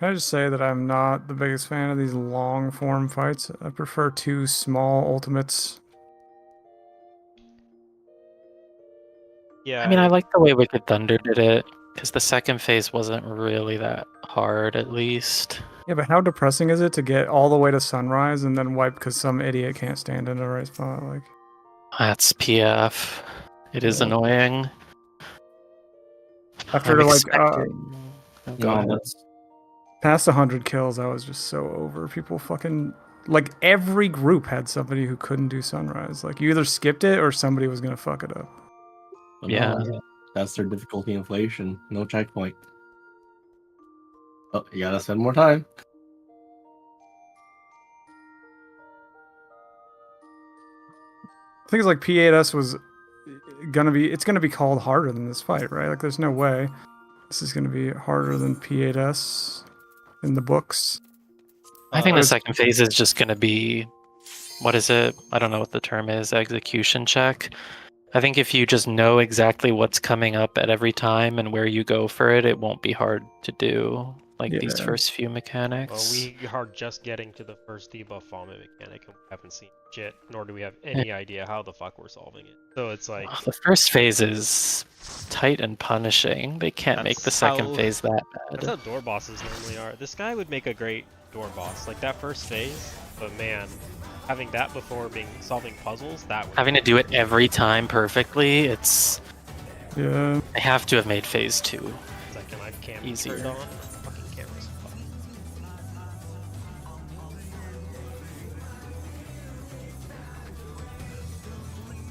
Can I just say that I'm not the biggest fan of these long form fights? I prefer 2 small ultimates. Yeah. I mean, I like the way Wicked Thunder did it, because the second phase wasn't really that hard, at least. Yeah, but how depressing is it to get all the way to sunrise and then wipe because some idiot can't stand in the right spot? Like, That's PF. It is Yeah. annoying. after I'm like expecting... Oh, go No, ahead. that's past 100 kills, I was just so over people fucking. Like, every group had somebody who couldn't do sunrise. Like, you either skipped it or somebody was gonna fuck it up. Yeah. That's their difficulty inflation. No checkpoint. Oh, you gotta spend more time. I think it's like P8S was it's gonna be called harder than this fight, right? Like, there's no way this is gonna be harder than P8S in the books. I think the There's- second phase is just going to be, what is it? I don't know what the term is, execution check. I think if you just know exactly what's coming up at every time and where you go for it, it won't be hard to do, like these Yeah. first few Well, mechanics. we are just getting to the first debuff vomit mechanic, and we haven't seen shit, nor do we have any idea how the fuck we're solving it. So it's like, The first phase is tight and punishing. They can't make the That's second how- phase that that's bad. how door bosses normally are. This guy would make a great door boss, like that first phase. But man, having that before solving puzzles, that would Having to do it every time perfectly, it's... Yeah. They have to have made phase 2. Second, I can't Easier. turn on. Fucking cameras. Fuck.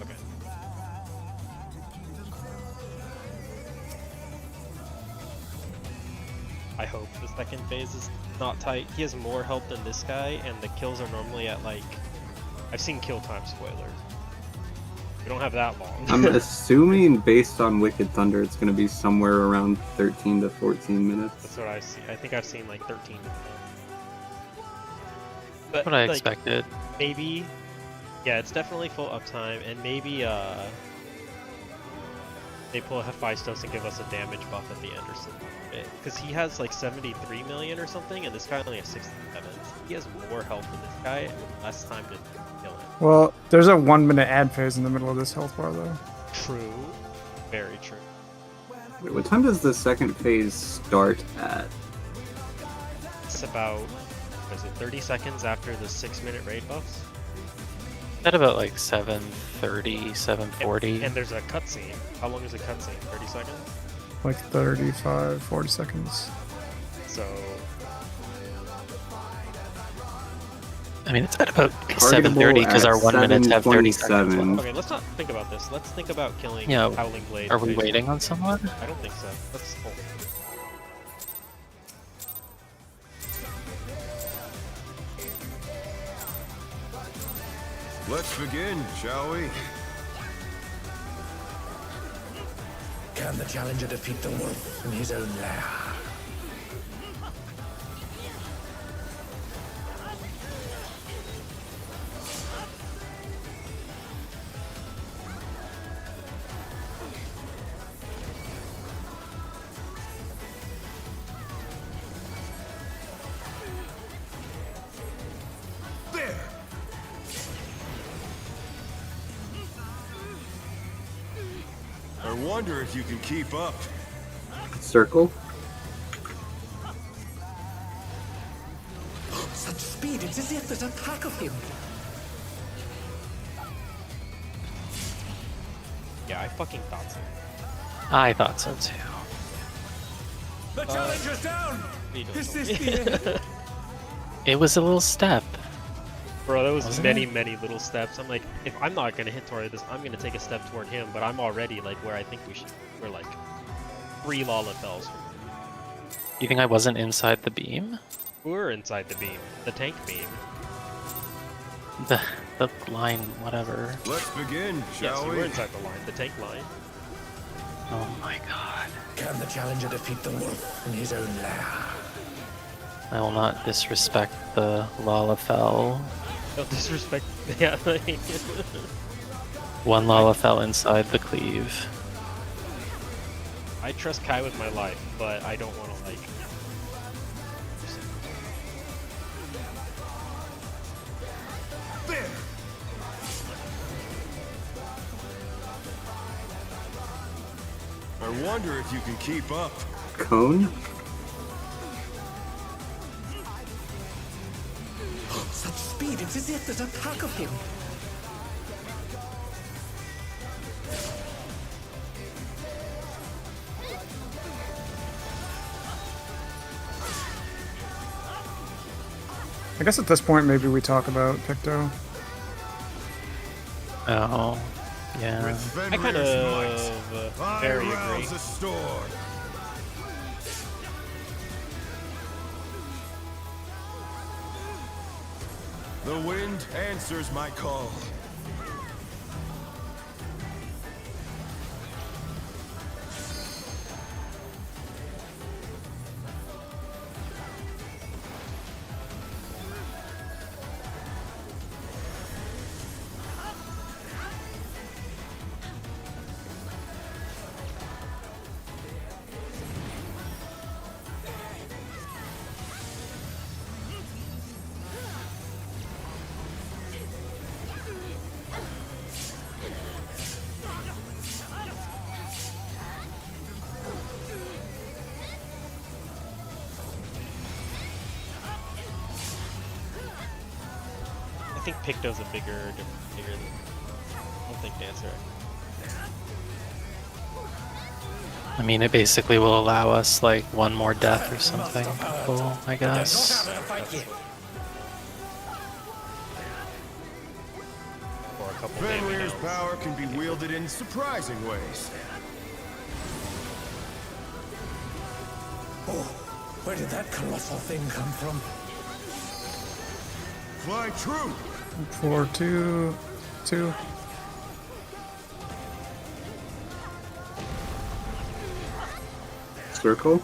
Okay. I hope the second phase is not tight. He has more health than this guy, and the kills are normally at like... I've seen kill time spoilers. We don't have that long. I'm assuming based on Wicked Thunder, it's going to be somewhere around 13 to 14 minutes. That's what I see. I think I've seen like 13. But That's what I like, expected. maybe, yeah, it's definitely full uptime, and maybe they pull Hephaestus and give us a damage buff at the end or something. Because he has like 73 million or something, and this guy only has 67. So he has more health than this guy and less time to kill him. Well, there's a 1 minute ad phase in the middle of this health bar, though. True. Very true. Wait, what time does the second phase start at? It's about, what is it, 30 seconds after the 6-minute raid buffs? At about like 7:30, 7:40. And there's a cutscene. How long is a cutscene? 30 seconds? Like 35, 40 seconds. So I mean, it's at about Targetable 7:30 because our at 1 minutes have 30 seconds. 7:27. left. okay, let's not think about this. Let's think about killing Yeah, Howling Blade. Are we phase waiting one. on someone? I don't think so. Let's hold. Let's begin, shall we? Can the challenger defeat the wolf in his own lair? There! I wonder if you can keep up. Circle? Such speed, it's as if there's a pack of him. Yeah, I fucking thought so. I thought so too. The challenger's down! He does Is this something. the end? It was a little step. Bro, that was Wasn't many, it? many little steps. I'm like, if I'm not gonna hit toward this, I'm gonna take a step toward him, but I'm already like where I think we should. We're like 3 Lalafells. You think I wasn't inside the beam? We're inside the beam, the tank beam. The line, whatever. Let's begin, Yes, shall you we? were inside the line, the tank line. Oh my god. Can the challenger defeat the wolf in his own lair? I will not disrespect the Lalafell. Don't disrespect. Yeah. Like, One Lalafell inside the cleave. I trust Kai with my life, but I don't want to like I wonder if you can keep up. Cone? Such speed, it's as if there's a pack of him. I guess at this point, maybe we talk about Picto. Oh, yeah. With I kind Fenrir's of might, I very agree. rouse a storm. The wind answers my call. I think Picto's a bigger than. I don't think Dancer. I mean, it basically will allow us like one more death or something. Cool, I guess. Or a couple Fenrir's Bambi power can be wielded in surprising ways. Oh, where did that colossal thing come from? Fly true. 4, 2, 2. Circle?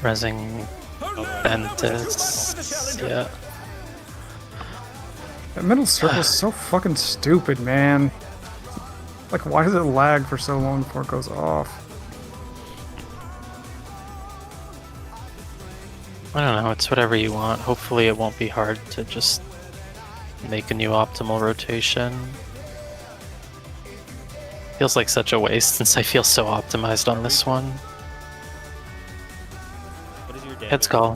Resing Ventus. Yeah. That middle circle's so fucking stupid, man. Like, why does it lag for so long before it goes off? I don't know, it's whatever you want. Hopefully it won't be hard to just make a new optimal rotation. Feels like such a waste since I feel so optimized on this one. What is your damage? Ked's call.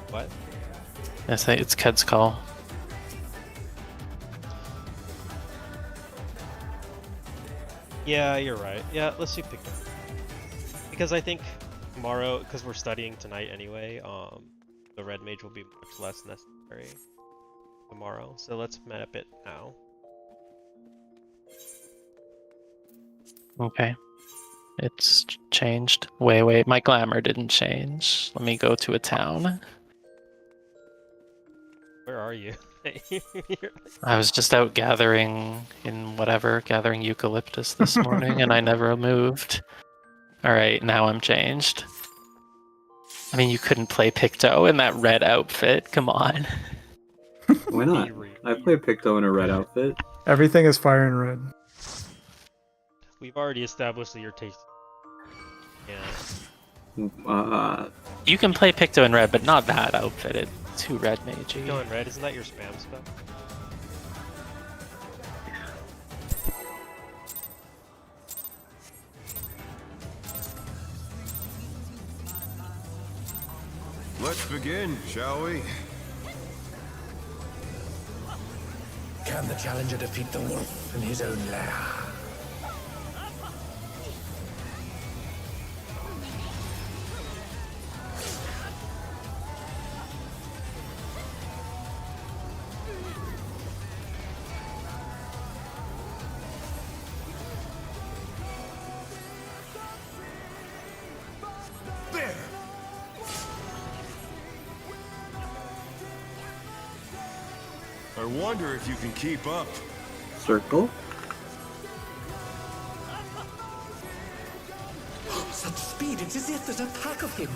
What? I say it's Ked's call. Yeah, you're right. Yeah, let's do Picto. Because I think tomorrow, because we're studying tonight anyway, the red mage will be much less necessary tomorrow. So let's map it now. Okay. It's changed. Wait, my glamour didn't change. Let me go to a town. Where are you? I was just out gathering gathering eucalyptus this morning, and I never moved. Alright, now I'm changed. I mean, you couldn't play Picto in that red outfit, come on. Why not? I play Picto in a red outfit. Everything is fire and red. We've already established that your taste. Yeah. You can play Picto in red, but not that outfit. It's too red magey. Going red, isn't that your spam spell? Let's begin, shall we? Can the challenger defeat the wolf in his own lair? There! I wonder if you can keep up. Circle? Such speed, it's as if there's a pack of him.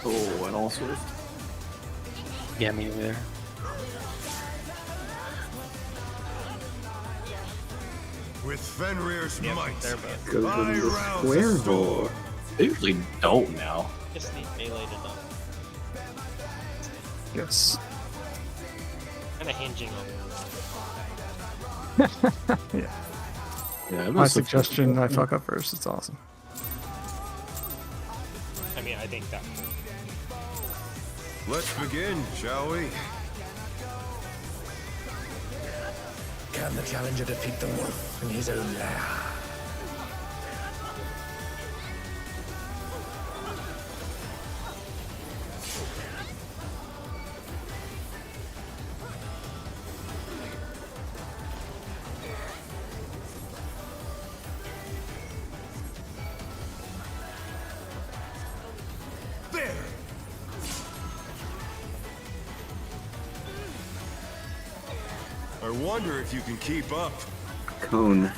Oh, and all sorts. Yeah, me neither. With Fenrir's Yeah, might, they're both. Goes I in the rouse square the hole. storm. They usually don't now. Just need melee to know. Yes. Kind of hinging on. Yeah. Yeah, it My was suggestion, I fuck up first. It's awesome. I mean, I think that. Let's begin, shall we? Can the challenger defeat the wolf in his own lair? There! I wonder if you can keep up. Cone.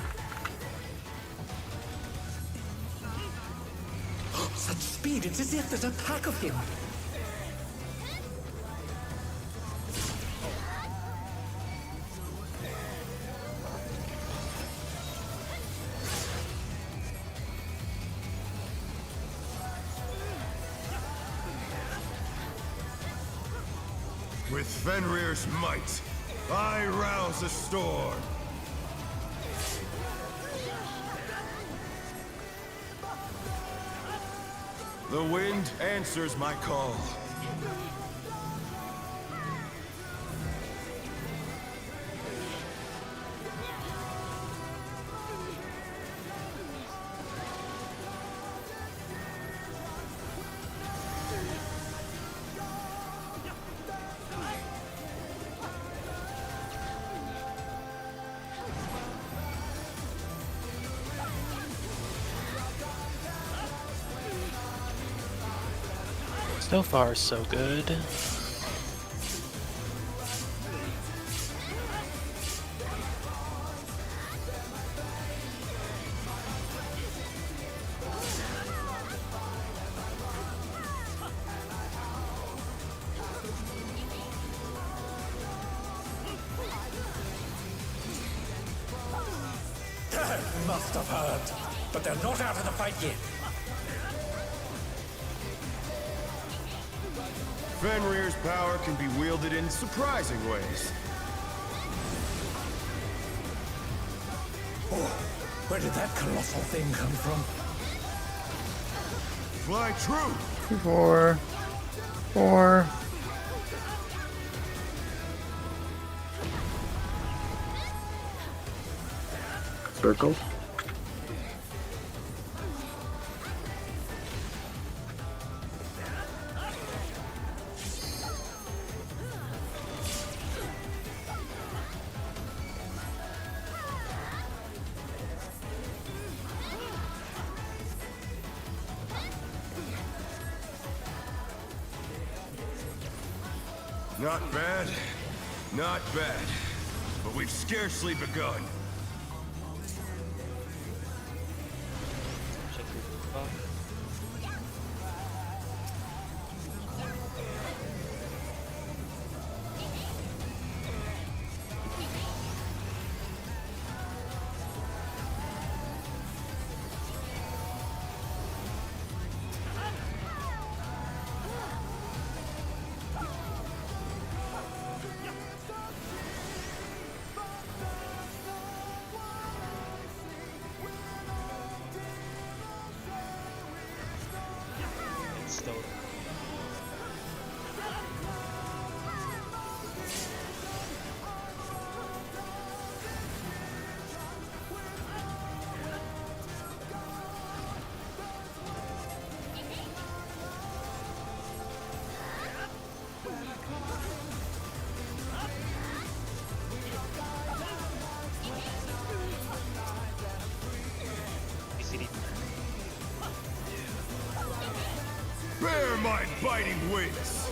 Such speed, it's as if there's a pack of him. With Fenrir's might, I rouse a storm. The wind answers my call. So far, so good. They must have heard, but they're not out of the fight yet. Fenrir's power can be wielded in surprising ways. Oh, where did that colossal thing come from? Fly true! 4. 4. Circle. Not bad, not bad. But we've scarcely begun. Check your buff. It's still. ACD. Bear my biting wings!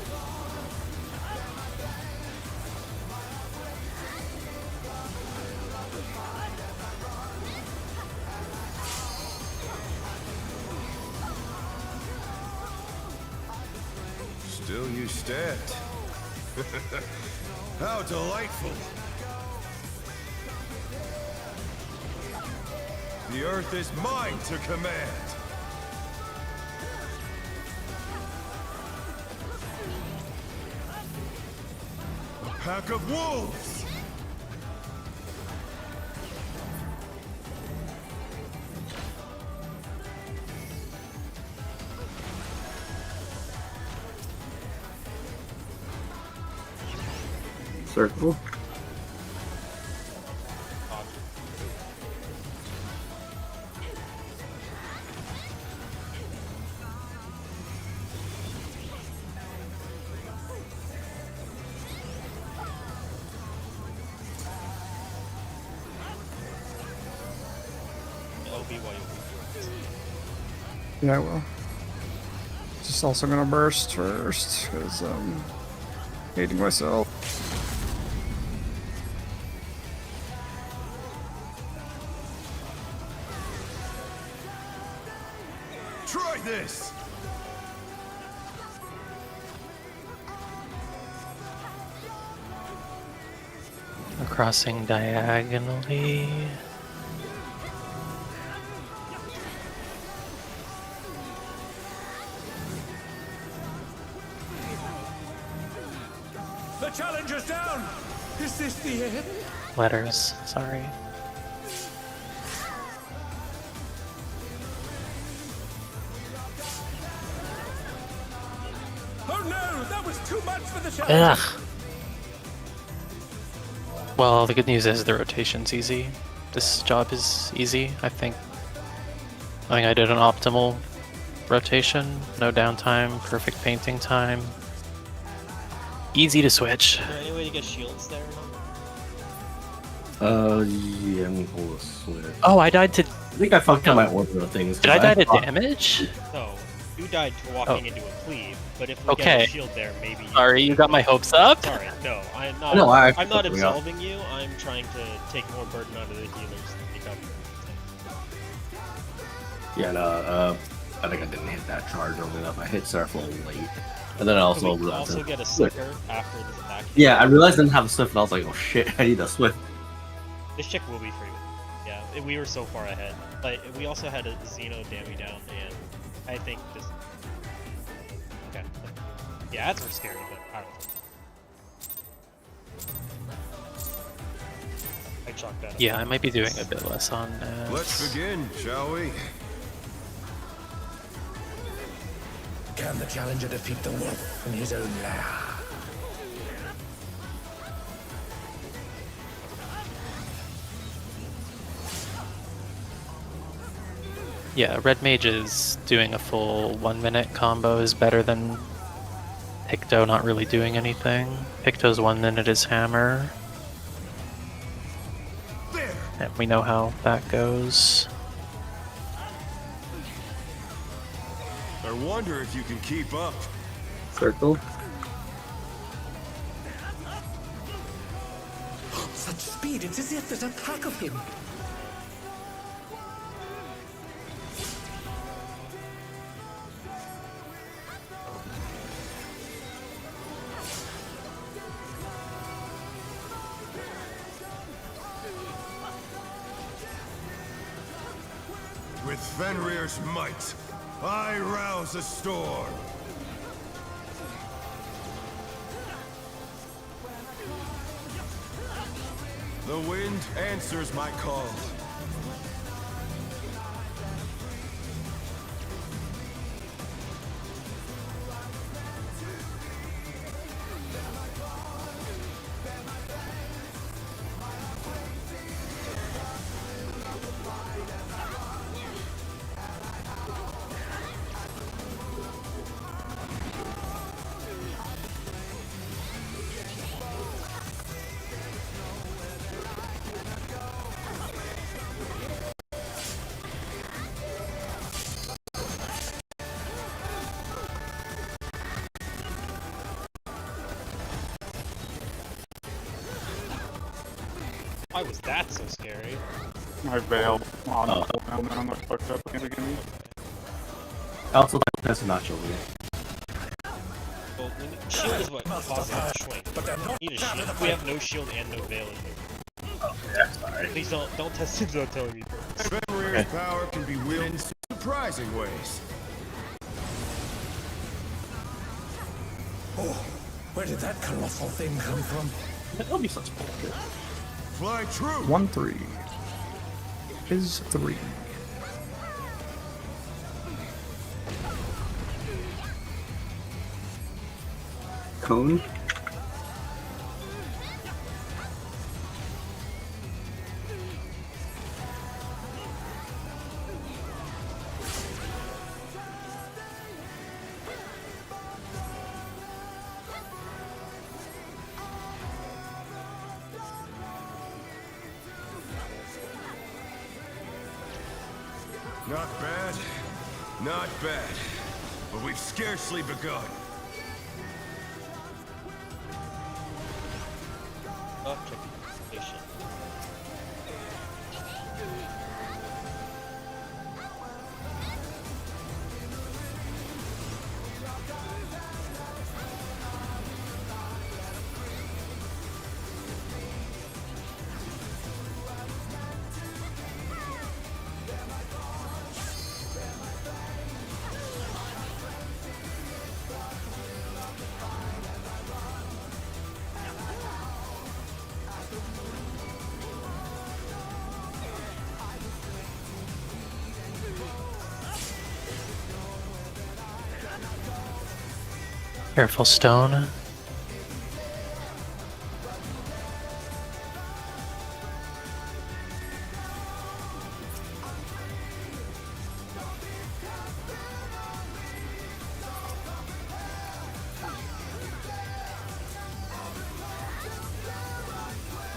Still you stand. How delightful! The earth is mine to command. A pack of wolves! Circle. Yeah, I will. Just also gonna burst first, because I'm hating myself. Try this! We're crossing diagonally. The challenger's down! Is this the end? Letters, sorry. Oh no! That was too much for the challenger! Ugh. Well, the good news is the rotation's easy. This job is easy, I think. I think I did an optimal rotation, no downtime, perfect painting time. Easy to switch. Is there any way to get shields there? Yeah, I'm gonna hold a switch. Oh, I died to. I think I fucked up my order of things. Did I die to damage? No, you died to walking into a cleave, but if we get Okay. a shield there, maybe. Sorry, you got my hopes up? Sorry, no, I'm not. No, I'm not yeah. absolving you. I'm trying to take more burden onto the healers. Yeah, no, I think I didn't hit that charge early enough. I hit Surf a little late. And then I also we realized also that- get a sticker after this attack. Yeah, I realized I didn't have a Swift, and I was like, oh shit, I need a Swift. This chick will be free. Yeah, we were so far ahead. But we also had a Xeno damn me down, and I think this. Okay. Yeah, ads were scary, but I don't know. I chalked that up. Yeah, I might be doing a bit less on ads. Let's begin, shall we? Can the challenger defeat the wolf in his own lair? Yeah, Red Mage is doing a full 1 minute combo is better than Picto not really doing anything. Picto's 1 minute is hammer. There! And we know how that goes. I wonder if you can keep up. Circle. Such speed, it's as if there's a pack of him. With Fenrir's might, I rouse a storm. The wind answers my call. Why was that so scary? I bailed on Oh. and then I fucked up in the beginning. I also think that's not chill me. Well, shield is what causes the swing. Need a shield. We have no shield and no veil in here. Yeah, sorry. Please don't test it without telling me first. Fenrir Okay. power can be wielded in surprising ways. Oh, where did that colossal thing come from? That'll be such bullshit. Fly true. 1-3 is 3. Cone. Not bad. Not bad. But we've scarcely begun. Careful, stone.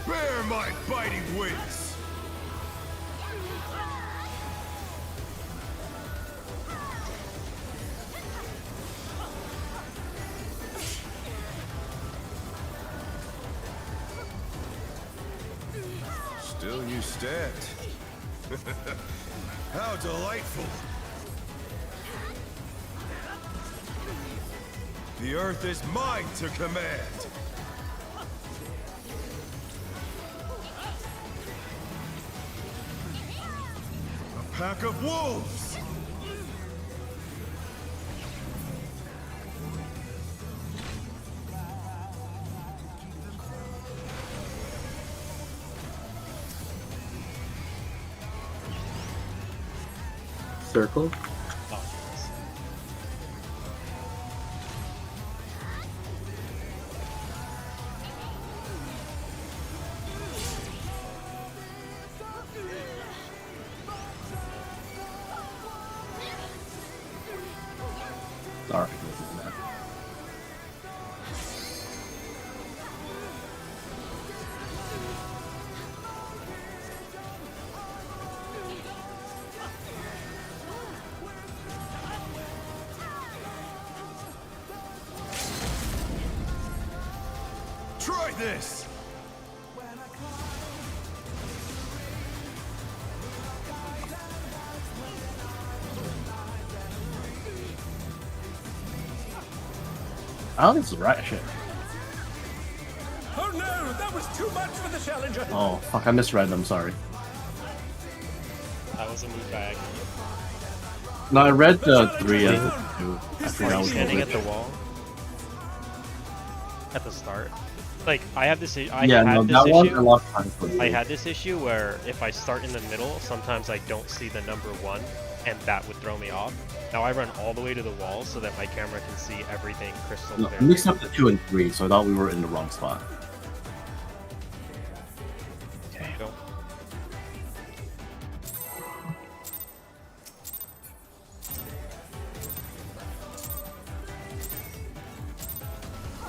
Bear my biting wings. Still you stand. How delightful. The earth is mine to command. A pack of wolves. Circle. Sorry. Try this. I don't think this is right shit. Oh no, that was too much for the challenger. Oh fuck, I misread them, sorry. That was a move bag. No, I read the 3 as the 2. I forgot what Standing it at the wall. At the start. Like, I have this issue. Yeah, no, that one I lost time for I had this issue where if I start in the middle, sometimes I don't see the number 1, and that would throw me off. Now I run all the way to the wall so that my camera can see everything crystal No, clear. I mixed up the 2 and 3, so I thought we were in the wrong spot. Okay. Go.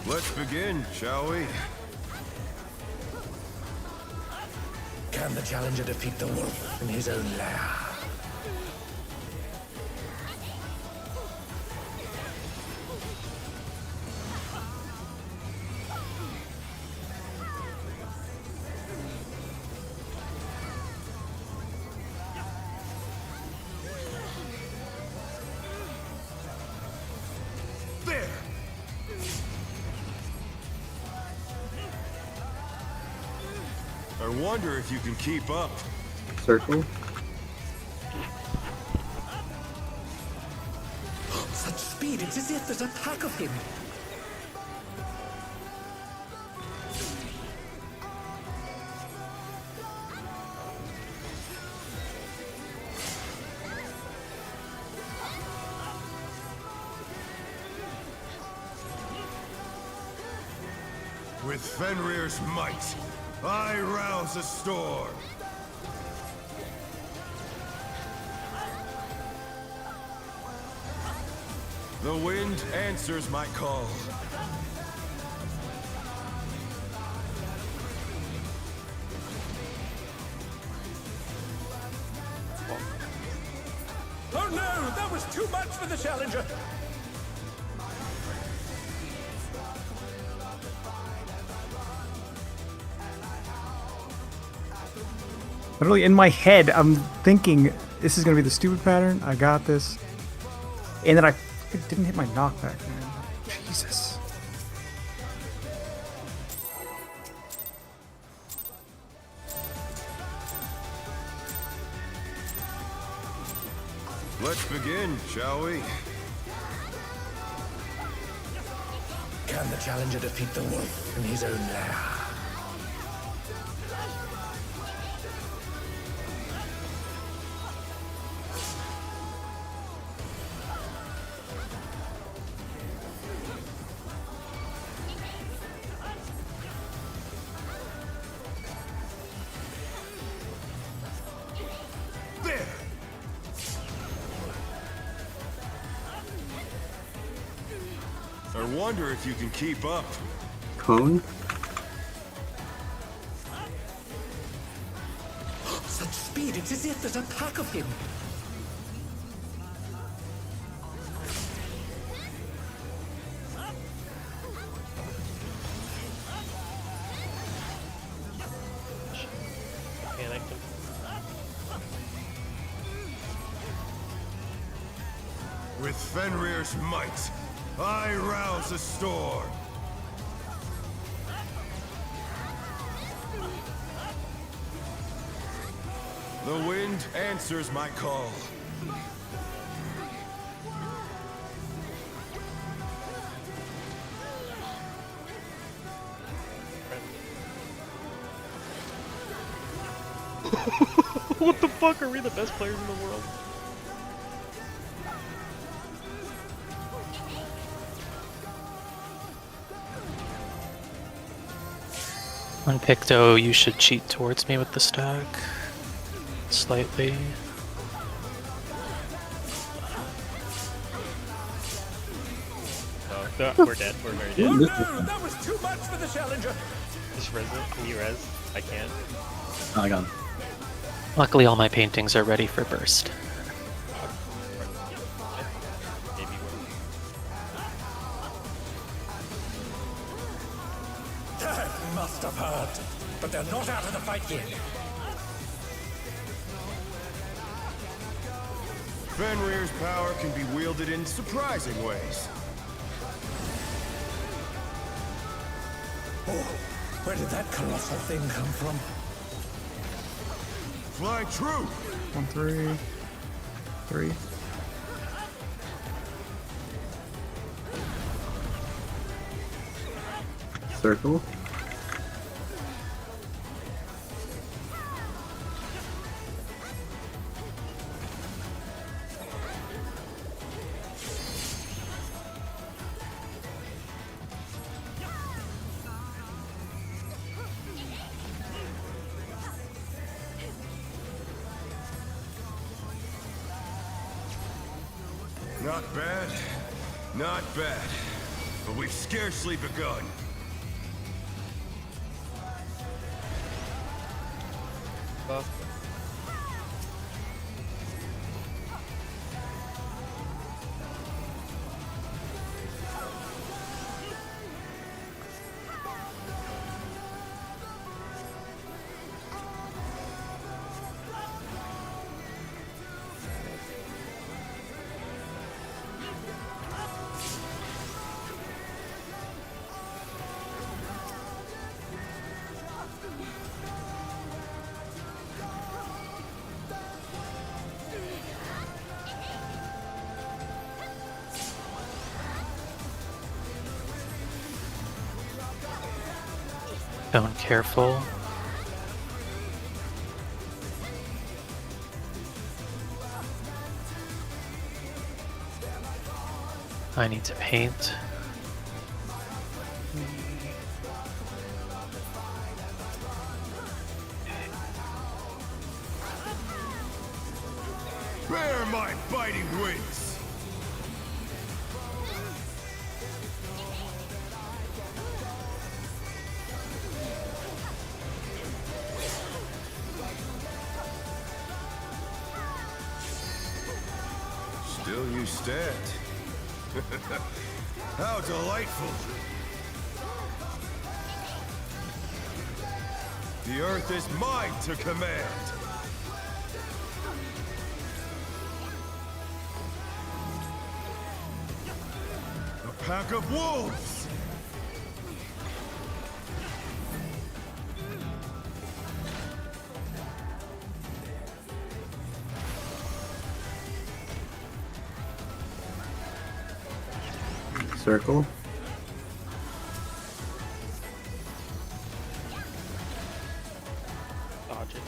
Let's begin, shall we? Can the challenger defeat the wolf in his own lair? There! I wonder if you can keep up. Circle. speed, it's as if there's a pack of him. With Fenrir's might, I rouse a storm. The wind answers my call. Oh no, that was too much for the Challenger. Literally in my head, I'm thinking this is gonna be the stupid pattern. I got this, and then I didn't hit my knockback, man. Jesus. Let's begin, shall we? Can the Challenger defeat the wolf in his own lair? There! I wonder if you can keep up. Cone? Such speed, it's as if there's a pack of him. Panicked. With Fenrir's might, I rouse a storm. The wind answers my call. What the fuck? Are we the best players in the world? On Picto, you should cheat towards me with the stack. Slightly. Oh, we're dead. We're very Oh dead. no, that was too much for the Challenger. Just res it. Can you res? I can. Oh, I got him. Luckily, all my paintings are ready for burst. Maybe That must have hurt. But they're not out of the fight yet. Fenrir's power can be wielded in surprising ways. Oh, where did that colossal thing come from? Fly true! 1, 3, 3. Circle. Not bad, not bad. But we've scarcely begun. Stone careful. I need to paint. Bear my biting wings! Still you stand. How delightful! The earth is mine to command! A pack of wolves! Circle. Dodge it.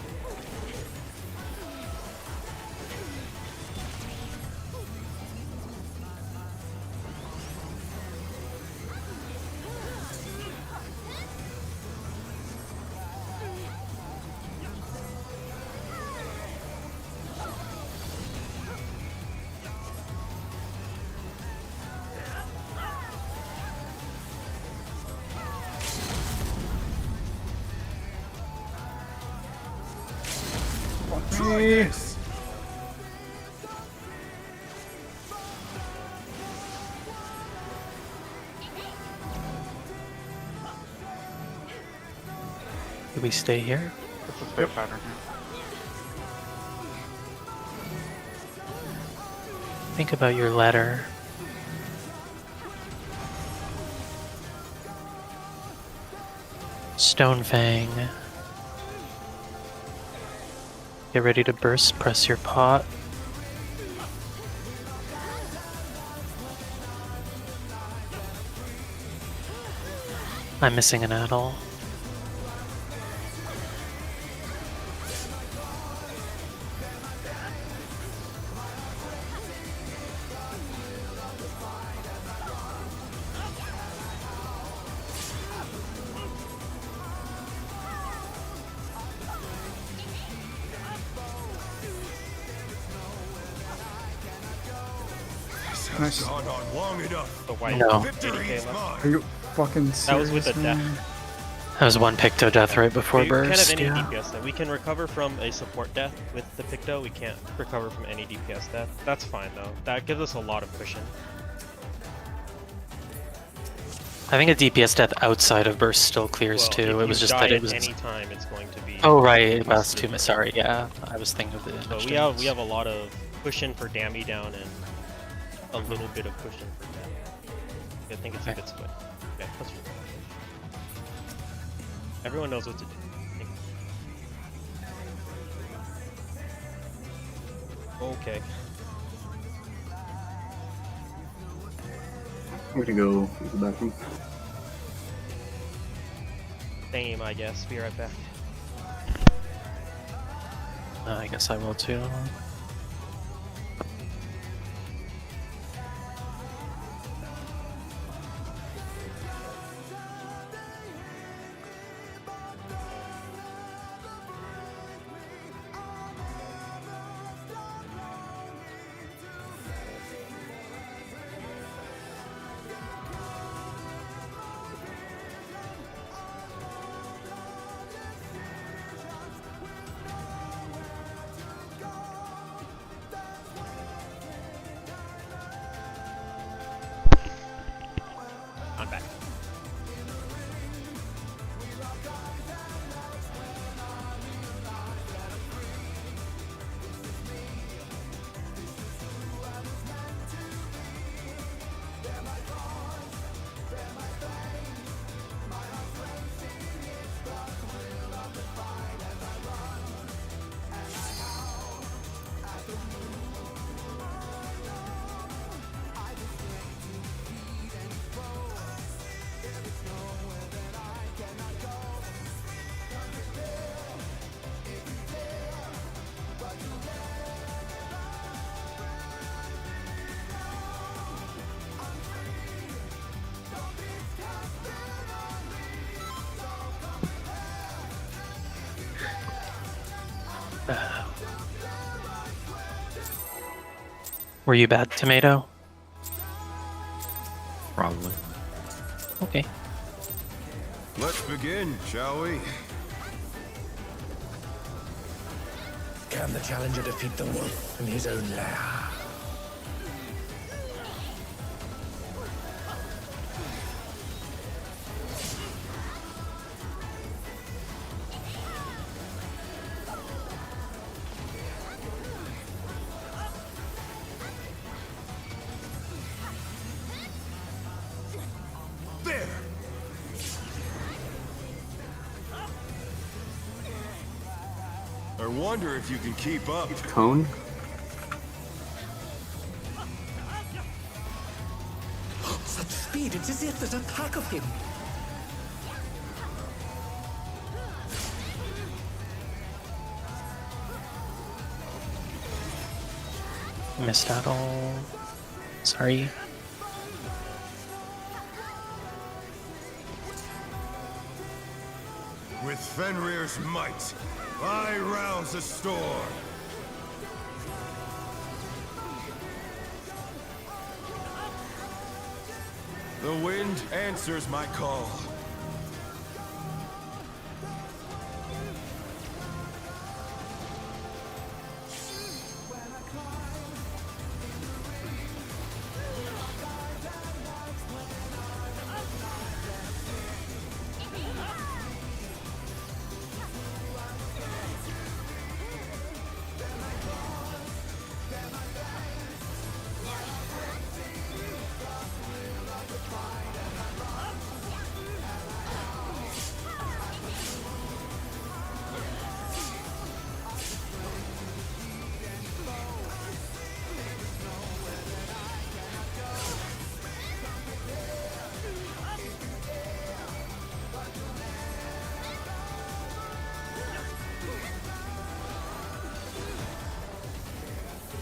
Try this! Do we stay here? It's a safe pattern here. Think about your letter. Stonefang. Get ready to burst, press your pot. I'm missing an addle. Nice. Gone on long enough. The white No. Victory is left. Are mine. you fucking serious, That was with a man? death. That was one Picto death right before We can't have burst, any yeah. DPS death. We can recover from a support death with the Picto. We can't recover from any DPS death. That's fine though. That gives us a lot of cushion. I think a DPS death outside of burst still clears Well, too. if It was you just die that it at was. any time, it's going to be. Oh right, last possibly 2 minutes. Sorry, yeah. I was thinking of the. So image we have damage. a lot of cushion for damage down and a little bit of cushion for death. I think it's a good split. Okay, that's fine. Everyone knows what to do. Okay. I'm gonna go use the bathroom. Same, I guess. Be right back. I guess I will too. Were you bad, Tomato? Probably. Okay. Let's begin, shall we? Can the challenger defeat the wolf in his own lair? There! I wonder if you can keep up. Cone? Such speed, it's as if there's a pack of him. Missed out all. Sorry. With Fenrir's might, I rouse a storm. The wind answers my call.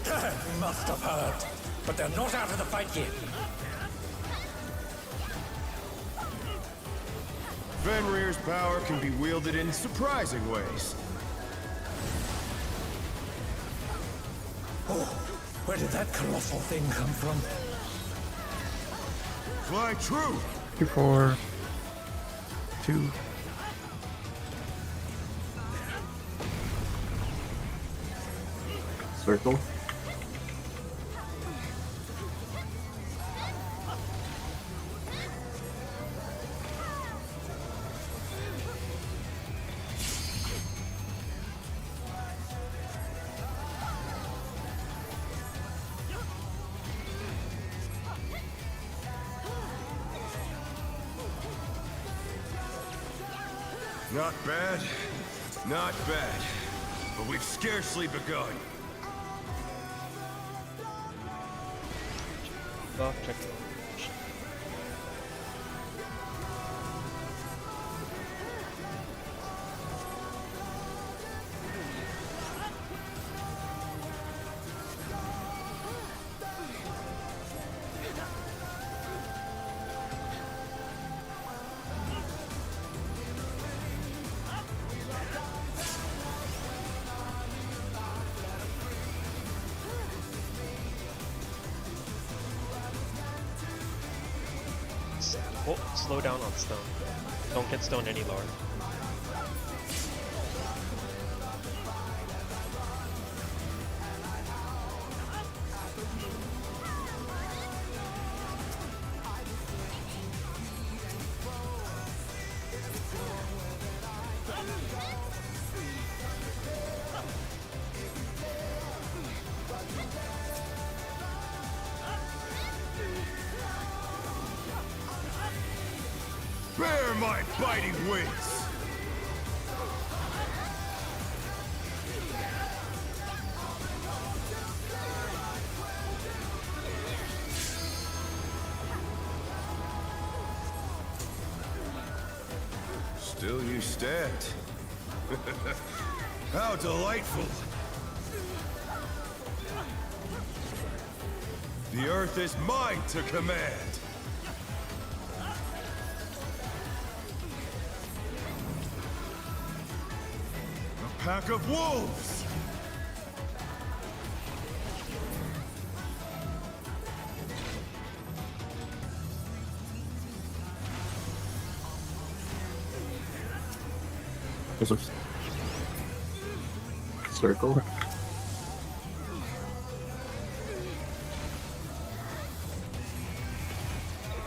You must have heard, but they're not out of the fight yet. Fenrir's power can be wielded in surprising ways. Oh, where did that colossal thing come from? Fly true! 2, 4, 2. Circle. Not bad, not bad. But we've scarcely begun. Well, check. Oh, slow down on stone. Don't get stoned any lower. Bear my biting wings! Still you stand. How delightful! The earth is mine to command! A pack of wolves! Circle.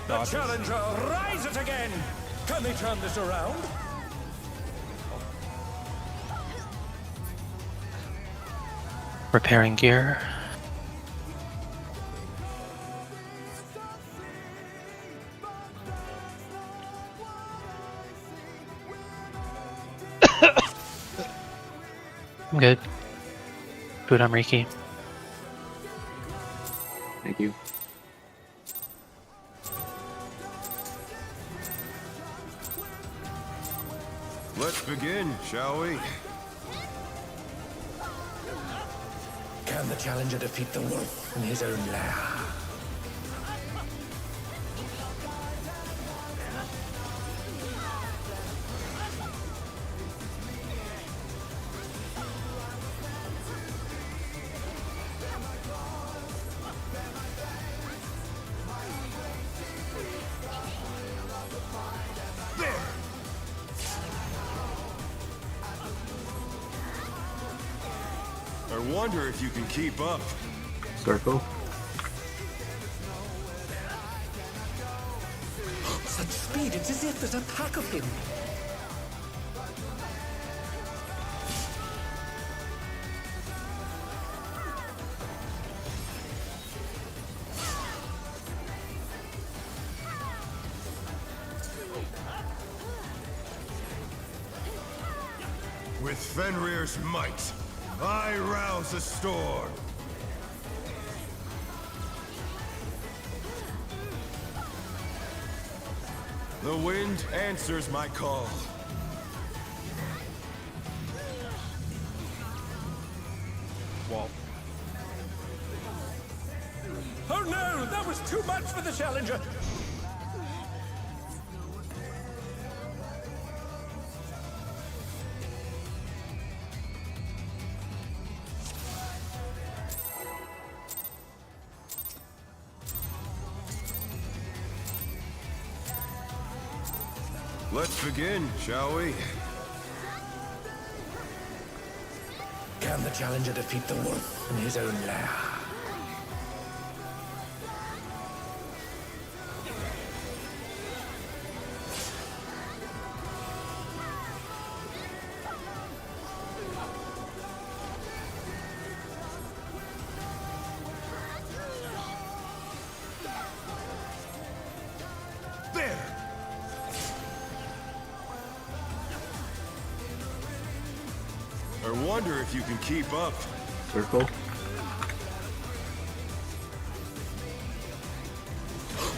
The challenger, rise it again! Can they turn this around? Repairing gear. I'm good. Food on Riki. Thank you. Let's begin, shall we? Can the challenger defeat the wolf in his own lair? I wonder if you can keep up. Circle. Such speed, it's as if there's a pack of him. With Fenrir's might, I rouse a storm. The wind answers my call. Wall. Oh no, that was too much for the challenger. Let's begin, shall we? Can the challenger defeat the wolf in his own lair? There! I wonder if you can keep up. Circle.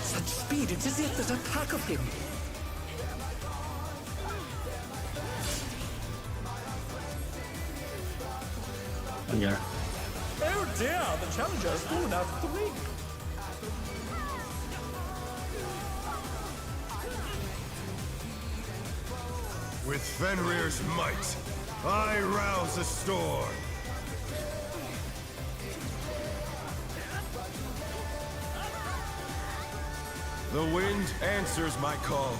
Such speed, it's as if there's a pack of him. Yeah. Oh dear, the challenger has fallen out of the ring. With Fenrir's might, I rouse a storm. The wind answers my call.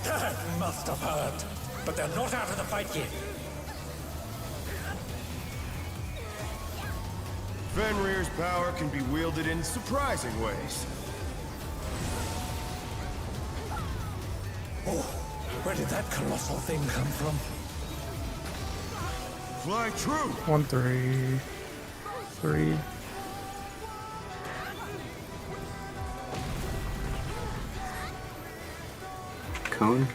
That must have hurt. But they're not out of the fight yet. Fenrir's power can be wielded in surprising ways. Oh, where did that colossal thing come from? Fly true! 1, 3, 3. Cone.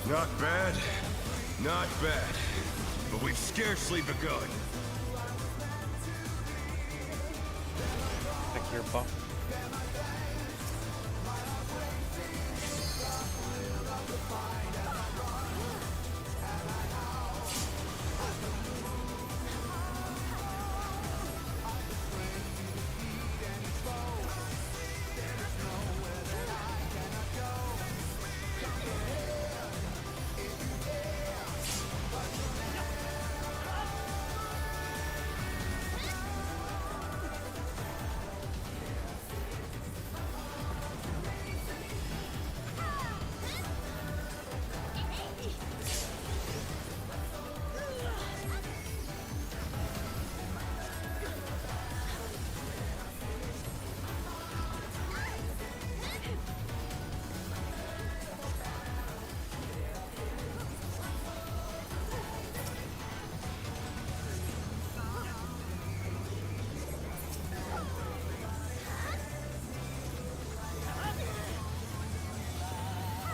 Not bad. Not bad. But we've scarcely begun. Check your buff.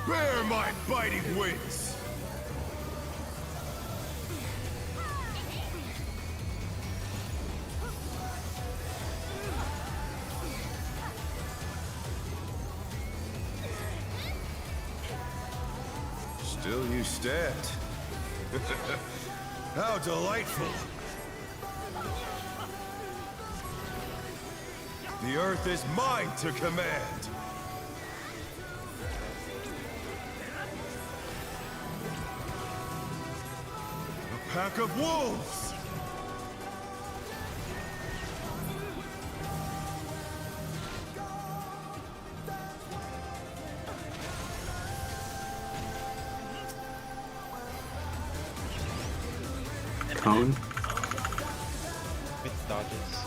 Bear my biting wings! Still you stand. How delightful! The earth is mine to command! A pack of wolves! Cone. With dodges.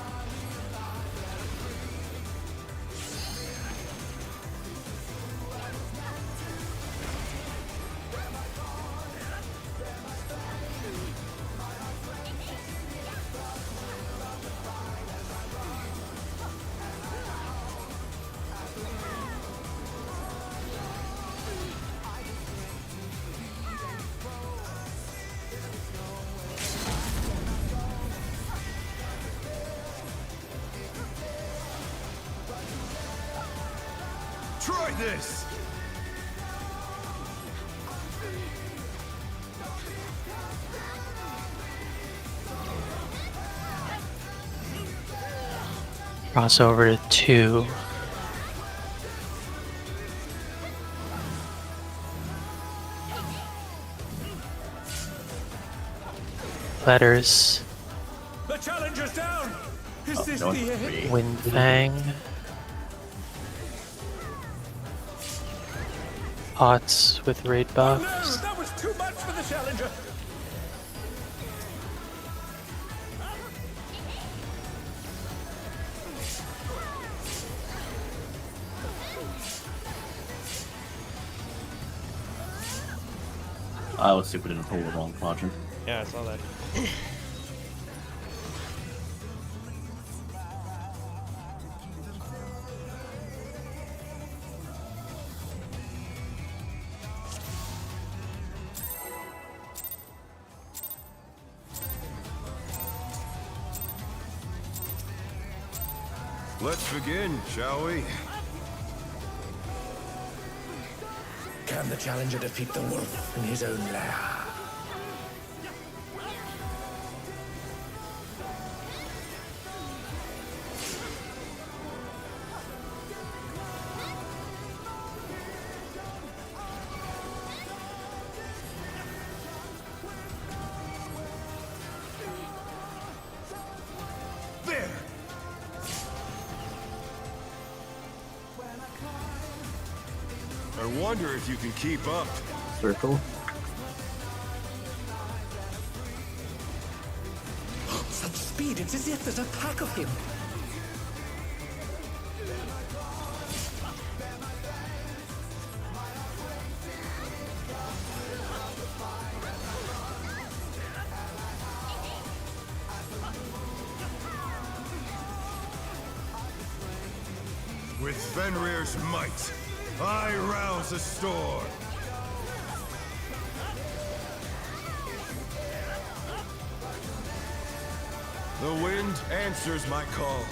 Try this! Cross over to 2. Letters. The challenger's down! Is this no, the end? Windfang. Pots with raid No, buffs. that was too much for the challenger! I was stupid and pulled the wrong quadrant. Yeah, I saw that. Let's begin, shall we? Can the challenger defeat the wolf in his own lair? There! I wonder if you can keep up. Circle. Such speed, it's as if there's a pack of him. With Fenrir's might, I rouse a storm. The wind answers my call.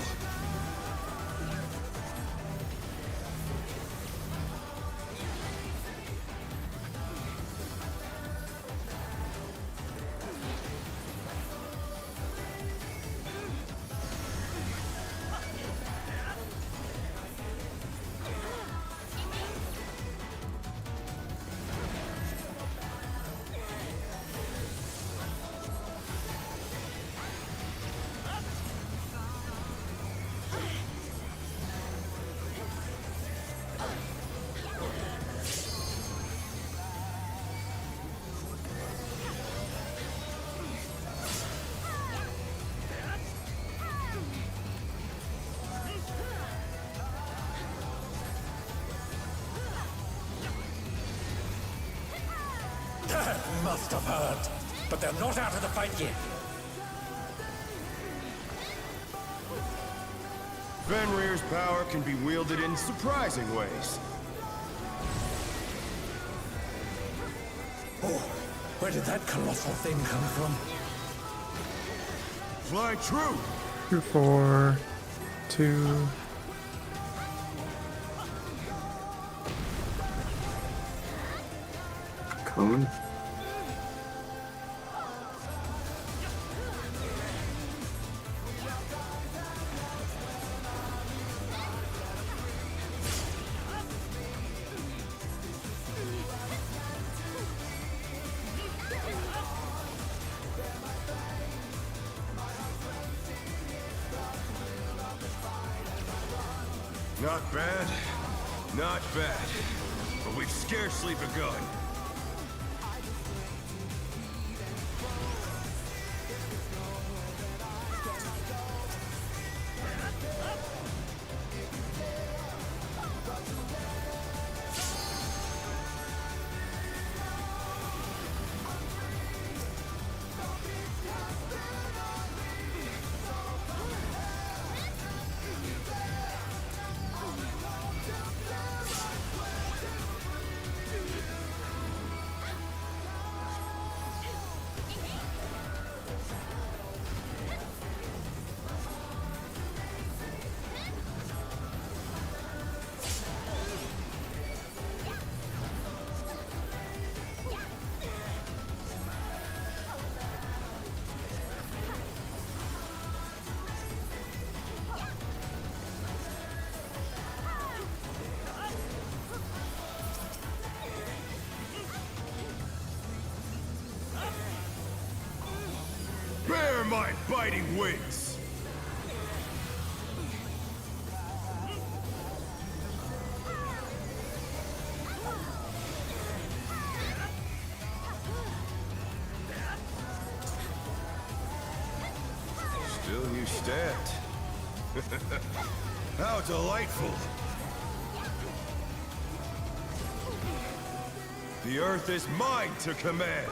That must have hurt. But they're not out of the fight yet. Fenrir's power can be wielded in surprising ways. Oh, where did that colossal thing come from? Fly true! 2, 4, 2. Cone. Not bad, not bad. But we've scarcely begun. Bear my biting wings! Still you stand. How delightful! The earth is mine to command!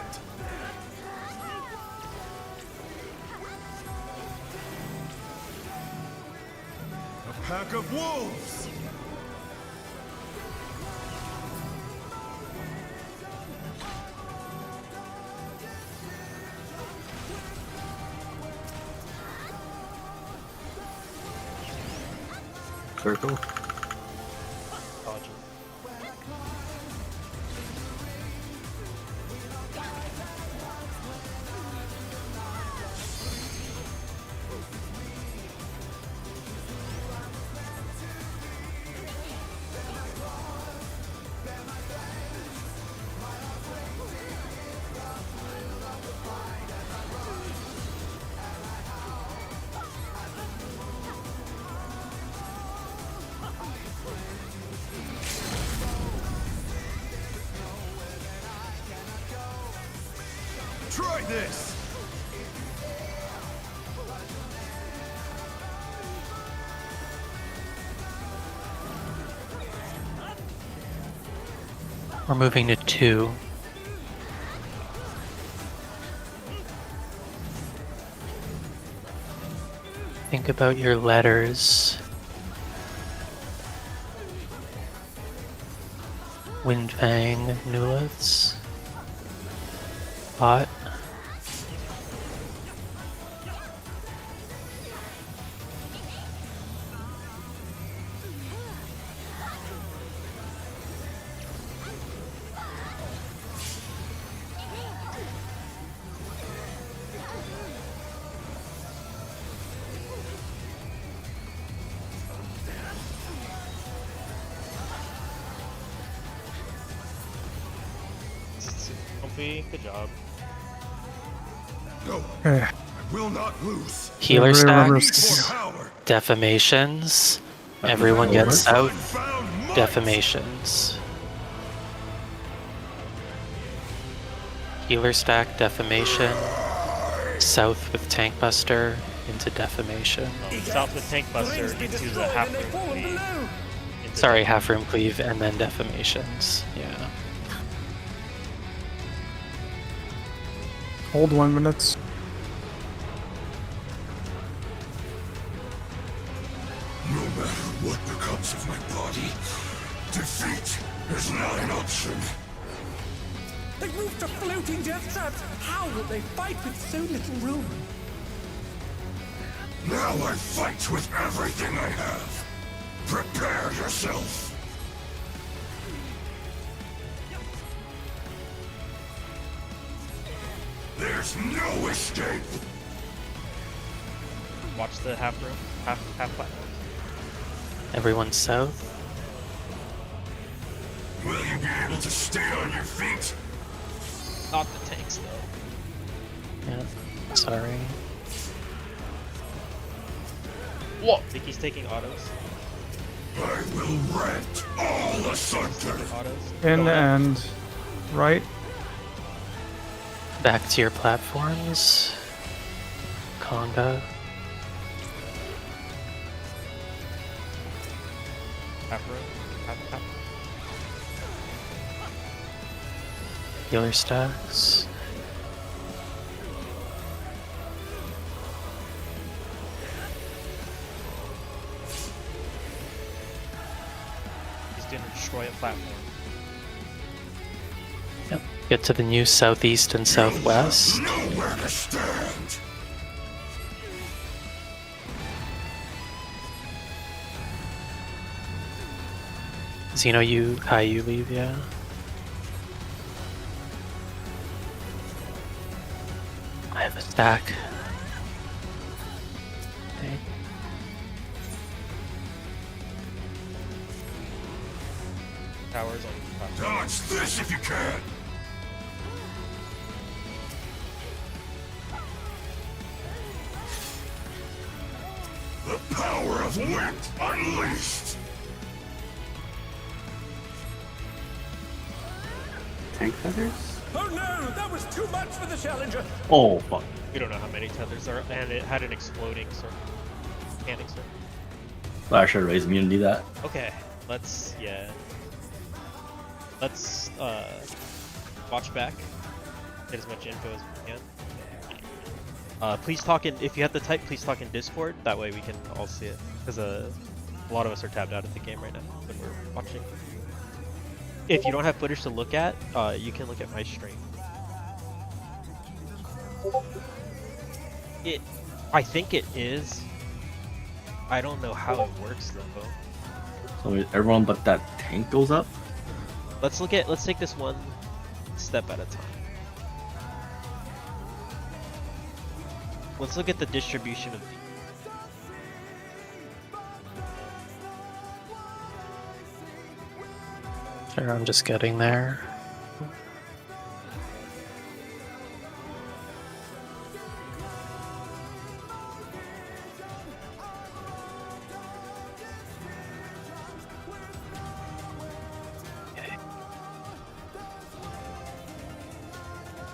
Pack of wolves! Circle. Dodging. Try this! We're moving to 2. Think about your letters. Windfang, Nuliths. Bot. Good job. No, Okay. I will not lose. Healer Everybody stacks. remembers- Power. Defamations. Everyone gets out. Found might. Defamations. Healer stack, defamation. South with tank buster into defamation. South with Tank Buster Rings be into the destroyed half when they room fall cleave. below. Into Sorry, the- half room cleave and then defamations. Yeah. Hold 1 minute. No matter what becomes of my body, defeat is not an option. They moved to floating death traps. How will they fight with so little room? Now I fight with everything I have. Prepare yourself. There's no escape. Watch the half room, half platforms. Everyone south. Will you be able to stay on your feet? Not the tanks though. Yeah. Sorry. What? I think he's taking autos. I will rent all asunder. Autos. In Going up. and right. Back to your platforms. Conga. Half room. Half. Healer stacks. He's gonna destroy a platform. Yep. Get to the new southeast and southwest. Nowhere to stand. Xeno, you leave, yeah. I have a stack. Okay. Towers on the platform. Dodge this if you can. The power of wit unleashed. Tank feathers? Oh no, that was too much for the challenger. Oh fuck. We don't know how many tethers there are, and it had an exploding circle. Panic circle. I should raise immunity that. Okay, let's watch back. Get as much info as we can. Please talk in, if you have to type, please talk in Discord. That way we can all see it. Because a lot of us are tabbed out of the game right now when we're watching. If you don't have footage to look at, you can look at my stream. I think it is. I don't know how it works though. So everyone but that tank goes up? Let's take this one step at a time. Let's look at the distribution of Sure, I'm just getting there.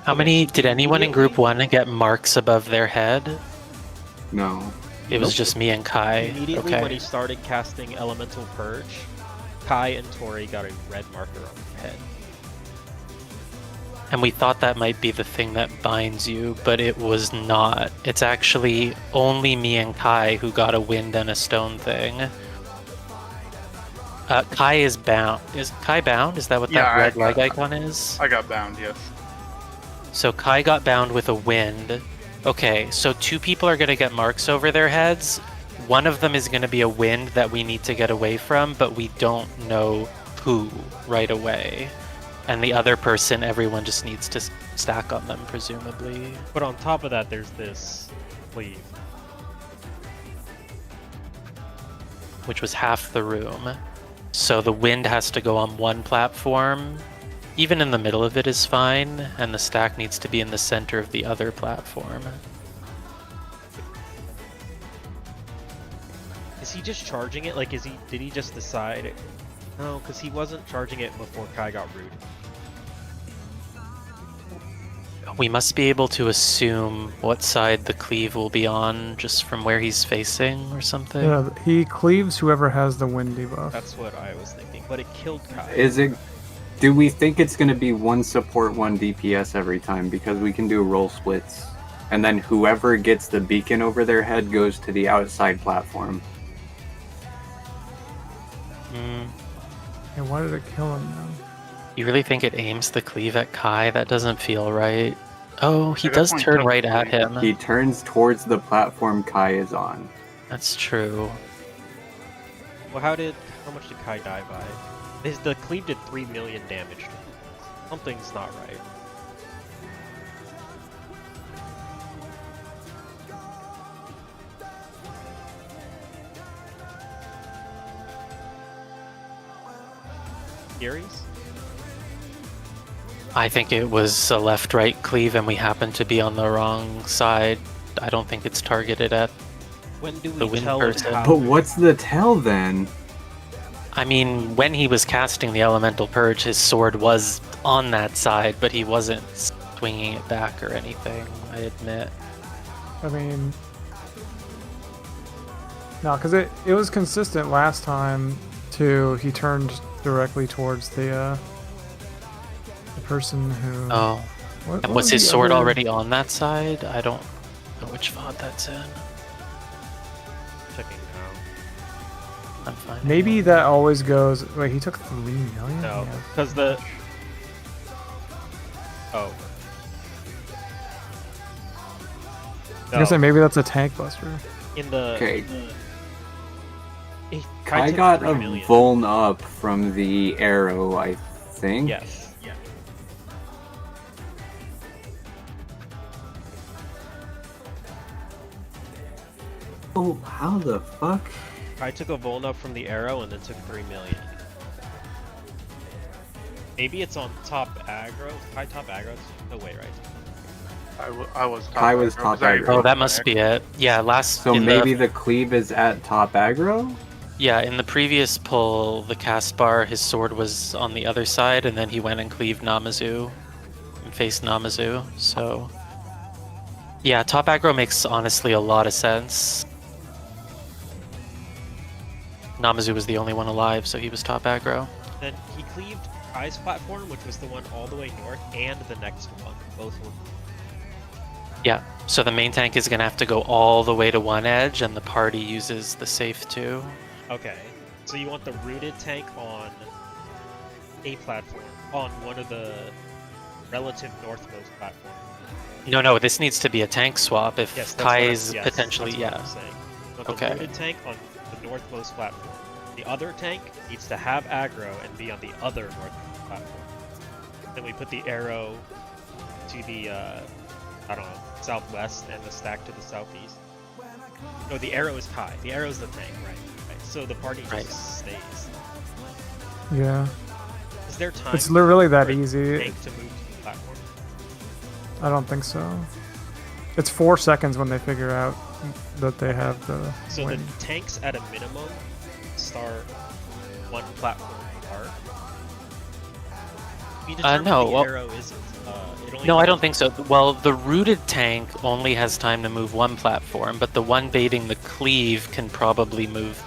How many did anyone in group 1 get marks above their head? No. It was just me and Kai. Immediately when he Okay. started casting Elemental Purge, Kai and Tori got a red marker on their head. And we thought that might be the thing that binds you, but it was not. It's actually only me and Kai who got a wind and a stone thing. Kai is bound. Is Kai bound? Is that what that red leg icon is? I got bound, yes. So Kai got bound with a wind. Okay, so 2 people are going to get marks over their heads. One of them is going to be a wind that we need to get away from, but we don't know who right away. And the other person, everyone just needs to stack on them, presumably. But on top of that, there's this cleave. Which was half the room. So the wind has to go on one platform. Even in the middle of it is fine, and the stack needs to be in the center of the other platform. Is he just charging it? Like, did he just decide? No, because he wasn't charging it before Kai got rude. We must be able to assume what side the cleave will be on just from where he's facing or something. Yeah, he cleaves whoever has the wind debuff. That's what I was thinking, but it killed Kai. Do we think it's going to be 1 support, 1 DPS every time? Because we can do roll splits. And then whoever gets the beacon over their head goes to the outside platform. And why did it kill him now? You really think it aims the cleave at Kai? That doesn't feel right. Oh, he does turn right at him. He turns towards the platform Kai is on. That's true. Well, how much did Kai die by? The cleave did 3 million damage to him. Something's not right. Theories? I think it was a left-right cleave and we happened to be on the wrong side. I don't think it's targeted at When do the we wind tell person. how? But what's the tell then? I mean, when he was casting the Elemental Purge, his sword was on that side, but he wasn't swinging it back or anything, I admit. I mean, no, because it was consistent last time too. He turned directly towards the person who. Oh. What And was his the sword other- already on that side? I don't know which VOD that's in. Checking now. I'm fine. Maybe that always goes. Wait, he took 3 million. No, Yeah. because the. Oh. I was gonna say maybe that's a tank buster. In the. Okay. Kai I took got 3 a million. vuln up from the arrow, I think. Yes. Yeah. Oh, how the fuck? I took a Volna up from the arrow and then took 3 million. Maybe it's on top aggro. High top aggro. No way, right? I was top Kai was aggro, top 'cause I aggro. Oh, that must be it. Yeah, So in maybe the cleave is at top aggro? Yeah, in the previous pull, the cast bar, his sword was on the other side, and then he went and cleaved Namazu and faced Namazu. So, yeah, top aggro makes honestly a lot of sense. Namazu was the only one alive, so he was top aggro. Then he cleaved Kai's platform, which was the one all the way north, and the next one. Both were. Yeah, so the main tank is gonna have to go all the way to one edge, and the party uses the safe too. Okay. So you want the rooted tank on a platform, on one of the relative northmost platforms. No, this needs to be a tank swap if Yes, Kai is potentially, that's what I'm saying. You want Okay. the rooted tank on the northmost platform. The other tank needs to have aggro and be on the other northmost platform. Then we put the arrow to the, I don't know, southwest and the stack to the southeast. No, the arrow is Kai. The arrow is the tank, right? So the party just Right. stays. Yeah. Is there time? It's really that for the easy. tank to move to the platform? I don't think so. It's 4 seconds when they figure out that they have the So wind. the tanks at a minimum start one platform apart. We determined no, the well- arrow isn't. It only No, I moves don't think so. Well, the rooted tank only has time to move one platform, but the one baiting the cleave can probably move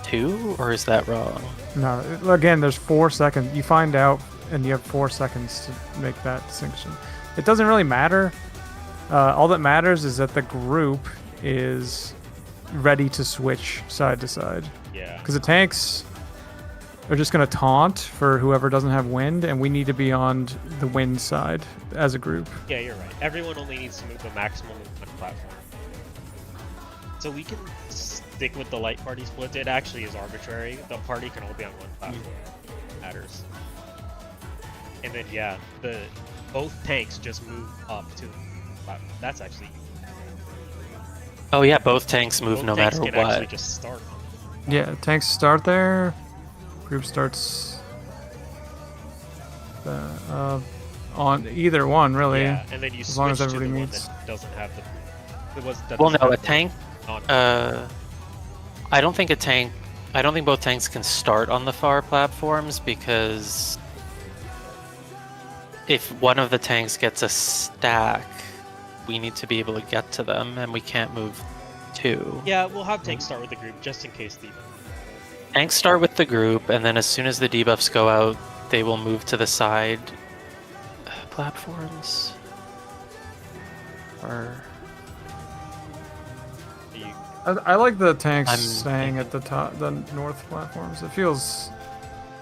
2, or is that wrong? No, again, there's 4 seconds. You find out and you have 4 seconds to make that distinction. It doesn't really matter. All that matters is that the group is ready to switch side to side. Yeah. Because the tanks are just going to taunt for whoever doesn't have wind, and we need to be on the wind side as a group. Yeah, you're right. Everyone only needs to move a maximum of 1 platform. So we can stick with the light party split. It actually is arbitrary. The party can all be on 1 platform. Matters. And then yeah, both tanks just move up to the platform. That's actually. Oh yeah, both tanks move Both no tanks matter can actually what. just start. Yeah, tanks start there. Group starts on either one, really. Yeah, and then you as switch long as to everybody the one meets. that doesn't have the. Well, no, a tank. On. I don't think both tanks can start on the far platforms, because if one of the tanks gets a stack, we need to be able to get to them, and we can't move 2. Yeah, we'll have tanks start with the group just in case the. Tanks start with the group, and then as soon as the debuffs go out, they will move to the side platforms. Or I like the tanks I'm staying at the top, the north platforms. It feels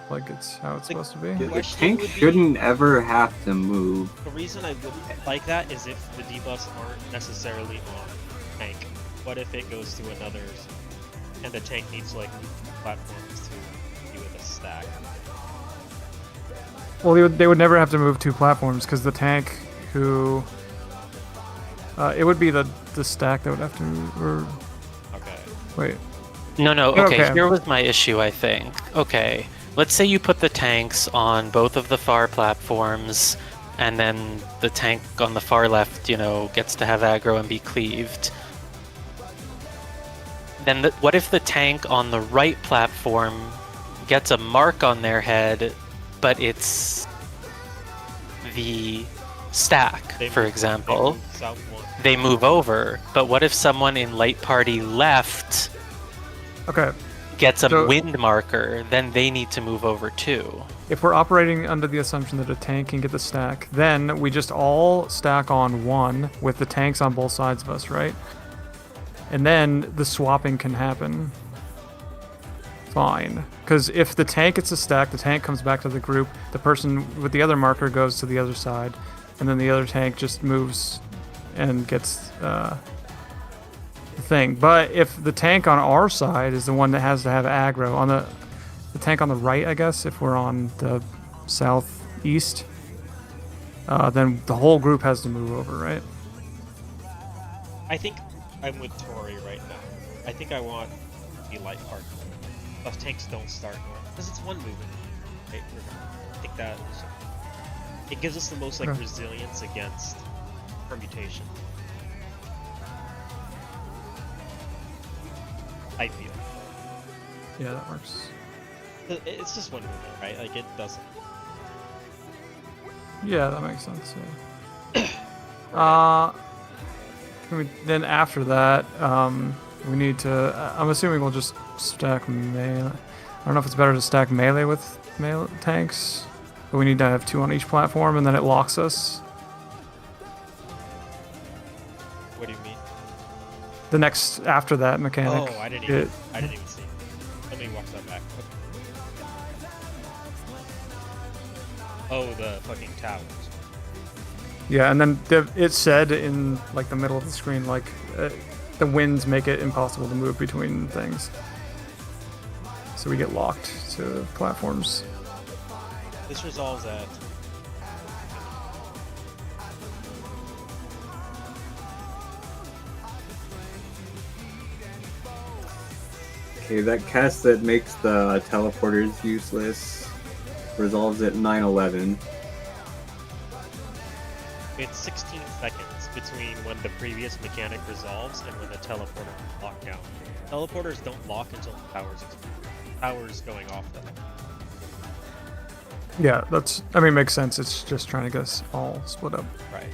like it's how it's supposed to be. The Question tank would be- shouldn't ever have to move. The reason I wouldn't like that is if the debuffs aren't necessarily on tank. What if it goes to another, and the tank needs to like move platforms to be with a stack? Well, they would never have to move 2 platforms because the tank who. It would be the stack that would have to move. Or Okay. wait. No, okay, Okay. here was my issue, I think. Okay, let's say you put the tanks on both of the far platforms, and then the tank on the far left, gets to have aggro and be cleaved. Then what if the tank on the right platform gets a mark on their head, but it's the stack, They for move- example? They move south 1. They move over, but what if someone in light party left Okay. gets a So- wind marker, then they need to move over too. If we're operating under the assumption that a tank can get the stack, then we just all stack on 1 with the tanks on both sides of us, right? And then the swapping can happen. Fine. Because if the tank gets a stack, the tank comes back to the group, the person with the other marker goes to the other side, and then the other tank just moves and gets the thing. But if the tank on our side is the one that has to have aggro, on the tank on the right, I guess, if we're on the southeast, then the whole group has to move over, right? I think I'm with Tori right now. I think I want the light part. But tanks don't start north because it's 1 movement. Right? I think that it gives us the most Okay. resilience against permutation. I feel. Yeah, that works. It's just 1 movement, right? Like it doesn't. Yeah, that makes sense. Yeah. Then after that, we need to. I'm assuming we'll just stack melee. I don't know if it's better to stack melee with melee tanks, but we need to have 2 on each platform, and then it locks us. What do you mean? The next after that mechanic. Oh, I didn't it- even see. Let me watch that back. Oh, the fucking towers. Yeah, and then it said in like the middle of the screen, like the winds make it impossible to move between things, so we get locked to platforms. This resolves at. Okay, that cast that makes the teleporters useless resolves at 9:11. It's 16 seconds between when the previous mechanic resolves and when the teleporter is locked down. Teleporters don't lock until the power's exploded. Power's going off though. Yeah, I mean, makes sense. It's just trying to get us all split up. Right.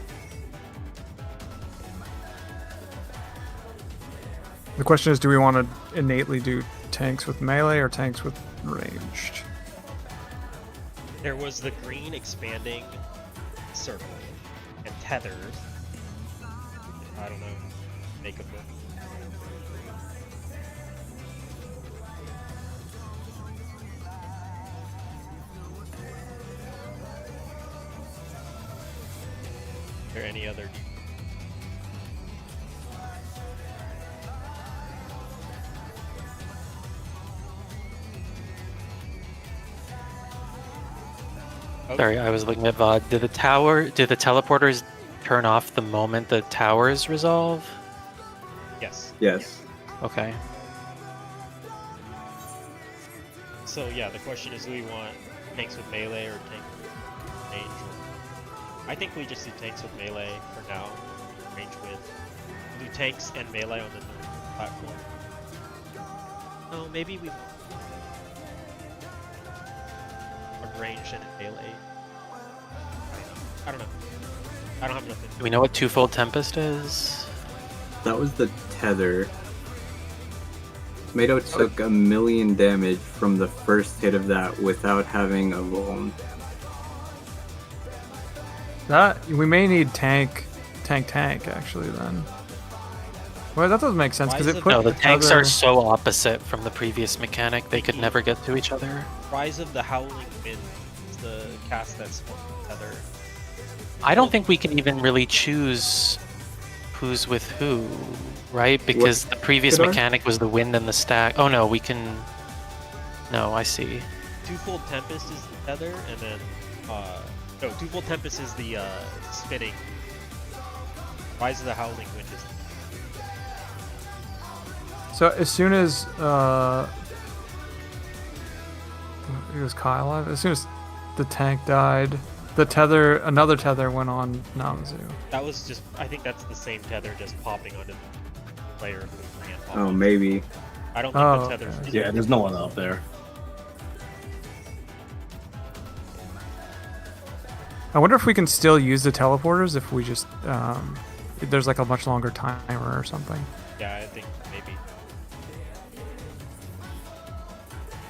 The question is, do we want to innately do tanks with melee or tanks with ranged? There was the green expanding circle and tethers. I don't know. Make a book. Are there any other? Sorry, I was looking at VOD. Did the teleporters turn off the moment the towers resolve? Yes. Yes. Okay. So yeah, the question is, do we want tanks with melee or tanks with range? I think we just do tanks with melee for now. Range with. We'll do tanks and melee on the platform. Oh, maybe we. A range and a melee. I don't know. I don't have nothing. Do we know what Twofold Tempest is? That was the tether. Tomato took 1,000,000 damage from the first hit of that without having a vuln. That we may need tank actually then. Well, that doesn't make sense because it put No, the tanks are other- so opposite from the previous mechanic, they could never get to each other. Rise of the Howling Wind is the cast that's tether. I don't think we can even really choose who's with who, right? Because the previous Good mechanic was the wind and the stack. Oh no, we can. No, I see. Twofold Tempest is the tether, and then no, Twofold Tempest is the spinning. Rise of the Howling Wind is. So as soon as it was Kyle alive, as soon as the tank died, another tether went on Namazu. That was just. I think that's the same tether just popping onto the player who can't pop Oh, on. maybe. I don't think Oh, the tether's. okay. Yeah, there's no one up there. I wonder if we can still use the teleporters if we just if there's like a much longer timer or something. Yeah, I think maybe.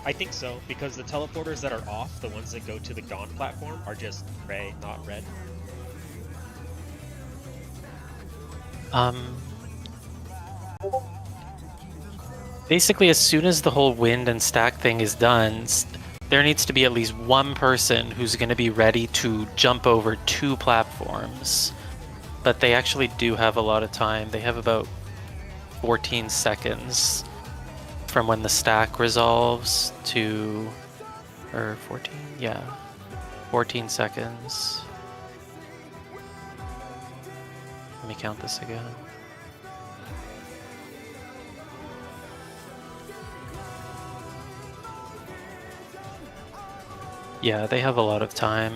I think so, because the teleporters that are off, the ones that go to the Gaunt platform, are just gray, not red. Basically, as soon as the whole wind and stack thing is done, there needs to be at least one person who's going to be ready to jump over 2 platforms. But they actually do have a lot of time. They have about 14 seconds from when the stack resolves to... or 14? Yeah. 14 seconds. Let me count this again. Yeah, they have a lot of time.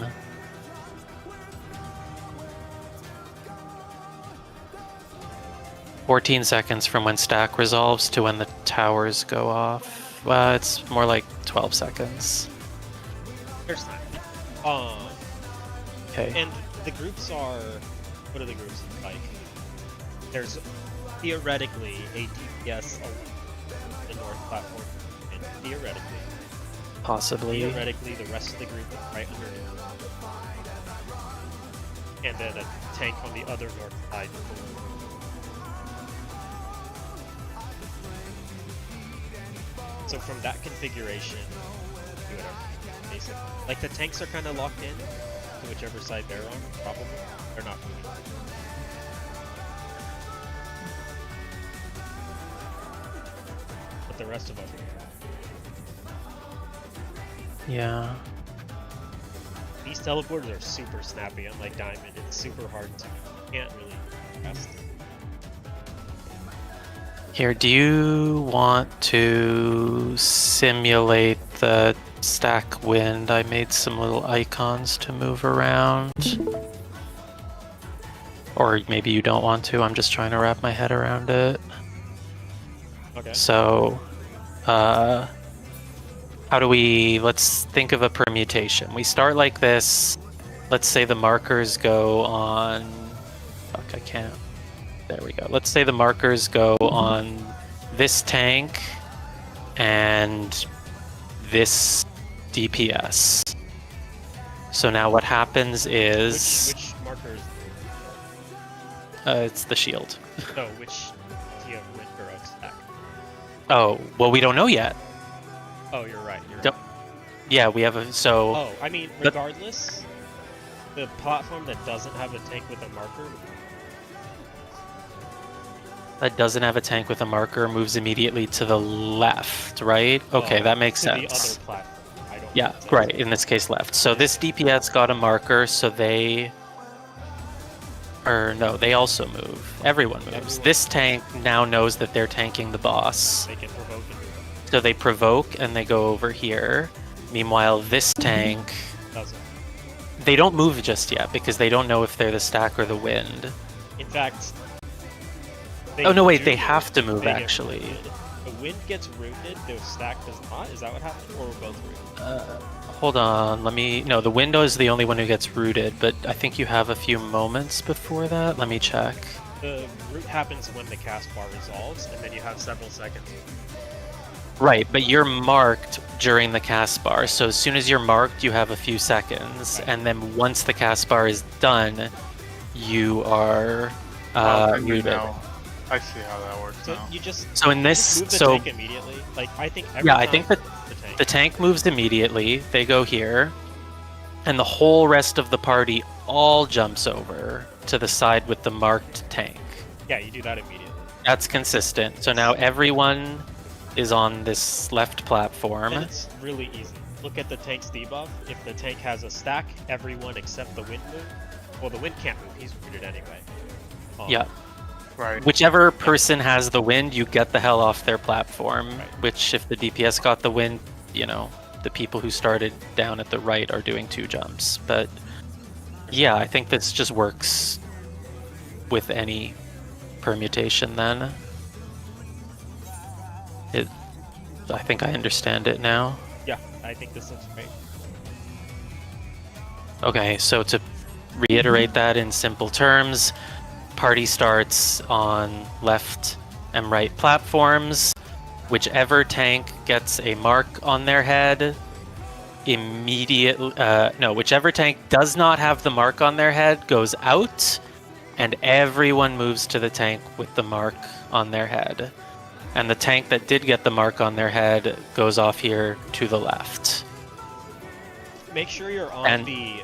"14 seconds from when stack resolves to when the towers go off." Well, it's more like 12 seconds. There's time. Okay. And the groups are. What are the groups like? There's theoretically a DPS along the north platform, and Possibly. theoretically the rest of the group is right underneath. And then a tank on the other north side. So from that configuration, do whatever. Basically. Like the tanks are kind of locked in to whichever side they're on, probably. They're not moving. But the rest of us. Yeah. These teleporters are super snappy, unlike Diamond. It's super hard to. You can't really cast it. Here, do you want to simulate the stack wind? I made some little icons to move around. Or maybe you don't want to, I'm just trying to wrap my head around it. Okay. So, how do we, let's think of a permutation. We start like this. Let's say the markers go on, fuck, I can't. There we go. Let's say the markers go on this tank and this DPS. So now what happens is Which marker is it's the shield. no? Which do you have wind or oak stack? Oh, well, we don't know yet. Oh, you're right. You're right. Don't- Yeah, we have a so. Oh, I mean, But- regardless, the platform that doesn't have a tank with a marker, That doesn't have a tank with a marker moves immediately to the left, right? Okay, that makes to sense. the other platform. I don't Yeah, think right. In this case, left. So this DPS got a marker, so they. Or no, they also move. Everyone moves. Everyone. This tank now knows that they're tanking the boss. They can provoke and move. So they provoke and they go over here. Meanwhile, this tank. Doesn't. They don't move just yet because they don't know if they're the stack or the wind. In fact. Oh no, wait, do they move. have to move They get actually. rooted. The wind gets rooted, the stack does not. Is that what happened? Or we're both rooted? Hold on, let me. No, the window is the only one who gets rooted, but I think you have a few moments before that. Let me check. The root happens when the cast bar resolves, and then you have several seconds. Right, but you're marked during the cast bar, so as soon as you're marked, you have a few seconds, Right. and then once the cast bar is done, you are Then you rooted. know. I see how that works So now. you just So in you this, just move the so tank immediately. Like I think every yeah, I time think that the tank. the tank moves immediately. They go here, and the whole rest of the party all jumps over to the side with the marked tank. Yeah, you do that immediately. That's consistent. So now everyone is on this left platform. And it's really easy. Look at the tank's debuff. If the tank has a stack, everyone except the wind move. Well, the wind can't move. He's rooted anyway. Yeah. Right. Whichever person has the wind, you get the hell off their platform. Right. Which, if the DPS got the wind, you know, the people who started down at the right are doing 2 jumps. But yeah, I think this just works with any permutation then. I think I understand it now. Yeah, I think this looks great. Okay, so to reiterate that in simple terms, party starts on left and right platforms. Whichever tank gets a mark on their head, immediately. No, whichever tank does not have the mark on their head goes out, and everyone moves to the tank with the mark on their head. And the tank that did get the mark on their head goes off here to the left. Make sure you're on And- the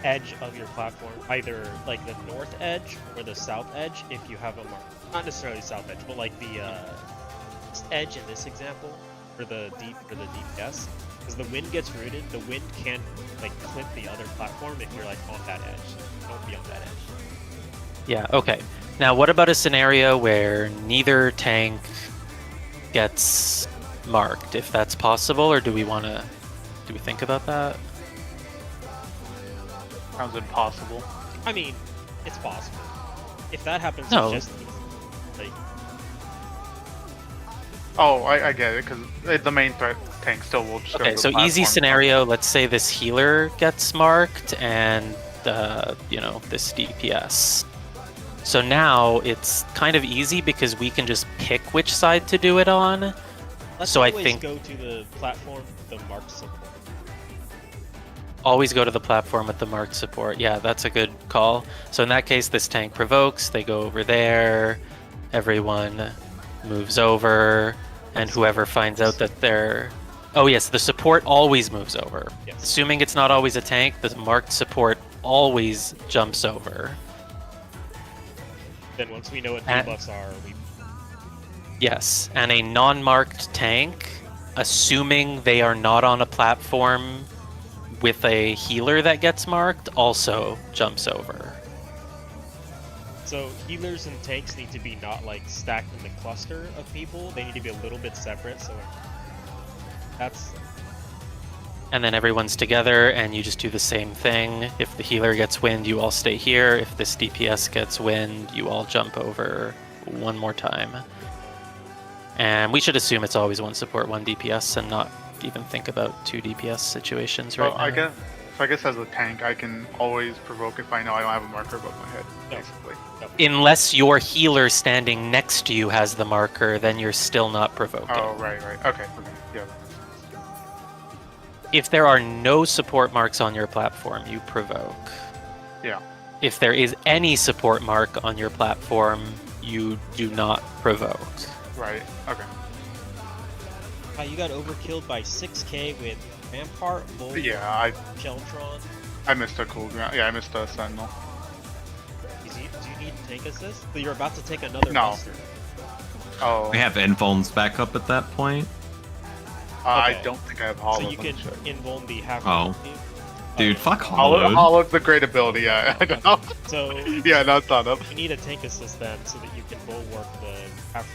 edge of your platform, either like the north edge or the south edge if you have a mark. Not necessarily south edge, but like the edge in this example for the DPS. Because the wind gets rooted, the wind can like clip the other platform if you're like on that edge. Don't be on that edge. Yeah, okay. Now, what about a scenario where neither tank gets marked, if that's possible, or do we think about that? Sounds impossible. I mean, it's possible. If that happens, No. it's just like Oh, I get it, because the main threat tank still will just go to Okay, the so easy platform. scenario, let's say this healer gets marked and, this DPS. So now it's kind of easy because we can just pick which side to do it on. let's So I always think- go to the platform, the marked support. Always go to the platform with the marked support. Yeah, that's a good call. So in that case, this tank provokes, they go over there, everyone moves over, and whoever finds out that they're... Oh yes, the support always moves over. Yes. Assuming it's not always a tank, the marked support always jumps over. Then once we know what And- debuffs are, we Yes, and a non-marked tank, assuming they are not on a platform with a healer that gets marked, also jumps over. So healers and tanks need to be not like stacked in the cluster of people. They need to be a little bit separate. So that's And then everyone's together, and you just do the same thing. If the healer gets wind, you all stay here. If this DPS gets wind, you all jump over one more time. And we should assume it's always one support, one DPS, and not even think about 2 DPS situations right So now. I guess as a tank, I can always provoke if I know I don't have a marker above my head, No. basically. Unless your healer standing next to you has the marker, then you're still not provoking. Oh, right. Okay. Yeah. If there are no support marks on your platform, you provoke. Yeah. If there is any support mark on your platform, you do not provoke. Right. Okay. You got overkilled by 6k with Rampart, Boulder, Yeah, Sheltron. I missed a cool ground. Yeah, I missed a Sentinel. Do you need tank assist? So you're about to take another No. buster. Oh. We have invulns back up at that point. I Okay. don't think I have Hollow. So you can invuln the half. Oh. Dude, fuck Hollow. Hollow. Hollow's the great ability. Yeah, I know. So Yeah, no, it's not up. you need a tank assist then, so that you can bulwark the half.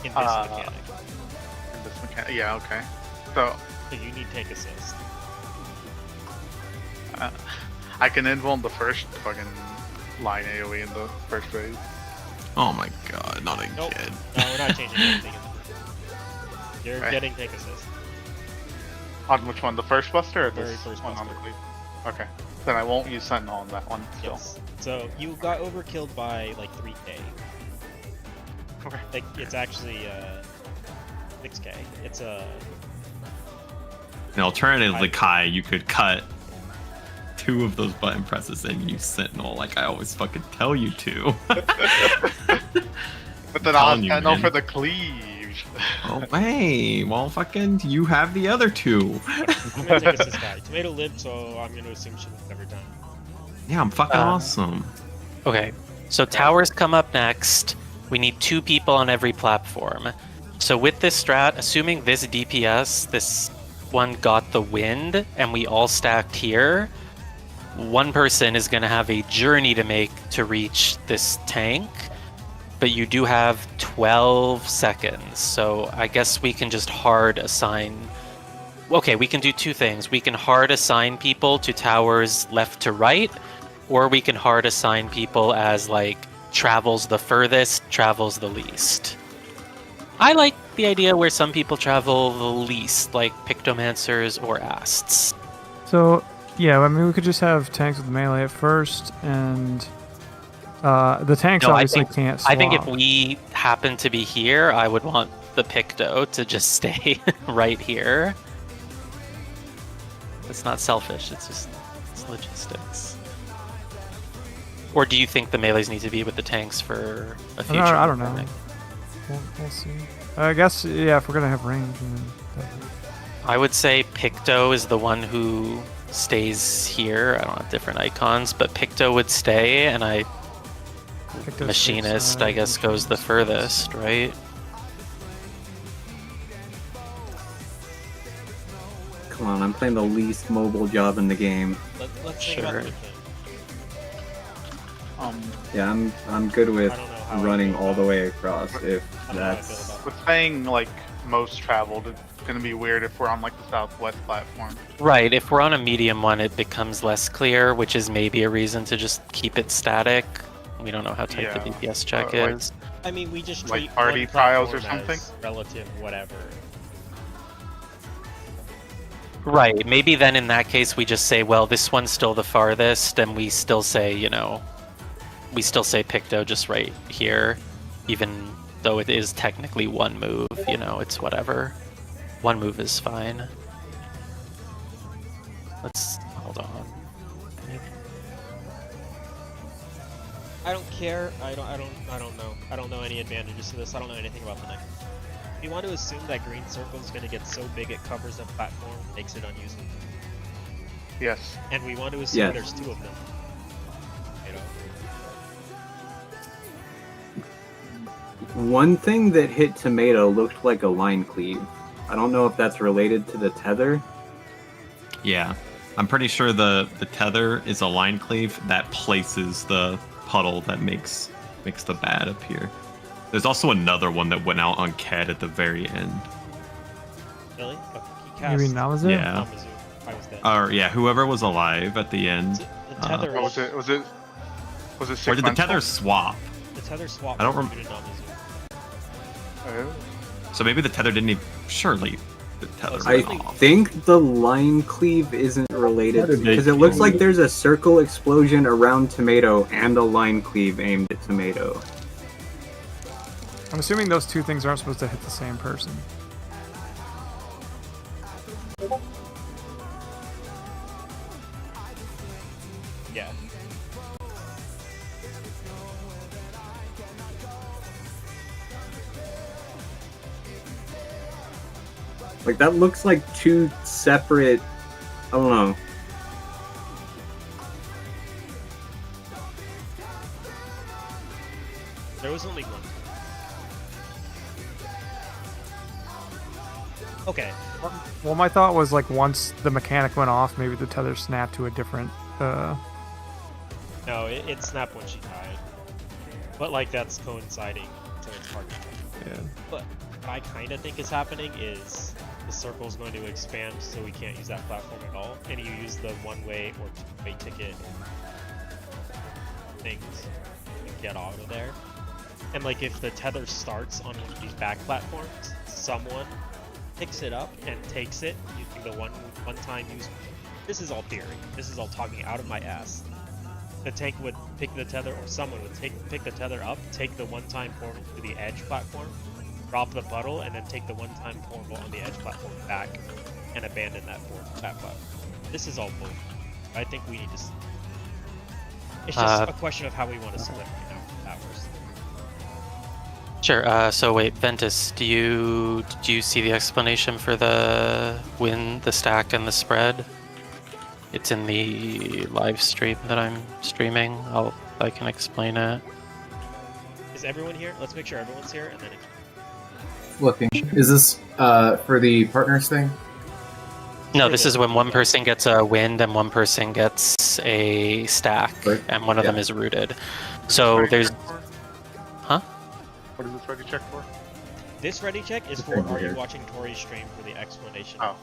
In this mechanic. In this mechanic. Yeah. Okay. So So you need tank assist. I can invuln the first fucking line AoE in the first phase. Oh my god, not again. Nope. No, we're not changing anything. You're Okay. getting tank assist. On which one? The first buster or Very this first one on the buster. cleave? Okay. Then I won't use Sentinel on that one. Still. Yes. So you got overkilled by like 3k. Okay. Like it's actually 6k. It's a And alternatively, Kai, you could cut 2 of those button presses and use Sentinel like I always fucking tell you to. But then I'll Telling you, Sentinel man. for the cleave. Oh, hey, well, fucking, you have the other 2. I'm gonna take assist guy. Tomato lived, so I'm gonna assume she was never done. Yeah, I'm fucking awesome. Okay, so towers come up next. We need 2 people on every platform. So with this strat, assuming this DPS, this one got the wind, and we all stacked here, one person is going to have a journey to make to reach this tank, but you do have 12 seconds. So I guess we can just hard assign... Okay, we can do 2 things. We can hard assign people to towers left to right, or we can hard assign people as, like, travels the furthest, travels the least. I like the idea where some people travel the least, like Pictomancers or Asts. So, yeah, I mean, we could just have tanks with melee at first, and the tanks No, obviously can't swap. I think if we happen to be here, I would want the Picto to just stay right here. It's not selfish, it's logistics. Or do you think the melees need to be with the tanks for a future? I don't know. mechanic? We'll see. I guess, yeah, if we're going to have range. I would say Picto is the one who stays here. I don't have different icons, but Picto would stay, and Machinist, I guess, goes the furthest, right? Come on, I'm playing the least mobile job in the game. Let's think about Sure. the Yeah, I'm good with I don't know how I running feel all the about way across if I don't know how I feel that's... about With saying like most traveled, it's gonna be weird if we're on like the southwest platform. Right, if we're on a medium one, it becomes less clear, which is maybe a reason to just keep it static. We don't know how tight the Yeah, DPS check like- is. I mean, we just Like treat party one trials or platform something? as relative whatever. Right, maybe then in that case we just say, well, this one's still the farthest, and we still say, we still say Picto just right here, even though it is technically one move, it's whatever. One move is fine. Let's, hold on. I don't care. I don't know. I don't know any advantages to this. I don't know anything about the next. If you want to assume that green circle is going to get so big it covers a platform, makes it unusable. Yes. And we want to assume Yes. there's 2 of them. One thing that hit Tomato looked like a line cleave. I don't know if that's related to the tether. Yeah. I'm pretty sure the tether is a line cleave that places the puddle that makes the bad appear. There's also another one that went out on Ked at the very end. Really? He You cast mean Namazu? Yeah. Namazu. I was dead. Or yeah, whoever was alive at the end. The tether Oh, was it? Was it Or did the sequential? tether swap? The tether swap. I don't from rem- Muta Namazu. Oh. So maybe the tether didn't even... Surely the tether It's I went really- off. think the line cleave isn't related How did they because it looks kill like you? there's a circle explosion around Tomato and a line cleave aimed at Tomato. I'm assuming those 2 things aren't supposed to hit the same person. Yeah. Like, that looks like two separate... I don't know. There was only one. Okay. Well, my thought was like once the mechanic went off, maybe the tether snapped to a different. No, it snapped when she died. But like that's coinciding, so it's hard to tell. Yeah. But what I kind of think is happening is the circle is going to expand, so we can't use that platform at all, and you use the one-way or two-way ticket things to get out of there. And like if the tether starts on one of these back platforms, someone picks it up and takes it using the one-time use. This is all theory. This is all talking out of my ass. The tank would pick the tether, or someone would pick the tether up, take the one-time portal to the edge platform, drop the puddle, and then take the one-time portal on the edge platform back and abandon that platform. This is all bullshit. I think we need to. It's just a question of how we want to split right now for powers. Sure. So wait, Ventus, do you see the explanation for the win, the stack, and the spread? It's in the live stream that I'm streaming. I can explain it. Is everyone here? Let's make sure everyone's here, and then. Looking. Is this for the partners thing? No, this is when one person gets a wind and one person gets a stack, Right. and one of them is rooted. Is So this ready there's, check for? huh? What is this ready check for? This ready check is for are you watching Tori's stream for the explanation? Oh,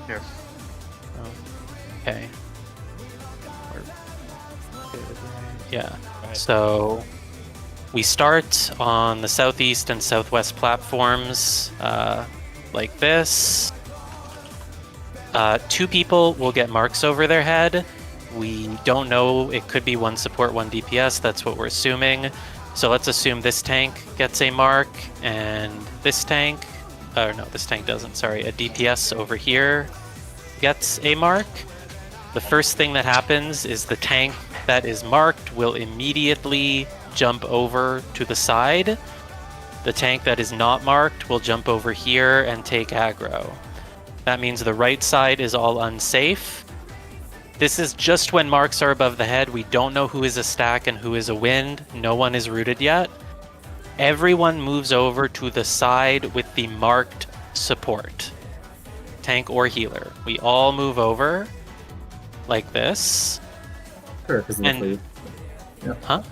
yes. Okay. Yeah. Go ahead. So we start on the southeast and southwest platforms like this. Two people will get marks over their head. We don't know. It could be one support, one DPS. That's what we're assuming. So let's assume this tank gets a mark and this tank, or no, this tank doesn't, sorry, a DPS over here gets a mark. The first thing that happens is the tank that is marked will immediately jump over to the side. The tank that is not marked will jump over here and take aggro. That means the right side is all unsafe. This is just when marks are above the head. We don't know who is a stack and who is a wind. No one is rooted yet. Everyone moves over to the side with the marked support. Tank or healer. We all move over like this. Sure, because of the cleave. Yeah. Huh?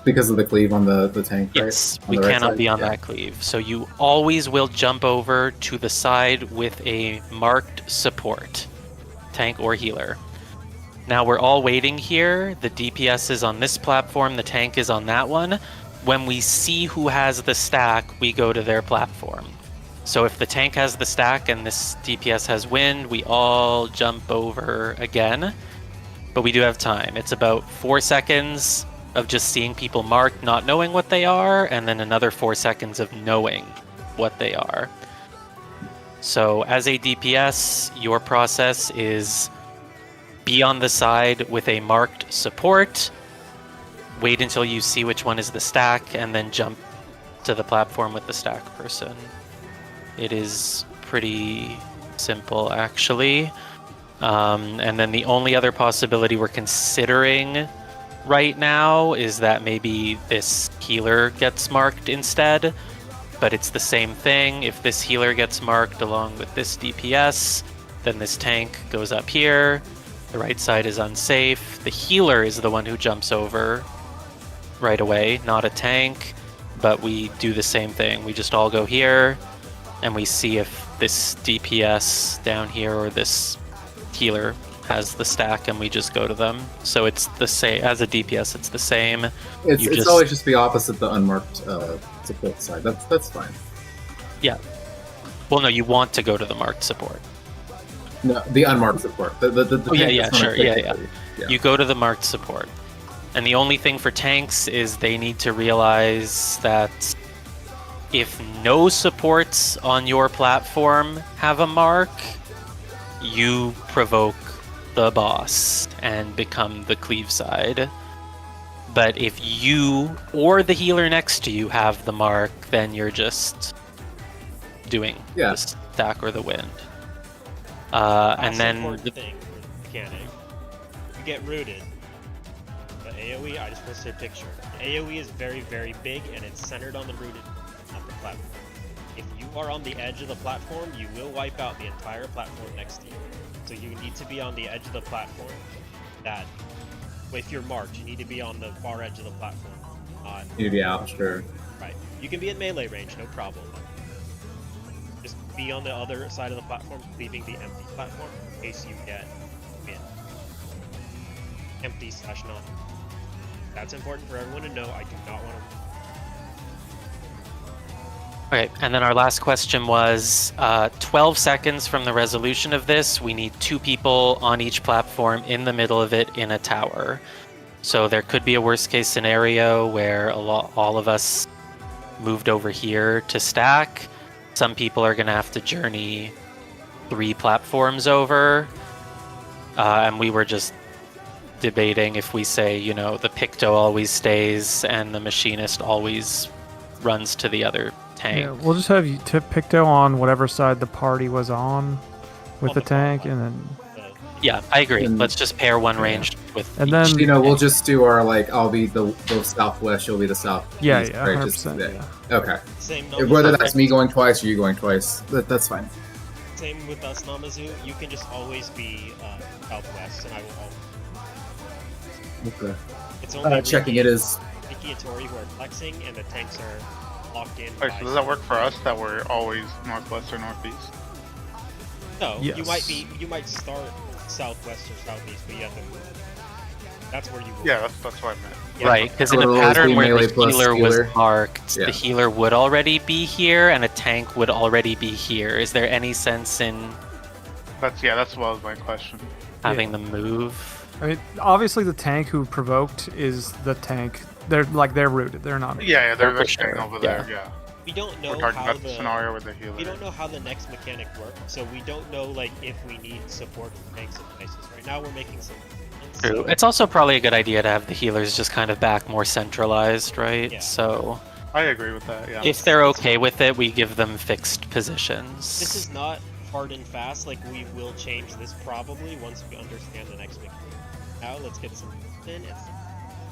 Because of the cleave on the tank, right? Yes, On we the right cannot side? be on Yeah. that cleave. So you always will jump over to the side with a marked support. Tank or healer. Now we're all waiting here. The DPS is on this platform, the tank is on that one. When we see who has the stack, we go to their platform. So if the tank has the stack and this DPS has wind, we all jump over again. But we do have time. It's about 4 seconds of just seeing people marked, not knowing what they are, and then another 4 seconds of knowing what they are. So as a DPS, your process is be on the side with a marked support, wait until you see which one is the stack, and then jump to the platform with the stack person. It is pretty simple, actually. And then the only other possibility we're considering right now is that maybe this healer gets marked instead, but it's the same thing. If this healer gets marked along with this DPS, then this tank goes up here. The right side is unsafe. The healer is the one who jumps over right away, not a tank, but we do the same thing. We just all go here, and we see if this DPS down here or this healer has the stack, and we just go to them. So it's the same as a DPS. It's the same. It's always just the opposite, the unmarked support side. That's fine. Yeah. Well, no, you want to go to the marked support. No, the unmarked support. The Oh yeah, tank yeah, that's not sure, a yeah. cleave. You go to the marked support. And the only thing for tanks is they need to realize that if no supports on your platform have a mark, you provoke the boss and become the cleave side. But if you or the healer next to you have the mark, then you're just doing the stack or the wind. And then important thing for the mechanic, you get rooted. The AoE, I just posted a picture. The AoE is very, very big, and it's centered on the rooted, not the platform. If you are on the edge of the platform, you will wipe out the entire platform next to you. So you need to be on the edge of the platform. That, if you're marked, you need to be on the far edge of the platform. You need to be out, sure. Right. You can be in melee range, no problem. Just be on the other side of the platform, leaving the empty platform in case you get empty/not. That's important for everyone to know. I do not want to. Okay, and then our last question was 12 seconds from the resolution of this, we need 2 people on each platform in the middle of it in a tower. So there could be a worst case scenario where all of us moved over here to stack. Some people are going to have to journey 3 platforms over. And we were just debating if we say, you know, the Picto always stays and the Machinist always runs to the other tank. Yeah, we'll just have you tip Picto on whatever side the party was on with the tank, and then. Yeah, I agree. Let's just pair one range with. And then we'll just do our I'll be the southwest, you'll be the south. Yeah, east, yeah, right? 100%. Yeah. Okay. Same Whether that's me going twice or you going twice, that's fine. Same with us, Namazu. You can just always be southwest, and I will always. Okay. It's only checking it is. Mickey and Tori who are flexing, and the tanks are locked in. Wait, so does that work for us that we're always northwest or northeast? No, Yes. you might start southwest or southeast, but you have to move. That's where you will. Yeah, that's what I meant. Yeah. Right, because in a It'll always pattern be where melee the plus healer was healer. marked, Yeah. the healer would already be here, and a tank would already be here. Is there any sense in That's what was my question. having them move? I mean, obviously the tank who provoked is the tank. They're rooted. They're not. Yeah, they're For staying sure, over there. Yeah. We don't know We're talking how about the scenario with the healer. We don't know how the next mechanic works, so we don't know if we need support from tanks in places. Right now, we're making some. True. It's also probably a good idea to have the healers just kind of back more centralized, right? Yeah. So I agree with that. Yeah. if they're okay with it, we give them fixed positions. This is not hard and fast. We will change this probably once we understand the next mechanic. Now let's get some in and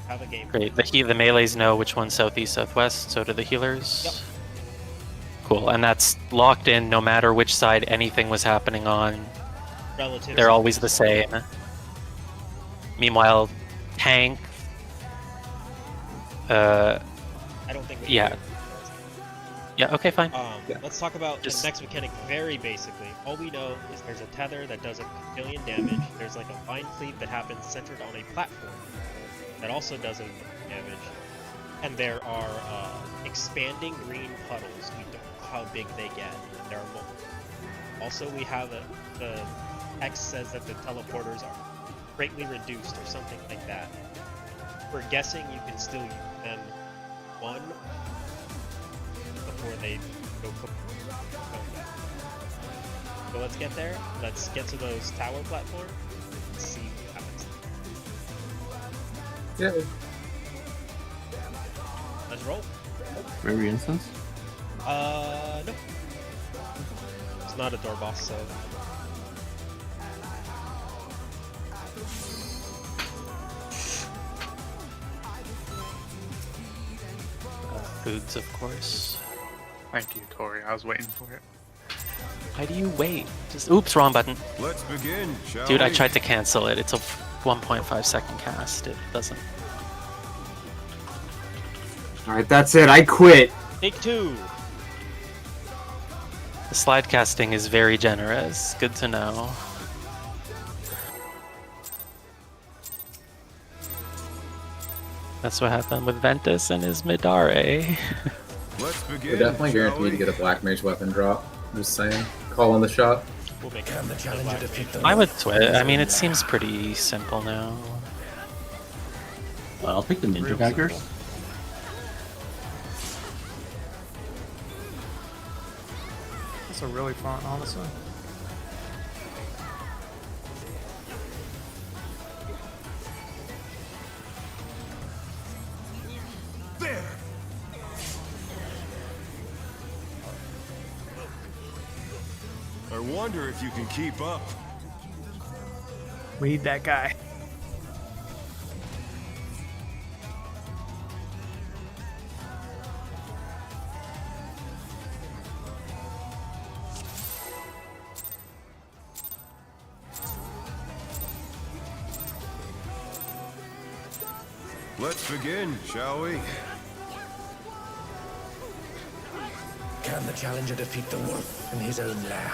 have a game. Great. The melees know which one's southeast, southwest. So do the healers. Yep. Cool. And that's locked in no matter which side anything was happening on. Relative. They're always the same. Meanwhile, tank. I don't think. We Yeah. Yeah. Okay. Fine. Let's talk about the next mechanic very basically. All we know is there's a tether that does a billion damage. There's a vine cleave that happens centered on a platform that also does a damage. And there are expanding green puddles. We don't know how big they get. There are multiple. Also, we have the text says that the teleporters are greatly reduced or something like that. We're guessing you can still use them one before they go. So let's get there. Let's get to those tower platforms. And see what happens. Yeah. Let's roll. Every instance. No. It's not a door boss, so. Foods, of course. Thank you, Tori. I was waiting for it. Why do you wait? Just oops, wrong button. Let's begin, shall Dude, I we? tried to cancel it. It's a 1.5 second cast. It doesn't. Alright, that's it. I quit. Take 2. The slide casting is very generous. Good to know. That's what happened with Ventus and his Midare. Let's begin. We're definitely shall guaranteed we? to get a black mage weapon drop. I'm just saying. Call on the shot. We'll make Can the challenger defeat the I would switch. I mean, it seems pretty simple now. I'll pick the ninja daggers. That's a really fun, honestly. wonder if you can keep up. We need that guy. Let's begin, shall we? Can the challenger defeat the wolf in his own lair?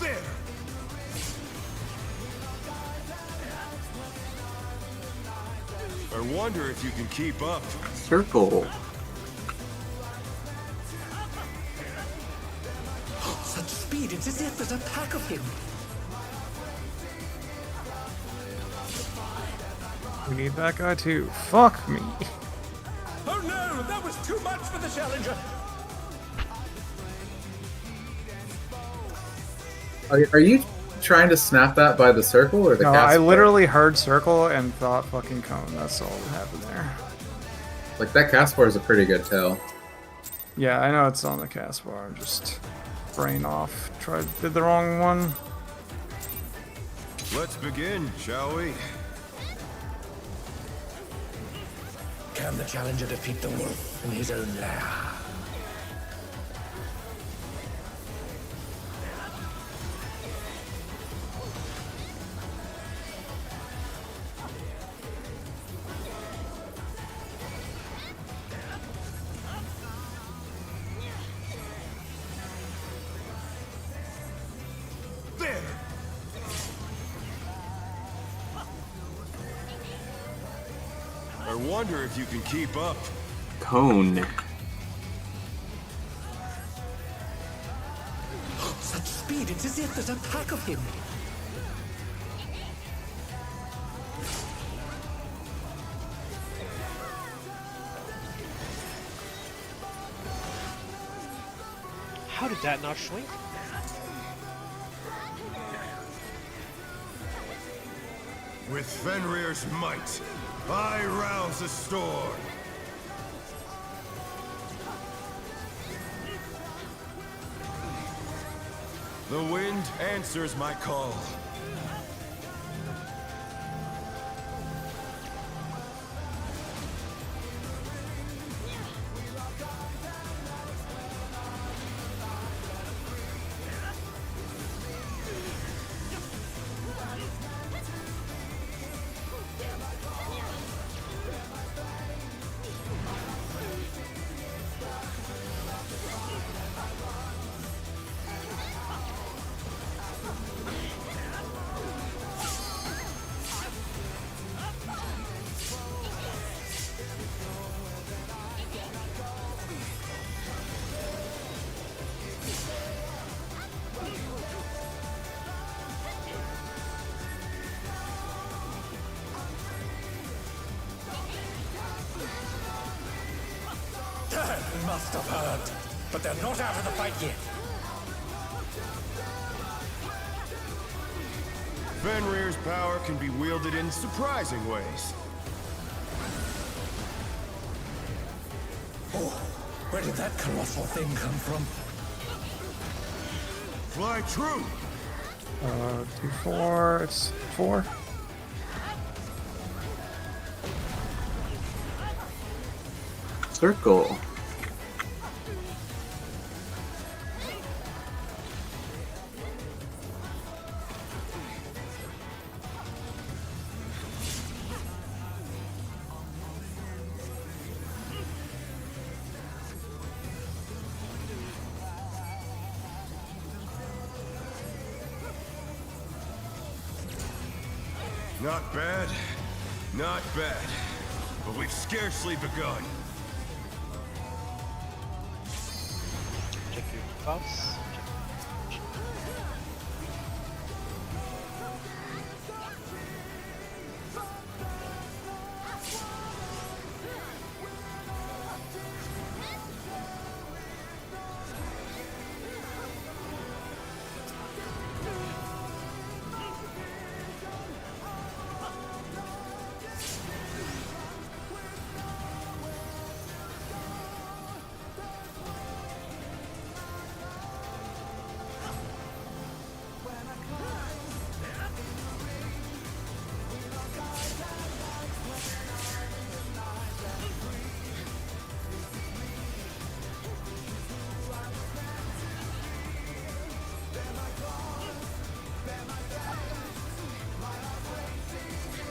There! I wonder if you can keep up. Circle. Such speed, it's as if there's a pack of him. We need that guy too. Fuck me. Oh no, that was too much for the challenger. Are you trying to snap that by the circle or the No, cast? I literally heard circle and thought fucking cone. That's all that happened there. Like, that cast bar is a pretty good tell. Yeah, I know it's on the cast bar. Just brain off. Did the wrong one. Let's begin, shall we? Can the challenger defeat the wolf in his own lair? There! I wonder if you can keep up. Cone. Such speed, it's as if there's a pack of him. How did that not shrink? With Fenrir's might, I rouse a storm. The wind answers my call. They must have heard, but they're not out of the fight yet. Fenrir's power can be wielded in surprising ways. Oh, where did that colossal thing come from? Fly true! 2-4. It's 4. Circle. Not bad, not bad. But we've scarcely begun. Check your buffs.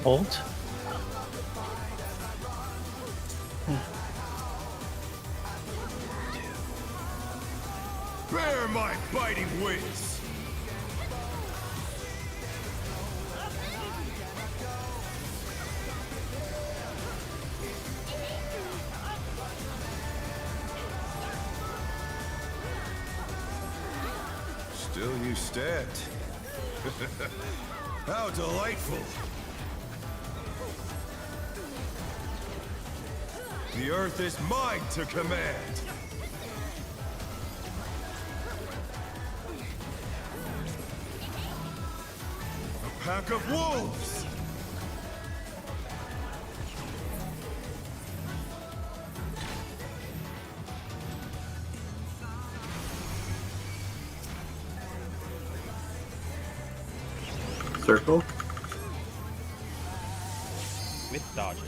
Hold. Bear my biting wings! Still you stand. How delightful! The earth is mine to command! A pack of wolves! Circle. With dodges.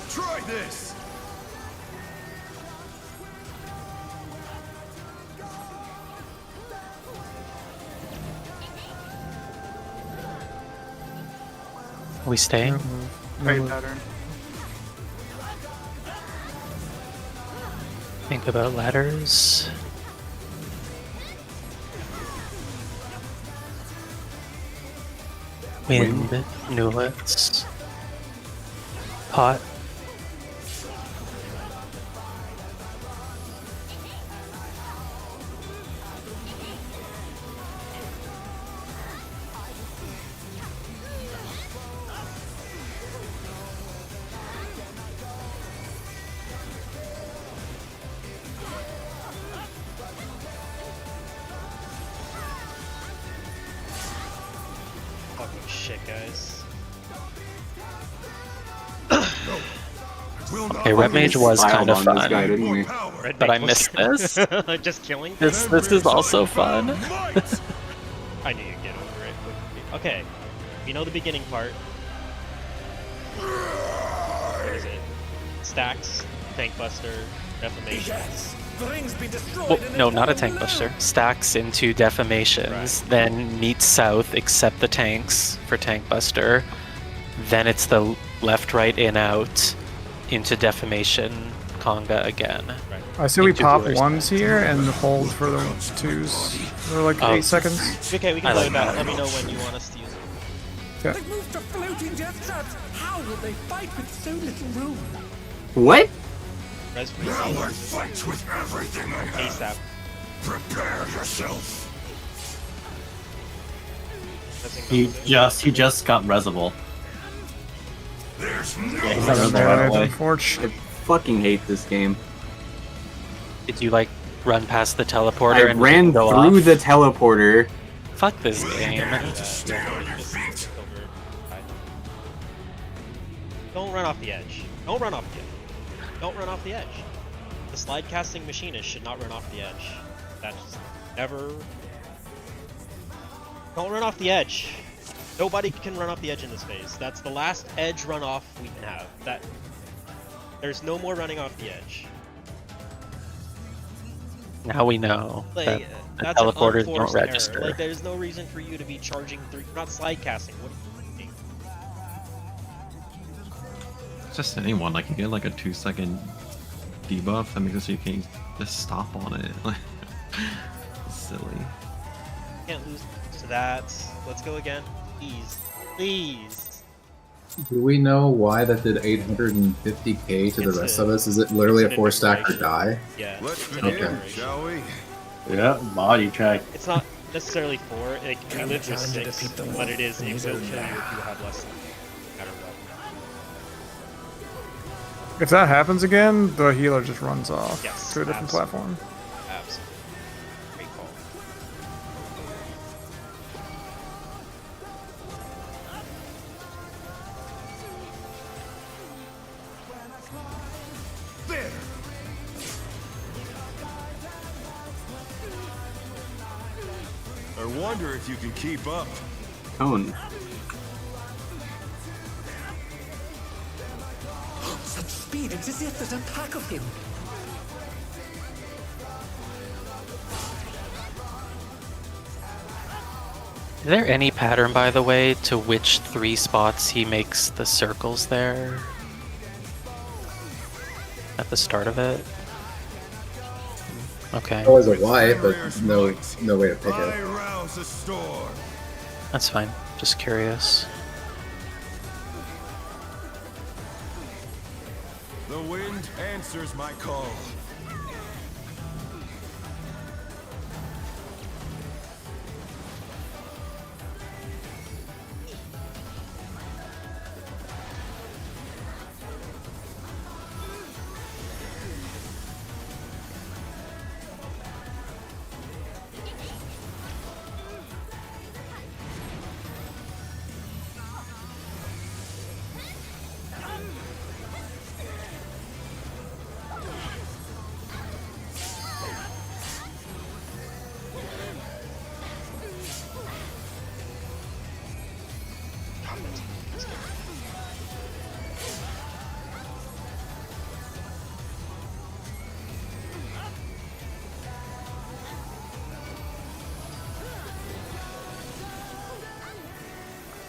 Try this! Are we staying? Don't move. Trade No, pattern. Think about ladders. Wind, newlets. Pot. Fucking shit, guys. Will not Okay, Red Mage was kind of Piled on this guy, fun, didn't we? power. Red but I Mage missed was- this. Just killing. This is also fun. Might. I knew you'd get over it quickly. Okay, you know the beginning part. What is it? Stacks, Tank Buster, Defamation. Yes! The ring's been destroyed. Well, and no, it's not a no tank longer- buster. Stacks into defamations, then meet south, except the tanks for tank buster. Then it's the left, right, in, out into defamation, conga again. I say we Into pop blue ones here and hold for the twos for like Oh. 8 seconds. Okay, we can I play like that. that. Let me know when you want us to use it. They've moved to floating death traps. How will they fight with so little room? What? Res Now I freeze fight with everything I have. ASAP. Prepare yourself. Doesn't He just got resable. There's no Yeah, he's not resable right Alright, away. unfortunate. I fucking hate this game. Did you like run past the teleporter I and ran go through off? the teleporter. Fuck this game. to stay on your feet. Don't run off the edge. Don't run off the edge. Don't run off the edge. The slide casting machinist should not run off the edge. That's never. Don't run off the edge. Nobody can run off the edge in this phase. That's the last edge run off we can have. That there's no more running off the edge. Now we know Like that the that's an teleporters don't unforced error. register. Like there's no reason for you to be charging through. You're not slide casting. What are you doing? Just anyone, like you get like a 2-second debuff that makes it so you can't just stop on it. Silly. Can't lose to that. Let's go again. Please. Please. Do we know why that did 850k to the It's rest a- of us? Is it literally it's a an 4-stack or integration. die? Yeah. Let's it's an begin, integration. shall we? Yeah, body check. It's not necessarily 4. Like, we Come live with time to 6, defeat the but it is wolf it in his will own kill you if you lair. have less than no matter what. If that happens again, the healer just runs off Yes, to a different absolutely. platform. Absolutely. Great call. wonder if you can keep up. Cone. Such speed, it's as if there's a pack of him. Is there any pattern, by the way, to which 3 spots he makes the circles there? At the start of it? Okay, Always a why, but no way to pick I it. rouse the storm. that's fine. Just curious. The wind answers my call.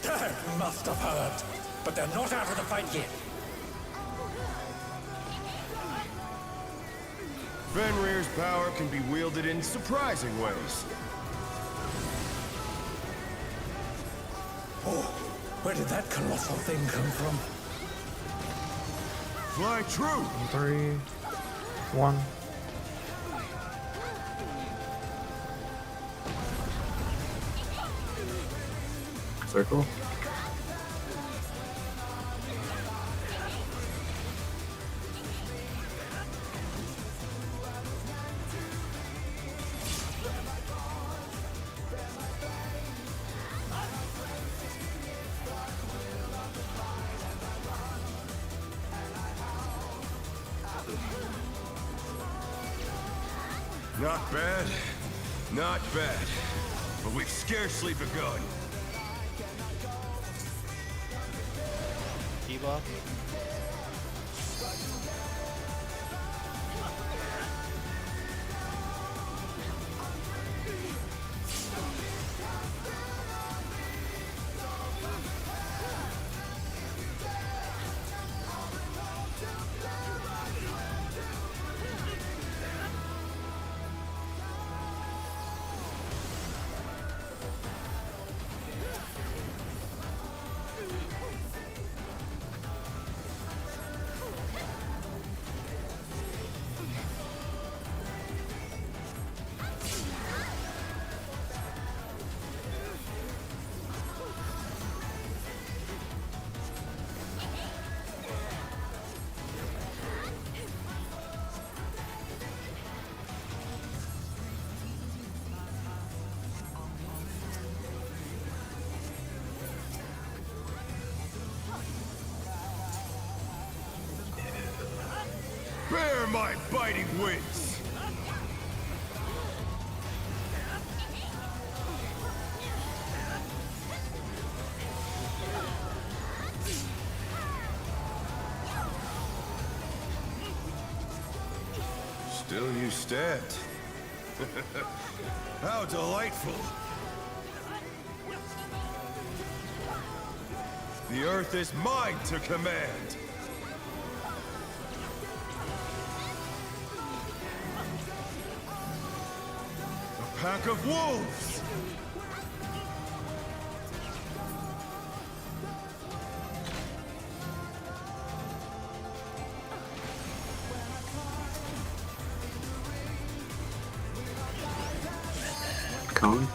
Dad must have heard, but they're not out of the fight yet. Fenrir's power can be wielded in surprising ways. Oh, where did that colossal thing come from? Fly true! 3, 1. Circle. Not bad, not bad. But we've scarcely begun. Debuff. Bear my biting wings! Still you stand. How delightful! The earth is mine to command! A pack of wolves! Cone.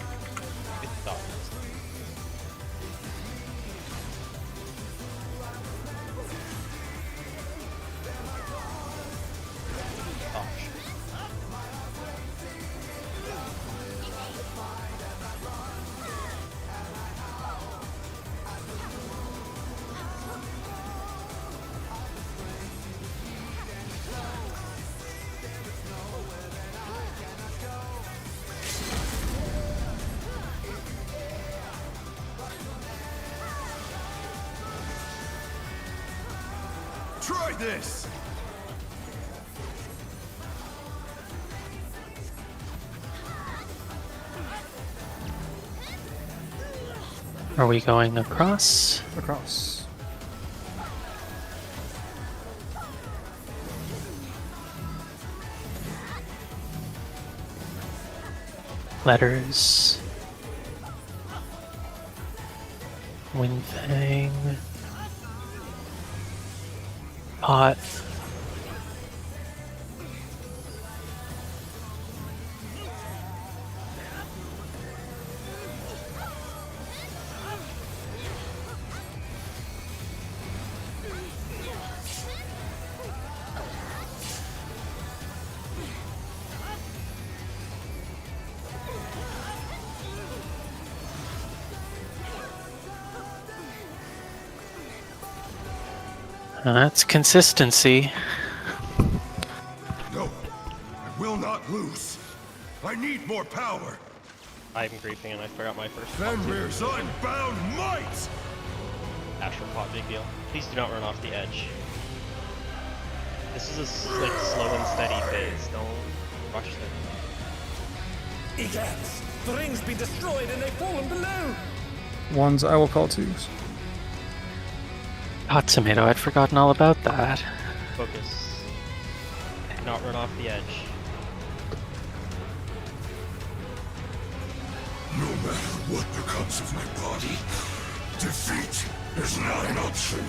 Try this! Are we going across? Across. Letters. Windfang. Pot. That's consistency. No, I will not lose. I need more power. I'm griefing and I forgot my first. Fenrir's unbound might! Astral Pot, big deal. Please do not run off the edge. This is a like slow and steady phase. Don't rush them. Egads! The ring's been destroyed and they've fallen below! Ones I will call twos. Hot tomato, I'd forgotten all about that. Focus. Do not run off the edge. No matter what becomes of my body, defeat is not an option.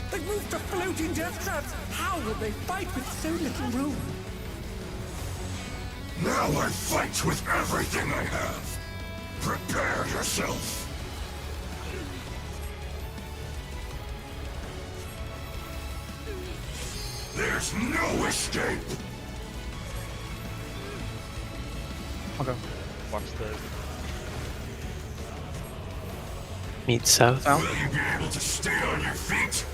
They've moved to floating death traps! How will they fight with so little room? Now I fight with everything I have. Prepare yourself. There's no escape. I'll go. Watch the. Meet south. Will you be able to stay on your feet?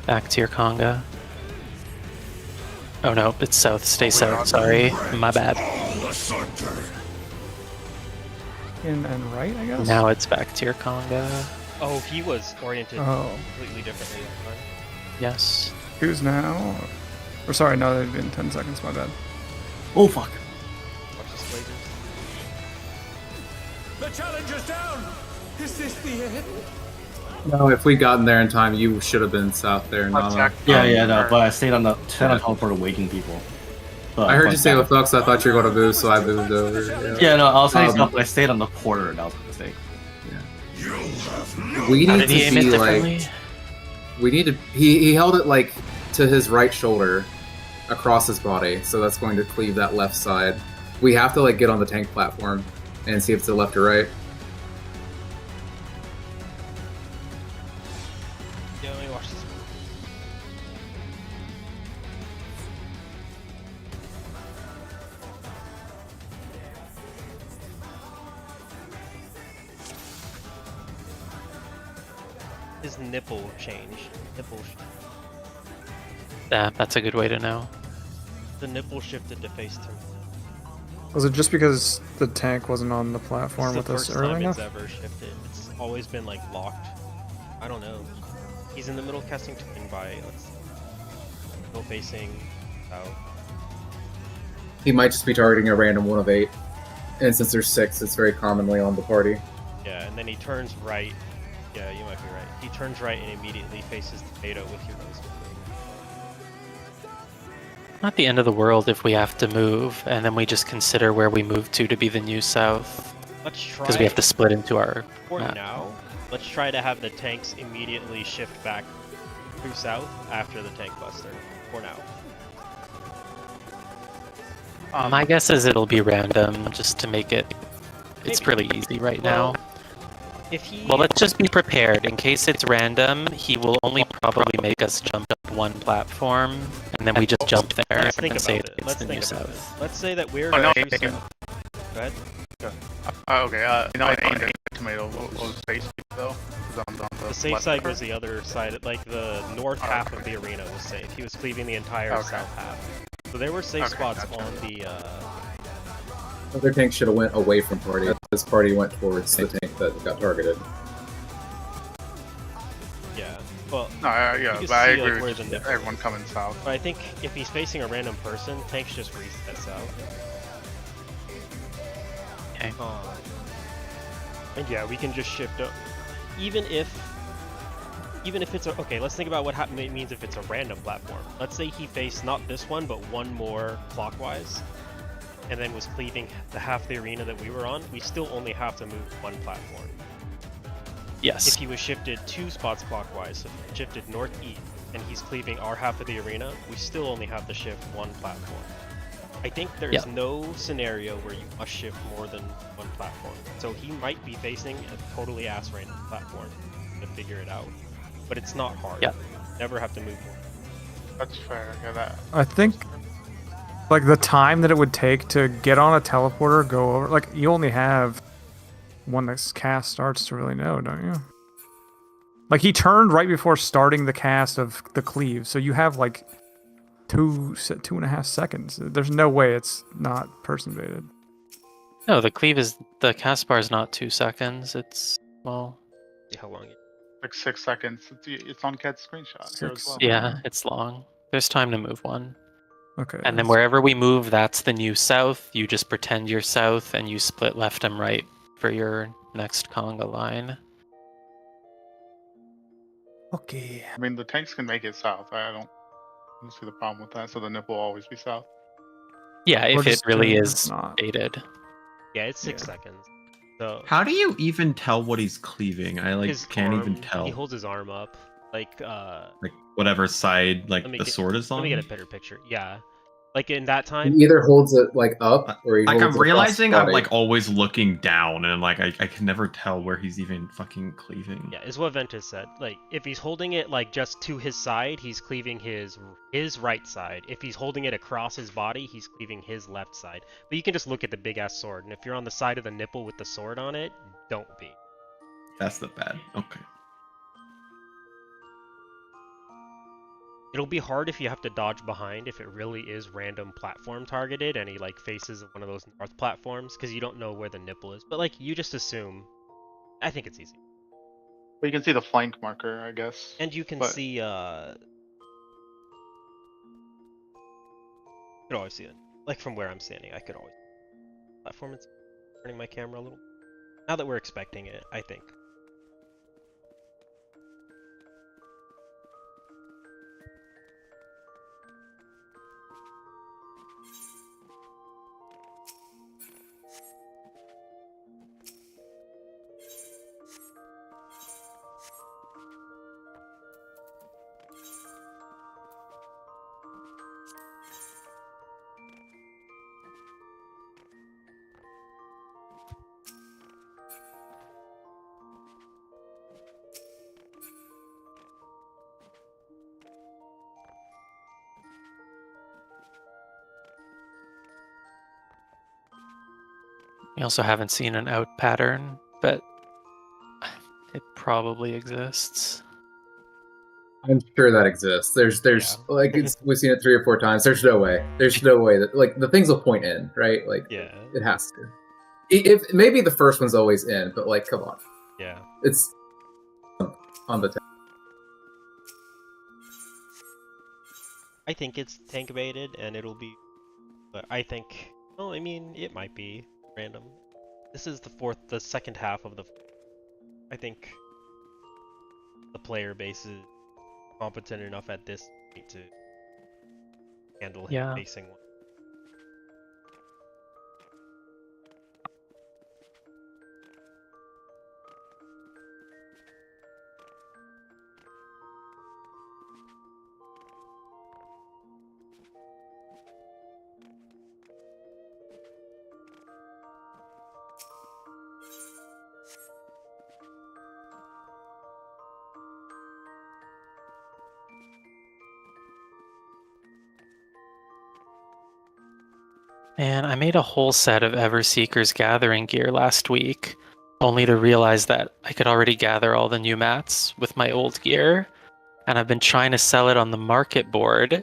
Back to your conga. Oh no, it's south. Stay south. Sorry. My bad. All asunder. In and right, I guess? Now it's back to your conga. Oh, he was oriented Oh. completely differently that time. Yes. Who's now? Or sorry, no, they've been 10 seconds, my bad. Oh fuck. Watch the blazers. The challenger's down! Is this the end? No, if we'd gotten there in time, you should have been south there. Not on. Yeah, no, but I stayed on the teleport waking people. But I heard you say with Fox, I thought you were going to move, so I moved over. Yeah, no, I was saying stuff, but I stayed on the porter, and that was a mistake. We How need did he to aim it be differently? like. We need to. He held it like to his right shoulder, across his body, so that's going to cleave that left side. We have to like get on the tank platform and see if it's the left or right. Yeah, let me watch this. His nipple changed. Yeah, that's a good way to know. The nipple shifted to face turn. Was it just because the tank wasn't on the It's platform the with us first early time enough? it's ever shifted. It's always been like locked. I don't know. He's in the middle casting twin by. Let's go facing out. He might just be targeting a random 1 of 8, and since there's 6, it's very commonly on the party. Yeah, and then he turns right. Yeah, you might be right. He turns right and immediately faces tomato with your nose. Not the end of the world if we have to move, and then we just consider where we move to be the new south. Let's try. Because we have to split into our For map. now, let's try to have the tanks immediately shift back through south after the tank buster. For now. My guess is it'll be random, just to make it. It's Maybe. pretty easy right now. If he. Well, let's just be prepared. In case it's random, he will only probably make us jump up one platform, and then we just jump there Let's think and say about it. it's Let's the new think about south. this. Let's say that we're Oh, no, going yeah, through yeah. south. Go ahead. Okay, no, I aimed at tomato. What was the safe though? 'Cause I'm on The safe left side side. was the other side, like the north half of the arena was safe. He was cleaving the entire Okay. south half. So there were safe Okay, spots gotcha. on the. Other tanks should have went away from party. this party went towards the tank that got targeted. Yeah. Well, No, yeah, you can but I see, agree like, where with the nipple everyone is. coming south. But I think if he's facing a random person, tanks just resets out. Okay. And yeah, we can just shift up. Even if it's a, okay, let's think about what it means if it's a random platform. Let's say he faced not this one, but one more clockwise, and then was cleaving the half the arena that we were on. We still only have to move one platform. Yes. If he was shifted 2 spots clockwise, so shifted northeast, and he's cleaving our half of the arena, we still only have to shift one platform. I think there's no scenario where you must shift more than one platform. So he might be facing a totally ass random platform to figure it out. But it's not hard. Yeah. Never have to move more. That's fair. Yeah, that. I think, like, the time that it would take to get on a teleporter, go over, like, you only have when this cast starts to really know, don't you? Like, he turned right before starting the cast of the cleave, so you have, like, 2.5 seconds. There's no way it's not person baited. No, the cast bar is not 2 seconds. It's, well, See how long Like 6 seconds. It's on Cat's screenshot here as 6. well. yeah, it's long. There's time to move one. Okay. And then wherever we move, that's the new south. You just pretend you're south and you split left and right for your next conga line. Okay. I mean, the tanks can make it south. I don't see the problem with that. So the nipple will always be south. Yeah, Or if it just, really it's is not. baited. Yeah, it's 6 seconds. So How do you even tell what he's cleaving? I like his can't even arm- tell. He holds his arm up. Like Like whatever side like let me the get- sword is on. Let me get a better picture. Yeah. Like in that He time, either holds it like up or he Like holds I'm it across realizing his I'm body. like always looking down and like I can never tell where he's even fucking cleaving. yeah, is what Ventus said. Like if he's holding it like just to his side, he's cleaving his right side. If he's holding it across his body, he's cleaving his left side. But you can just look at the big ass sword, and if you're on the side of the nipple with the sword on it, don't be. That's the bad. Okay. It'll be hard if you have to dodge behind if it really is random platform targeted and he like faces one of those north platforms because you don't know where the nipple is. But like you just assume. I think it's easy. But you can see the flank marker, I guess. And you can But- see you could always see it. Like from where I'm standing, I could always platform and turning my camera a little. Now that we're expecting it, I think. We also haven't seen an out pattern, but it probably exists. I'm sure that exists. There's like we've seen it 3 or 4 times. There's no way. There's no way that like the things will point in, right? Like Yeah. it has to. If maybe the first one's always in, but like come on, Yeah. it's on the. I think it's tank baited and it'll be, but I think, well, I mean, it might be random. This is the second half of the, I think the player base is competent enough at this point to handle him Yeah. facing one. Man, I made a whole set of Everseeker's gathering gear last week, only to realize that I could already gather all the new mats with my old gear, and I've been trying to sell it on the market board.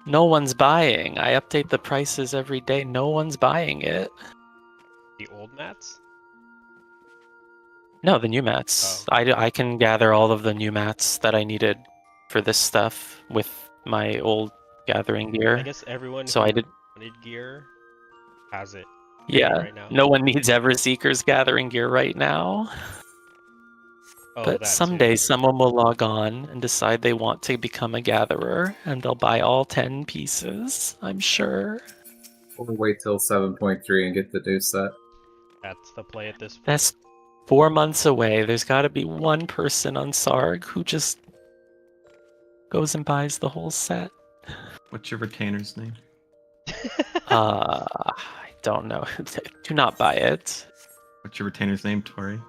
No one's buying. I update the prices every day. No one's buying it. The old mats? No, the new mats. Oh. I can gather all of the new mats that I needed for this stuff with my old gathering gear. I guess everyone So who I did. wanted gear has it Yeah. right now. No one needs Everseeker's gathering gear right now. Oh, But that someday too. someone will log on and decide they want to become a gatherer, and they'll buy all 10 pieces, I'm sure. Or wait till 7.3 and get the new set. That's the play at this point. That's 4 months away. There's got to be one person on Sarg who just goes and buys the whole set. What's your retainer's name? I don't know. Do not buy it. What's your retainer's name, Tori?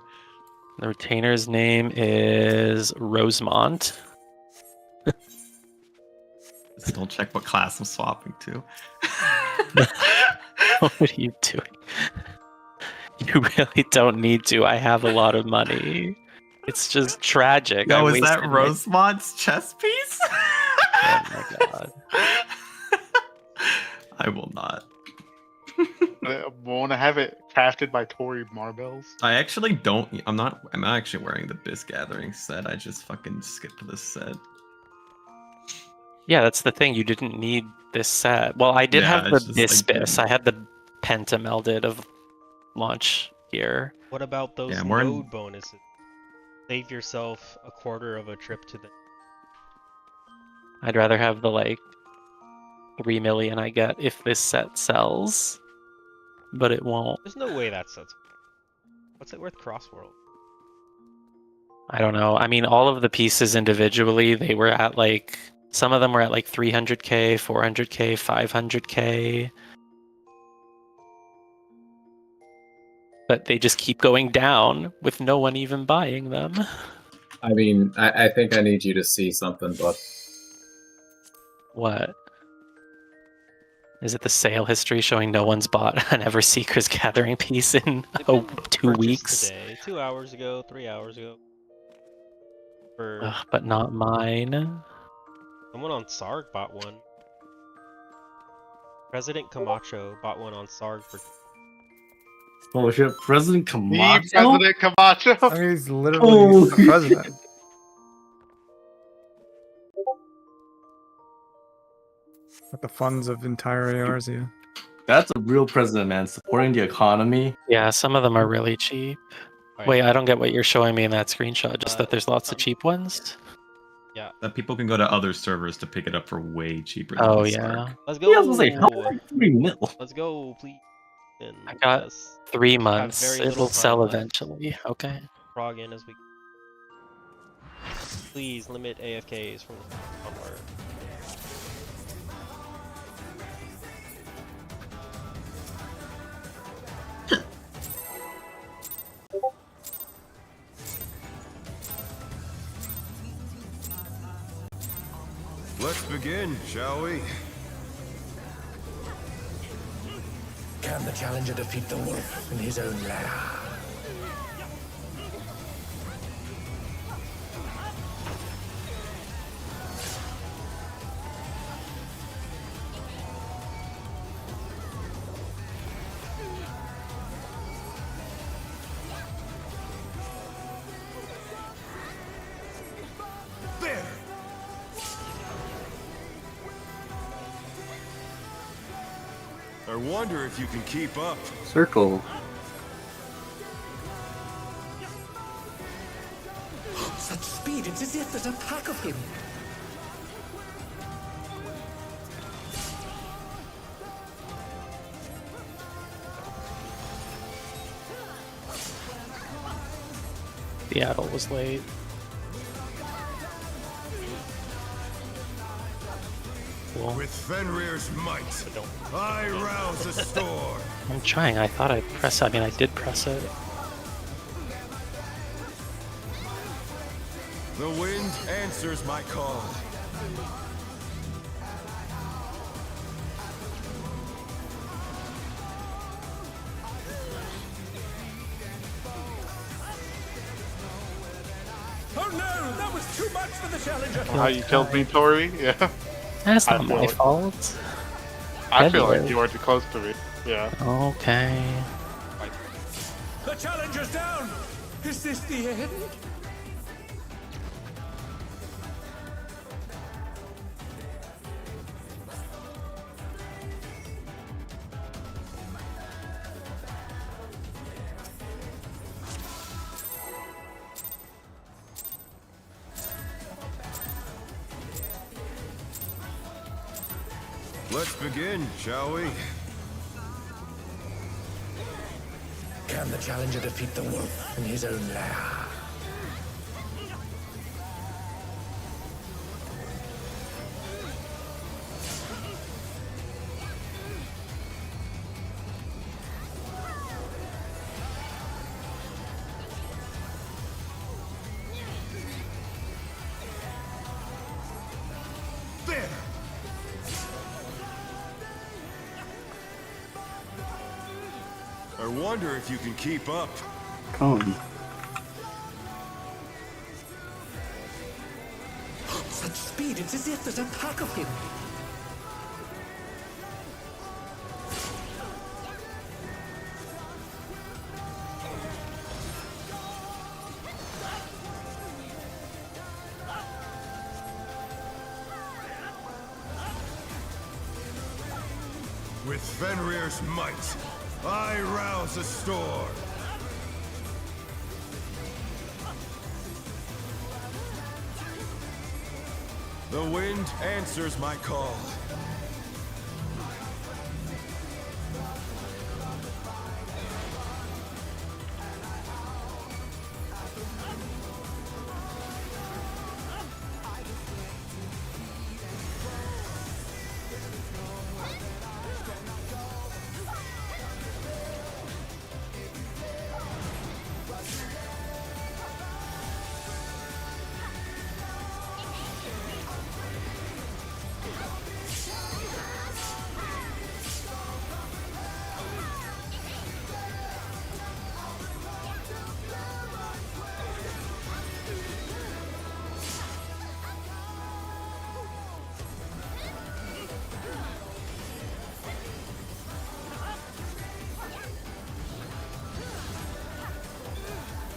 The retainer's name is Rosemont. Still check what class I'm swapping to. What are you doing? You really don't need to. I have a lot of money. It's just tragic. Yo, I is that wasted my- Rosemont's chess piece? Oh my god. I will not. I want to have it crafted by Tory Marbles. I actually don't. I'm not actually wearing the Bisque Gathering set. I just fucking skipped this set. Yeah, that's the thing. You didn't need this set. Well, I did Yeah, have the it's just like- Bispis. I had the Penta melded of launch gear. What about those Yeah, more in- node bonuses? Save yourself a quarter of a trip to the. I'd rather have the like 3 million I get if this set sells, but it won't. There's no way that sets. What's it worth cross-world? I don't know. I mean, all of the pieces individually, they were at like, some of them were at like 300k, 400k, 500k. But they just keep going down with no one even buying them. I mean, I think I need you to see something, but What? Is it the sale history showing no one's bought an Everseeker's gathering piece in They've been 2 purchased weeks? Today, 2 hours ago, 3 hours ago. For Ugh, but not mine. someone on Sarg bought one. President Camacho bought one on Sarg for. Oh shit, President The Camacho? President Camacho. I mean, he's literally the president. With the funds of entire Eorzea. That's a real president, man. Supporting the economy. Yeah, some of them are really cheap. Right. Wait, I don't get what you're showing me in that screenshot. Just that there's lots of cheap ones? That people can go to other servers to pick it up for way cheaper. Than Oh, the yeah. Stark. Let's Yeah, I was go. gonna say, how like 3 mil? Let's go, please. And I got let's 3 have months. very little It'll sell time left. eventually. Okay. Frog in as we. Please limit AFKs from onward. Let's begin, shall we? Can the challenger defeat the wolf in his own lair? There! I wonder if you can keep up. Circle. Such speed, it's as if there's a pack of him. Seattle was late. Cool. With Fenrir's might, I rouse a storm. I'm trying. I thought I pressed. I mean, I did press it. The wind answers my call. Oh no, that was too much for the challenger. How you killed me, Tori? Yeah. That's I not feel my it. fault. I feel Anyway. like you were too close to me. Yeah. Okay. The challenger's down. Is this the end? Let's begin, shall we? Can the challenger defeat the wolf in his own lair? There! I wonder if you can keep up. Come. Such speed, it's as if there's a pack of him. With Fenrir's might, I rouse a storm. The wind answers my call.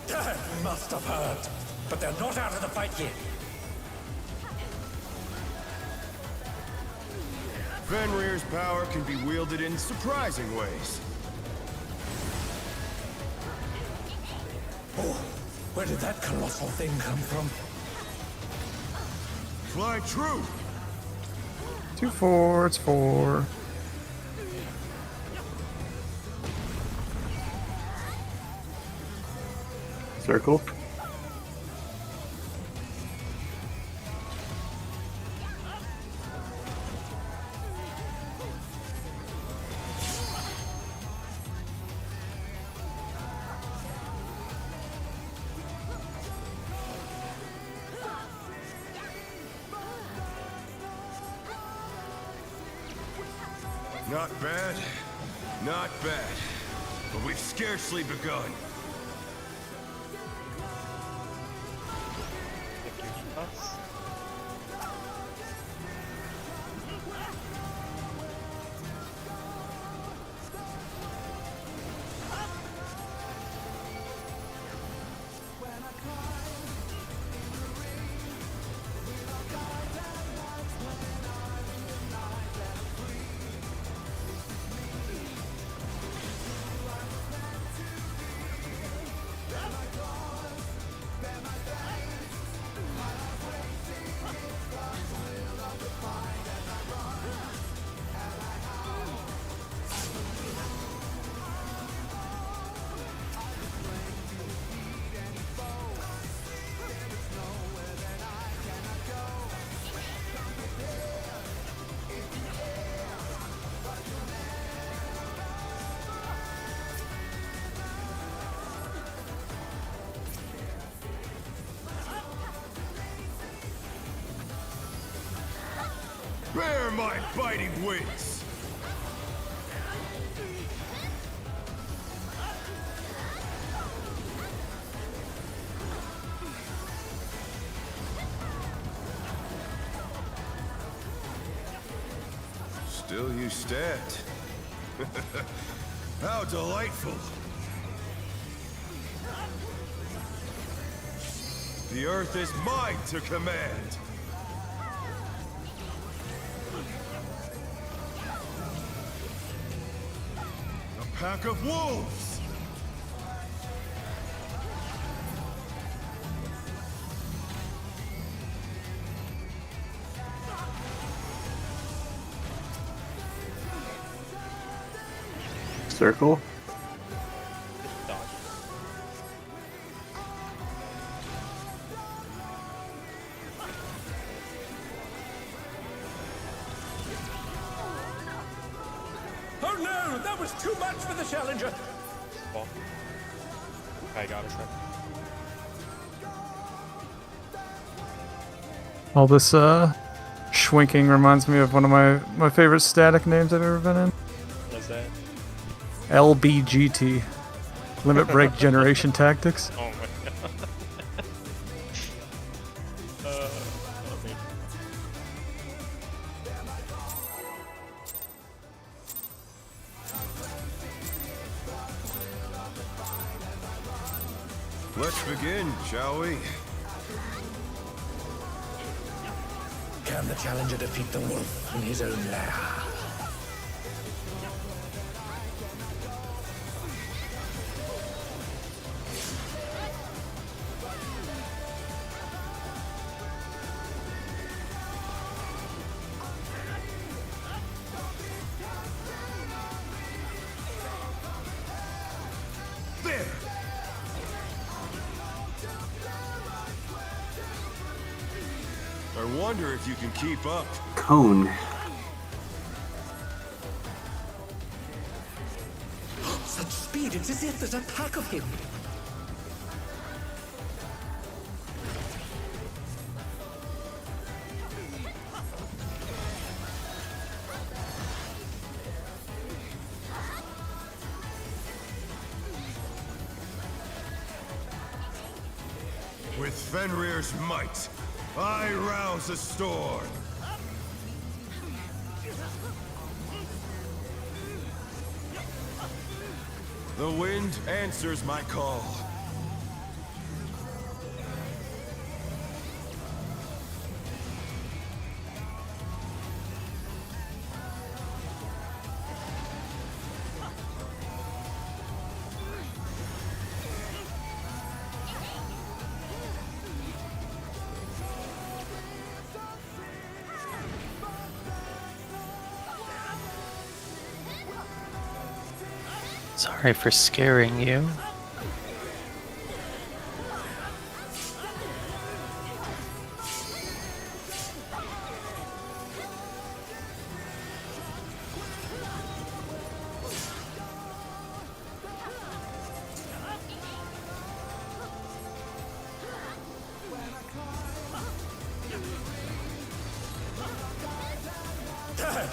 They must have heard, but they're not out of the fight yet. Fenrir's power can be wielded in surprising ways. Oh, where did that colossal thing come from? Fly true! 2-4, it's 4. Circle. Not bad, not bad. But we've scarcely begun. Bear my biting wings! Still you stand. How delightful! The earth is mine to command. A pack of wolves! Circle. Dodge. Oh no, that was too much for the challenger. Ball. I got it, right? All this schwinking reminds me of one of my favorite static names I've ever been in. What's that? LBGT. Limit Break Generation Tactics. Oh my god. Okay. Let's begin, shall we? Can the challenger defeat the wolf in his own lair? There! I wonder if you can keep up. Cone. Such speed, it's as if there's a pack of him. With Fenrir's might, I rouse a storm. The wind answers my call. Sorry for scaring you.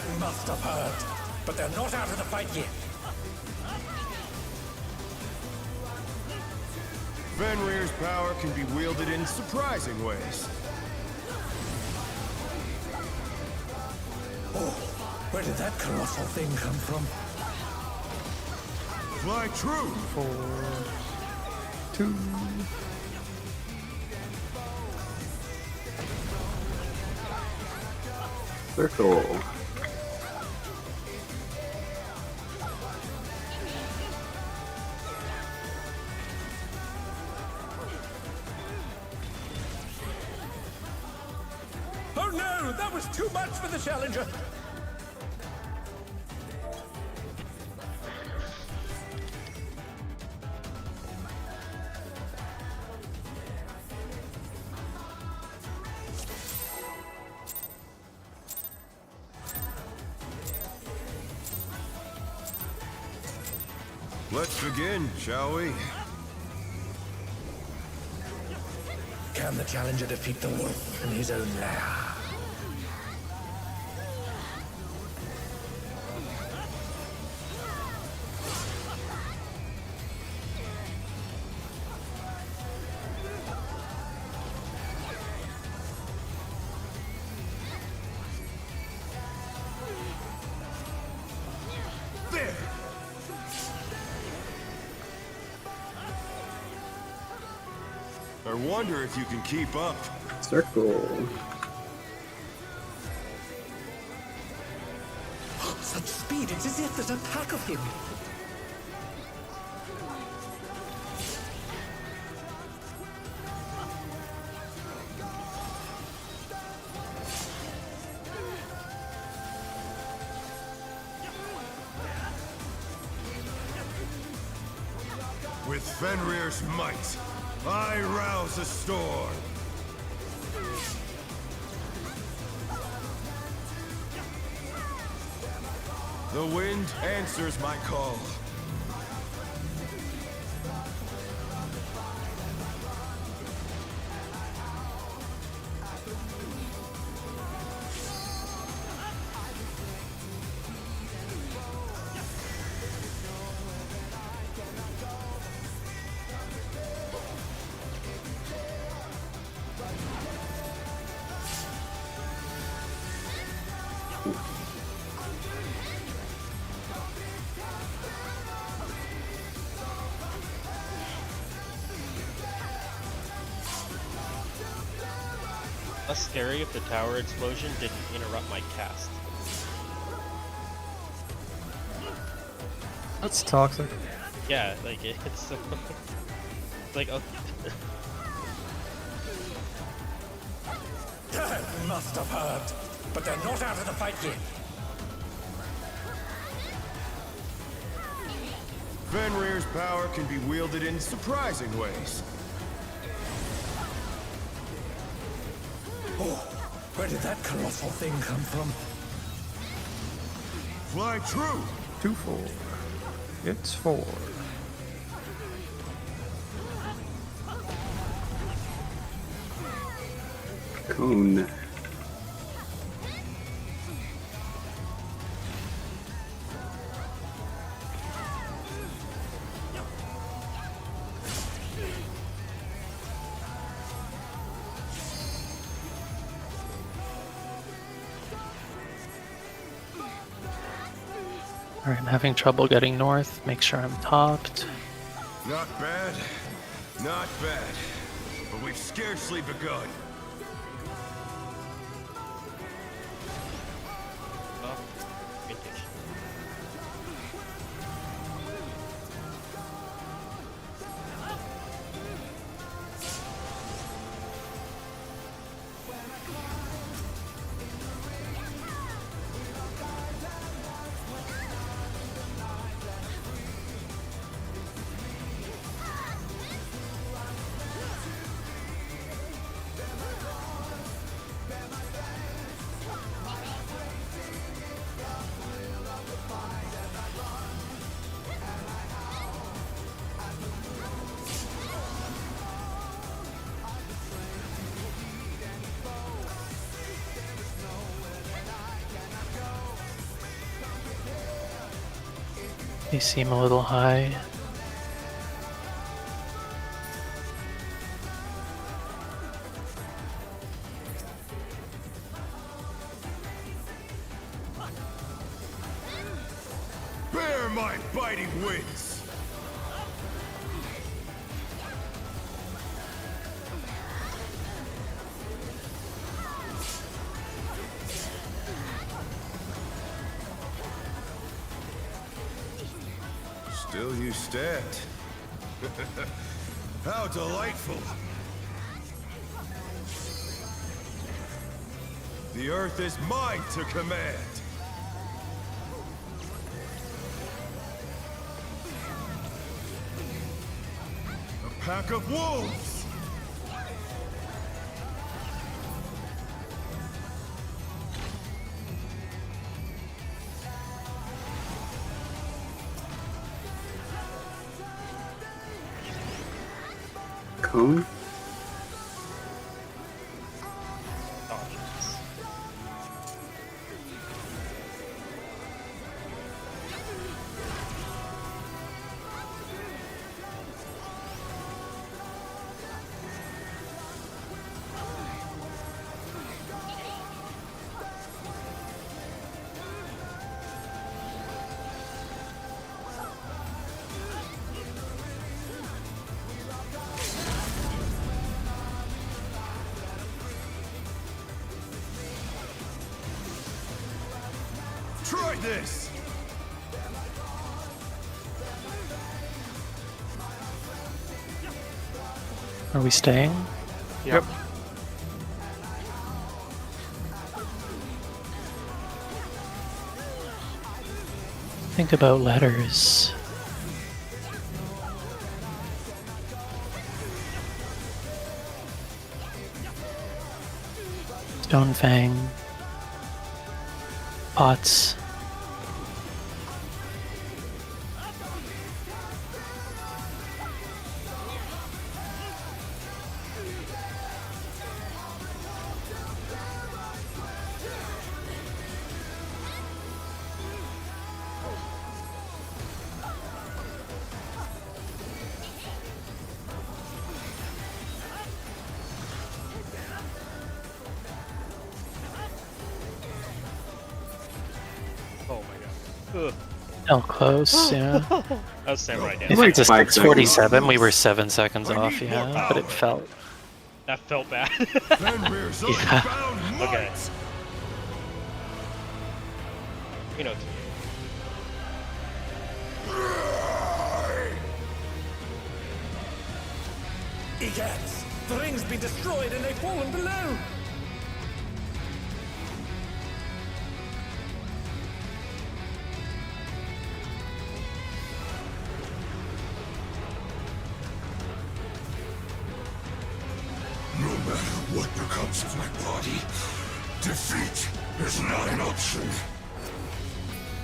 You must have heard, but they're not out of the fight yet. Fenrir's power can be wielded in surprising ways. Oh, where did that colossal thing come from? Fly true! 4, 2. Circle. Oh no, that was too much for the challenger. Let's begin, shall we? Can the challenger defeat the wolf in his own lair? There! I I wonder if you can keep up. Circle. Such speed, it's as if there's a pack of him. With Fenrir's might, I rouse a storm. The wind answers my call. Less scary if the tower explosion didn't interrupt my cast. That's toxic. Yeah, like it's it's like oh, Must have heard. But they're not out of the fight yet. Fenrir's power can be wielded in surprising ways. Oh, where did that colossal thing come from? Fly true! 2-4. It's 4. Cone. Alright, I'm having trouble getting north. Make sure I'm topped. Not bad, not bad. But we've scarcely begun. oh, vintage. They seem a little high. Bear my biting wings! Still you stand. How delightful! The earth is mine to command! A pack of wolves! Cone? Dodges. Try this! Are we staying? Yep. Think about letters. Stonefang. Pots. Oh my god. Ugh. Oh, close, yeah. That was Samurai Dance. If it's a 5 647, we were 7 seconds off, yeah, but it felt. That felt bad. Fenrir's Yeah. unbound Okay. might! You know. Egads! The ring's been destroyed and they've fallen below! No matter what becomes of my body, defeat is not an option.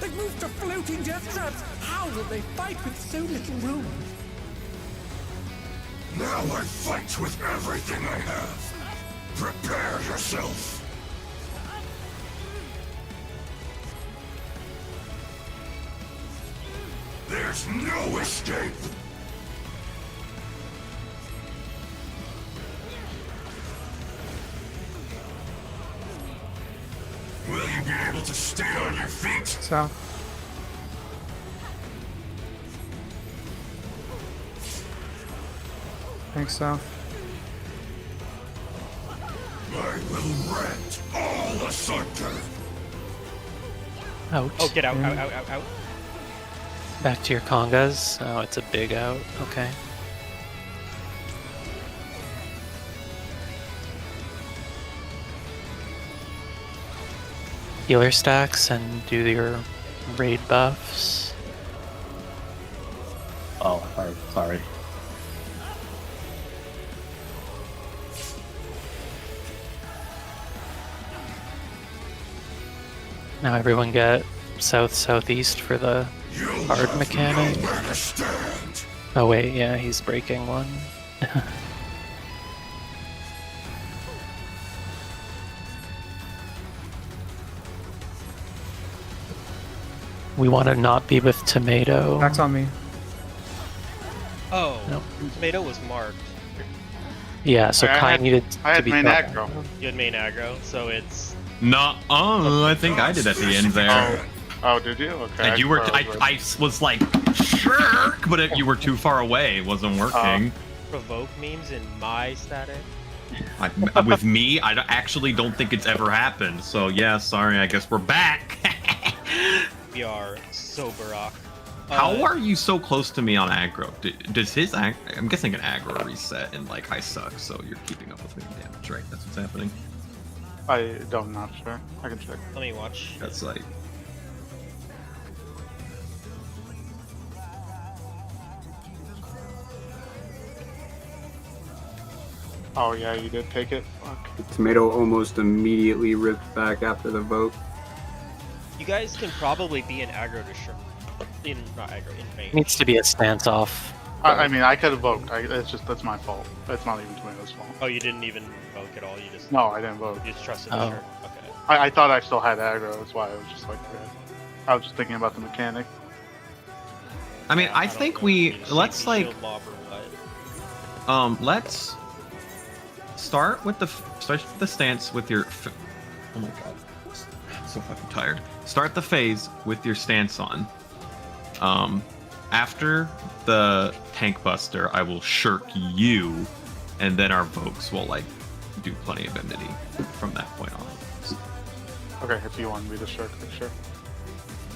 They've moved to floating death traps! How will they fight with so little room? Now I fight with everything I have. Prepare yourself. There's no escape. Will you be able to stay on your feet? South. Thanks, South. I will rent all asunder. Out. Oh, get out, out, out, out, out. Back to your congas. Oh, it's a big out. Okay. Healer stacks and do your raid buffs. Oh, sorry. Now everyone get south-southeast for the hard mechanic. Nowhere to stand. Oh wait, yeah, he's breaking one. We want to not be with tomato. Back's on me. Oh, Nope. tomato was marked. Yeah, so I Kai had- needed I to had be main cut. aggro. You had main aggro, so it's Nuh-uh, I think I did at the end there. Oh, did you? Okay. And you were, thought I was like, sure, but you were too far away. It wasn't working. provoke memes in my static. With me, actually don't think it's ever happened. So yeah, sorry. I guess we're back. We are so Barak. How are you so close to me on aggro? Does his I'm guessing an aggro reset and like I suck, so you're keeping up with me in damage, right? That's what's happening. I'm not sure. I can check. Let me watch. That's like. Oh yeah, you did take it. Fuck. The tomato almost immediately ripped back after the vote. You guys can probably be in aggro to sure. Not aggro, in range. Needs to be a stance off. I mean, I could have voted. It's just that's my fault. It's not even Tomato's fault. Oh, you didn't even vote at all. You just No, I didn't vote. You just trusted Oh. the shirt. Okay. I thought I still had aggro. That's why I was just like, I was just thinking about the mechanic. I mean, I don't think know if we you need a let's safety like shield lob or what. let's start with the stance with your. Oh my god, I'm so fucking tired. Start the phase with your stance on. After the tank buster, I will shirk you, and then our Vokes will like do plenty of enmity from that point on. Okay, if you want me to shirk, sure.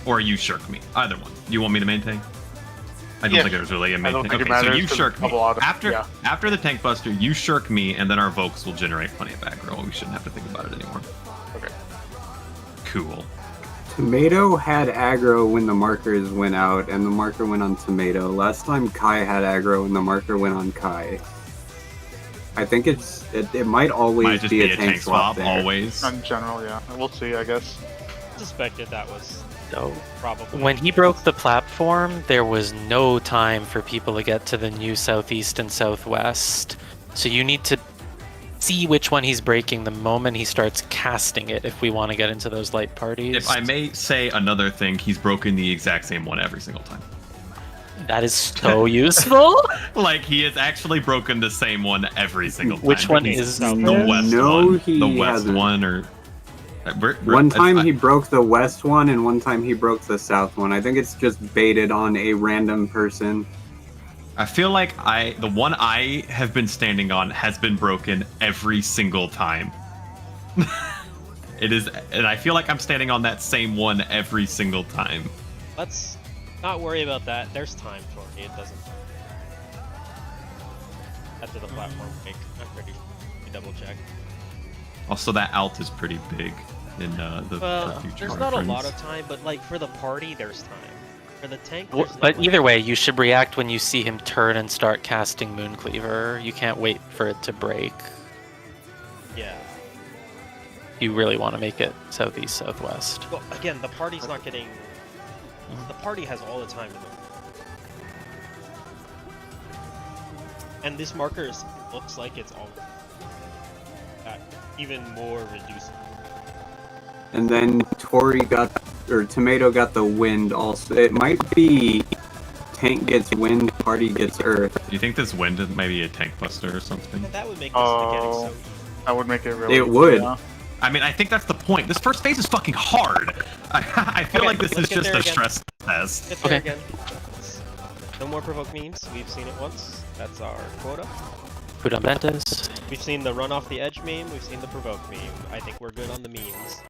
or you shirk me. Either one. You want me to main tank? I don't Yeah. think there's really a I main don't tank. think it Okay, so matters you 'cause shirk me. double auto- After yeah. after the tank buster, you shirk me, and then our Vokes will generate plenty of aggro. We shouldn't have to think about it anymore. Okay. Cool. Tomato had aggro when the markers went out, and the marker went on Tomato. Last time Kai had aggro, and the marker went on Kai. I think it might always Might just be be a tank swap there. always. In general, yeah. We'll see, I guess. Suspected that was So probably. when he broke the platform, there was no time for people to get to the new southeast and southwest. So you need to see which one he's breaking the moment he starts casting it if we want to get into those light parties. If I may say another thing, he's broken the exact same one every single time. That is so useful. Like, he has actually broken the same one every single time. Which one He's is the this? west No, one? he The west hasn't. one, or One time he broke the west one, and one time he broke the south one. I think it's just baited on a random person. I feel like the one I have been standing on has been broken every single time. It is, and I feel like I'm standing on that same one every single time. Let's not worry about that. There's time, Tori. It doesn't. After the platform break, I'm pretty sure. Let me double check. Also, that alt is pretty big in the Well, future. there's not a lot reference. of time, but like for the party, there's time. For the tank, Well, there's no but way. either way, you should react when you see him turn and start casting Mooncleaver. You can't wait for it to break. Yeah. You really want to make it southeast, southwest. Well, again, the party's not getting. The party has all the time in the world. And this marker looks like it's all even more reduced. And then Tomato got the wind also. It might be tank gets wind, party gets earth. Do you think this wind is maybe a tank buster or something? That would make this mechanic Oh, so. that would make it really. It would. Yeah. I mean, I think that's the point. This first phase is fucking hard. I feel Okay, like this let's is get just there a again. stress test. Get there Okay. again. No more provoke memes. We've seen it once. That's our quota. Fundamentus. We've seen the run off the edge meme. We've seen the provoke meme. I think we're good on the memes.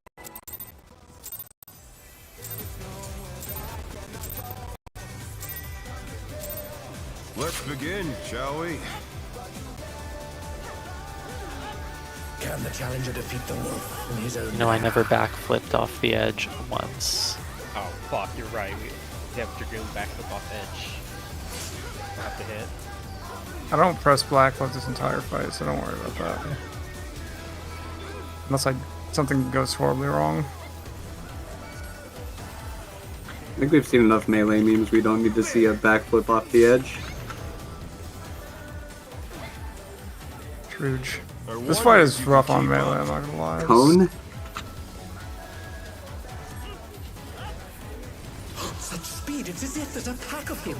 Let's begin, shall we? Can the challenger defeat the wolf in his own You know, I manner? never backflipped off the edge once. Oh fuck, you're right. We have Dragoon backflip off edge. We'll have to hit. I don't press black flip this entire fight, so don't worry about that. Unless something goes horribly wrong. I think we've seen enough melee memes. We don't need to see a backflip off the edge. Truge. This fight is rough on melee, I'm not gonna lie. Cone? Such speed, it's as if there's a pack of him.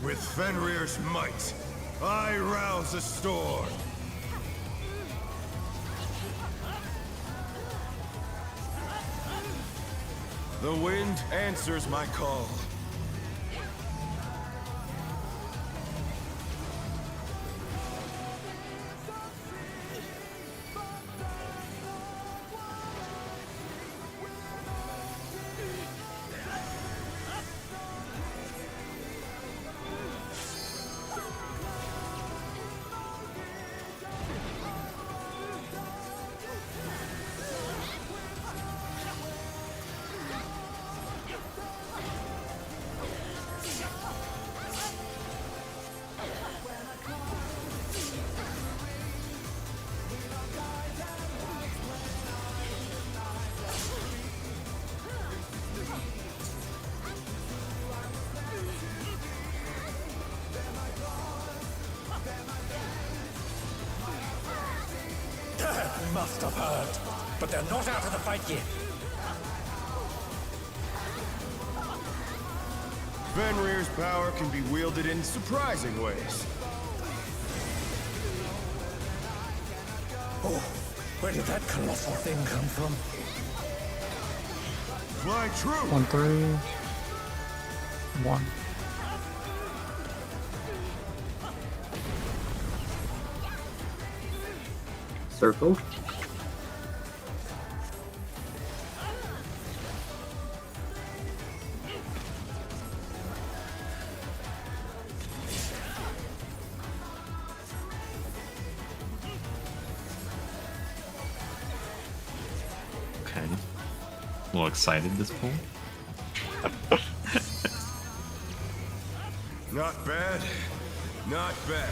With Fenrir's might, I rouse a storm. The wind answers my call. Must have heard. But they're not out of the fight yet. Fenrir's power can be wielded in surprising ways. Oh, where did that colossal thing come from? Fly true. 1, 3, 1. Circle. Okay. A little excited this pool. Not bad. Not bad.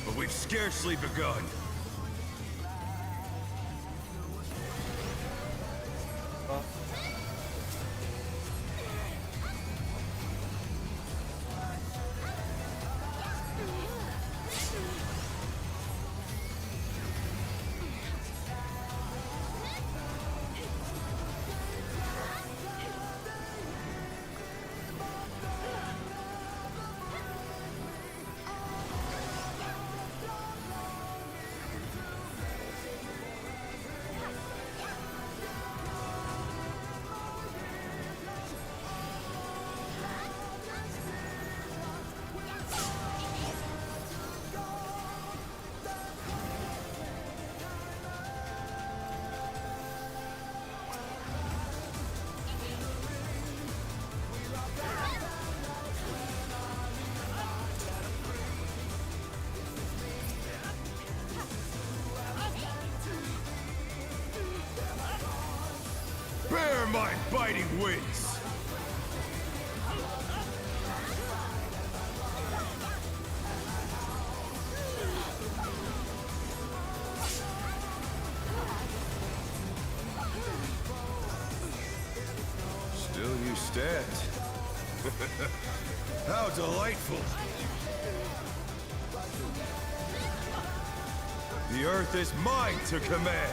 But we've scarcely begun. Bear my biting wings! Still you stand. How delightful! The earth is mine to command!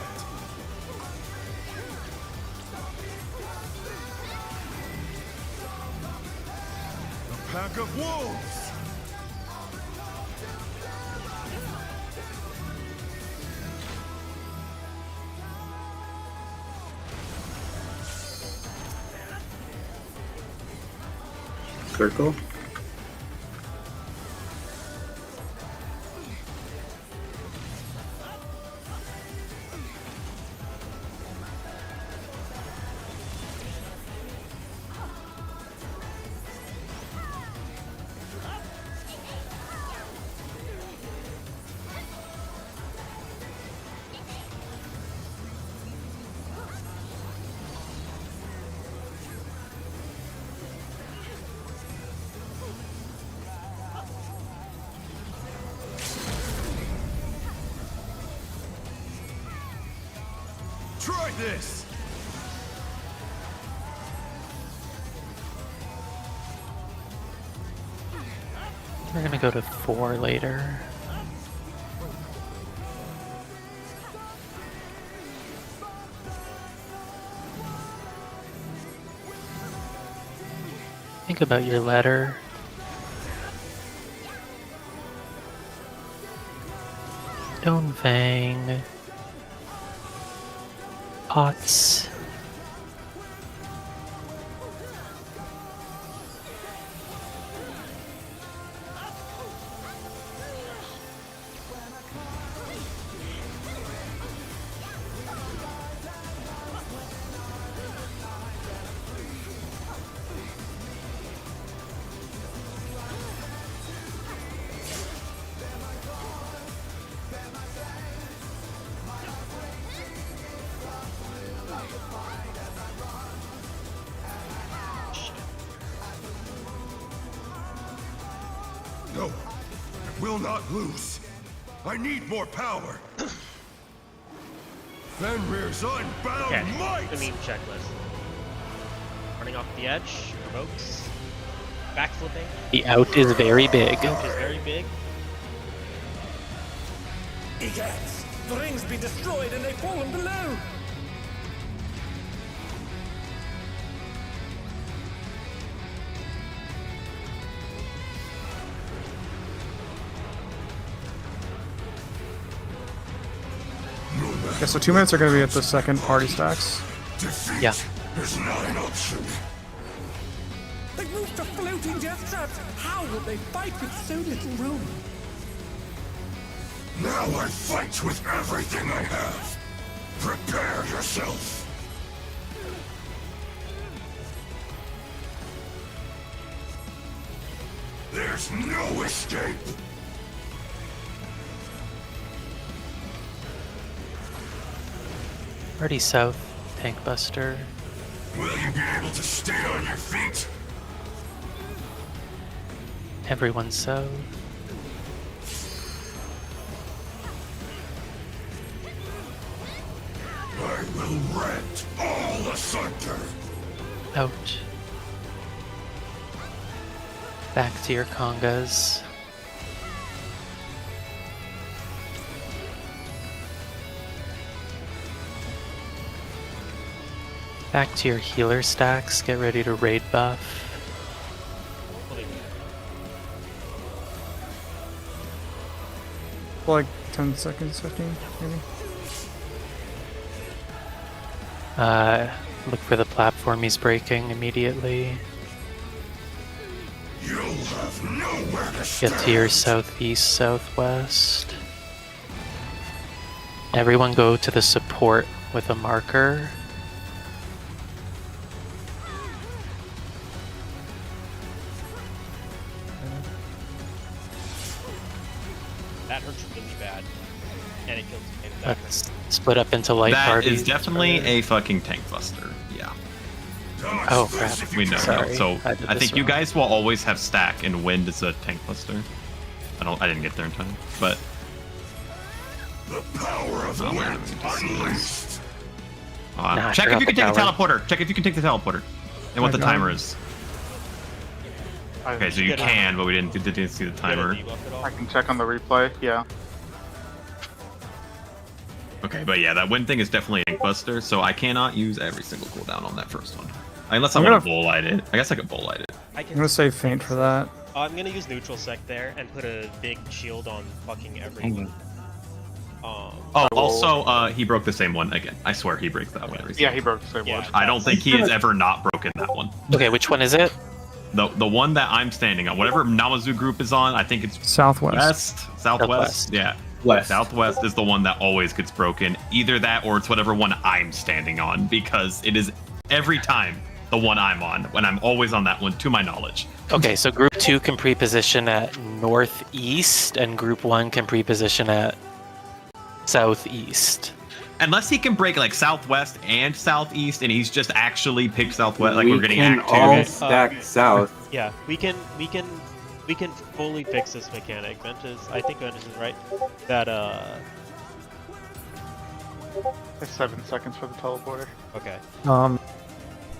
A pack of wolves! Circle. Try this! We're gonna go to 4 later. Think about your letter. Stonefang. Pots. No, I will not lose. I need more power. Fenrir's unbound Okay, might! the meme checklist. Running off the edge, provokes. Backflipping. The out is very big. Which is very big. Egads! The ring's been destroyed and they've fallen below! Okay, so 2 minutes are going to be at the second party stacks. Defeat Yeah. is not an option. They moved to floating death traps. How will they fight with so little room? Now I fight with everything I have. Prepare yourself. There's no escape. Already south, Tank Buster. Will you be able to stay on your feet? Everyone south. I will rent all asunder. Out. Back to your congas. Back to your healer stacks. Get ready to raid buff. Like 10 seconds, 15, maybe. Look for the platform he's breaking immediately. You'll have nowhere to stand. Get to your southeast, southwest. Everyone go to the support with a marker. That hurts really bad. And it kills me. That hurts. Let's split up into light That parties. is definitely a fucking tank buster. Yeah. Oh crap. We know. Sorry, So I did I this think you wrong. guys will always have stack, and wind is a tank buster. I didn't get there in time, but The power of Oh, wind wait, unleashed. Nah, I check if forgot you can the take the tower. teleporter. Check if you can take the teleporter, and what the Okay. timer is. Okay, so you Good. can, but we didn't see the Get a timer. debuff at all? I can check on the replay. Yeah. Okay, but yeah, that wind thing is definitely a tank buster, so I cannot use every single cooldown on that first one. Unless I I'm want to gonna- bull light it. I guess I could bull light it. I I'm can. gonna save faint for that. I'm gonna use neutral sec there and put a big shield on fucking everyone. Oh, will- also, he broke the same one again. I swear he breaks that one every Yeah, time. he broke the same Yeah. one. I don't think he has ever not broken that one. Okay, which one is it? The one that I'm standing on, whatever Namazu group is on, I think it's Southwest. west, southwest. Southwest. Yeah, West. southwest is the one that always gets broken. Either that or it's whatever one I'm standing on, because it is every time the one I'm on, when I'm always on that one, to my knowledge. Okay, so group 2 can pre-position at northeast, and group 1 can pre-position at southeast. Unless he can break like southwest and southeast, and he's just actually picked southwest, like we we're getting can act 2. all stack south. Yeah, we can fully fix this mechanic. Ventus, I think Ventus is right. That It's 7 seconds for the teleporter. okay.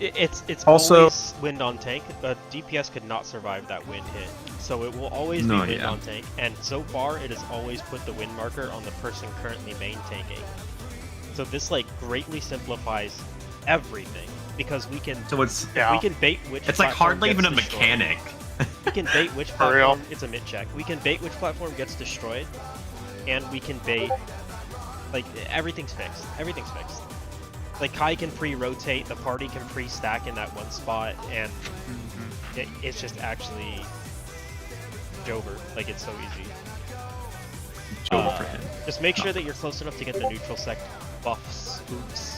It's Also- always wind on tank, but DPS could not survive that wind hit. So it will always No, be wind yeah. on tank, and so far it has always put the wind marker on the person currently main tanking. So this like greatly simplifies everything because we can So it's Yeah. we can bait which it's like platform hardly even a gets destroyed. mechanic. We can bait which For real? platform. It's a mid check. We can bait which platform gets destroyed, and we can bait like everything's fixed. Everything's fixed. Like Kai can pre-rotate, the party can pre-stack in that one spot, and it's just actually Jover. Like it's so easy. Joe for him. Just make sure that you're close enough to get the neutral sec buffs. Oops.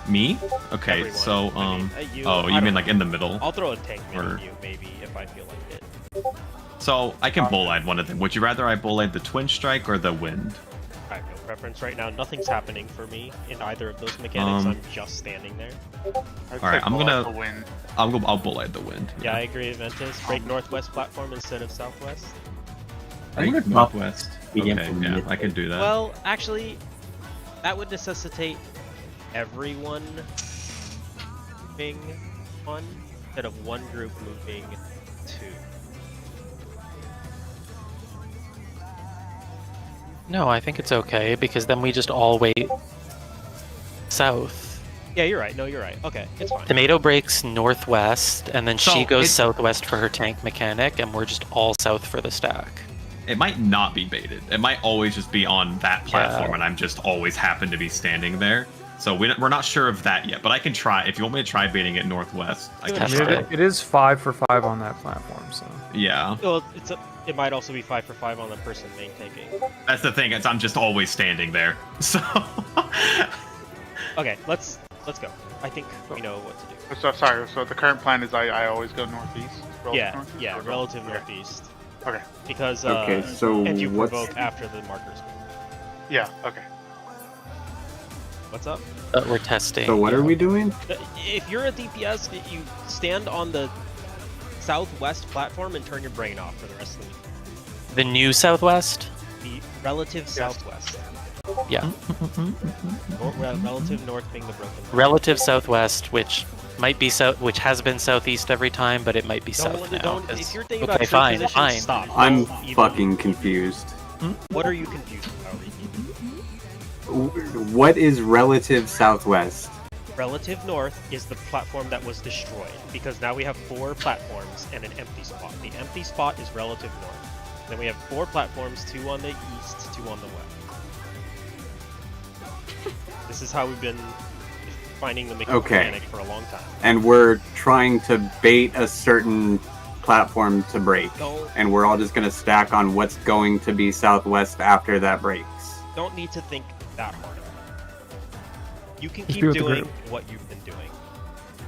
Me? Okay, Everyone. so I mean, you, oh, I you don't mean like know. in the middle? I'll throw a tank mid Or- on you maybe if I feel like it. So I can bull light one of them. Would you rather I bull light the twin strike or the wind? I have no preference right now. Nothing's happening for me in either of those mechanics. Um, I'm just standing there. I'd Alright, say I'm more gonna- like a win. I'll bull light the wind. Yeah, I agree, Ventus. Break northwest platform instead of southwest. I would northwest. medium Okay, from yeah, mid. I can do that. Well, actually, that would necessitate everyone moving one instead of one group moving two. No, I think it's okay because then we just all wait south. Yeah, you're right. No, you're right. Okay, it's fine. Tomato breaks northwest, and then So, she goes it's- southwest for her tank mechanic, and we're just all south for the stack. It might not be baited. It might always just be on that platform, Yeah. and I'm just always happen to be standing there. So we're not sure of that yet, but I can try. If you want me to try baiting it northwest, I can I mean, try. it is 5 for 5 on that platform, so. Yeah. Well, it might also be 5 for 5 on the person main taking. That's the thing. I'm just always standing there. So. Okay, let's go. I think we know what to do. So sorry. So the current plan is I always go northeast. Northeast, Yeah, or relative okay. northeast. Okay. Because Okay, so and you what's- provoke after the markers. Yeah. Okay. What's up? We're testing. So what are we doing? If you're a DPS, you stand on the southwest platform and turn your brain off for the rest of the week. The new southwest? The relative southwest. Yeah. Relative north being the broken. Relative southwest, which might be south, which has been southeast every time, but it might be south now. If you're thinking Okay, about true fine, positions, fine. stop. I'm Don't even- fucking confused. What are you confused about? What is relative southwest? Relative north is the platform that was destroyed, because now we have 4 platforms and an empty spot. The empty spot is relative north. Then we have 4 platforms, 2 on the east, 2 on the west. This is how we've been finding the mechanic for a long time. And we're trying to bait a certain platform to break. Don't- And we're all just going to stack on what's going to be southwest after that breaks. Don't need to think that hard. You can Just keep be with the doing group. what you've been doing.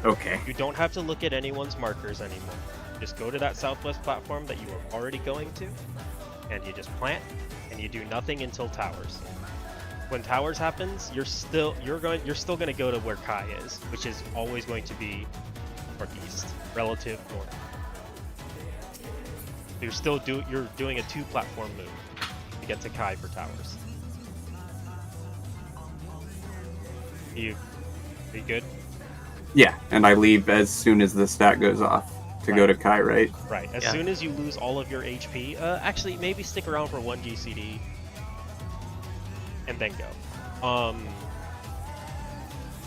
Okay. You don't have to look at anyone's markers anymore. Just go to that southwest platform that you were already going to, and you just plant, and you do nothing until towers. When towers happens, you're still gonna go to where Kai is, which is always going to be northeast, relative north. You're doing a 2 platform move to get to Kai for towers. Are you good? Yeah, and I leave as soon as the stat goes off to go to Kai, right? Right. As soon as you lose all of your HP, actually maybe stick around for 1 GCD and then go.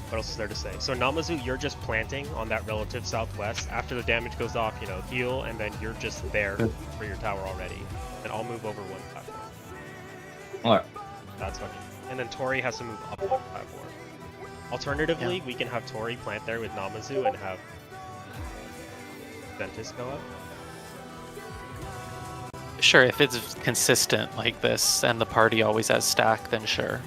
What else is there to say? So Namazu, you're just planting on that relative southwest. After the damage goes off, heal, and then you're just there for your tower already. And I'll move over 1 platform. Alright. That's funny. And then Tori has to move up 1 platform. Alternatively, we can have Tori plant there with Namazu and have Ventus go up. Sure, if it's consistent like this and the party always has stack, then sure.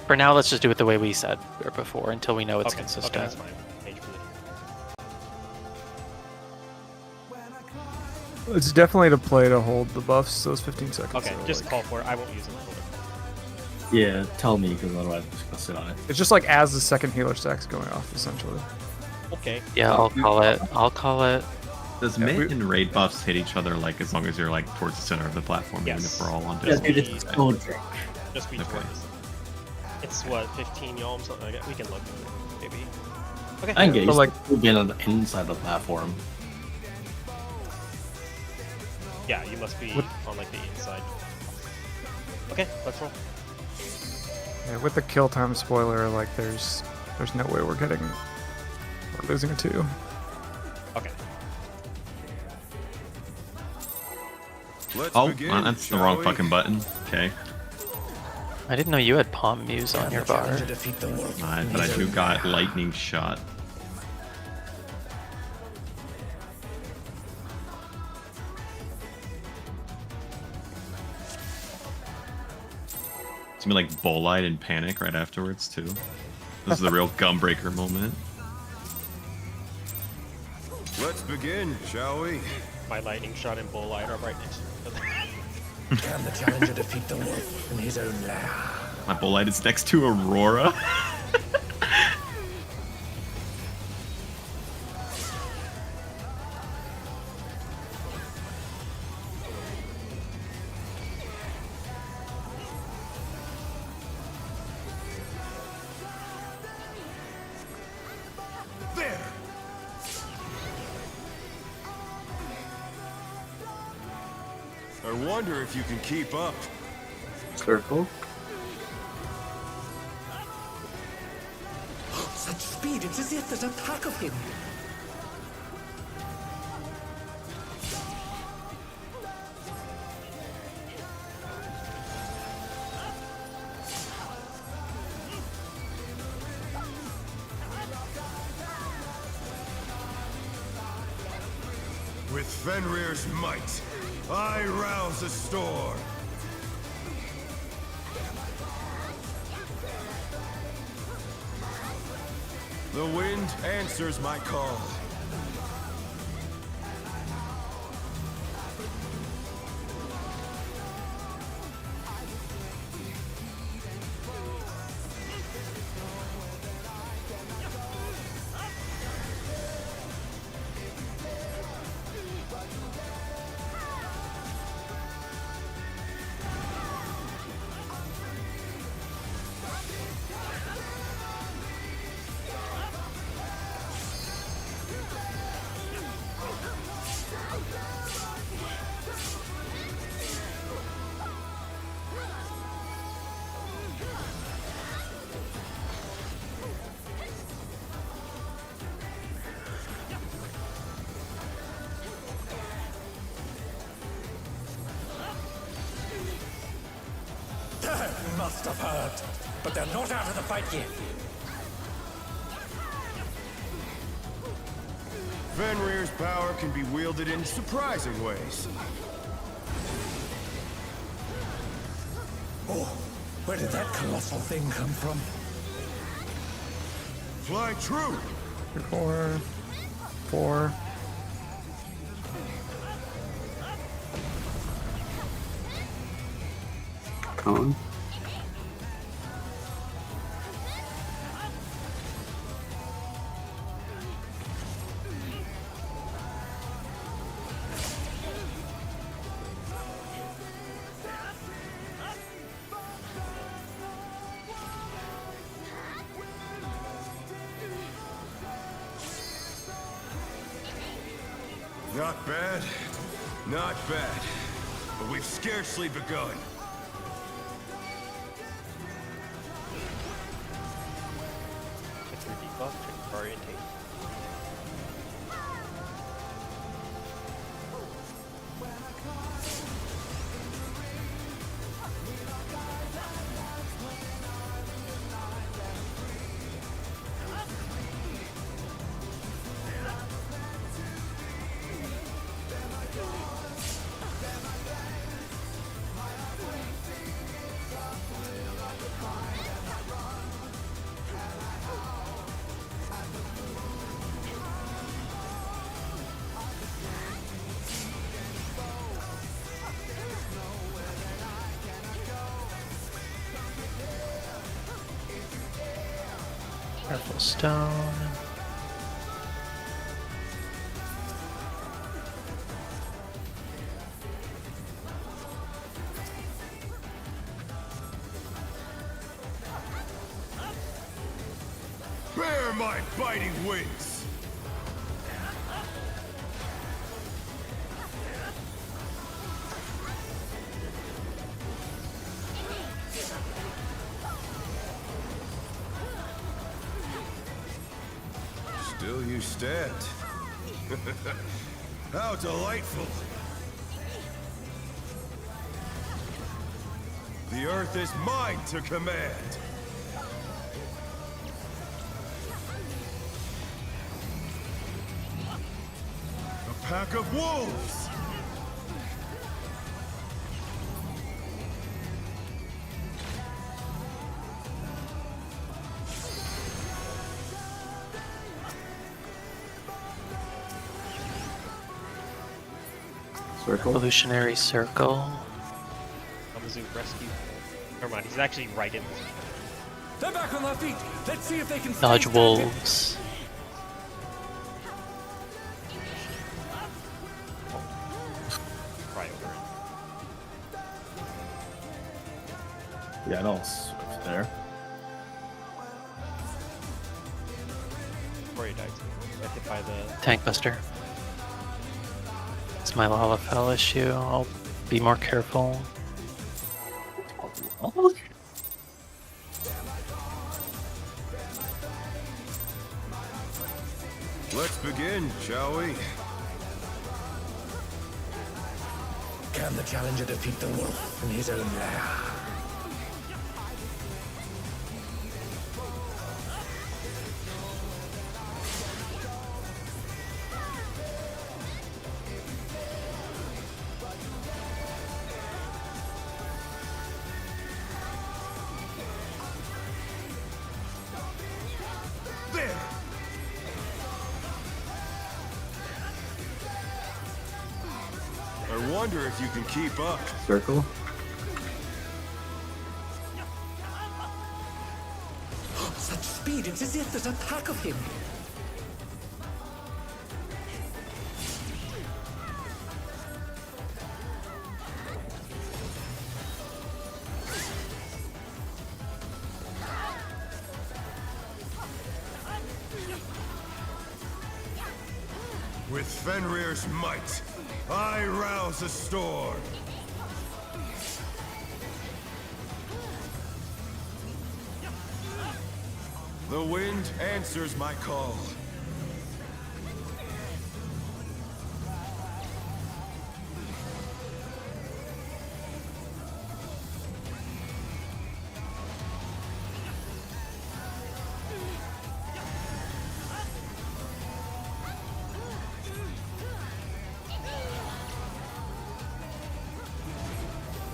For now, let's just do it the way we said before until we know it's consistent. Okay, that's fine. Change position. It's definitely to play to hold the buffs those 15 seconds. Okay, so, just like, call for it. I won't use it for it. Yeah, tell me, because otherwise I'm just gonna sit on it. It's just like as the second healer stack's going off, essentially. Okay. Yeah, I'll call it. I'll call it. Does mid and raid buffs hit each other like as long as you're like towards the center of the platform, even if we're all on Yeah, distance? dude, it's so drunk. Just be towards. It's what, 15 yalm, something like that. We can look, maybe. Okay. I can get But, like- get on the inside the platform. Yeah, you must be on like the inside. Okay, let's roll. Yeah, with the kill time spoiler, like there's no way we're losing a 2. Okay. Oh, that's the wrong fucking button. Okay. I didn't know you had Palm Muse on your bar. But I do got lightning shot. It's gonna be like Bolide and Panic right afterwards too. This is the real Gumbreaker moment. Let's begin, shall we? My lightning shot and bull light are right next to each other. Can the challenger defeat the wolf in his own lair? My Bolide is next to Aurora. There! I wonder if you can keep up. Circle. Such speed, it's as if there's a pack of him. With Fenrir's might, I rouse a storm. The wind answers my call. They must have heard, but they're not out of the fight yet. Fenrir's power can be wielded in surprising ways. Oh, where did that colossal thing come from? Fly true! 4, 4. Cone. Not bad, not bad. But we've scarcely begun. Check your debuff, check your orientation. Careful stone. Bear my biting wings! Still you stand. How delightful! The earth is mine to command! A pack of wolves! Circle. Evolutionary circle. Amazu rescue. Never mind, he's actually right in. They're back on their feet. Let's see if they can Dodge stay standing. wolves. Right over it. Yeah, no, Swift there. Before he dies, get hit by the. Tank buster. It's my Lalafell issue. I'll be more careful. Oh, Let's begin, shall we? Can the challenger defeat the wolf in his own lair? I wonder if you can keep up. Circle. Such speed, it's as if there's a pack of him. With Fenrir's might, I rouse a storm. The wind answers my call.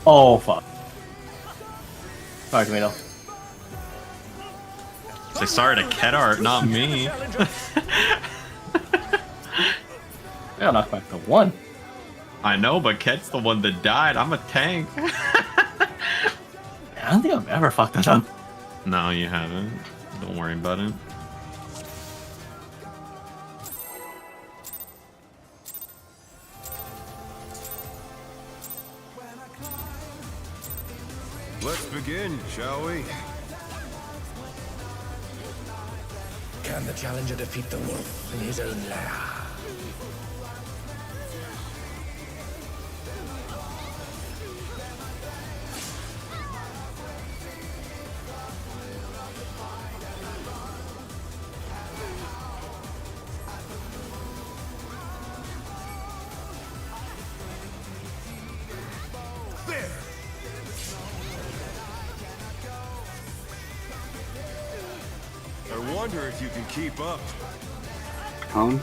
Oh fuck. Sorry, Tomato. Say sorry to Kedart, not me. I got knocked back to 1. I know, but Ked's the one that died. I'm a tank. I don't think I've ever fucked that up. No, you haven't. Don't worry about it. Let's begin, shall we? Can the challenger defeat the wolf in his own lair? There! I wonder if you can keep up. Cone.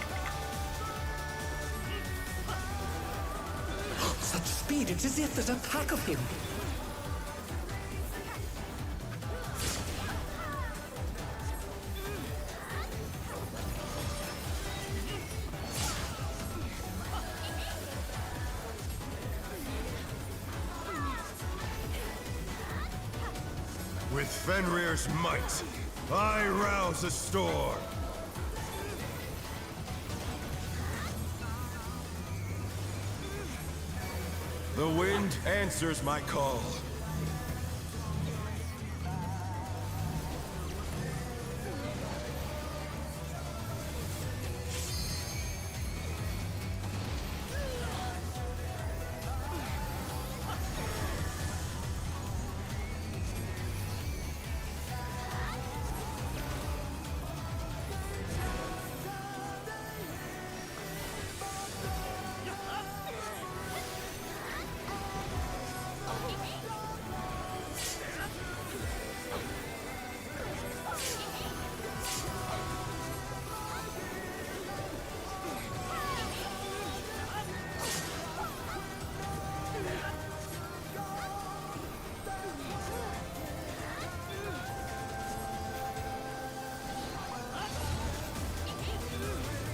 Such speed, it's as if there's a pack of him. With Fenrir's might, I rouse a storm. The wind answers my call.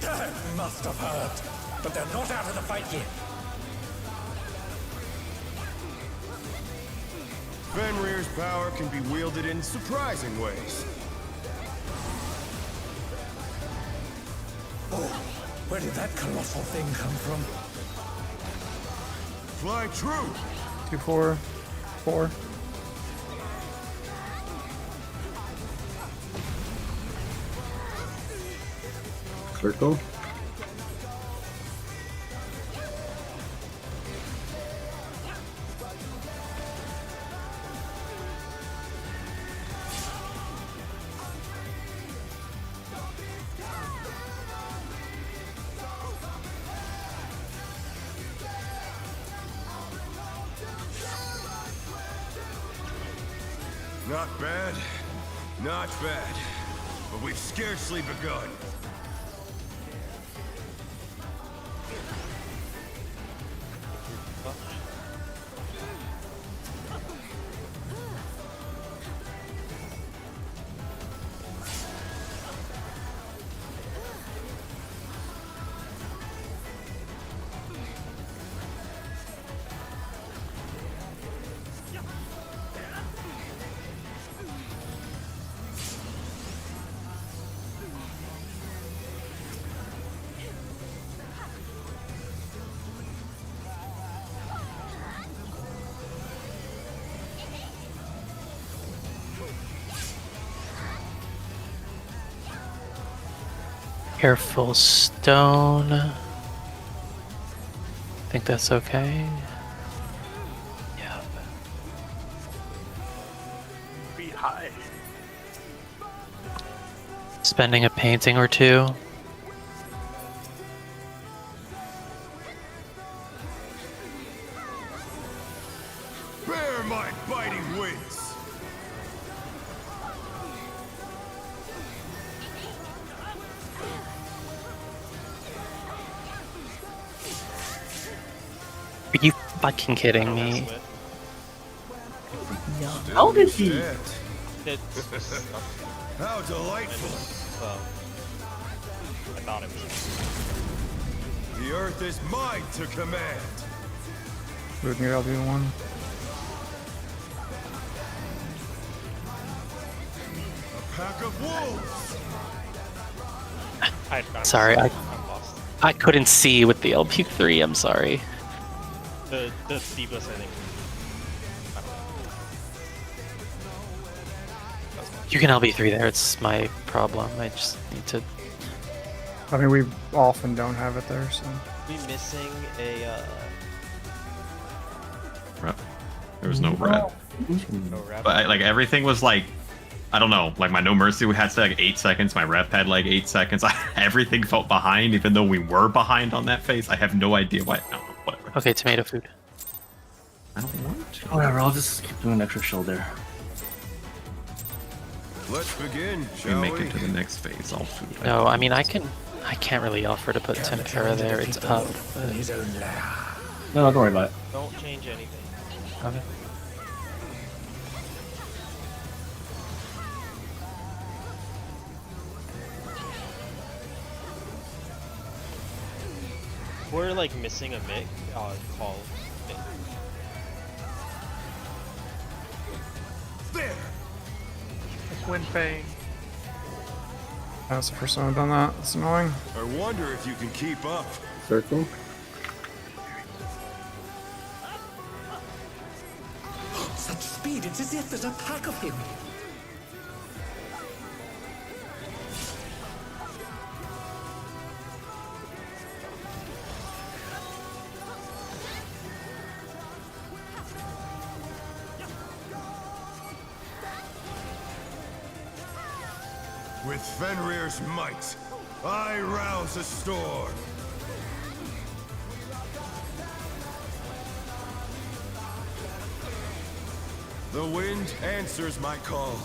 They must have heard, but they're not out of the fight yet. Fenrir's power can be wielded in surprising ways. Oh, where did that colossal thing come from? Fly true! 2, 4, 4. Circle. Not bad, not bad, but we've scarcely begun. Careful stone. I think that's okay. Yeah. Be high. Spending a painting or two. Bear my biting wings. Are you fucking kidding me? How did he? It's How delightful. well, I thought it was. The earth is mine to command. Maybe I'll do one. A pack of wolves. I'm Sorry, I'm lost. I couldn't see with the LP3. I'm sorry. The Divas, I think. I don't know. You can LB3 there. It's my problem. I just need to. I mean, we often don't have it there, so. We missing a Rep. There was no rep. no rep. But like everything was like, I don't know, like my No Mercy had to like 8 seconds. My rep had like 8 seconds. Everything felt behind, even though we were behind on that phase. I have no idea why. No, whatever. Okay, tomato food. I don't want to. Whatever, I'll just keep doing extra shield there. Let's begin, We shall make we? it to the next phase. All food. No, I mean I can't really offer to put tempera there. It's up. But... No, don't worry about it. Don't change anything. Okay. We're like missing a mic. Call mic. There. Winfang. That's the first time I've done that. It's annoying. I wonder if you can keep up. Circle. Such speed, it's as if there's a pack of him. With Fenrir's might, I rouse a storm. The wind answers my call.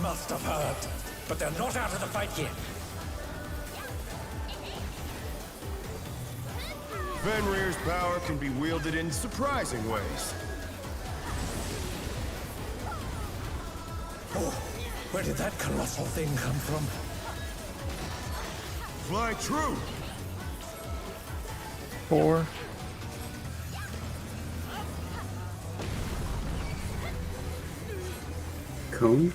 Must have heard. But they're not out of the fight yet. Fenrir's power can be wielded in surprising ways. Oh, where did that colossal thing come from? Fly true. 4. Cone.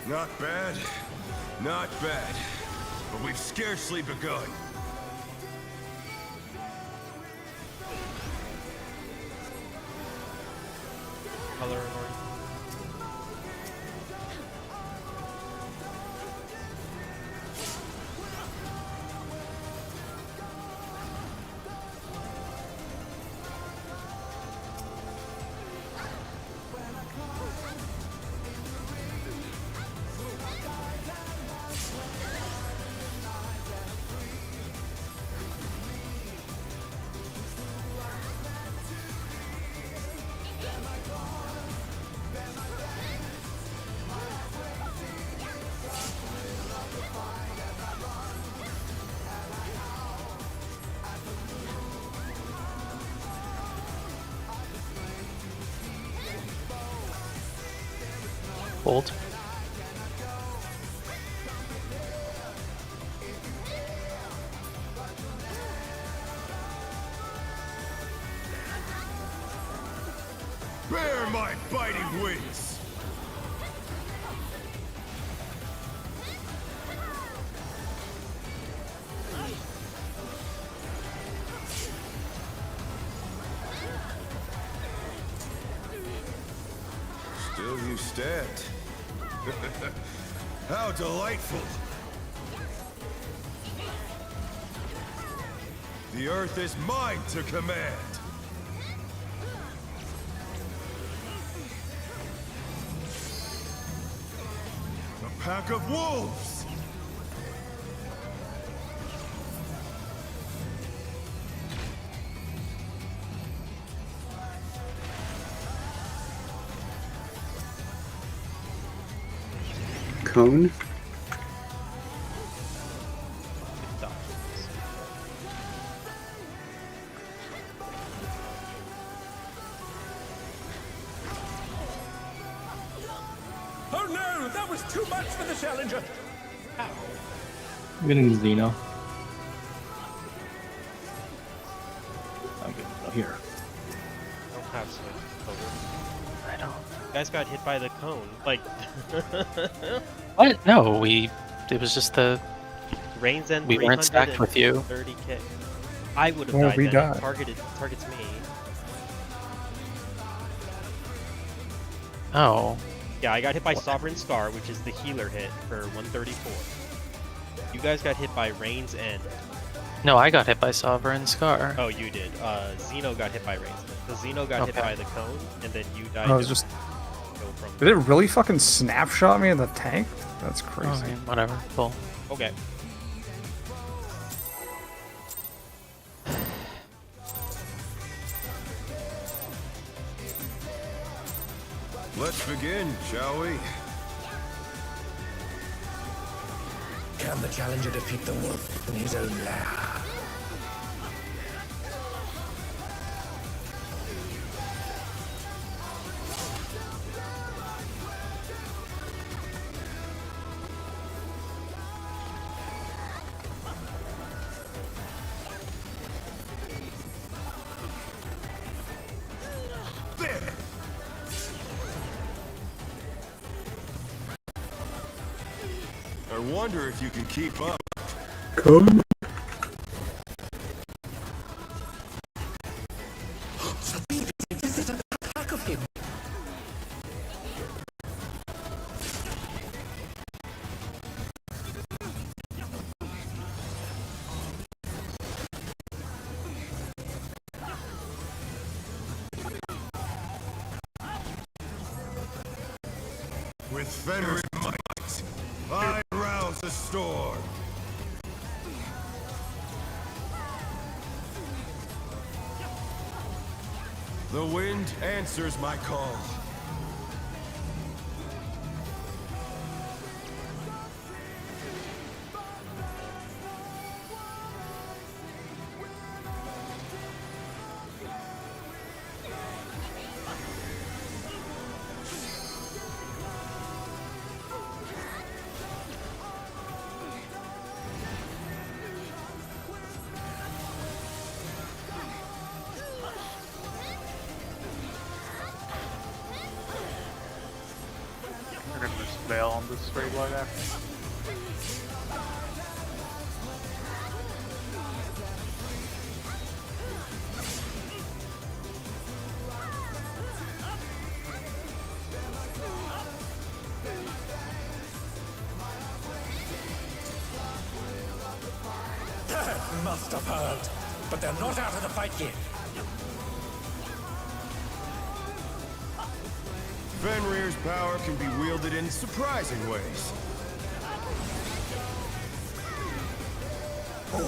Not bad. Not bad. But we've scarcely begun. Color or bolt. Bear my biting wings! Still you stand. How delightful! The earth is mine to command! A pack of wolves! Cone? Oh no, that was too much for the challenger. I'm getting Xeno. I'm getting Xeno here. I don't have switch over. I don't. You guys got hit by the cone. Like, What? No, it was just the. Reigns and We weren't stacked with you. 30k. I would have Well, died we then. died. Targets me. Oh. Yeah, I got hit by Sovereign Scar, which is the healer hit for 134. You guys got hit by Reigns End. No, I got hit by Sovereign Scar. Oh, you did. Xeno got hit by Reigns End. The Xeno got hit Okay. by the cone, and then you died. I was to just. go from. Did it really fucking snapshot me in the tank? That's crazy. Okay, whatever. Cool. Okay. Let's begin, shall we? Can the challenger defeat the wolf in his own lair? There! I wonder if you can keep up. Cone? This is an attack of him. With Fenrir's might, I rouse the storm. The wind answers my call. We're gonna just bail on this straight line after. That must have hurt. But they're not out of the fight yet. Fenrir's power can be wielded in surprising ways. Oh,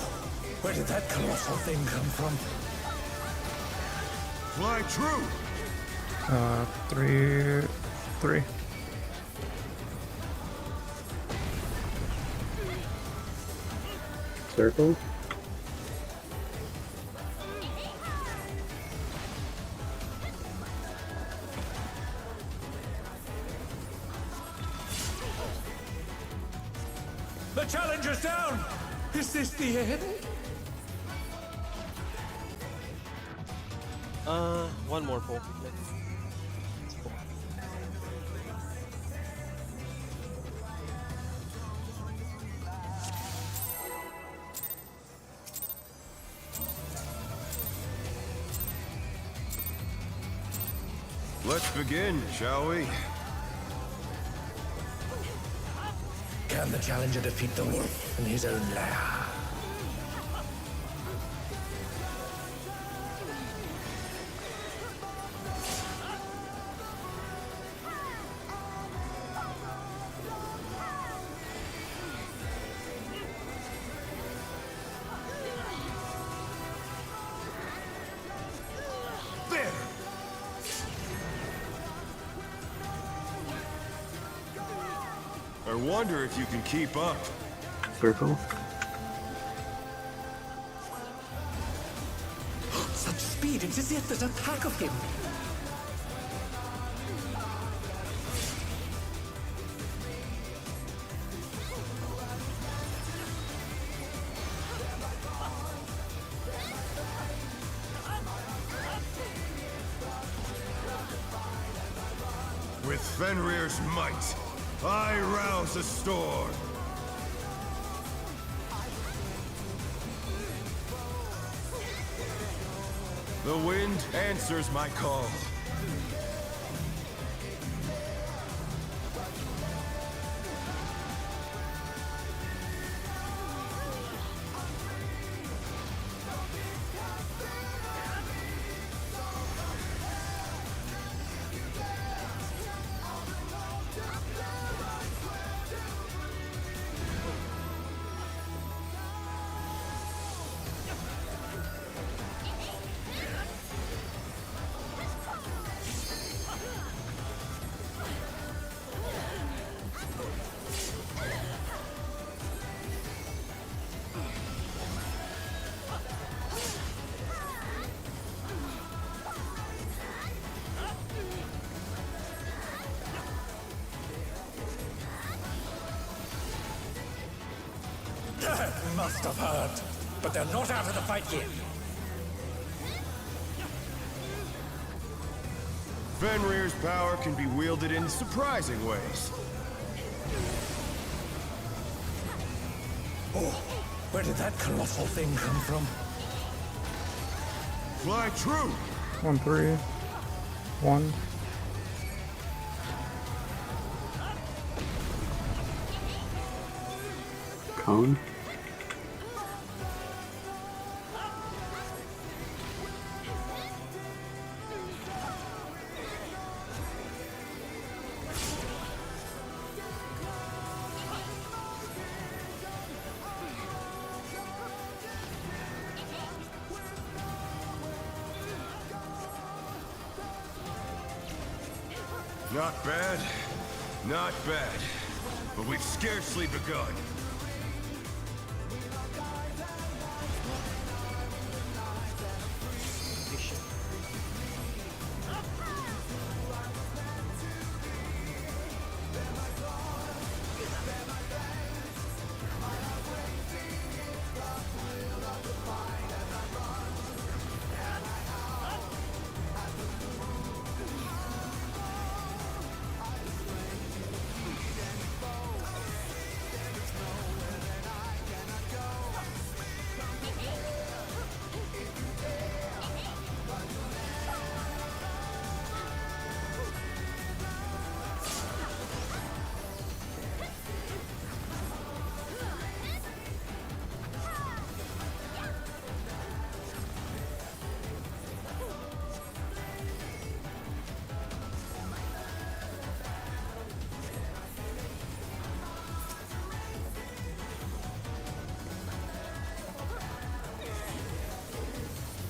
where did that colossal thing come from? Fly true! 3. Circle? Is this the end? One more pull. Let's begin, shall we? Can the challenger defeat the wolf in his own lair? There! I wonder if you can keep up. Circle. Such speed, it's as if there's a pack of him. With Fenrir's might, I rouse a storm. The wind answers my call. Must have heard. But they're not out of the fight yet. Fenrir's power can be wielded in surprising ways. Oh, where did that colossal thing come from? Fly true! 1, 3, 1. Cone. Not bad, not bad. But we've scarcely begun.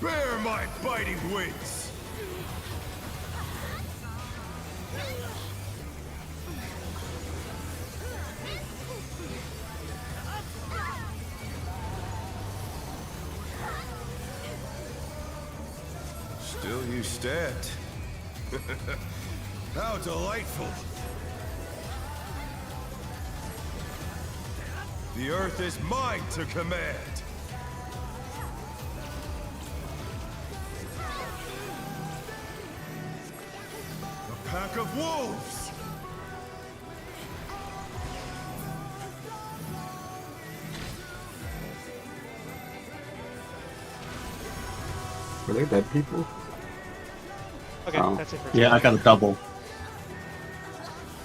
Bear my biting wings! Still you stand. How delightful! The earth is mine to command. A pack of wolves. Were there dead people? Okay, Oh. that's it for Yeah, I today. got a double.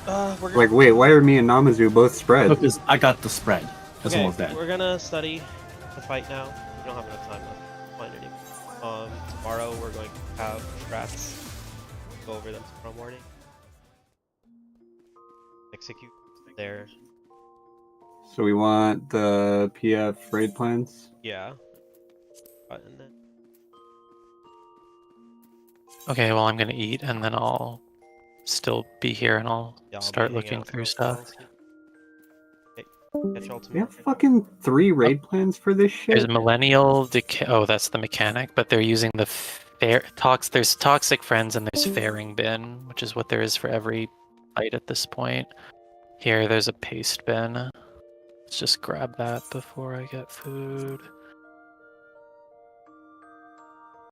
We're gonna, Like, wait, why are me and Namazu both spread? Because I got the spread. This okay, one was dead. we're gonna study the fight now. We don't have enough time left to find any. Tomorrow we're going to have strats. Go over them tomorrow morning. Execute there. So we want the PF raid plans. Yeah. And then Okay, well, I'm gonna eat and then I'll still be here and I'll yeah, I'll be start hanging looking out for through a stuff. while. Okay, catch y'all We tomorrow. have fucking 3 raid plans for this shit. There's Millennial Decay. Oh, that's the mechanic, but they're using the There's Toxic Friends and there's Fairing Bin, which is what there is for every fight at this point. Here, there's a Paste Bin. Let's just grab that before I get food.